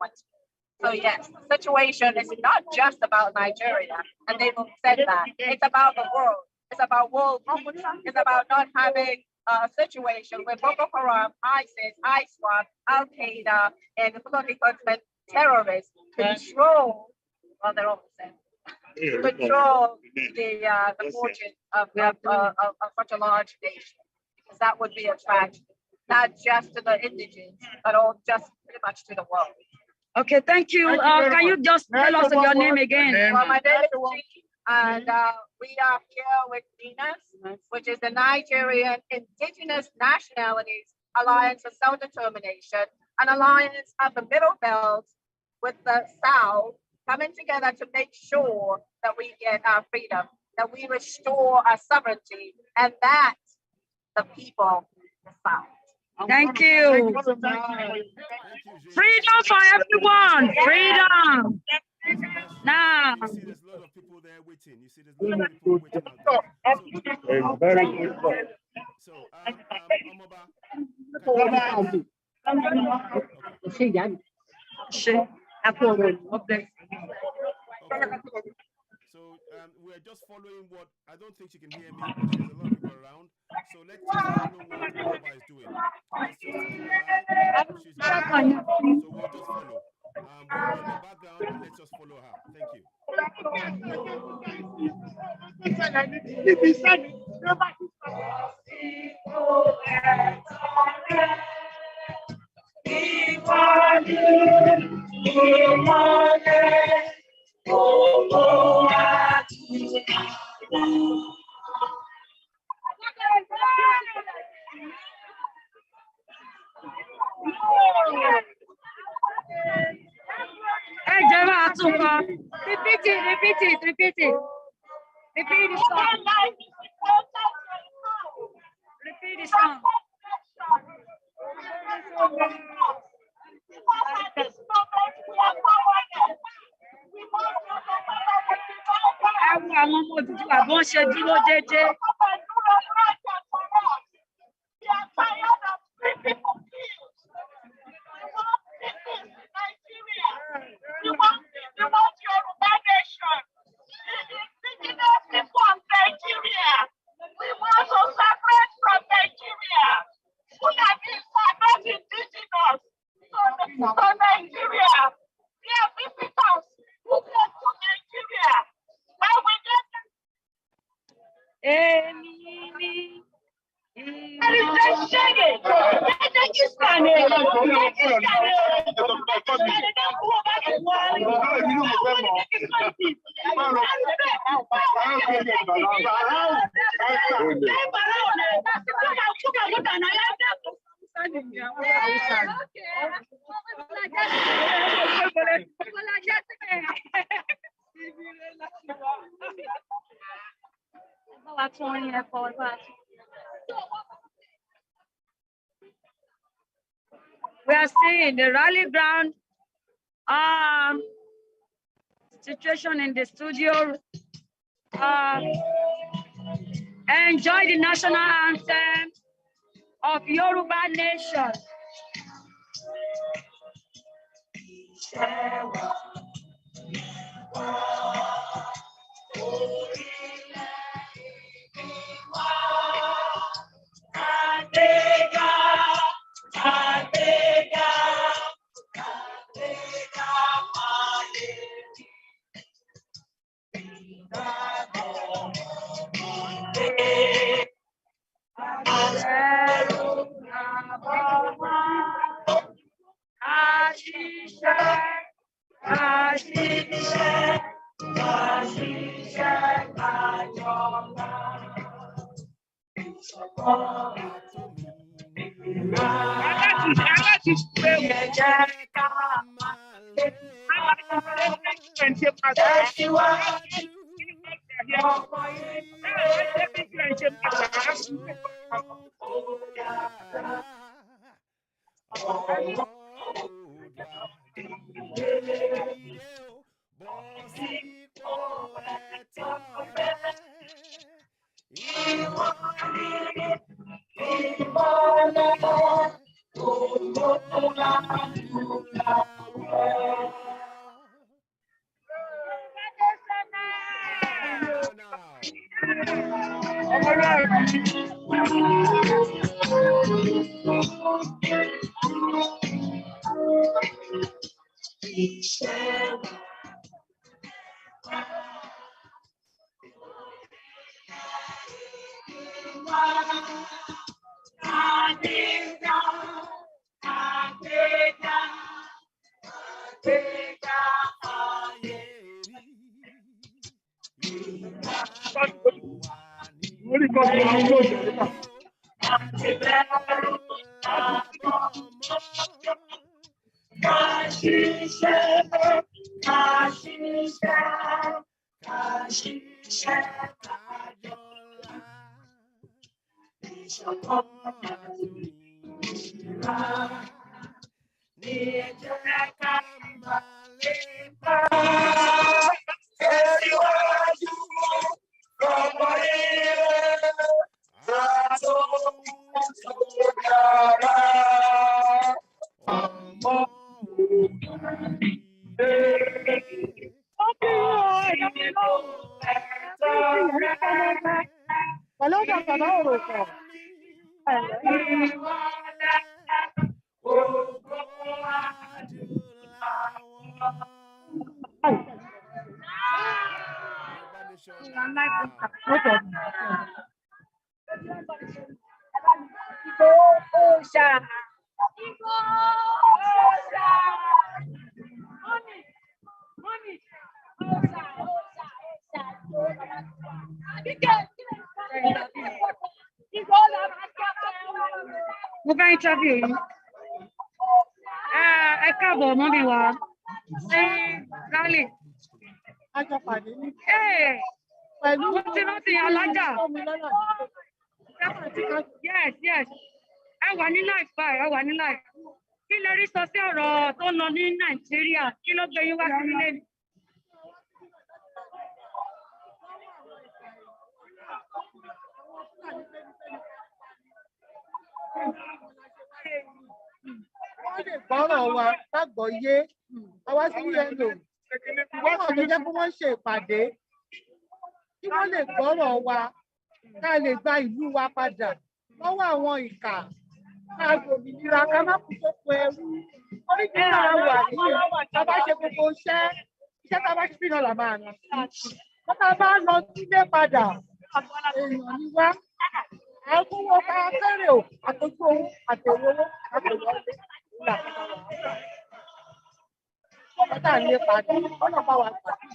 So yes, the situation is not just about Nigeria, and they both said that. It's about the world. It's about world. It's about not having a situation where Boko Haram, ISIS, ISWAP, Al Qaeda, and the political terrorists control. Well, they're all the same. Control the fortune of such a large nation, because that would be a tragedy, not just to the indigents, but all just pretty much to the world. Okay, thank you. Can you just tell us your name again? Well, my name is Chi, and we are here with NINAS, which is the Nigerian Indigenous Nationalities Alliance for Self-Determination, an alliance of the Middle Belt with the South, coming together to make sure that we get our freedom, that we restore our sovereignty, and that the people decide. Thank you. Freedom for everyone. Freedom. Now. You see, there's a lot of people there waiting. You see, there's a lot of people waiting out there. Very good. So, So we're just following what I don't think she can hear me because there's a lot of people around. So let's just follow what Oduduwa is doing. Let's just keep an eye. She's doing so we'll just follow. We'll be in the background and let's just follow her. Thank you. Hey, Jema Atuka. Repeat it. Repeat the song. Repeat the song. Àwọn ọmọ Oduduwa bọ́n ṣe dúró jẹ́jẹ́. We want Yoruba nation. The indigenous people of Nigeria. We want to separate from Nigeria. Fulanis are not indigenous to Nigeria. They are visitors who come to Nigeria. When we get We are seeing the rally ground situation in the studio. Enjoy the national anthem of Yoruba Nation. Mo fẹ́ interview yìí. Ẹ káàbọ̀ mọ́ mi wá. Rálì. Pẹ̀lú mo ti rántí alájà. Yes, yes. Ẹ wà ní life báyìí, ẹ wà ní life. Kí lè rí sọ sí ọ̀rọ̀ tó ń lọ ní Nàìjíríà? Kí ló gbé yín wá sí ilé mi? Wọ́n lè gbọ́rọ̀ wa lágbọ̀ yé àwa sí UNO. Wọ́n mọ̀ tó jẹ́ pé wọ́n ṣe ìpàdé kí wọ́n lè gbọ́rọ̀ wa ká lè gba ìlú wa padà lọ́wọ́ àwọn ìkà ká gbòmìnira ká má kú sóko ẹrú. Orí kí náà wà yìí tá a bá ṣe gbogbo iṣẹ́ tá a bá ṣe fi náà là máa ràn sí. Wọ́n tá a bá lọ sílé padà èèyàn ni wá. Àgúnwó ká kéré o, àtòjú owó, àtòwó, àtòwó ìlà. Ọ̀tá ilé padà, ọ̀nà bá wa padà.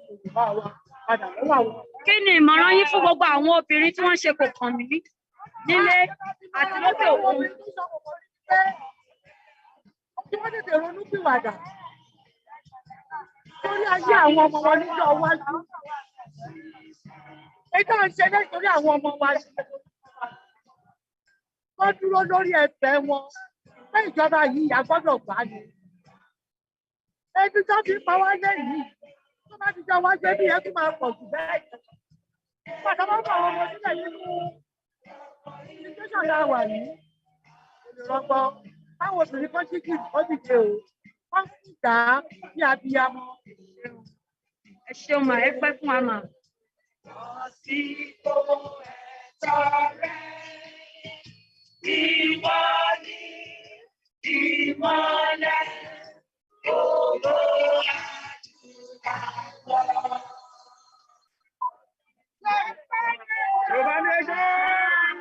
Yorùbá wa padà lọ́wọ́ àwọn. Kí ni ìmọ̀ràn yín fún gbogbo àwọn obìnrin tí wọ́n ṣe kò kàn mí nílé àti lókè òkun? Kí wọ́n tètè ronú pìwàdà. Torí ayé àwọn ọmọ wọn níjọ́ iwájú. Ẹjọ́ ń ṣe nítorí àwọn ọmọ wa wọ́n dúró lórí ẹsẹ̀ wọn pé ìjọba yìí a gbọ́dọ̀ gbà ní. Ebi tó fi pa wá lẹ́yìn tó bá ti jọ wá gbé bí yẹn tó máa pọ̀ jù bẹ́ẹ̀. Pàtó máa ń bọ̀ àwọn ọmọ sílẹ̀ nínú ìgbésọ̀ náà wà yìí. Olùrọ̀gbọ́ táwọn obìnrin kan ṣíkì ó dìde o. Wọ́n sì dá bí abiyamọ. Ẹ ṣeun mà, ẹ pẹ́ fún wa mà. Àsìkò ẹ̀tọ́ rẹ̀, ìwọ ni ìmọ́lẹ̀ ògo àdúrà. Yorùbá nation.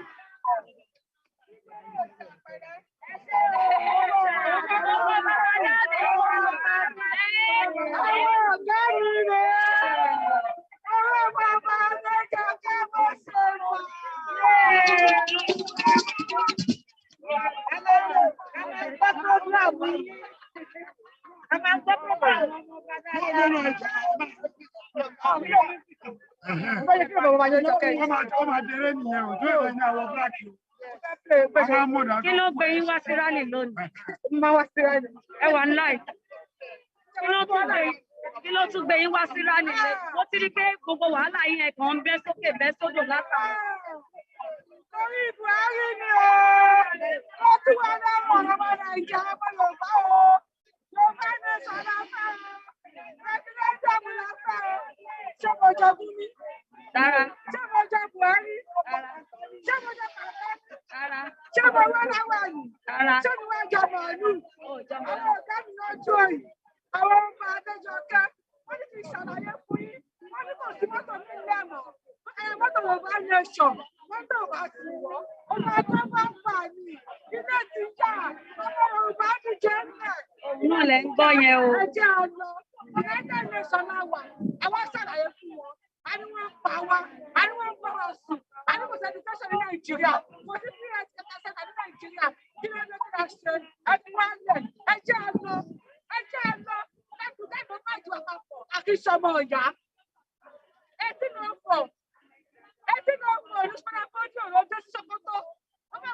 Kí ló gbé yín wá sí rálì lónìí? Ẹ wà ní láì. Kí ló tún gbé yín wá sí rálì lónìí? Mo ti rí pé gbogbo wàhálà yín ẹ̀ kàn ń bẹ́ sókè bẹ́ sódò látàrí. Torí Buhari ni o, ó tún wá láwọn ọmọ Nàìjíríà ọmọ Yorùbá o, Yorùbá ní sọ̀rọ̀ fẹ́ o, Pẹ̀sidẹ́ntì Àbúlá fẹ́ o, ṣé mo jọ Gumi? Rárá. Ṣé mo jọ Buhari? Rárá. Ṣé mo jọ Kàkẹ́? Rárá. Ṣé mo wá láwọn yìí? Rárá. Ṣé mo wá jọ màálù? Àwọn ọ̀gá mi lójú òyìn, àwọn ọmọ Adéjọkẹ́, wọ́n ní kí n ṣàlàyé fún yín, wọ́n ní kò sí mọ́tò ní ilé ẹ̀mọ́, mọ́tò Yorùbá nation, mọ́tò bá ti wọ́, ọmọ ẹgbẹ́ bá ń fà ní, ilé ti jà, ọmọ Yorùbá ti jẹ́ ńlẹ̀. Òun náà lẹ ń gbọ́ yẹn o. Ẹ jẹ́ ọ lọ, United Nations náà wà, àwọn ṣàlàyé fún wọn, Anyone power, anyone power, anyone education in Nigeria. Was it in Nigeria? Give me the question. Everyone, I just know. That to get the right to a couple. I can show more, yeah. 1804. 1804. This man, I told you, I'm just so good. I'm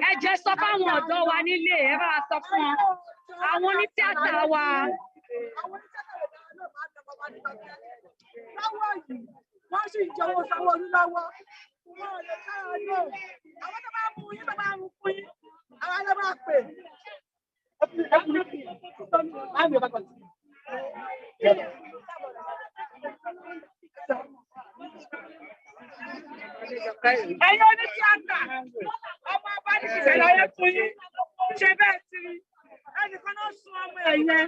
ẹ jẹ́ sọ fáwọn ọ̀dọ́ wa nílé ẹ bá sọ fún wọn àwọn onítìátà wa. Lọ́wọ́ yìí wọ́n sì jẹ́wọ́ sanwó orí lọ́wọ́ wọn ò lè kára lò àwọn tó bá mú yín tó bá mú fún yín àwọn ló bá pè. Ẹ̀yin onítìátà ọmọ ọba ní ìṣẹ̀lẹ̀ ayé fún yín ṣe bẹ́ẹ̀ sí i ẹnìkan náà sún ọmọ ẹ̀yẹ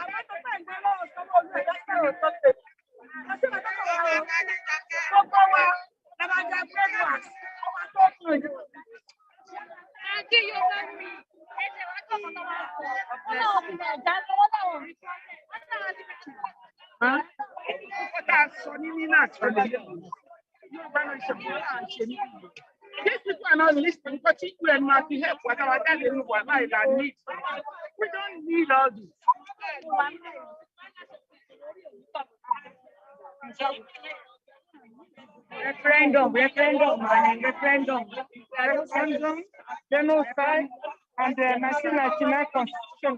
àwọn tó bá ìgbẹ́ lọ́wọ́ sọ́wọ́ olú ẹ̀dá sọ̀rọ̀ tó tẹ̀. Gbogbo wa la máa jẹ breakfast ọmọ tó kù. Àǹtí yóò bá mi ẹsẹ̀ wá tó kọ́kọ́ wá fún ọ. Wọ́n náà fi ẹ̀dá lọ́wọ́ náà wọ̀ rí sọ́ọ̀lẹ̀. Wọ́n náà ti bẹ̀rẹ̀. Ó tá a sọ ní NINAS ọ̀lẹ́ yóò bá náà ṣe fún wa ṣe ní ìlú. These people are not listening because you and Marty help what our dad in our life that needs. We don't need all this. Referendum, genocide, and the 1999 constitution.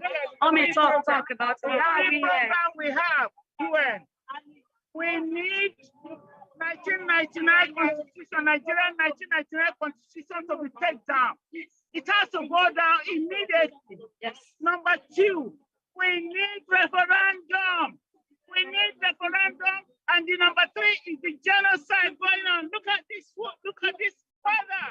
Talk about it. We have UN. We need 1999 constitution, Nigerian 1999 constitution to be taken down. It has to go down immediately. Yes. Number 2, we need referendum. And the number 3 is the genocide going on. Look at this father.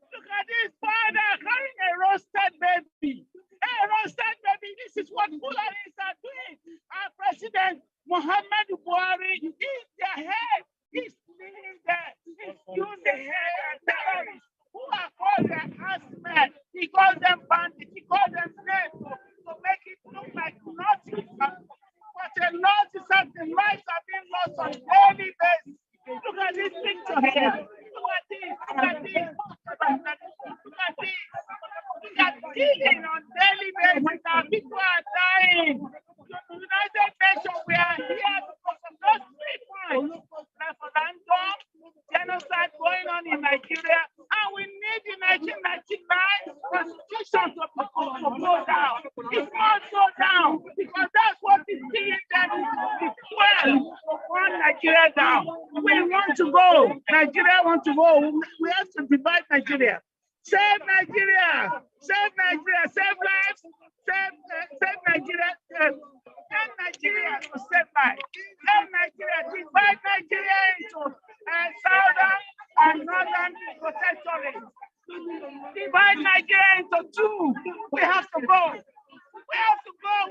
Carrying a roasted baby. This is what Fulanis are doing. Our president, Muhammadu Buhari, is their head. He's leading them. He's using the head terrorists who are called their husband. He calls them bandits. He calls them slaves to make it look like nothing. But a lot is happening. Lives are being lost on a daily basis. Look at this picture here. Look at this. Killing on daily basis. Our people are dying. The United Nations, we are here because of those 3 points. Referendum, genocide going on in Nigeria, and we need the 1999 constitution to go down. It must go down because that's what is killing them. One Nigeria down. We want to go. Nigeria want to go. We have to divide Nigeria. Save Nigeria. Save lives. Save Nigeria. Save Nigeria to save lives. Save Nigeria. Divide Nigeria into southern and northern protectorates. Divide Nigeria into 2. We have to go.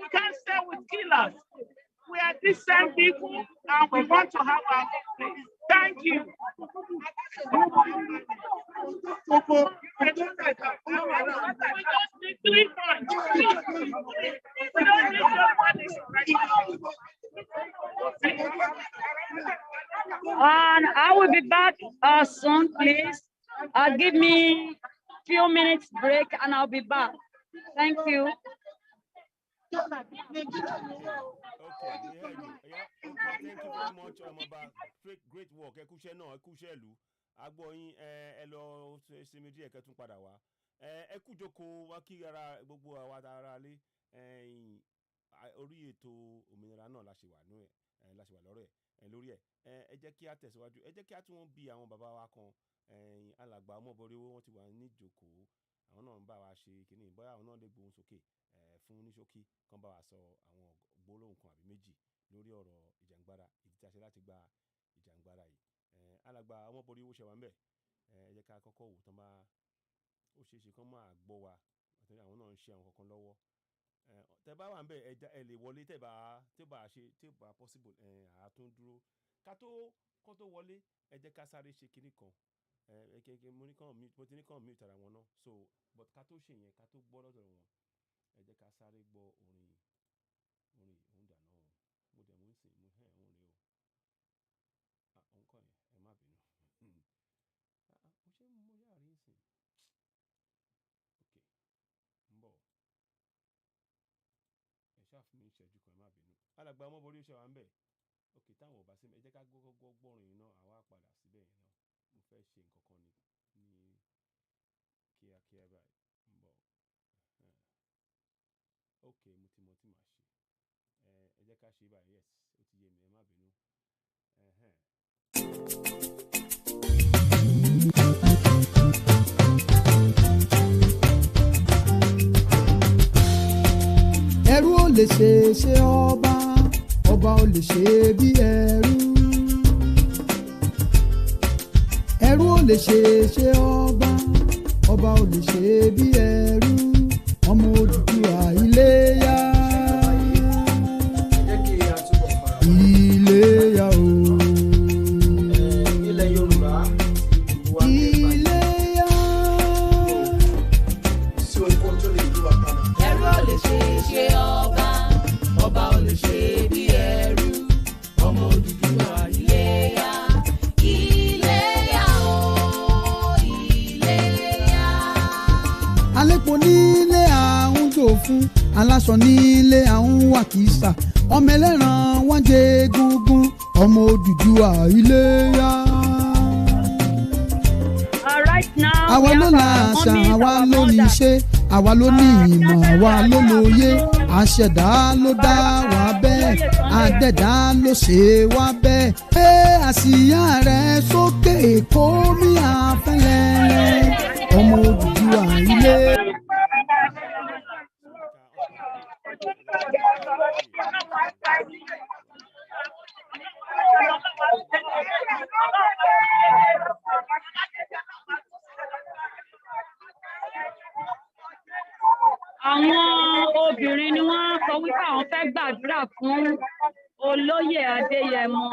We can't stay with killers. We are decent people and we want to have our own place. Thank you. We just need 3 points. We don't need your money. And I will be back soon, please. Give me a few minutes break and I'll be back. Thank you. Okay, we heard you. Yeah, okay, thank you very much, Omaba. Great work. Ẹ kúṣẹ́ náà, ẹ kúṣẹ́ ìlú. Agbóyin ẹ lọ sinmi díẹ̀ kẹ́ tún padà wá. Ẹ kú jókòó wá kí ara gbogbo àwa ara lé. Orí ètò òmìnira náà la ṣe wà lọ́rọ̀ ẹ̀ lórí ẹ̀. Ẹ jẹ́ kí a tẹ̀síwájú. Ẹ jẹ́ kí a tún bí àwọn bàbá wa kan. Alàgbà ọmọbọ̀rẹ́ wọn ti wà ní ìjókòó. àwọn náà ń bá wa ṣe kínní bóyá àwọn náà lè gbóhùn sókè fún oníṣókí kan bá wa sọ àwọn gbólóhùn kan àbí méjì lórí ọ̀rọ̀ ìjàngbara ìdí tí a ṣe láti gba ìjàngbara yìí. Alàgbà ọmọ borí owó ṣe wà ń bẹ̀ ẹ jẹ́ ká kọ́kọ́ wò tán bá ó ṣeé ṣe kán máa gbọ́ wa àtẹ̀lé àwọn náà ń ṣe àwọn kankan lọ́wọ́ tẹ bá wà ń bẹ̀ ẹ lè wọlé tẹ bá possible àtún dúró ká tó kán tó wọlé ẹ jẹ́ ká sáré ṣe kinní kan mo ti ní kàn mute ara wọn náà so but ká tó ṣe yẹn ká tó gbọ́ lọ́dọ̀ wọn ẹ jẹ́ ká sáré gbọ́ orin òun dànù mo dẹ̀ mú sìn mo òun rèé o òun kọ́ yẹn ẹ má bínú mo ṣe mo yára rí sìn ok ń bọ̀ ẹ ṣáà fún mi ìṣẹ́jú kan ẹ má bínú alàgbà ọmọ borí ṣe wà ń bẹ̀ ok táwọn ò bá sí ẹ jẹ́ ká gbọ́rin yìí náà àwa padà síbẹ̀ yẹn náà mo fẹ́ ṣe nǹkan kan ní kíákíá báyìí ń bọ̀ ok mo ti mọ̀ tí màá ṣe ẹ jẹ́ ká ṣe báyìí yes ó ti yé mi ẹ má bínú. ẹrú ò lè ṣe ọba ọba ò lè ṣe bí ẹrú ẹrú ò lè ṣe ọba ọba ò lè ṣe bí ẹrú ọmọ Odùduwà Iléyá Iléyá o ilẹ̀ Yorùbá Iléyá sí ohun tó lè yí wa padà. ẹrú ò lè ṣe ọba ọba ò lè ṣe bí ẹrú ọmọ Odùduwà Iléyá Iléyá o Iléyá. Alépo nílé àwọn dòfun aláṣọ nílé àwọn wàkísà ọmọ ẹlẹ́ran wọ́n jẹ egungun ọmọ Odùduwà Iléyá. àwa ló la àṣà àwa ló ní iṣẹ́ àwa ló ní ìmọ̀ àwa ló lóye àṣẹ̀dá ló dá wa bẹ́ẹ̀ àdẹ̀dá ló ṣe wá bẹ́ẹ̀ pé àsíá rẹ̀ sókè kó mi àfẹ́lẹ́ ọmọ Odùduwà Iléyá. Àwọn obìnrin ni wọ́n sọ wípé àwọn fẹ́ gbàdúrà fún olóyè Adéyẹmọ.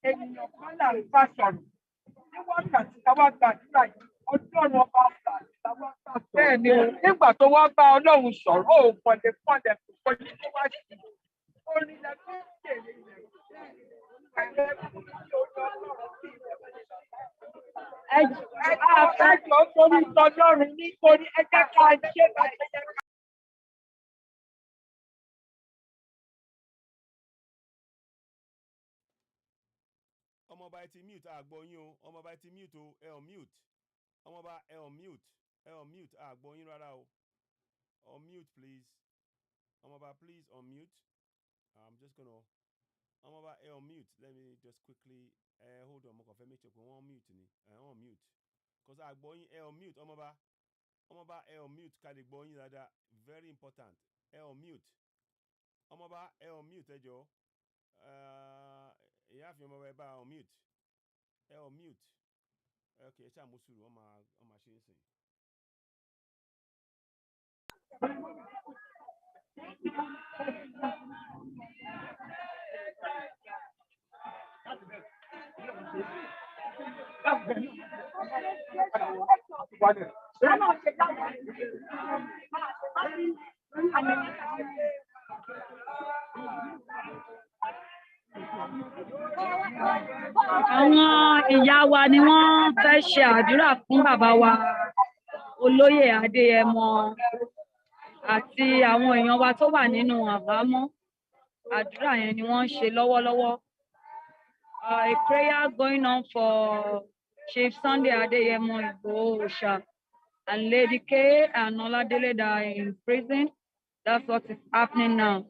Ènìyàn kan là ń bá sọ̀rọ̀ ní wákàtí táwa gbàdúrà yìí Ọlọ́run ọba ọba táwa gbà sọ̀rọ̀. Bẹ́ẹ̀ ni nígbà tó wá bá Ọlọ́run sọ̀rọ̀ ó pọ̀lẹ̀ kò pọ̀lẹ̀ tó wá sí orin lẹ́kọ́ kéré rẹ̀. Àfẹ́jọ́ torí tọ́lọ́run nítorí ẹjẹ́ ká ṣe bàjẹ́. ọmọọba ẹ ti mute àgbọ̀ yín o ọmọọba ẹ ti mute o ẹ ò mute ọmọọba ẹ ò mute àgbọ̀ yín rárá o unmute please ọmọọba please unmute I'm just gonna ọmọọba ẹ unmute let me just quickly hold on mo kàn fẹ́ make sure pé wọ́n mute ni unmute cause àgbọ̀ yín ẹ unmute ọmọọba ẹ unmute ká lè gbọ́ yín dáadáa very important ẹ unmute ọmọọba ẹ unmute ẹ jọ̀ọ́ ìyáàfin ọmọ ẹ bá unmute ok ẹ ṣáà mú sùúrù wọn máa ṣe é sìn. Àwọn ìyá wa ni wọ́n fẹ́ ṣe àdúrà fún bàbá wa olóyè Adéyẹmọ àti àwọn èèyàn wa tó wà nínú àhámọ́. Àdúrà yẹn ni wọ́n ń ṣe lọ́wọ́lọ́wọ́. A prayer going on for Chief Sunday Adeyemo Igboho and Lady K and Oladele that are in prison. That's what is happening now.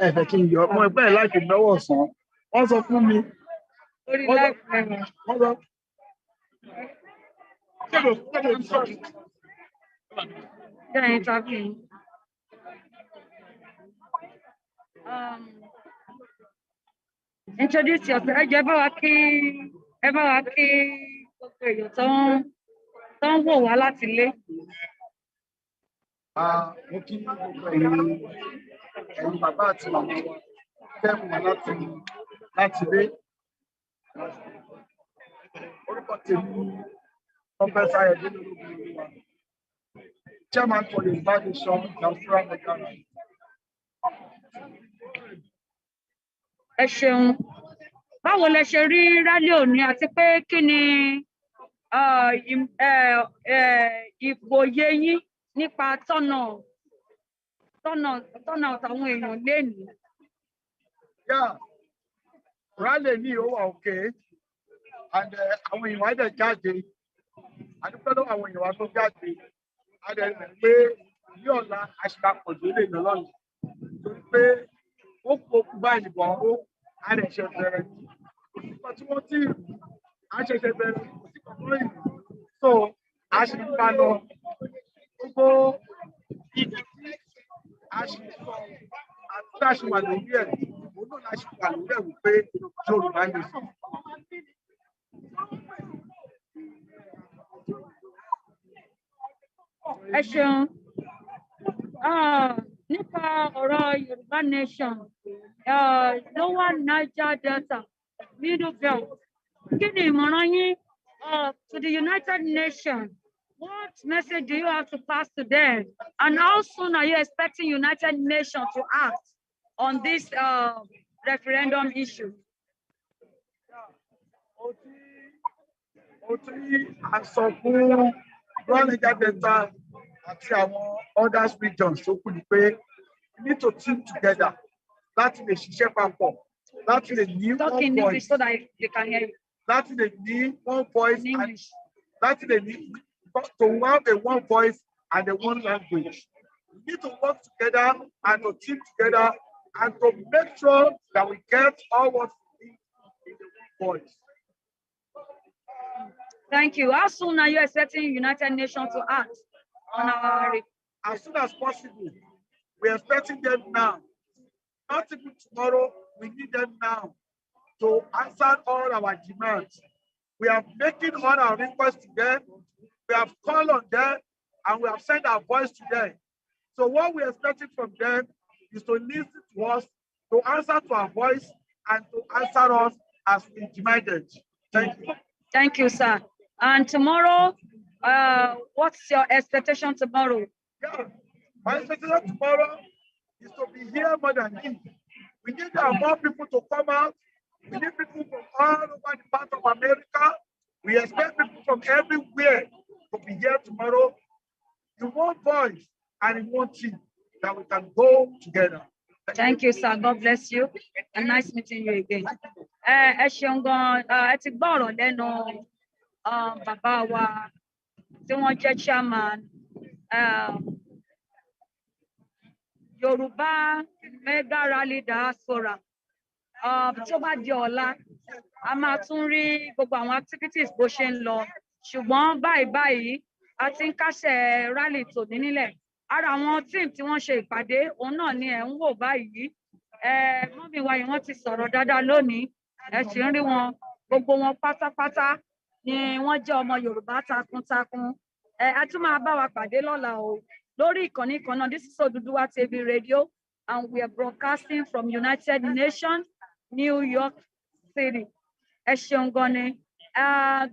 Ẹ̀fẹ̀ kí n yọ ọmọ ẹgbẹ́ ẹ̀ láti náwó ọ̀sán. Wọ́n sọ fún mi. Wọ́n sọ. Introduce yourself. Ẹ jẹ́ bá wa kí gbogbo èèyàn tó ń wò wá láti ilé. Mo kí gbogbo ẹ̀yin bàbá àti màmá wa tẹ́mù wá láti ilé. Orúkọ tèmi Professor Ayọ̀délé Olúwa, Chairman for the Yorùbá Nation Nigeria Megara. Ẹ ṣeun. Báwo lẹ ṣe rí rálí òní àti pé kí ni ìwòye yín nípa tọ́nà táwọn èèyàn lénìí? Rálí ní ó wà òkè and àwọn èèyàn á dẹ̀ jáde. Adúpẹ́ lọ́wọ́ àwọn èèyàn wa tó jáde. A dẹ̀ rẹ̀ pé ní ọ̀la àṣìpapọ̀jù lè lọ lọ́nà. Torí pé ó kú okú báyìí bọ̀ ó a dẹ̀ ṣe bẹ̀rẹ̀ ní. Òsìkò tí wọ́n ti rí a ṣẹ̀ṣẹ̀ bẹ̀rẹ̀ òsìkò tó rí. So a ṣì ń bá lọ. Gbogbo ìdí tí a ṣì ń sọ àti tá a ṣì wà lórí ẹ̀. Òun náà la ṣì wà lórí ẹ̀ wípé Yorùbá Nation. Ẹ ṣeun. Nípa ọ̀rọ̀ Yorùbá Nation, Lower Niger Delta, Middle Belt, kí ni ìmọ̀ràn yín to the United Nations? What message do you have to pass to them? And how soon are you expecting United Nations to act on this referendum issue? Ó tí a sọ fún Lower Niger Delta àti àwọn other regions tó kù ni pé we need to team together láti lè ṣiṣẹ́ papọ̀ láti lè ní one voice. So that they can hear you. Láti lè ní one voice and láti lè ní to have a one voice and a one language. We need to work together and to team together and to make sure that we get all what we need in the one voice. Thank you. How soon are you expecting United Nations to act on our? As soon as possible. We are expecting them now. Not even tomorrow. We need them now to answer all our demands. We are making all our requests to them. We have called on them and we have sent our voice to them. So what we are expecting from them is to listen to us, to answer to our voice, and to answer us as we demanded. Thank you. Thank you, sir. And tomorrow, what's your expectation tomorrow? Yeah, my expectation tomorrow is to be here more than this. We need more people to come out. We need people from all over the part of America. We expect people from everywhere to be here tomorrow in one voice and in one team that we can go together. Thank you, sir. God bless you. And nice meeting you again. Ẹ ṣeun gan, ẹ ti gbọ́ ọ̀rọ̀ lẹ́nu bàbá wa tí wọ́n jẹ́ chairman Yorùbá Mega Rally Diaspora. Tó bá di ọ̀la, a máa tún rí gbogbo àwọn activities bó ṣe ń lọ. Ṣùgbọ́n báyìí, a ti ń kásẹ̀ rally tòní nílẹ̀. Ara àwọn team tí wọ́n ṣe ìpàdé, òun náà ni ẹ̀ ń wò báyìí. Mọ́mí wa yìí wọ́n ti sọ̀rọ̀ dáadáa lónìí. Ẹ sì ń rí wọn, gbogbo wọn pátápátá ni wọ́n jẹ́ ọmọ Yorùbá takuntakun. A tún máa bá wa pàdé lọ́la o. Lórí ìkànnì kan náà, this is Oduduwa TV radio, and we are broadcasting from United Nations, New York City. Ẹ ṣeun gan ni.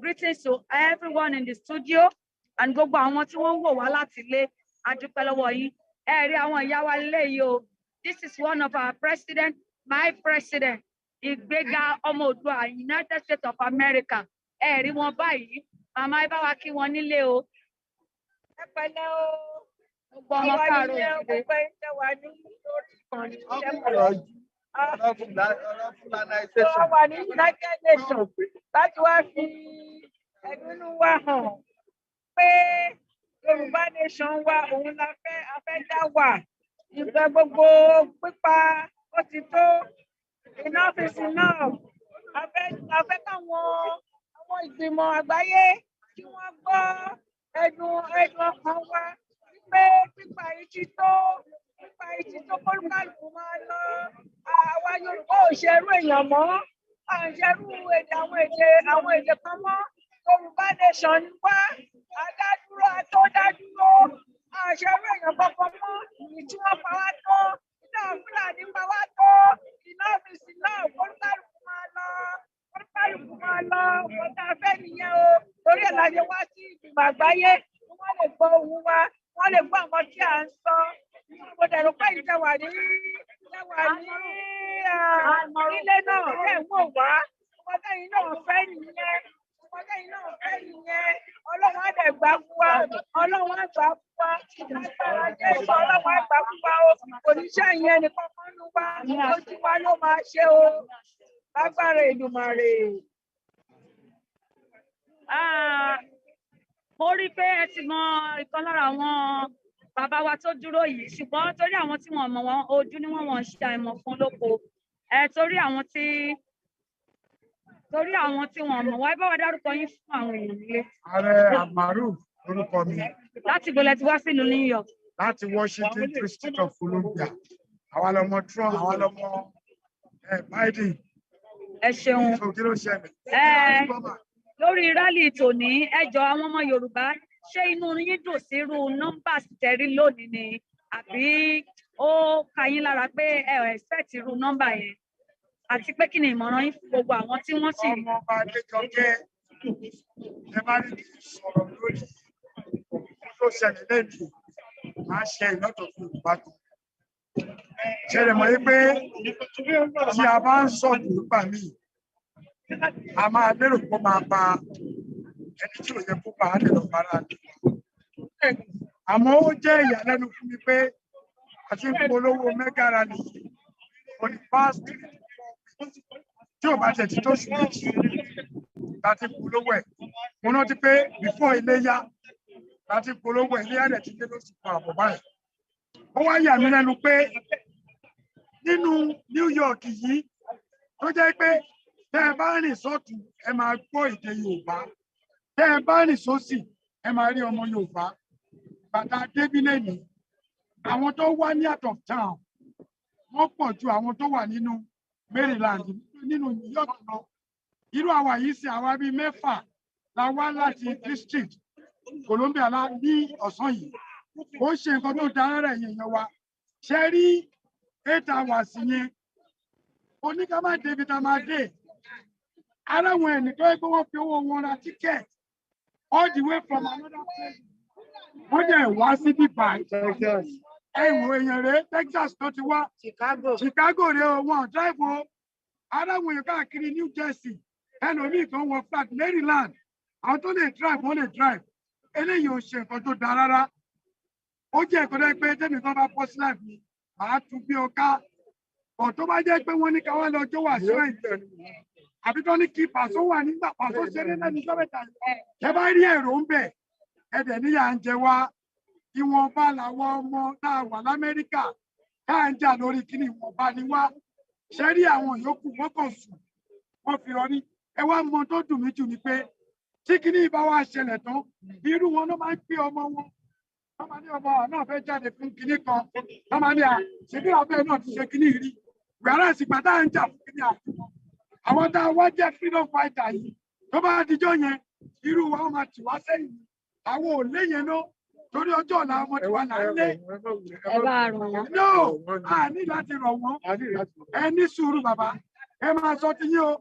Greetings to everyone in the studio and gbogbo àwọn tí wọ́n ń wò wá láti ilé. A dúpẹ́ lọ́wọ́ yín. Ẹ rí àwọn ìyá wa léyìí o. This is one of our president, my president, Ìgbéga ọmọ Oòduà, United States of America. Ẹ rí wọn báyìí. Màmá ẹ bá wa kí wọn nílé o. Ẹ pẹ̀lẹ́ o. Gbogbo ọmọ káàárọ̀ òjìlé. Gbogbo ẹ̀ṣẹ̀ wà ní lórí ìkànnì ìṣẹ́pọ̀. Wọ́n wà ní United Nations láti wá fi ẹ̀dùnnú wa hàn pé Yorùbá Nation wa òun la fẹ́ dá wà. Ìgbà gbogbo pípa ó ti tó. Enough is enough. A fẹ́ káwọn àwọn ìgbìmọ̀ àgbáyé kí wọ́n gbọ́ ẹ̀dùn ọkàn wa pé pípa ìjì tó kólúkálùkù máa lọ. Àwa Yorùbá ò ṣerú èèyàn mọ́. À ń ṣerú àwọn èdè kan mọ́. Yorùbá Nation wá adádúró àtọ́dádúró. À ń ṣerú èèyàn kankan mọ́. Ìtí wọ́n pa wá tó. Iná Fúlàní pa wá tó. Iná fìsì náà kólúkálùkù máa lọ. Kólúkálùkù máa lọ. Wọ́n tá a fẹ́ nìyẹn o. Torí ẹ̀ la ṣe wá sí ìgbìmọ̀ àgbáyé. Wọ́n lè gbọ́ ohùn wa. Wọ́n lè gbọ́ àwọn tí à ń sọ. Mo dẹ̀rù pé ìjẹwà ní ilé náà tẹ̀ ń wò wá. Ọmọdéyìn náà fẹ́ nìyẹn. Ọlọ́run á dẹ̀ gbà fún wa. Ọlọ́run á gbà fún wa. Lágbára Jésù Ọlọ́run á gbà fún wa o. Kò ní ṣe ìyẹn nìkan kan nú wa. Ojú wa ló máa ṣe o. Lágbára Èdùmàrè. Mo rí pé ẹ ti mọ ìkan lára àwọn bàbá wa tó dúró yìí, ṣùgbọ́n torí àwọn tí wọ́n mọ̀ wọ́n ojú ni wọ́n ṣe àìmọ̀ fún lóko. Torí àwọn tí wọ́n mọ̀ wá, ẹ bá wa dárúkọ yín fún àwọn èèyàn nílé. Ààrẹ Amaru orúkọ mi. Láti ìbò lẹ ti wá sílùú New York. Láti Washington District of Columbia. Àwa lọmọ Trump, àwa lọmọ Biden. Ẹ ṣeun. Kí ló ṣẹlẹ̀? Lórí rálì tòní, ẹ jọ̀ọ́ àwọn ọmọ Yorùbá, ṣé inú yín dùn sí irú nọ́mbà tẹ̀rí lónìí ni àbí ó ka yín lára pé ẹ ò expect irú nọ́mbà yẹn? Àti pé kí ni ìmọ̀ràn yín fún gbogbo àwọn tí wọ́n sì. Ọmọ ọba Adéjọkẹ́ ẹ bá ní sọ̀rọ̀ lórí tó ṣẹlẹ̀ lẹ́nu máa ṣe ìlọ́tọ̀ fún Yorùbá tó. Ṣẹlẹ̀ mọ̀ yí pé tí a bá ń sọ Yorùbá míì, a máa lérò pé ó máa ba ẹni tí ò yẹ kó bá a lè lọ bára àdúgbò. Àmọ́ ó jẹ́ ìyàlẹ́nu fún mi pé àti polówó Mega Rally for the past 3 to 4 weeks tí ò bá tẹ̀ tí tó ṣù méjì láti polówó ẹ̀. Mo rántí pé before Iléyá láti polówó ẹ̀ Iléyá rẹ̀ ti dé lóṣù kan àbọ̀ báyìí. Ó wá yà mí lẹ́nu pé nínú New York yìí tó jẹ́ pé tẹ́ ẹ bá rìn sọ́tún ẹ máa gbọ́ èdè Yorùbá. Tẹ́ ẹ bá rìn sósì ẹ máa rí ọmọ Yorùbá. Bàtà débílẹ̀ ní àwọn tó wá ní out of town wọ́n pọ̀ ju àwọn tó wà nínú Maryland nínú New York lọ. Irú àwa yìí sì àwa bíi 6 la wá láti district Columbia ní ọ̀sán yìí. Ó ṣe nǹkan tó dára rẹ̀ yẹn wa. Ṣé rí 8 hours yẹn oníkà máa débi tá a máa dé. Ara wọn ẹni tó yẹ pé wọ́n fi owó wọn ra ticket all the way from another place. Wọ́n jẹ́ wá sí bíbá ẹ̀wọ̀n èèyàn rẹ̀ Texas tó ti wá Chicago rẹ̀ wọ́n drive o. Ara wọn èèyàn káàkiri New Jersey ẹlòmíì kan wọ flat Maryland àwọn tó lè drive wọ́n lè drive. Eléyìí ò ṣe nǹkan tó dáa rárá. Ó jẹ́ nǹkan tó yẹ pé tẹ́mi kan bá bọ́ sí life mi màá tún bí ọká. Ọ̀ tó bá jẹ́ pé wọ́n ní ká wá lọ jó wà sí ẹ̀yìn àbí tó ní kí pàṣọ wà nígbà pàṣọ ṣeré lẹ́nu sọ́bẹ̀tà ẹ bá rí èrò ń bẹ̀ ẹ̀dẹ̀ níyà ń jẹ wá ìwọ̀nba làwọn ọmọ náà wà l'Amẹ́ríkà káà ń jà lórí kíní ìwọ̀nba ni wá ṣe rí àwọn yòókù wọ́n kàn sùn wọ́n fi rọrí ẹ wá mọ tó dùn mí jù ni pé tí kíní ìbá wa ṣẹlẹ̀ tán irú wọn ló máa ń gbé ọmọ wọn wọ́n máa ní ọmọ náà fẹ́ jáde fún kíní kan wọ́n máa ní à ṣèbí abẹ́ náà ti ṣe kíní rí gbàrà ìsìgbà tá à ń jà fún kíní àtúntò àwọn tá a wá jẹ́ freedom fighter yìí tó bá dijọ́ yẹn irú wa máa tì wá sẹ́yìn àwọn ò lé yẹn náà torí ọjọ́ ọ̀la ọmọ tí wà là ń lé. No, a ní láti rọ̀ wọ́n. Ẹ ní sùúrù bàbá. Ẹ máa sọ ti yín o.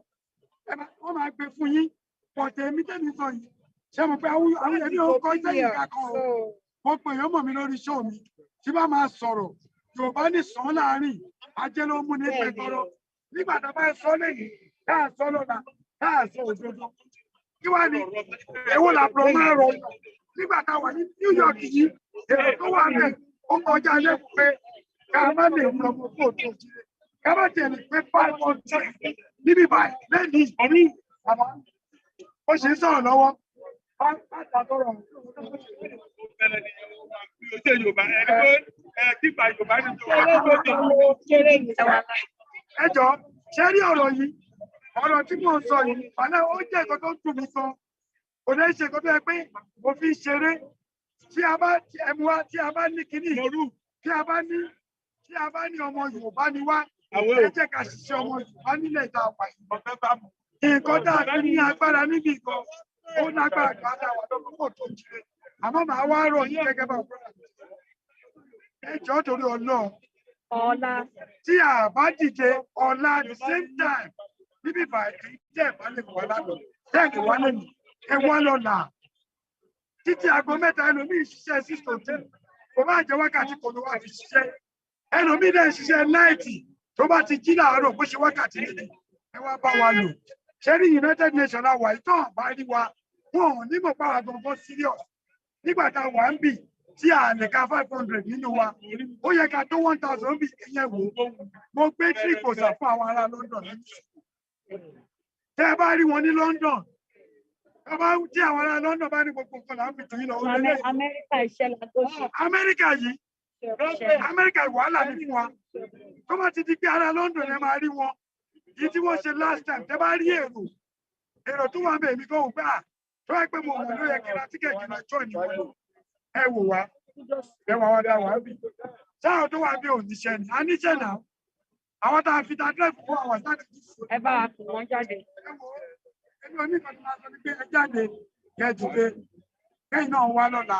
Wọ́n máa gbé fún yín. Pọ̀tẹ́ èmi tẹ́mi sọ yìí. Ṣé mo pé àwọn ẹni ò kọ́ sẹ́yìn kankan o? Mo pè yín mọ̀ mi lórí show mi. Tí bá máa sọ̀rọ̀, Yorùbá ní sàn láàárín. Ajé ló mú ní ẹgbẹ́ tọrọ. Nígbà tá a bá sọ lẹ́yìn, táà sọ lọ́la, táà sọ òdodo. Kí wá ní? Èwo làbúrò máa rọ̀? Nígbà tá a wà ní New York yìí, èrò tó wà bẹ́ẹ̀, ó kọjá lẹ́kùn pé ká má lè ní ọmọ fún òtún òjìlẹ̀. Ká má tẹ̀lé pé 500 níbí báyìí lẹ́yìn ìsọ̀rí àmọ́ ó ṣe ń sọ̀rọ̀ lọ́wọ́. Ẹ jọ ṣé rí ọ̀rọ̀ yìí, ọ̀rọ̀ tí mò ń sọ yìí, àná ó jẹ́ nǹkan tó ń dùn mí gan. Kò lè ṣe nǹkan tó yẹ pé mo fi ń ṣeré. Tí a bá ní kíní ìmọ̀rú, tí a bá ní ọmọ Yorùbá ni wá, ẹ jẹ́ ká ṣiṣẹ́ ọmọ Yorùbá nílẹ̀ ìta àpà ìgbọ̀nfẹ́ bá mu. Nǹkan tá a fi ní agbára níbi kan, ó lágbára kan àtàwọn ọmọ kò tó jíire. Àmọ́ màá wá rọ̀ yín gẹ́gẹ́ bá ọ̀pọ̀lọpọ̀. Ẹ jọ̀ọ́ torí Ọlọ́run. Tí a bá dìde ọ̀la at the same time, níbi ìbàdí jẹ́ ìbálẹ̀ wà lánàá, tẹ́ẹ̀kì wà lẹ́nu, ẹ wá lọ́la. Títí aago mẹ́ta ẹlòmíì ṣiṣẹ́ 6 to 10, kò bá jẹ́ wákàtí kò ló wà fi ṣiṣẹ́. Ẹlòmíì náà ṣiṣẹ́ 90 tó bá ti jí láàárọ̀ bó ṣe wákàtí méjì, ẹ wá bá wa lò. Ṣé ní United Nations la wà ìtàn bá rí wa, wọn ò ní mọ̀ pa wà gbọ̀ngàn serious. Nígbà tá a wà ń bì tí a lè ka 500 nínú wa, ó yẹ ká tó 1000 bí ìyẹn wò. Mo gbé trip òsà fún àwọn ará London lẹ́yìn. Tẹ́ ẹ bá rí wọn ní London, tí àwọn ará London bá ní gbogbo nǹkan là ń fi tìyín lọ. Amẹ́ríkà iṣẹ́ la tó ṣe. Amẹ́ríkà yìí, Amẹ́ríkà wàhálà ní fún wa. Tó bá ti di pé ará London ẹ máa rí wọn. Yìí tí wọ́n ṣe last time, tẹ́ bá rí èrò tó wà bẹ́ẹ̀ mi kò gbà. Tó yẹ pé mo wọ̀ ló yẹ kí n ra tíkẹ̀tì lọ jọ́ ìwọ̀n. Ẹ wò wá, ẹ wà wá dá wà bí. Sáà tó wà bí òníṣẹ́ ni, a níṣẹ́ náà. Àwọn tá a fi ta dẹ́kun fún àwọn sáà ẹ bá wa kù wọ́n jáde. Ẹni oníkan tó máa sọ ní pé ẹ jáde kẹ́ẹ̀dùgbé kẹ́yìn náà wá lọ́la.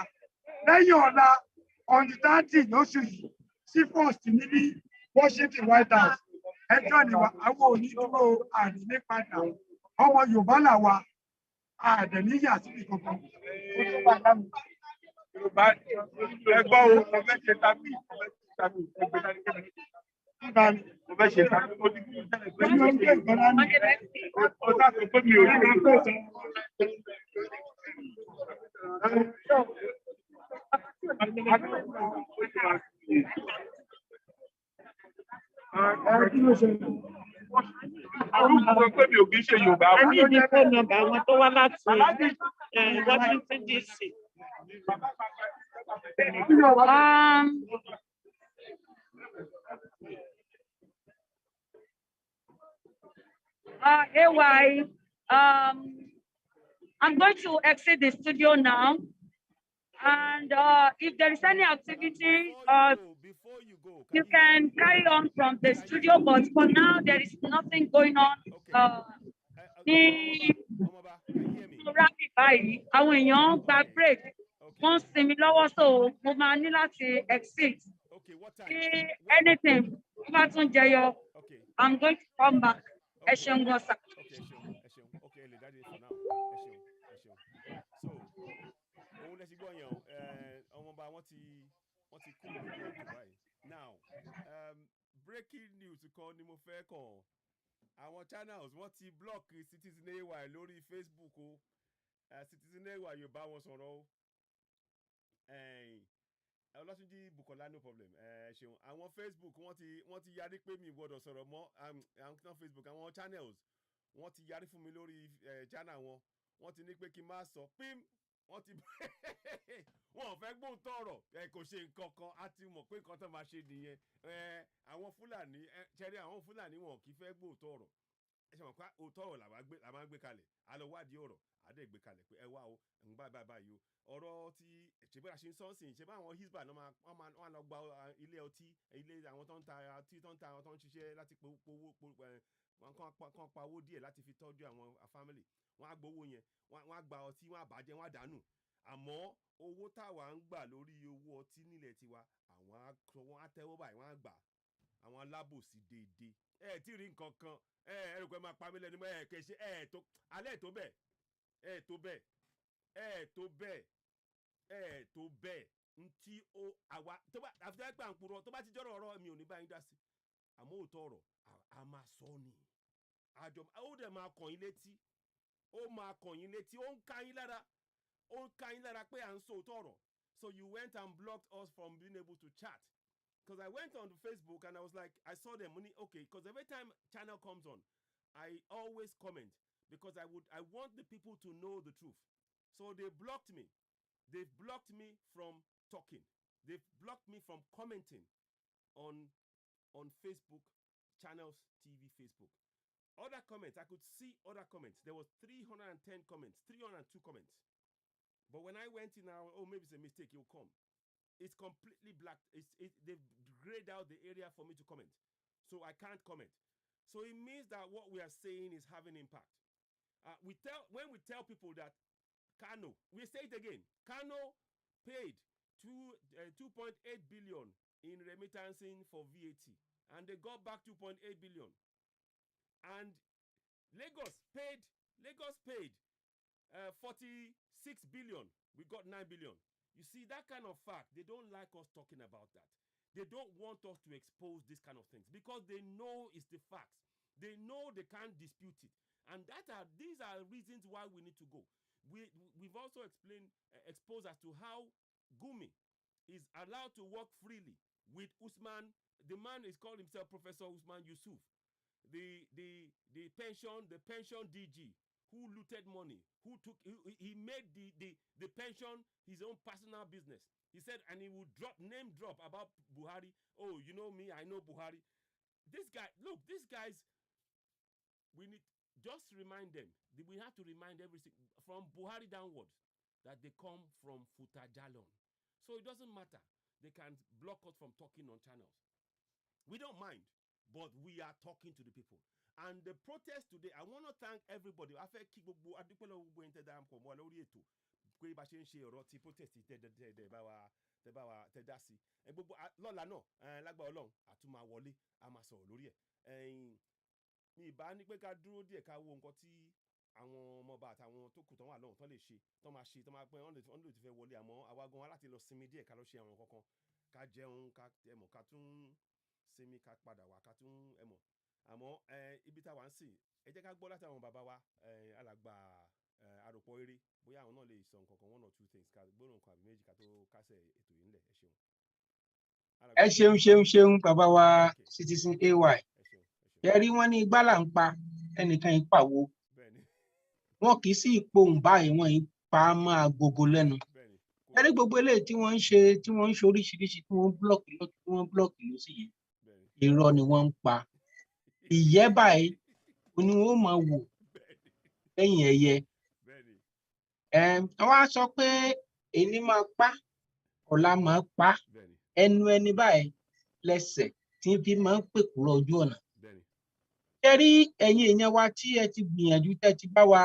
Lẹ́yìn ọ̀la on the 30 lóṣù yìí sí 1st níbi Washington White House. Ẹjọ́ ni àwọn onídúró àní ní padà. Ọmọ Yorùbá làwa àdẹ̀ níyà síbi kankan. Yorùbá ẹgbọ́ o, ọ̀fẹ́ ṣe tàbí ẹgbẹ́ tàbí kẹ́mi. Mo fẹ́ ṣe tàbí ó ti kú tẹ́lẹ̀ pé mi ò gbé ìgbọ́n láti ọ̀tá tó pé mi ò ní ká tó sọ. Kí ló ṣe? sọ pé mi ò kì í ṣe Yorùbá. A ní ìdí phone number àwọn tó wá láti Washington DC. AY, I'm going to exit the studio now. And if there is any activity, you can carry on from the studio, but for now, there is nothing going on. Àwọn èèyàn gba break, wọ́n sinmi lọ́wọ́, so mo máa ní láti exit. Anything, bá tún jẹyọ, I'm going to come back. Ẹ ṣeun gan sà. Okay, that is for now. So, òun lẹ ti gbọ́ yẹn o, ọmọọba wọ́n ti kú lórí ètò báyìí. Now, breaking news kan ni mo fẹ́ kàn. Àwọn channels wọ́n ti block Citizen AY lórí Facebook o. Citizen AY yóò bá wọn sọ̀rọ̀ o. Ọlọ́túnjí Bukola, no problem. Ṣeun. Àwọn Facebook wọ́n ti yarí pé mi gbọ́dọ̀ sọ̀rọ̀ mọ́. Àwọn Facebook, àwọn channels wọ́n ti yarí fún mi lórí channel wọn. Wọ́n ti ní pé kí n má sọ pim. Wọ́n ti wọ́n ò fẹ́ gbóhùn tọ̀rọ̀ kò ṣe nǹkan kan á ti mọ̀ pé nǹkan tó máa ṣe nìyẹn. Àwọn Fúlàní ṣẹ́rí àwọn Fúlàní wọn kì í fẹ́ gbóhùn tọ̀rọ̀. Ẹ ṣe mọ̀ pé òótọ́ ọ̀rọ̀ la máa ń gbé kalẹ̀. A lọ wádìí ọ̀rọ̀ àdé gbé kalẹ̀ pé ẹ wá o ń báyìí o. Ọ̀rọ̀ tí ṣèbí àṣẹ sọ́ọ̀sìn ṣe bá àwọn Hisba náà wọ́n lọ gba ilé ọtí, ilé àwọn tó ń ta ọtí tó ń ta àwọn tó ń ṣiṣẹ́ láti powó wọn kàn pa owó díẹ̀ láti fi tọ́jú àwọn family. Wọ́n á gbowó yẹn, wọ́n á gba ọtí, wọ́n á bàjẹ́, wọ́n á dànù. Àmọ́ owó táwa ń gbà lórí owó ọtí nílẹ̀ tiwa, wọ́n á tẹ́wọ́ báyìí, wọ́n á gbà. Àwọn alábòsí déédéé. Tí rí nǹkan kan, ẹ rò pé máa pa mí lẹ́nu mọ́ kẹ́ ṣe tó alẹ́ tó bẹ́ẹ̀. Tó bẹ́ẹ̀ ntí ó àwa tó bá àfitẹ́ gbà ń purọ́ tó bá ti jọ́rọ̀ ọ̀rọ̀ mi ò ní bá yín dá sí. Àmọ́ òótọ́ ọ̀rọ̀ a máa sọ ni. Ó dẹ̀ máa kàn yín létí. Ó máa kàn yín létí. Ó ń ká yín lára. Ó ń ká yín lára pé à ń sọ òótọ́ ọ̀rọ̀. So you went and blocked us from being able to chat. Because I went on Facebook and I was like, I saw them. Okay, because every time channel comes on, I always comment. Because I want the people to know the truth. So they blocked me. They've blocked me from talking. They've blocked me from commenting on Facebook channels, TV, Facebook. Other comments, I could see other comments. There was 310 comments, 302 comments. But when I went in now, maybe it's a mistake, you'll come. It's completely black. They've grayed out the area for me to comment. So I can't comment. So it means that what we are saying is having impact. When we tell people that Kano, we say it again, Kano paid 2.8 billion in remittances for VAT, and they got back 2.8 billion. And Lagos paid 46 billion. We got 9 billion. You see, that kind of fact, they don't like us talking about that. They don't want us to expose this kind of things because they know it's the facts. They know they can't dispute it. And these are reasons why we need to go. We've also exposed as to how Gumi is allowed to work freely with Usman. The man is called himself Professor Usman Yusuf. The pension DG who looted money, he made the pension his own personal business. He said, and he would name drop about Buhari. Oh, you know me, I know Buhari. These guys, we need just remind them. We have to remind everything from Buhari downwards that they come from Futajalon. So it doesn't matter. They can block us from talking on channels. We don't mind, but we are talking to the people. And the protest today, I want to thank everybody. I fẹ́ kí gbogbo adúpẹ́ lọ́wọ́ gbogbo ẹni tẹ́ dá pọ̀ mọ́ lórí ètò pé bá ṣe ń ṣe ọ̀rọ̀ ti protest tẹ́ dá sí. Gbogbo lọ́la náà lágbára Ọlọ́run àtúmọ̀ wọlé a máa sọ̀rọ̀ lórí ẹ̀. Mi ìbá ní pé ká dúró díẹ̀ ká wo nǹkan tí àwọn ọmọọba àtàwọn tó kù tán wà lọ́hùn tán lè ṣe tán máa pẹ́ wọ́n lè ti fẹ́ wọlé àmọ́ àwa gan láti lọ sinmi díẹ̀ ká lọ ṣe àwọn kankan ká jẹun ká tún sinmi ká padà wá ká tún àmọ́ ibi táwa ń sìn ẹ jẹ́ ká gbọ́ láti àwọn bàbá wa alàgbà àròpọ̀ eré bóyá àwọn náà lè sọ nǹkan kan 1 or 2 things ká gbóná nǹkan àbí méjì ká tó kásẹ̀ ètò yìí ńlẹ̀ ẹ ṣeun. Ẹ ṣeun bàbá wa Citizen AY. Ẹ rí wọn ní igbá là ń pa ẹnìkan ìpàwọ́ wọn kì í sí ipò ń báyìí wọn yìí pa á mọ́ agogo lẹ́nu ẹni gbogbo eléyìí tí wọ́n ń ṣe oríṣiríṣi tí wọ́n blọọkì lọ tí wọ́n blọọkì lọ sí yẹn irọ́ ni wọ́n ń pa ìyẹ́ báyìí ni wọ́n máa wò lẹ́yìn ẹyẹ wọ́n á sọ pé èyí máa pa ọ̀la máa pa ẹnu ẹni báyìí lẹ́sẹ̀ tí fi máa ń pèkúrọ̀ ojú ọ̀nà ẹ rí ẹ̀yin èèyàn wa tí ẹ ti gbìyànjú tẹ́ ti bá wa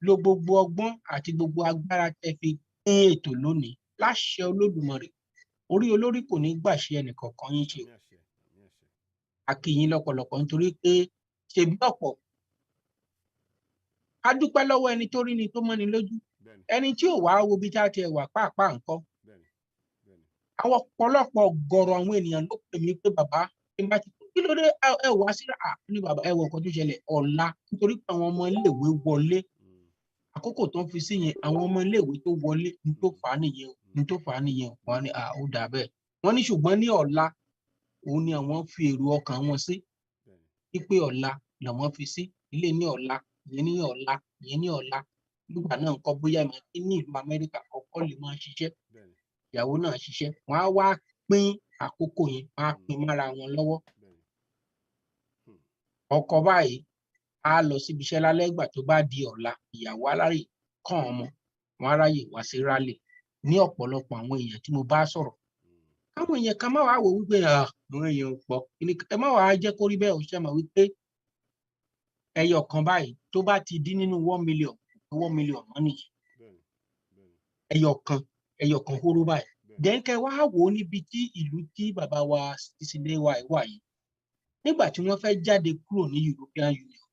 lo gbogbo ọgbọ́n àti gbogbo agbára tẹ́ fi pín ètò lónìí láṣẹ Olódùmarè orí olórí kò ní gbàṣẹ ẹnìkọ̀ọ̀kan yín ṣe a kí yín lọ́pọ̀lọpọ̀ nítorí pé ṣe bí ọ̀pọ̀ a dúpẹ́ lọ́wọ́ ẹni tó rí ni tó mọ́ni lójú ẹni tí ò wá wo bí tá a ti wà pàápàá nǹkan àwọn ọ̀pọ̀lọpọ̀ gọ̀rọ̀ àwọn ènìyàn ló pè mí pé bàbá kí ló dé ẹ wá sí ní bàbá ẹ wọ nǹkan tó ṣẹlẹ̀ ọ̀la nítorí pé àwọn ọmọ iléèwé wọlé àkókò tó ń fi sí yẹn àwọn ọmọ iléèwé tó wọlé ní tó fà á nìyẹn wọn ni ó dà bẹ́ẹ̀ wọ́n ní ṣùgbọ́n ní ọ̀la òun ni àwọn fi èrò ọkàn wọn sí wípé ọ̀la làwọn fi sí ilé ní ọ̀la ìyẹn ní ọ̀la nígbà náà nǹkan bóyá ìmọ̀ ní ìlú Amẹ́ríkà ọkọ lè máa ṣiṣẹ́ ìyàwó náà ṣiṣẹ́ wọ́n á wá pín àkókò yẹn wọ́n á pín mára wọn lọ́wọ́ ọkọ báyìí á lọ síbi iṣẹ́ lálẹ́ ìgbà tó bá di ọ̀la ìyàwó aláyè kàn ọmọ wọn aráyè wá sí rálì ní ọ̀pọ̀lọpọ̀ àwọn èèyàn tí mo bá sọ̀rọ̀ káwọn èèyàn kan má wàá wò wípé àwọn èèyàn pọ̀ ẹ má wàá jẹ́ kó rí bẹ́ẹ̀ ò ṣe mọ̀ wípé ẹyọ kan báyìí tó bá ti dín nínú 1 million mọ́ nìyí ẹyọ kan hóró báyìí dẹ́ńkẹ́ wá wò ó níbi tí ìlú tí bàbá wa ìsìnlẹ̀ wa wà yìí nígbà tí wọ́n fẹ́ jáde kúrò ní European Union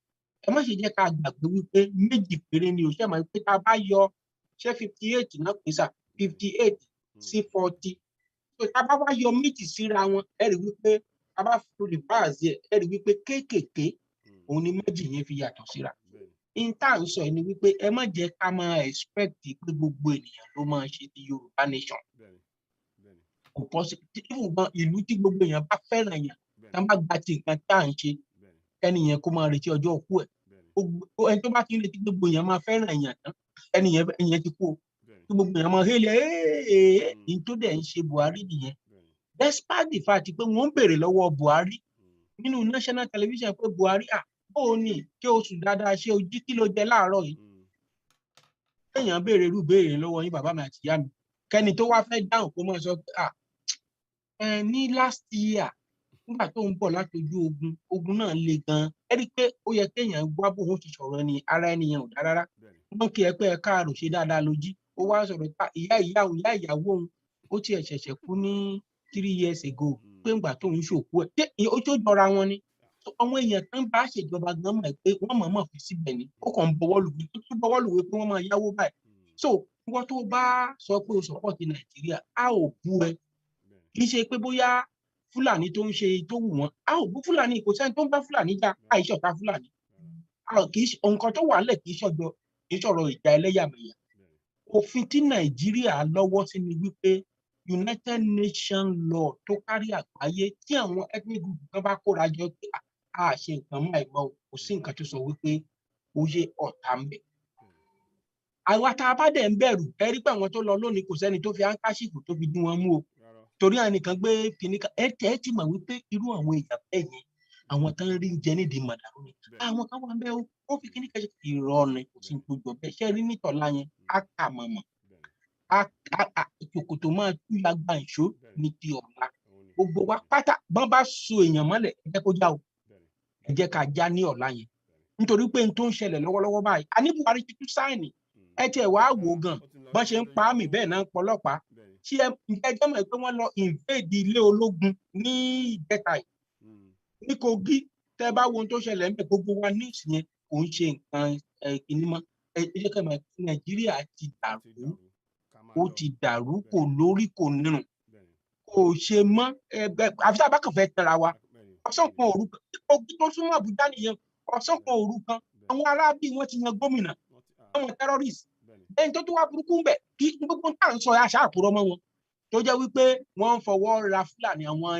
ẹ má ṣe jẹ́ ká gbàgbé wípé méjì péré ni ò ṣe mọ̀ wípé tá a bá yọ ṣé 58 náà pín sà 58 sí 40 so tá a bá wá yọ méjì síra wọn ẹ rí wípé tá a bá fi rìbáàsì ẹ rí wípé kéékèèké òun ni méjì yẹn fi yàtọ̀ síra tá à ń sọ ni wípé ẹ má jẹ́ ká máa expect pé gbogbo ènìyàn ló máa ṣe ti Yorùbá nation kò pọ̀ sí ìlú tí gbogbo èèyàn bá fẹ́ràn yàn tá a bá gba ti nǹkan tá à ń ṣe ẹni yẹn kó máa retí ọjọ́ òkú ẹ̀ ẹni tó bá ti ń retí gbogbo èèyàn máa fẹ́ràn yàn tán ẹni yẹn ti kú tí gbogbo èèyàn máa hélẹ̀ ní tó dẹ̀ ń ṣe Buhari nìyẹn despite the fact pé wọ́n ń béèrè lọ́wọ́ Buhari nínú national television pé Buhari ó ní ṣé o sùn dáadáa ṣé o jí kí ló jẹ láàárọ̀ yìí èèyàn béèrè irú béèrè lọ́wọ́ yín bàbá mi àti ìyá mi kẹ́ni tó wá fẹ́ dáhùn kó máa sọ pé ní last year nígbà tó ń bọ̀ láti ojú ogun náà le gan ẹ rí i pé ó yẹ kéèyàn gbọ́ bóun ti sọ̀rọ̀ ẹni ara ẹnìyẹn ò dá rárá wọ́n kí ẹ pé ẹ káàrò ṣe dáadáa ló jí ó wá sọ̀rọ̀ pa ìyá ìyàwó òun ó tiẹ̀ ṣẹ̀ṣẹ̀ kú ní 3 years ago pé ńgbà tó ń ṣòkú ẹ̀ ó tó jọra wọn ni àwọn èèyàn kan bá ṣèjọba gan mọ̀ pé wọ́n mọ̀ọ́mọ̀ fi síbẹ̀ ni ó kàn ń bọwọ́lùwé tó tún bọwọ́lùwé pé wọ́n máa yáwó báyìí so wọ́n tó bá sọ pé o support Nàìjíríà a ò bú ẹ kì í ṣe pé bóyá Fúlàní tó ń ṣe tó wù wọ́n a ò bú Fúlàní kò sẹ́ni tó ń bá Fúlàní jà àìṣọ̀tá Fúlàní nǹkan tó wà lẹ̀ kì í sọ̀rọ̀ ìjà ẹlẹ́yàmẹ̀yà òfin tí Nàìjíríà lọ́wọ́ sí ni wípé United Nations law tó kárí àgbáyé tí àwọn ethnic group kan bá kóra jọ pé a ṣe nǹkan mọ́ ẹ̀gbọ́n kò sí nǹkan tó sọ wípé ó yé ọ̀tá ń bẹ̀. àwa tá a bá dẹ̀ ń bẹ̀rù ẹ rí pé àwọn tó lọ lónìí kò sẹ́ni tó fi áńkáṣìfù tó fi dín wọn mú o torí àwọn nìkan gbé kìnní kan ẹ ti mọ̀ wípé irú àwọn èèyàn bẹ́ẹ̀ yẹn àwọn tán rí jẹ nídìí màdàrú ni àwọn kan wà ń bẹ́ ó fi kìnní kan ṣe ìrọ̀nì kò sí tó jọ bẹ́ẹ̀ ṣe rí nítọ̀lá yẹn á kà mọ̀mọ̀ ìkòkòtò máa tú yàgbà ìṣó ní ti ọ̀la gbogbo wa pátá bọ́n bá so èèyàn mọ́lẹ̀ ẹ jẹ́ kó já o ẹ jẹ́ ká já ní ọ̀la yẹn nítorí pé n tó ń ṣẹlẹ̀ lọ́wọ́lọ́wọ́ báyìí a ní Buhari ti tú sáìnì ẹ tiẹ̀ wá wò ó gan bọ́n ṣe ń pa á mì bẹ́ẹ̀ náà ń pọlọ́pàá ṣé ẹ jẹ́ mọ̀ pé wọ́n lọ invade ilé ológun ní ìjẹta yìí ní Kogi tẹ́ bá wo ohun tó ṣẹlẹ̀ ńbẹ̀ gbogbo wa news yẹn kò ń ṣe nǹkan kìíní mọ́ ẹ jẹ́ ká mọ̀ pé Nàìjíríà ti dàrú ó ti dàrú kò lórí kò nírun kò ṣe mọ́ àfi tá a bá kàn fẹ́ tẹ̀ra wa ọ̀sán kan òru kan Kogi tó súnmọ́ Àbújá nìyẹn ọ̀sán kan òru kan àwọn arábí wọn ti yan gómìnà àwọn terrorist ẹni tó wá burúkú bẹ̀ kí gbogbo tá à ń sọ àṣà àpòrọ̀ mọ́ wọn tó jẹ́ wípé wọ́n ń fọwọ́ ra Fúlàní àwọn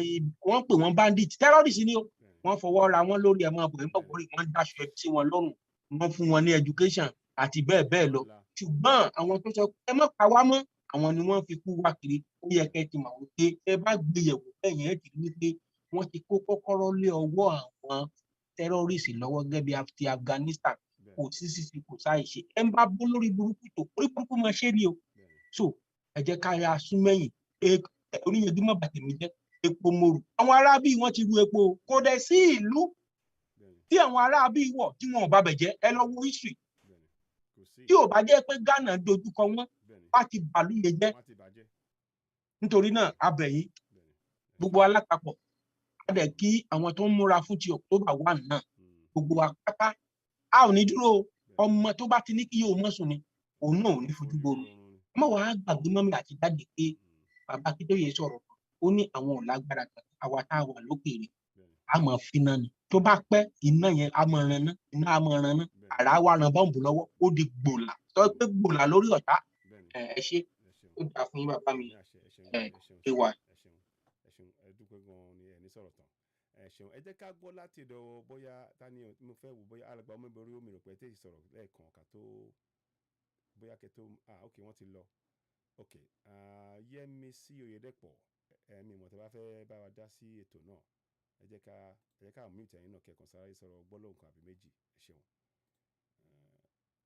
wọ́n pè wọ́n bandit terrorist ni o wọ́n fọwọ́ ra wọn lórí ẹ̀mọ́ ọ̀bọ̀ ẹ̀mọ́ wọ́n dáṣọ sí wọn lọ́rùn wọ́n fún wọn ní education àti bẹ́ẹ̀ bẹ́ẹ̀ lọ ṣùgbọ́n àwọn tó sọ ẹ má pa wá mọ́ àwọn ni wọ́n fi kú wá kiri ó yẹ kẹ́ ti mọ̀ wípé ẹ bá gbé yẹ̀wò bẹ́ẹ̀ yẹn ti wípé wọ́n ti kó kọ́kọ́rọ́ lé ọwọ́ àwọn terrorist lọ́wọ́ gẹ́gẹ́ bí ti Afghanistan kò sí sísí kò sáì ṣe ẹ ń bá bó lórí burúkú tó orí burúkú máa ṣe ni o so ẹ jẹ́ ká yà sún mẹ́yìn oníyanjú má bàtẹ̀ mi jẹ́ epo moru àwọn arábí wọn ti ru epo kò dẹ̀ sí ìlú tí àwọn arábí wọ̀ tí wọn ò bá bẹ̀ jẹ́ ẹ lọ wo history tí ò bá jẹ́ pé Ghana dojúkọ wọn wá ti bàlú yẹn jẹ́ nítorí náà abẹ̀yìn gbogbo alápapọ̀ a dẹ̀ kí àwọn tó ń múra fún ti October 1 náà gbogbo apáta a ò ní dúró ọmọ tó bá ti ní kí yóò mọ̀ sùn ni òun náà ò ní fojú gbòòrò ọmọ wàá gbàgbé mọ́mí àti dáàdì pé bàbá Akíntóyè sọ̀rọ̀ ó ní àwọn ò lágbára kan àwa tá a wà lókèèrè a máa fi náà ni tó bá pẹ́ iná yẹn a máa ran náà iná a máa ran náà àrà wa ran bọ́ǹbù lọ́wọ́ ó di gbòòlà tó pé gbòòlà lórí ọ̀tá ẹ ṣe ó dà fún yín bàbá mi ẹ wà. ẹ jẹ́ ká gbọ́ láti ọ̀dọ̀ bóyá tani mo fẹ́ wò bóyá alàgbà ọmọ ìborí omi rò pé tèyí sọ̀rọ̀ lẹ́ẹ̀kan ká tó bóyá kẹ́ tó ok wọ́n ti lọ ok Yẹ́misí Oyèdèpọ̀ mi mọ̀ tó bá fẹ́ bá wa dá sí ètò náà ẹ jẹ́ ká mute ẹ̀yin náà kẹ́kọ̀ọ́ sáré sọ̀rọ̀ gbólóhùn kan àbí méjì ẹ ṣeun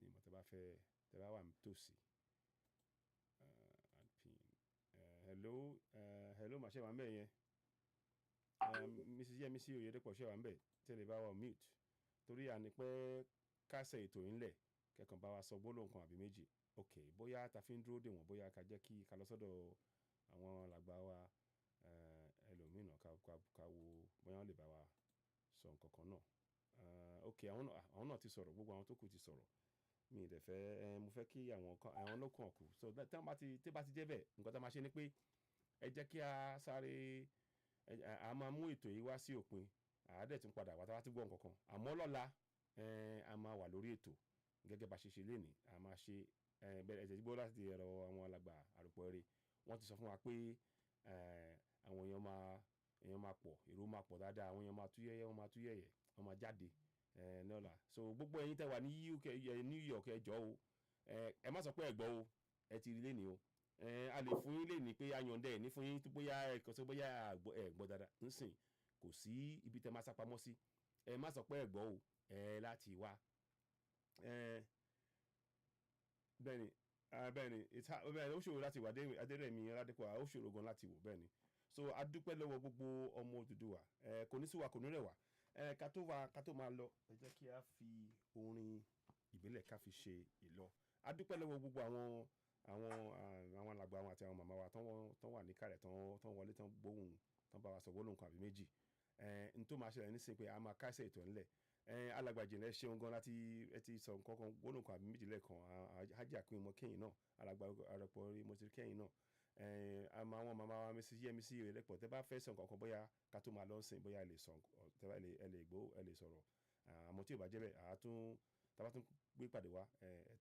mi mọ̀ tó bá fẹ́ tẹ́ bá wà tòsí hello màṣẹ́ wà ń bẹ̀ yẹn Mrs. Yẹ́misí Oyèdèpọ̀ ṣe wà ń bẹ̀ tẹ́lẹ̀ bá wà mute torí àní pé kásẹ̀ ètò yín lẹ̀ kẹ́kàn bá wa sọ gbólóhùn kan àbí méjì ok bóyá ta fi ń dúró dè wọ́n bóyá ká jẹ́ kí ká lọ sọ́dọ̀ àwọn alàgbà wa ẹlòmíràn ká wo bóyá wọ́n lè bá wa sọ nǹkan kan náà ok àwọn náà ti sọ̀rọ̀ gbogbo àwọn tó kù ti sọ̀rọ̀ mi ì dẹ̀ fẹ́ mo fẹ́ kí àwọn lókàn kù so tí bá ti jẹ́ bẹ́ẹ̀ nǹkan tá a máa ṣe ni pé ẹ jẹ́ kí a sáré a máa mú ètò yìí wá sí òpin àádẹ́ tún padà wá tá a bá ti gbọ́ nǹkan kan àmọ́ lọ́la a máa wà lórí ètò gẹ́gẹ́ bá ṣe ṣe lénìí a máa ṣe bẹ́ẹ̀ ẹ̀jẹ̀ gbọ́ láti ẹ̀rọ àwọn alàgbà àròpọ̀ eré wọ́n ti sọ fún wa pé àwọn èèyàn máa pọ̀ èrò máa pọ̀ dáadáa àwọn èèyàn máa tú yẹ́yẹ́ wọ́n máa jáde lọ́la so gbogbo ẹ̀yin tẹ́ wà ní UK New York ẹ jọ̀ọ́ o ẹ má sọ pé ẹ gbọ́ o ẹ ti rí lénìí o a lè fún yín lénìí pé ayọ̀ǹdẹ̀ ẹ̀ ní fún yín tó bóyá ẹ̀kọ́ tó bóyá ẹ gbọ́ dáadáa nsìn kò sí ibi tẹ́ máa sá pamọ́ sí ẹ má sọ pé ẹ gbọ́ o láti wá bẹ́ẹ̀ni ó ṣòro láti wà Adérẹ̀mí Aládépọ̀ ó ṣòro gan láti wò bẹ́ẹ̀ni so a dúpẹ́ lọ́wọ́ gbogbo ọmọ Odùduwà kò ní sí wa kò ní rẹ̀ wá ká tó máa lọ ẹ jẹ́ kí a fi orin ìbílẹ̀ ká fi ṣe ìlọ a dúpẹ́ lọ́wọ́ gbogbo àwọn alàgbà àwọn àti àwọn màmá wa tán wà níkàlẹ̀ tán wọlé tán gbóhùn tán bá wa sọ gbólóhùn kan àbí méjì n tó máa ṣẹlẹ̀ nísìnyí pé a máa kásẹ̀ ètò ńlẹ̀ alàgbà Ìjìnlẹ̀ ṣeun gan láti ẹ ti sọ nǹkan kan gbólóhùn kan àbí méjì lẹ́ẹ̀kan Hájì Akínwùmí mo kẹ́yìn náà alàgbà àròpọ̀ orí mo ti kẹ́yìn náà àwọn màmá wa Mrs. Yẹ́misí Oyèdèpọ̀ tẹ́ bá fẹ́ sọ nǹkan kan bóyá ká tó máa lọ sìn bóyá ẹ lè sọ ẹ lè sọ̀rọ̀ àmọ́ tí ò bá jẹ́ bẹ́ẹ̀ tàbá tún gbé pàdé wa ẹ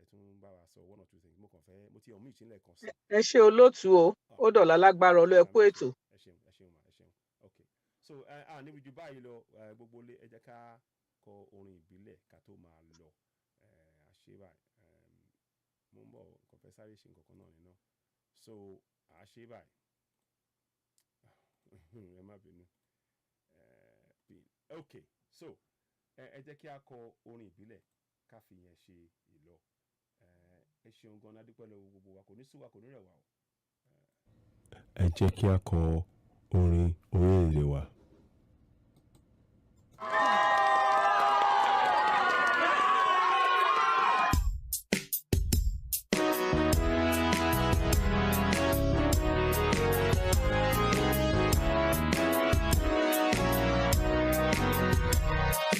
tún bá wa sọ one or two things mo kàn fẹ́ mo ti ọ̀mú ìṣínlẹ̀ kan sí. ẹ ṣe olóòtú o ó dọ̀là lágbára ọlọ́ ẹ kú ètò. ẹ ṣeun ok so níbi ju báyìí lọ gbogbo ilé ẹ jẹ́ ká kọ orin ìbílẹ̀ ká tó máa lọ àṣẹ báyìí mo ń bọ̀ kò fẹ́ sáré ṣe nǹkan kan náà nínú so àṣẹ báyìí ẹ má bínú ok so ẹ jẹ́ kí a kọ orin ìbílẹ̀ ká fi yẹn ṣe ìlọ ẹ ṣeun gan adúpẹ́ lọ́wọ́ gbogbo wa kò ní sú wa kò ní rẹ̀ wá o. ẹ jẹ́ kí a kọ orin orílẹ̀-èdè wa.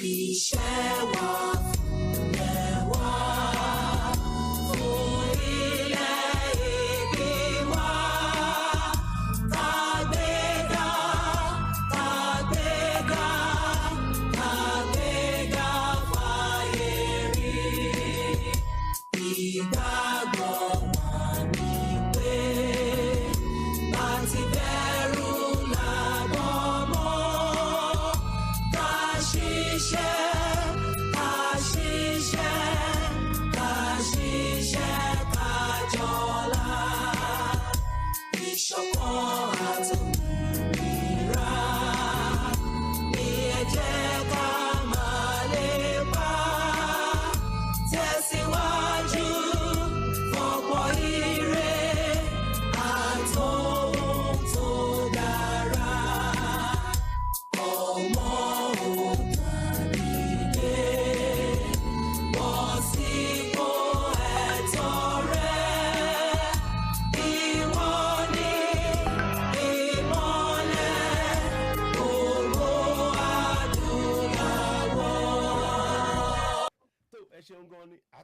Iṣẹ́ wa fúnlẹ̀ wá, fún orílẹ̀-èdè wa, ká gbéga, ká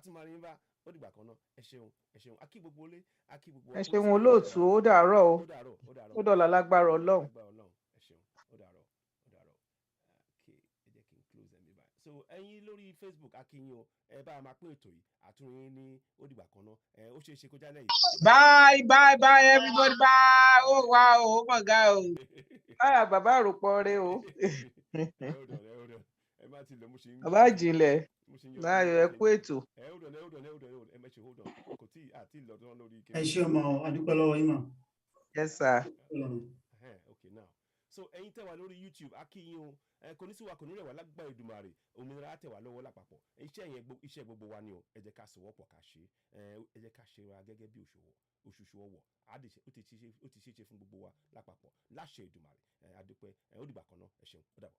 tún máa rí yín bá ó dìgbà kan náà ẹ ṣeun akí gbogbo ilé akí gbogbo ẹ ṣeun olóòtú ó dàárọ̀ o ó dọ̀là lágbára Ọlọ́run. ẹ ṣeun ó dàárọ̀ okay ẹ jẹ́ kí n close ẹ̀ mi báyìí so ẹ̀yin lórí Facebook akínyìn o ẹ bá a máa pín ètò yìí àtúnyìn ní ó dìgbà kan náà ó ṣeé ṣe kó jálẹ̀ yìí. bye everybody bye ó wá o ó mọ̀ gá o bàbá àròpọ̀ rẹ o. bàbá ìjìnlẹ̀ láyọ̀ ẹ kú ètò. ẹ ṣé ọmọ adúpẹ́ lọ́wọ́ yín mọ̀. Yes sir. Okay now so ẹ̀yin tẹ́ wà lórí YouTube akínyìn o kò ní sí wa kò ní rẹ̀ wá lágbára Èdùmàrè òmìnira tẹ̀ wá lọ́wọ́ lápapọ̀ iṣẹ́ gbogbo wa ni o ẹ jẹ́ ká sowọ́pọ̀ ká ṣe ẹ jẹ́ ká ṣe wa gẹ́gẹ́ bí òṣùṣù ọwọ̀ ó ti ṣe é ṣe fún gbogbo wa lápapọ̀ láṣẹ Èdùmàrè adúpẹ́ ó dìgbà kan náà ẹ ṣeun ó dàbọ̀.